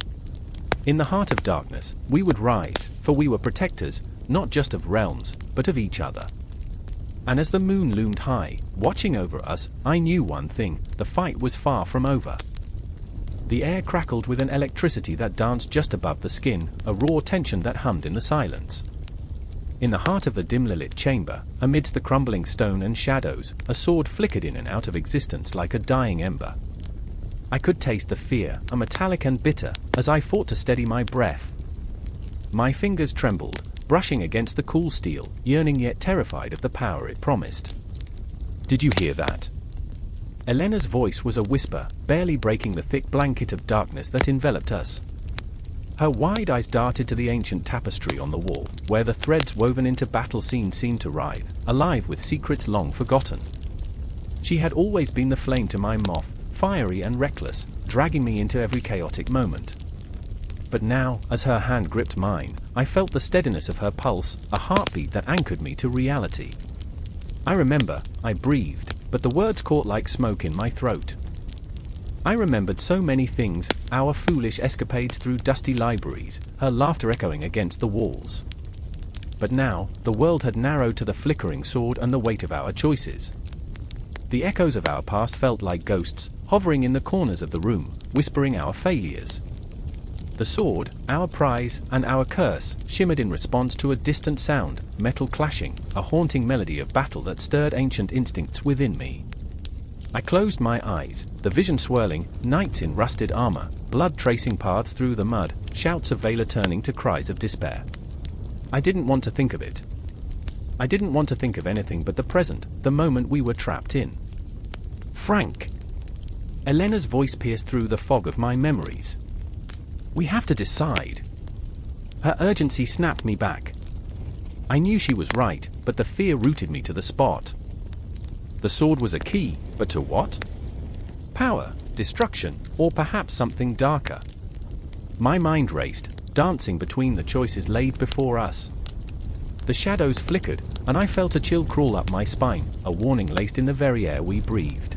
In the heart of darkness, we would rise, for we were protectors, not just of realms, but of each other. And as the moon loomed high, watching over us, I knew one thing: the fight was far from over. The air crackled with an electricity that danced just above the skin, a raw tension that hummed in the silence. In the heart of the dimly lit chamber, amidst the crumbling stone and shadows, a sword flickered in and out of existence like a dying ember. I could taste the fear, a metallic and bitter, as I fought to steady my breath. My fingers trembled, brushing against the cool steel, yearning yet terrified of the power it promised. Did you hear that? Elena's voice was a whisper, barely breaking the thick blanket of darkness that enveloped us. Her wide eyes darted to the ancient tapestry on the wall, where the threads woven into battle scenes seemed to writhe, alive with secrets long forgotten. She had always been the flame to my moth, fiery and reckless, dragging me into every chaotic moment. But now, as her hand gripped mine, I felt the steadiness of her pulse, a heartbeat that anchored me to reality. I remember, I breathed, but the words caught like smoke in my throat. I remembered so many things, our foolish escapades through dusty libraries, her laughter echoing against the walls. But now, the world had narrowed to the flickering sword and the weight of our choices. The echoes of our past felt like ghosts, hovering in the corners of the room, whispering our failures. The sword, our prize, and our curse, shimmered in response to a distant sound, metal clashing, a haunting melody of battle that stirred ancient instincts within me. I closed my eyes, the vision swirling, knights in rusted armor, blood tracing paths through the mud, shouts of valor turning to cries of despair. I didn't want to think of it. I didn't want to think of anything but the present, the moment we were trapped in. Frank! Elena's voice pierced through the fog of my memories. We have to decide. Her urgency snapped me back. I knew she was right, but the fear rooted me to the spot. The sword was a key, but to what? Power, destruction, or perhaps something darker. My mind raced, dancing between the choices laid before us. The shadows flickered, and I felt a chill crawl up my spine, a warning laced in the very air we breathed.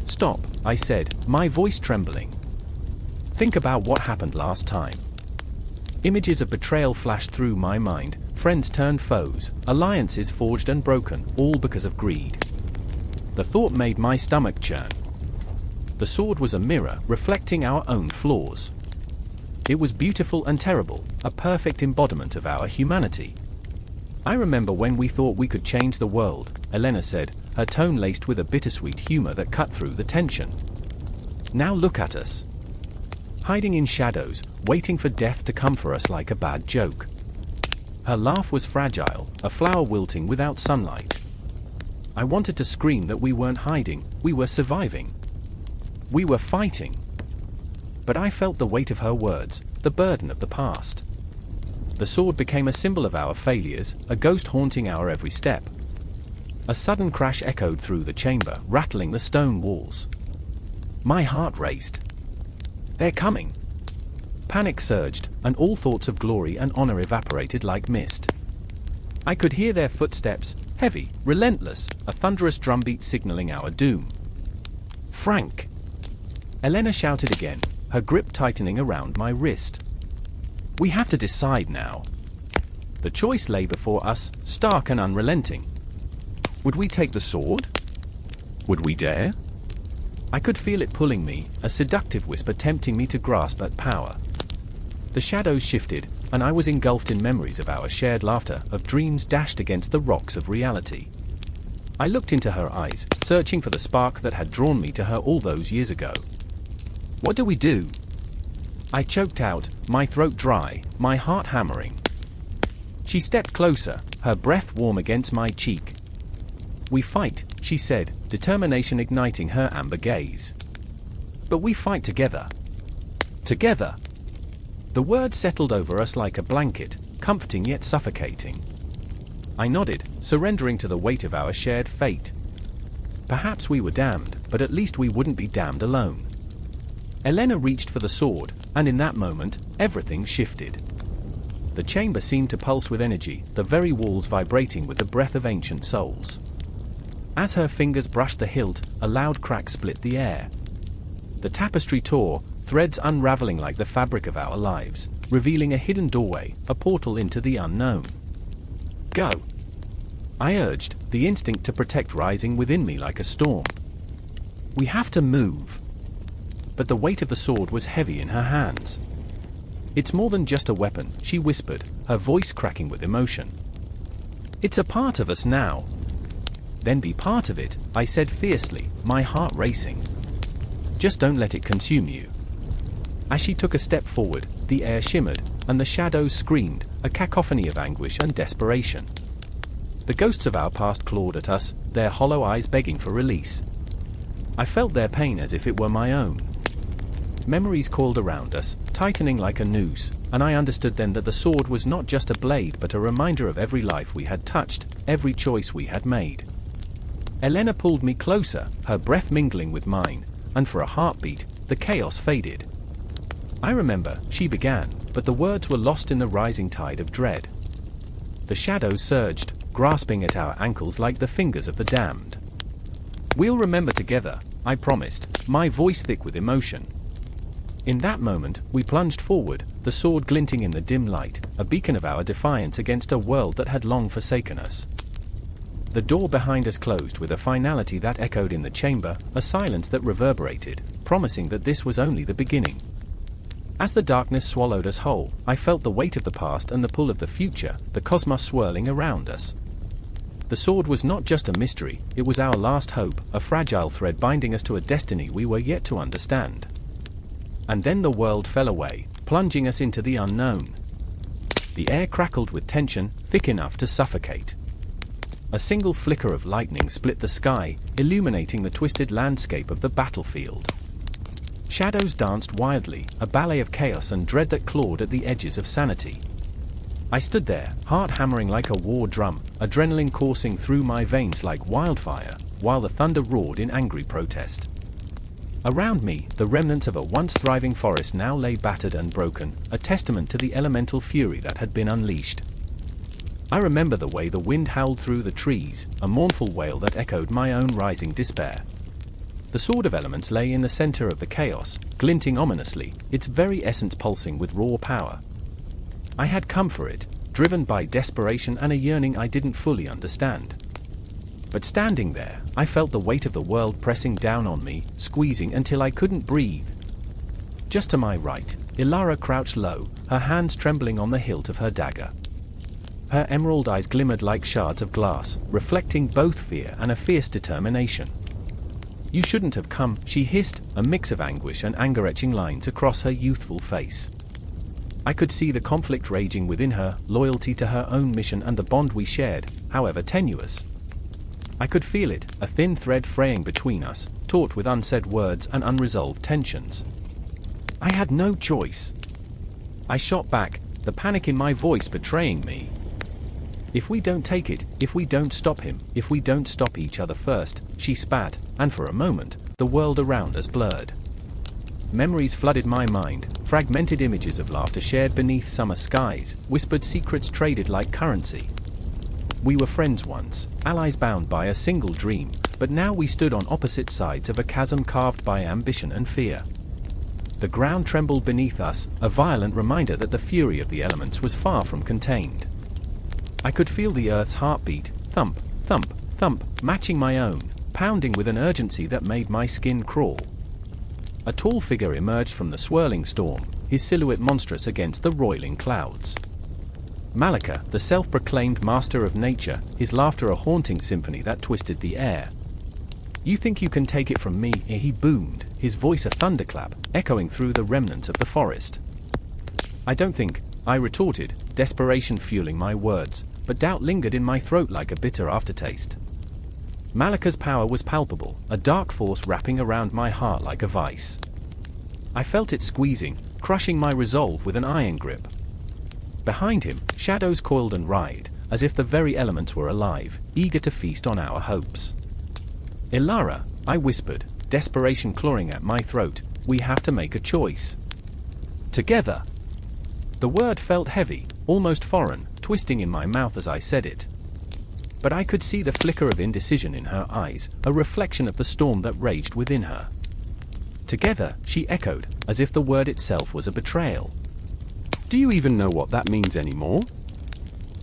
Stop, I said, my voice trembling. Think about what happened last time. Images of betrayal flashed through my mind, friends turned foes, alliances forged and broken, all because of greed. The thought made my stomach churn. The sword was a mirror, reflecting our own flaws. It was beautiful and terrible, a perfect embodiment of our humanity. I remember when we thought we could change the world, Elena said, her tone laced with a bittersweet humor that cut through the tension. Now look at us. Hiding in shadows, waiting for death to come for us like a bad joke. Her laugh was fragile, a flower wilting without sunlight. I wanted to scream that we weren't hiding, we were surviving. We were fighting. But I felt the weight of her words, the burden of the past. The sword became a symbol of our failures, a ghost haunting our every step. A sudden crash echoed through the chamber, rattling the stone walls. My heart raced. They're coming. Panic surged, and all thoughts of glory and honor evaporated like mist. I could hear their footsteps, heavy, relentless, a thunderous drumbeat signaling our doom. Frank! Elena shouted again, her grip tightening around my wrist. We have to decide now. The choice lay before us, stark and unrelenting. Would we take the sword? Would we dare? I could feel it pulling me, a seductive whisper tempting me to grasp at power. The shadows shifted, and I was engulfed in memories of our shared laughter, of dreams dashed against the rocks of reality. I looked into her eyes, searching for the spark that had drawn me to her all those years ago. What do we do? I choked out, my throat dry, my heart hammering. She stepped closer, her breath warm against my cheek. "We fight," she said, determination igniting her amber gaze. "But we fight together." Together. The words settled over us like a blanket, comforting yet suffocating. I nodded, surrendering to the weight of our shared fate. Perhaps we were damned, but at least we wouldn't be damned alone. Elena reached for the sword, and in that moment, everything shifted. The chamber seemed to pulse with energy, the very walls vibrating with the breath of ancient souls. As her fingers brushed the hilt, a loud crack split the air. The tapestry tore, threads unraveling like the fabric of our lives, revealing a hidden doorway, a portal into the unknown. "Go!" I urged, the instinct to protect rising within me like a storm. "We have to move." But the weight of the sword was heavy in her hands. "It's more than just a weapon," she whispered, her voice cracking with emotion. "It's a part of us now." "Then be part of it," I said fiercely, my heart racing. "Just don't let it consume you." As she took a step forward, the air shimmered, and the shadows screamed, a cacophony of anguish and desperation. The ghosts of our past clawed at us, their hollow eyes begging for release. I felt their pain as if it were my own. Memories coiled around us, tightening like a noose, and I understood then that the sword was not just a blade but a reminder of every life we had touched, every choice we had made. Elena pulled me closer, her breath mingling with mine, and for a heartbeat, the chaos faded. "I remember," she began, but the words were lost in the rising tide of dread. The shadows surged, grasping at our ankles like the fingers of the damned. "We'll remember together," I promised, my voice thick with emotion. In that moment, we plunged forward, the sword glinting in the dim light, a beacon of our defiance against a world that had long forsaken us. The door behind us closed with a finality that echoed in the chamber, a silence that reverberated, promising that this was only the beginning. As the darkness swallowed us whole, I felt the weight of the past and the pull of the future, the cosmos swirling around us. The sword was not just a mystery, it was our last hope, a fragile thread binding us to a destiny we were yet to understand. And then the world fell away, plunging us into the unknown. The air crackled with tension, thick enough to suffocate. A single flicker of lightning split the sky, illuminating the twisted landscape of the battlefield. Shadows danced wildly, a ballet of chaos and dread that clawed at the edges of sanity. I stood there, heart hammering like a war drum, adrenaline coursing through my veins like wildfire, while the thunder roared in angry protest. Around me, the remnants of a once thriving forest now lay battered and broken, a testament to the elemental fury that had been unleashed. I remember the way the wind howled through the trees, a mournful wail that echoed my own rising despair. The sword of elements lay in the center of the chaos, glinting ominously, its very essence pulsing with raw power. I had come for it, driven by desperation and a yearning I didn't fully understand. But standing there, I felt the weight of the world pressing down on me, squeezing until I couldn't breathe. Just to my right, Ilara crouched low, her hands trembling on the hilt of her dagger. Her emerald eyes glimmered like shards of glass, reflecting both fear and a fierce determination. "You shouldn't have come," she hissed, a mix of anguish and anger etching lines across her youthful face. I could see the conflict raging within her, loyalty to her own mission and the bond we shared, however tenuous. I could feel it, a thin thread fraying between us, taut with unsaid words and unresolved tensions. I had no choice. I shot back, the panic in my voice betraying me. "If we don't take it, if we don't stop him, if we don't stop each other first," she spat, and for a moment, the world around us blurred. Memories flooded my mind, fragmented images of laughter shared beneath summer skies, whispered secrets traded like currency. We were friends once, allies bound by a single dream, but now we stood on opposite sides of a chasm carved by ambition and fear. The ground trembled beneath us, a violent reminder that the fury of the elements was far from contained. I could feel the earth's heartbeat, thump, thump, thump, matching my own, pounding with an urgency that made my skin crawl. A tall figure emerged from the swirling storm, his silhouette monstrous against the roiling clouds. Malika, the self-proclaimed master of nature, his laughter a haunting symphony that twisted the air. "You think you can take it from me?" he boomed, his voice a thunderclap, echoing through the remnants of the forest. "I don't think," I retorted, desperation fueling my words, but doubt lingered in my throat like a bitter aftertaste. Malika's power was palpable, a dark force wrapping around my heart like a vice. I felt it squeezing, crushing my resolve with an iron grip. Behind him, shadows coiled and writhed, as if the very elements were alive, eager to feast on our hopes. "Ilara," I whispered, desperation clawing at my throat, "we have to make a choice. Together." The word felt heavy, almost foreign, twisting in my mouth as I said it. But I could see the flicker of indecision in her eyes, a reflection of the storm that raged within her. "Together," she echoed, as if the word itself was a betrayal. "Do you even know what that means anymore?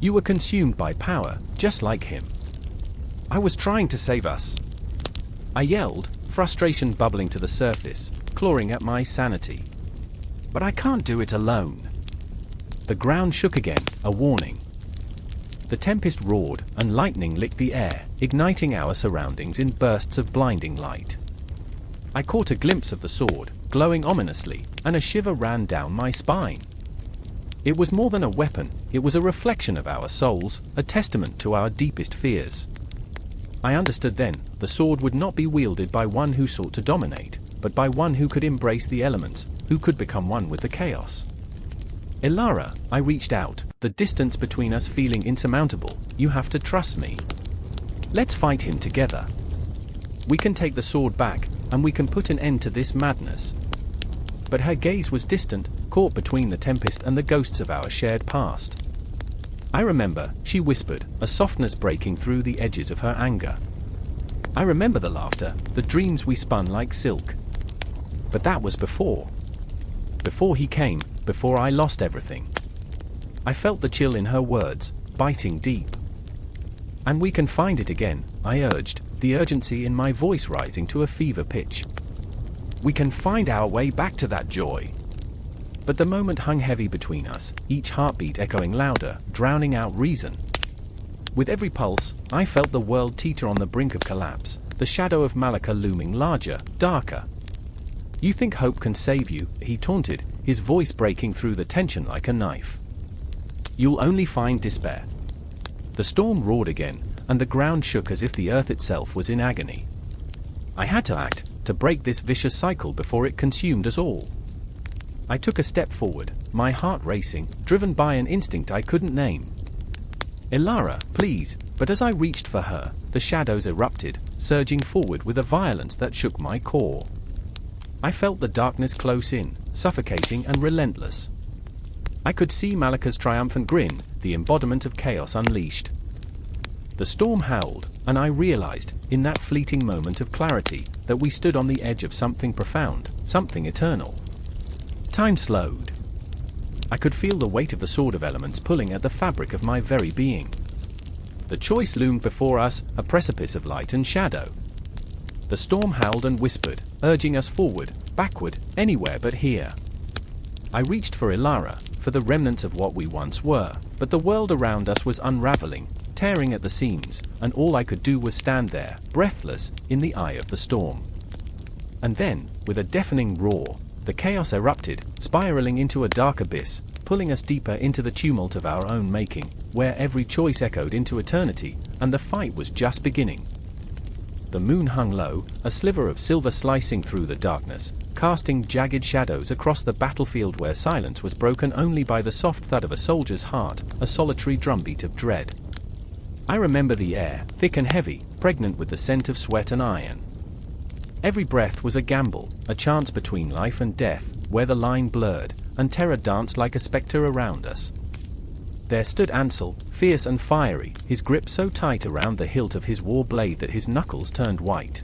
You were consumed by power, just like him." "I was trying to save us," I yelled, frustration bubbling to the surface, clawing at my sanity. "But I can't do it alone." The ground shook again, a warning. The tempest roared, and lightning licked the air, igniting our surroundings in bursts of blinding light. I caught a glimpse of the sword, glowing ominously, and a shiver ran down my spine. It was more than a weapon, it was a reflection of our souls, a testament to our deepest fears. I understood then, the sword would not be wielded by one who sought to dominate, but by one who could embrace the elements, who could become one with the chaos. "Ilara," I reached out, the distance between us feeling insurmountable. "You have to trust me. Let's fight him together. We can take the sword back, and we can put an end to this madness." But her gaze was distant, caught between the tempest and the ghosts of our shared past. "I remember," she whispered, a softness breaking through the edges of her anger. "I remember the laughter, the dreams we spun like silk. But that was before. Before he came, before I lost everything." I felt the chill in her words, biting deep. "And we can find it again," I urged, the urgency in my voice rising to a fever pitch. "We can find our way back to that joy." But the moment hung heavy between us, each heartbeat echoing louder, drowning out reason. With every pulse, I felt the world teeter on the brink of collapse, the shadow of Malika looming larger, darker. "You think hope can save you," he taunted, his voice breaking through the tension like a knife. "You'll only find despair." The storm roared again, and the ground shook as if the earth itself was in agony. I had to act, to break this vicious cycle before it consumed us all. I took a step forward, my heart racing, driven by an instinct I couldn't name. "Ilara, please," but as I reached for her, the shadows erupted, surging forward with a violence that shook my core. I felt the darkness close in, suffocating and relentless. I could see Malika's triumphant grin, the embodiment of chaos unleashed. The storm howled, and I realized, in that fleeting moment of clarity, that we stood on the edge of something profound, something eternal. Time slowed. I could feel the weight of the sword of elements pulling at the fabric of my very being. The choice loomed before us, a precipice of light and shadow. The storm howled and whispered, urging us forward, backward, anywhere but here. I reached for Ilara, for the remnants of what we once were, but the world around us was unraveling, tearing at the seams, and all I could do was stand there, breathless, in the eye of the storm. And then, with a deafening roar, the chaos erupted, spiraling into a dark abyss, pulling us deeper into the tumult of our own making, where every choice echoed into eternity, and the fight was just beginning. The moon hung low, a sliver of silver slicing through the darkness, casting jagged shadows across the battlefield where silence was broken only by the soft thud of a soldier's heart, a solitary drumbeat of dread. I remember the air, thick and heavy, pregnant with the scent of sweat and iron. Every breath was a gamble, a chance between life and death, where the line blurred, and terror danced like a spectre around us. There stood Ansel, fierce and fiery, his grip so tight around the hilt of his war blade that his knuckles turned white.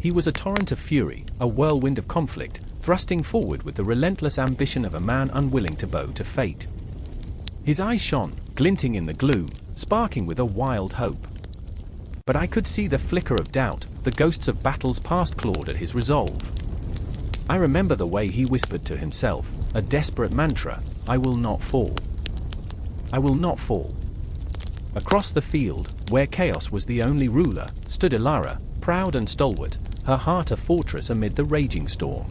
He was a torrent of fury, a whirlwind of conflict, thrusting forward with the relentless ambition of a man unwilling to bow to fate. His eyes shone, glinting in the gloom, sparking with a wild hope. But I could see the flicker of doubt, the ghosts of battles past clawed at his resolve. I remember the way he whispered to himself, a desperate mantra, "I will not fall. I will not fall." Across the field, where chaos was the only ruler, stood Ilara, proud and stalwart, her heart a fortress amid the raging storm.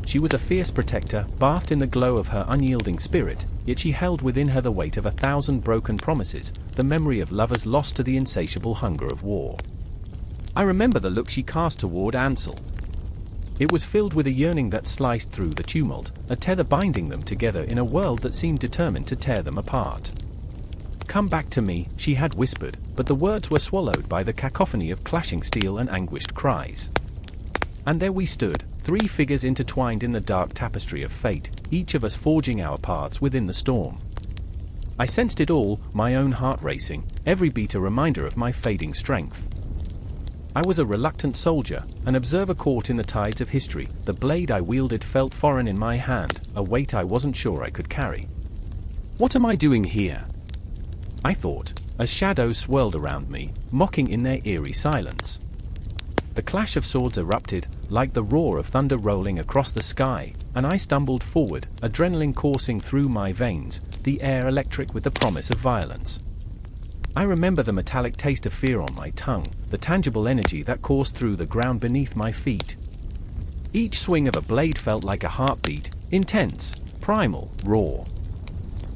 She was a fierce protector, bathed in the glow of her unyielding spirit, yet she held within her the weight of 1,000 broken promises, the memory of lovers lost to the insatiable hunger of war. I remember the look she cast toward Ansel. It was filled with a yearning that sliced through the tumult, a tether binding them together in a world that seemed determined to tear them apart. "Come back to me," she had whispered, but the words were swallowed by the cacophony of clashing steel and anguished cries. And there we stood, 3 figures intertwined in the dark tapestry of fate, each of us forging our paths within the storm. I sensed it all, my own heart racing, every beat a reminder of my fading strength. I was a reluctant soldier, an observer caught in the tides of history. The blade I wielded felt foreign in my hand, a weight I wasn't sure I could carry. What am I doing here? I thought, as shadows swirled around me, mocking in their eerie silence. The clash of swords erupted, like the roar of thunder rolling across the sky, and I stumbled forward, adrenaline coursing through my veins, the air electric with the promise of violence. I remember the metallic taste of fear on my tongue, the tangible energy that coursed through the ground beneath my feet. Each swing of a blade felt like a heartbeat, intense, primal, raw.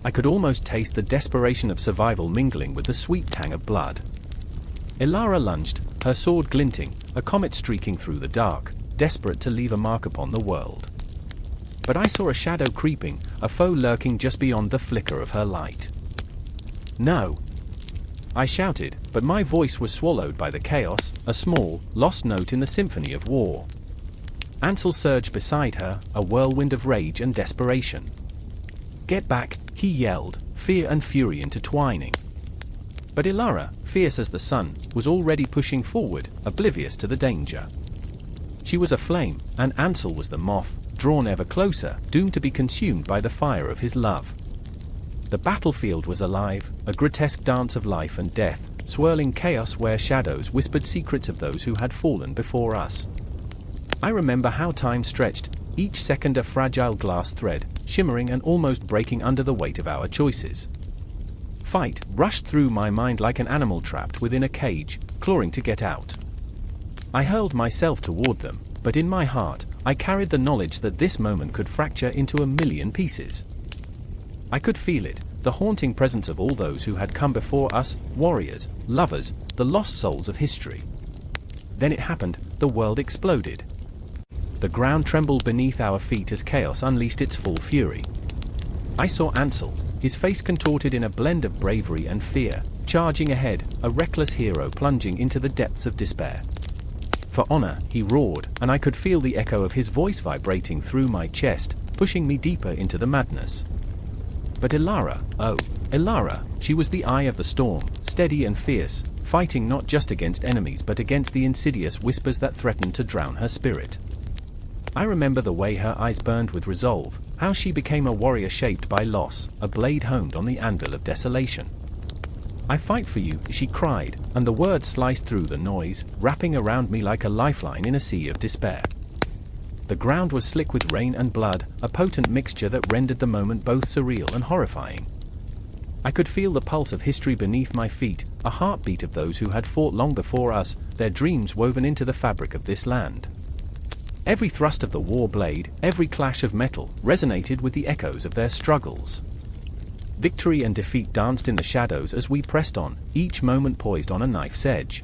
I could almost taste the desperation of survival mingling with the sweet tang of blood. Ilara lunged, her sword glinting, a comet streaking through the dark, desperate to leave a mark upon the world. But I saw a shadow creeping, a foe lurking just beyond the flicker of her light. "No!" I shouted, but my voice was swallowed by the chaos, a small, lost note in the symphony of war. Ansel surged beside her, a whirlwind of rage and desperation. "Get back," he yelled, fear and fury intertwining. But Ilara, fierce as the sun, was already pushing forward, oblivious to the danger. She was a flame, and Ansel was the moth, drawn ever closer, doomed to be consumed by the fire of his love. The battlefield was alive, a grotesque dance of life and death, swirling chaos where shadows whispered secrets of those who had fallen before us. I remember how time stretched, each second a fragile glass thread, shimmering and almost breaking under the weight of our choices. Fight rushed through my mind like an animal trapped within a cage, clawing to get out. I hurled myself toward them, but in my heart, I carried the knowledge that this moment could fracture into a million pieces. I could feel it, the haunting presence of all those who had come before us, warriors, lovers, the lost souls of history. Then it happened, the world exploded. The ground trembled beneath our feet as chaos unleashed its full fury. I saw Ansel, his face contorted in a blend of bravery and fear, charging ahead, a reckless hero plunging into the depths of despair. For honor, he roared, and I could feel the echo of his voice vibrating through my chest, pushing me deeper into the madness. But Ilara, oh, Ilara, she was the eye of the storm, steady and fierce, fighting not just against enemies but against the insidious whispers that threatened to drown her spirit. I remember the way her eyes burned with resolve, how she became a warrior shaped by loss, a blade honed on the anvil of desolation. "I fight for you," she cried, and the words sliced through the noise, wrapping around me like a lifeline in a sea of despair. The ground was slick with rain and blood, a potent mixture that rendered the moment both surreal and horrifying. I could feel the pulse of history beneath my feet, a heartbeat of those who had fought long before us, their dreams woven into the fabric of this land. Every thrust of the war blade, every clash of metal, resonated with the echoes of their struggles. Victory and defeat danced in the shadows as we pressed on, each moment poised on a knife's edge.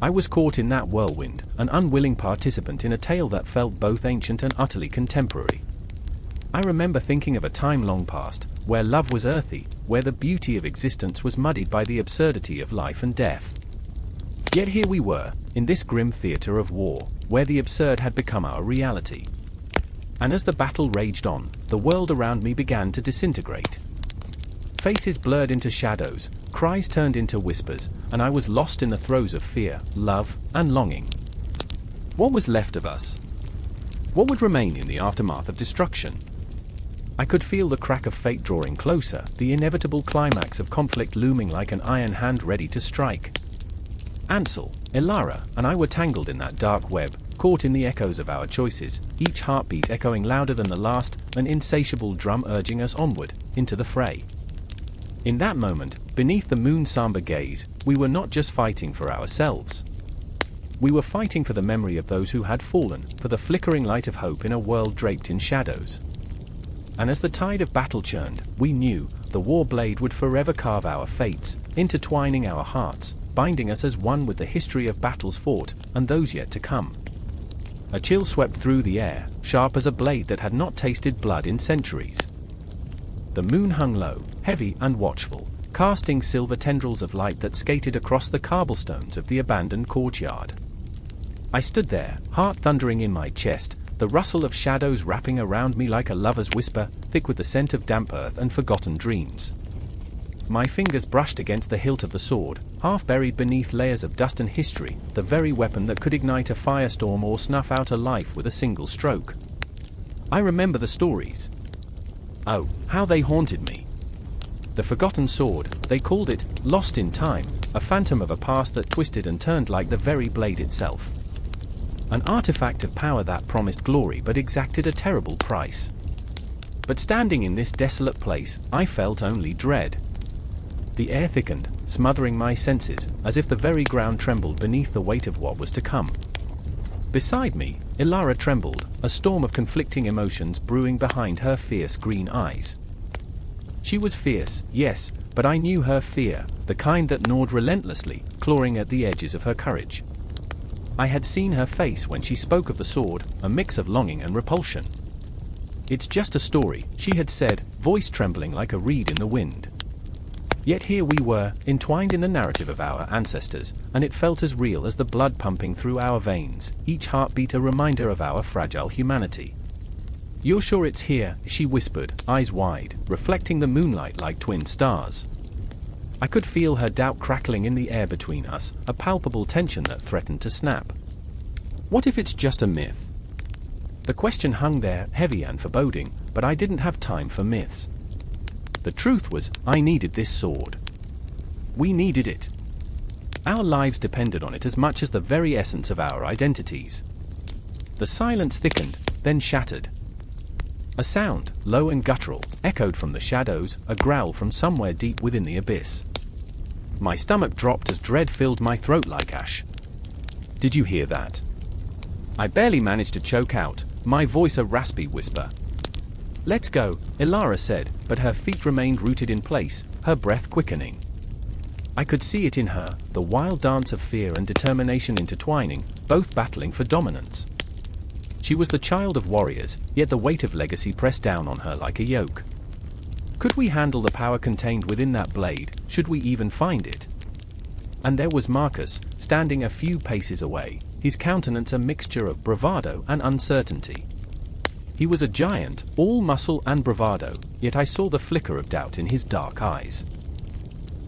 I was caught in that whirlwind, an unwilling participant in a tale that felt both ancient and utterly contemporary. I remember thinking of a time long past, where love was earthy, where the beauty of existence was muddied by the absurdity of life and death. Yet here we were, in this grim theater of war, where the absurd had become our reality. And as the battle raged on, the world around me began to disintegrate. Faces blurred into shadows, cries turned into whispers, and I was lost in the throes of fear, love, and longing. What was left of us? What would remain in the aftermath of destruction? I could feel the crack of fate drawing closer, the inevitable climax of conflict looming like an iron hand ready to strike. Ansel, Ilara, and I were tangled in that dark web, caught in the echoes of our choices, each heartbeat echoing louder than the last, an insatiable drum urging us onward, into the fray. In that moment, beneath the moon's somber gaze, we were not just fighting for ourselves. We were fighting for the memory of those who had fallen, for the flickering light of hope in a world draped in shadows. And as the tide of battle churned, we knew the war blade would forever carve our fates, intertwining our hearts, binding us as one with the history of battles fought, and those yet to come. A chill swept through the air, sharp as a blade that had not tasted blood in centuries. The moon hung low, heavy and watchful, casting silver tendrils of light that skated across the cobblestones of the abandoned courtyard. I stood there, heart thundering in my chest, the rustle of shadows wrapping around me like a lover's whisper, thick with the scent of damp earth and forgotten dreams. My fingers brushed against the hilt of the sword, half buried beneath layers of dust and history, the very weapon that could ignite a firestorm or snuff out a life with a single stroke. I remember the stories. Oh, how they haunted me. The forgotten sword, they called it, lost in time, a phantom of a past that twisted and turned like the very blade itself. An artifact of power that promised glory but exacted a terrible price. But standing in this desolate place, I felt only dread. The air thickened, smothering my senses, as if the very ground trembled beneath the weight of what was to come. Beside me, Ilara trembled, a storm of conflicting emotions brewing behind her fierce green eyes. She was fierce, yes, but I knew her fear, the kind that gnawed relentlessly, clawing at the edges of her courage. I had seen her face when she spoke of the sword, a mix of longing and repulsion. "It's just a story," she had said, voice trembling like a reed in the wind. Yet here we were, entwined in the narrative of our ancestors, and it felt as real as the blood pumping through our veins, each heartbeat a reminder of our fragile humanity. "You're sure it's here?" she whispered, eyes wide, reflecting the moonlight like twin stars. I could feel her doubt crackling in the air between us, a palpable tension that threatened to snap. What if it's just a myth? The question hung there, heavy and foreboding, but I didn't have time for myths. The truth was, I needed this sword. We needed it. Our lives depended on it as much as the very essence of our identities. The silence thickened, then shattered. A sound, low and guttural, echoed from the shadows, a growl from somewhere deep within the abyss. My stomach dropped as dread filled my throat like ash. "Did you hear that?" I barely managed to choke out, my voice a raspy whisper. "Let's go," Ilara said, but her feet remained rooted in place, her breath quickening. I could see it in her, the wild dance of fear and determination intertwining, both battling for dominance. She was the child of warriors, yet the weight of legacy pressed down on her like a yoke. Could we handle the power contained within that blade, should we even find it? And there was Marcus, standing a few paces away, his countenance a mixture of bravado and uncertainty. He was a giant, all muscle and bravado, yet I saw the flicker of doubt in his dark eyes.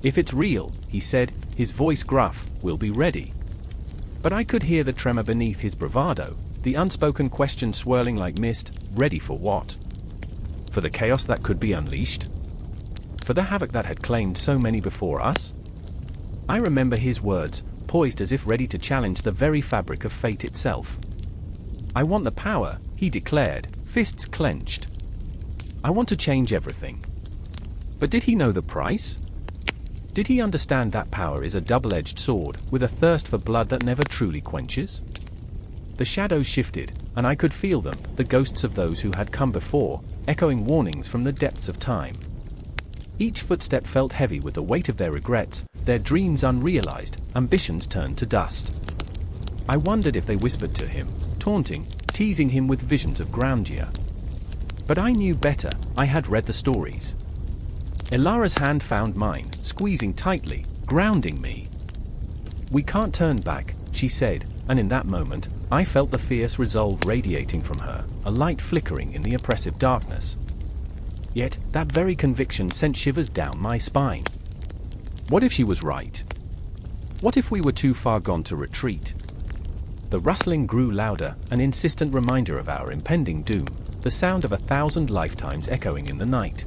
"If it's real," he said, his voice gruff, "we'll be ready." But I could hear the tremor beneath his bravado, the unspoken question swirling like mist, ready for what? For the chaos that could be unleashed? For the havoc that had claimed so many before us? I remember his words, poised as if ready to challenge the very fabric of fate itself. "I want the power," he declared, fists clenched. "I want to change everything." But did he know the price? Did he understand that power is a double-edged sword, with a thirst for blood that never truly quenches? The shadows shifted, and I could feel them, the ghosts of those who had come before, echoing warnings from the depths of time. Each footstep felt heavy with the weight of their regrets, their dreams unrealized, ambitions turned to dust. I wondered if they whispered to him, taunting, teasing him with visions of grandeur. But I knew better, I had read the stories. Ilara's hand found mine, squeezing tightly, grounding me. "We can't turn back," she said, and in that moment, I felt the fierce resolve radiating from her, a light flickering in the oppressive darkness. Yet, that very conviction sent shivers down my spine. What if she was right? What if we were too far gone to retreat? The rustling grew louder, an insistent reminder of our impending doom, the sound of 1,000 lifetimes echoing in the night.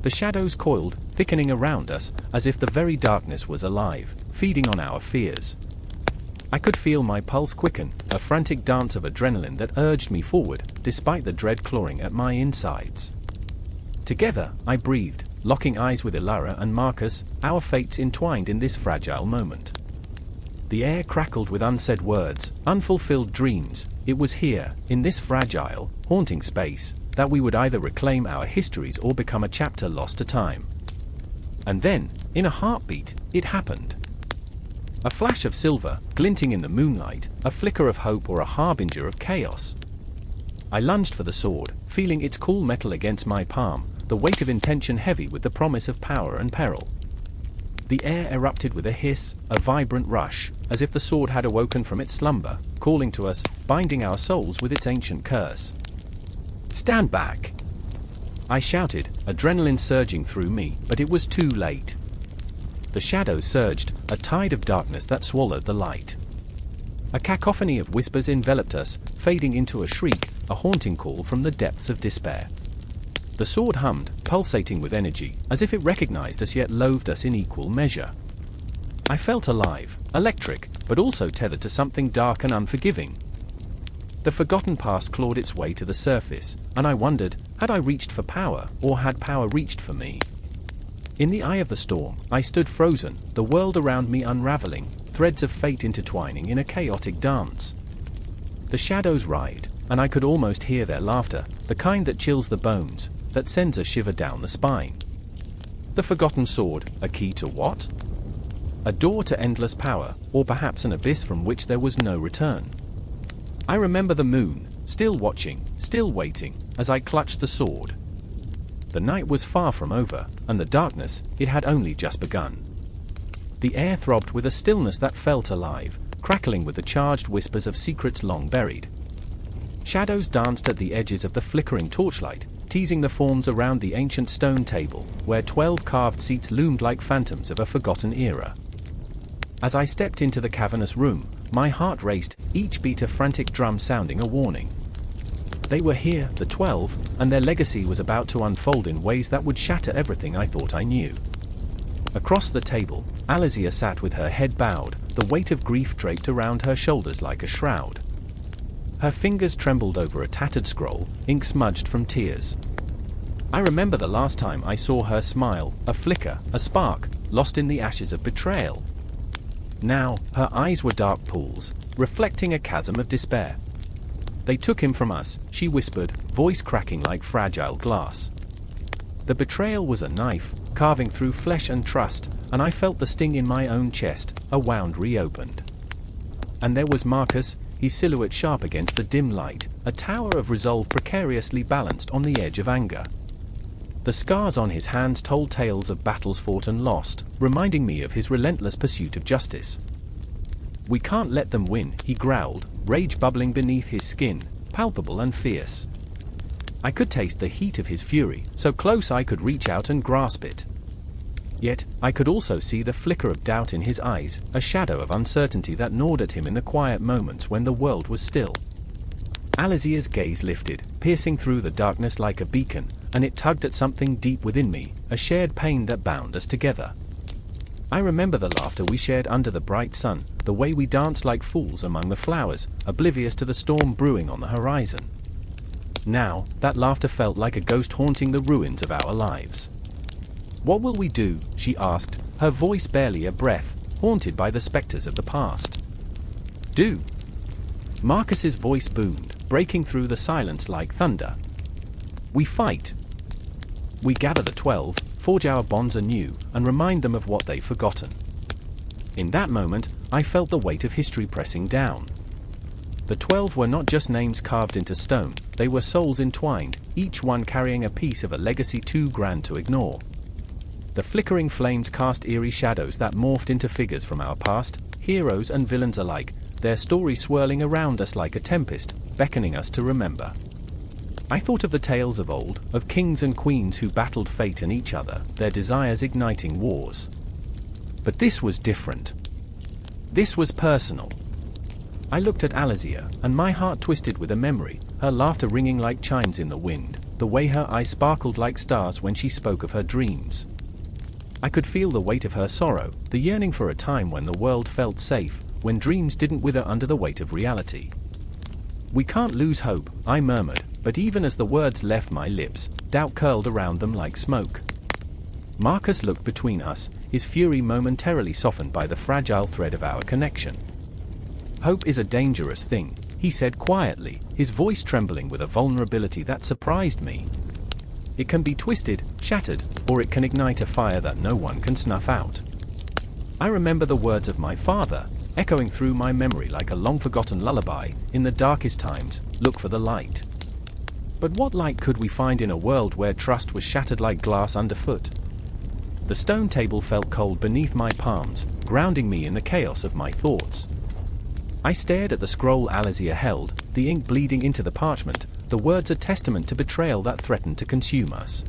The shadows coiled, thickening around us, as if the very darkness was alive, feeding on our fears. I could feel my pulse quicken, a frantic dance of adrenaline that urged me forward, despite the dread clawing at my insides. Together, I breathed, locking eyes with Ilara and Marcus, our fates entwined in this fragile moment. The air crackled with unsaid words, unfulfilled dreams. It was here, in this fragile, haunting space, that we would either reclaim our histories or become a chapter lost to time. And then, in a heartbeat, it happened. A flash of silver, glinting in the moonlight, a flicker of hope or a harbinger of chaos. I lunged for the sword, feeling its cool metal against my palm, the weight of intention heavy with the promise of power and peril. The air erupted with a hiss, a vibrant rush, as if the sword had awoken from its slumber, calling to us, binding our souls with its ancient curse. "Stand back!" I shouted, adrenaline surging through me, but it was too late. The shadows surged, a tide of darkness that swallowed the light. A cacophony of whispers enveloped us, fading into a shriek, a haunting call from the depths of despair. The sword hummed, pulsating with energy, as if it recognized us yet loathed us in equal measure. I felt alive, electric, but also tethered to something dark and unforgiving. The forgotten past clawed its way to the surface, and I wondered, had I reached for power, or had power reached for me? In the eye of the storm, I stood frozen, the world around me unraveling, threads of fate intertwining in a chaotic dance. The shadows writhed, and I could almost hear their laughter, the kind that chills the bones, that sends a shiver down the spine. The forgotten sword, a key to what? A door to endless power, or perhaps an abyss from which there was no return. I remember the moon, still watching, still waiting, as I clutched the sword. The night was far from over, and the darkness, it had only just begun. The air throbbed with a stillness that felt alive, crackling with the charged whispers of secrets long buried. Shadows danced at the edges of the flickering torchlight, teasing the forms around the ancient stone table, where 12 carved seats loomed like phantoms of a forgotten era. As I stepped into the cavernous room, my heart raced, each beat a frantic drum sounding a warning. They were here, the 12, and their legacy was about to unfold in ways that would shatter everything I thought I knew. Across the table, Alizia sat with her head bowed, the weight of grief draped around her shoulders like a shroud. Her fingers trembled over a tattered scroll, ink smudged from tears. I remember the last time I saw her smile, a flicker, a spark, lost in the ashes of betrayal. Now, her eyes were dark pools, reflecting a chasm of despair. "They took him from us," she whispered, voice cracking like fragile glass. The betrayal was a knife, carving through flesh and trust, and I felt the sting in my own chest, a wound reopened. And there was Marcus, his silhouette sharp against the dim light, a tower of resolve precariously balanced on the edge of anger. The scars on his hands told tales of battles fought and lost, reminding me of his relentless pursuit of justice. "We can't let them win," he growled, rage bubbling beneath his skin, palpable and fierce. I could taste the heat of his fury, so close I could reach out and grasp it. Yet, I could also see the flicker of doubt in his eyes, a shadow of uncertainty that gnawed at him in the quiet moments when the world was still. Alizia's gaze lifted, piercing through the darkness like a beacon, and it tugged at something deep within me, a shared pain that bound us together. I remember the laughter we shared under the bright sun, the way we danced like fools among the flowers, oblivious to the storm brewing on the horizon. Now, that laughter felt like a ghost haunting the ruins of our lives. "What will we do?" she asked, her voice barely a breath, haunted by the specters of the past. "Do?" Marcus's voice boomed, breaking through the silence like thunder. "We fight. We gather the 12, forge our bonds anew, and remind them of what they've forgotten." In that moment, I felt the weight of history pressing down. The 12 were not just names carved into stone, they were souls entwined, each one carrying a piece of a legacy too grand to ignore. The flickering flames cast eerie shadows that morphed into figures from our past, heroes and villains alike, their stories swirling around us like a tempest, beckoning us to remember. I thought of the tales of old, of kings and queens who battled fate and each other, their desires igniting wars. But this was different. This was personal. I looked at Alizia, and my heart twisted with a memory, her laughter ringing like chimes in the wind, the way her eyes sparkled like stars when she spoke of her dreams. I could feel the weight of her sorrow, the yearning for a time when the world felt safe, when dreams didn't wither under the weight of reality. "We can't lose hope," I murmured, but even as the words left my lips, doubt curled around them like smoke. Marcus looked between us, his fury momentarily softened by the fragile thread of our connection. "Hope is a dangerous thing," he said quietly, his voice trembling with a vulnerability that surprised me. "It can be twisted, shattered, or it can ignite a fire that no one can snuff out." I remember the words of my father, echoing through my memory like a long-forgotten lullaby. In the darkest times, look for the light. But what light could we find in a world where trust was shattered like glass underfoot? The stone table felt cold beneath my palms, grounding me in the chaos of my thoughts. I stared at the scroll Alizia held, the ink bleeding into the parchment, the words a testament to betrayal that threatened to consume us.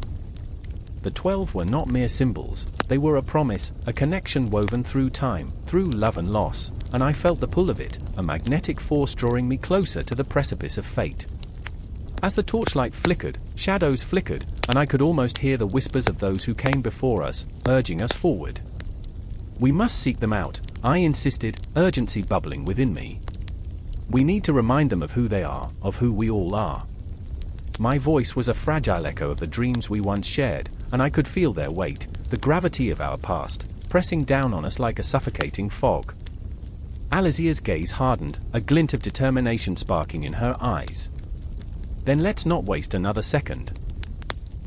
The 12 were not mere symbols, they were a promise, a connection woven through time, through love and loss, and I felt the pull of it, a magnetic force drawing me closer to the precipice of fate. As the torchlight flickered, shadows flickered, and I could almost hear the whispers of those who came before us, urging us forward. "We must seek them out," I insisted, urgency bubbling within me. "We need to remind them of who they are, of who we all are." My voice was a fragile echo of the dreams we once shared, and I could feel their weight, the gravity of our past, pressing down on us like a suffocating fog. Alizia's gaze hardened, a glint of determination sparking in her eyes. "Then let's not waste another second.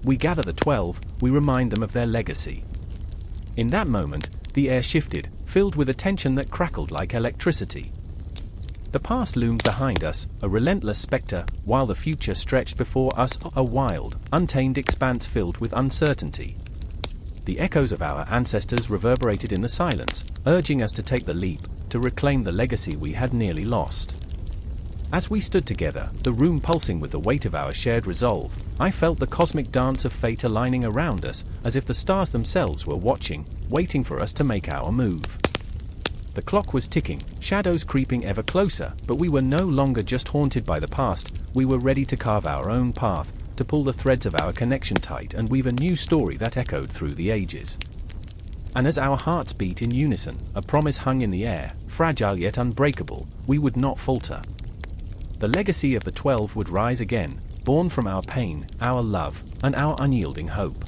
We gather the 12, we remind them of their legacy." In that moment, the air shifted, filled with a tension that crackled like electricity. The past loomed behind us, a relentless specter, while the future stretched before us, a wild, untamed expanse filled with uncertainty. The echoes of our ancestors reverberated in the silence, urging us to take the leap, to reclaim the legacy we had nearly lost. As we stood together, the room pulsing with the weight of our shared resolve, I felt the cosmic dance of fate aligning around us, as if the stars themselves were watching, waiting for us to make our move. The clock was ticking, shadows creeping ever closer, but we were no longer just haunted by the past, we were ready to carve our own path, to pull the threads of our connection tight and weave a new story that echoed through the ages. And as our hearts beat in unison, a promise hung in the air, fragile yet unbreakable: we would not falter. The legacy of the 12 would rise again, born from our pain, our love, and our unyielding hope.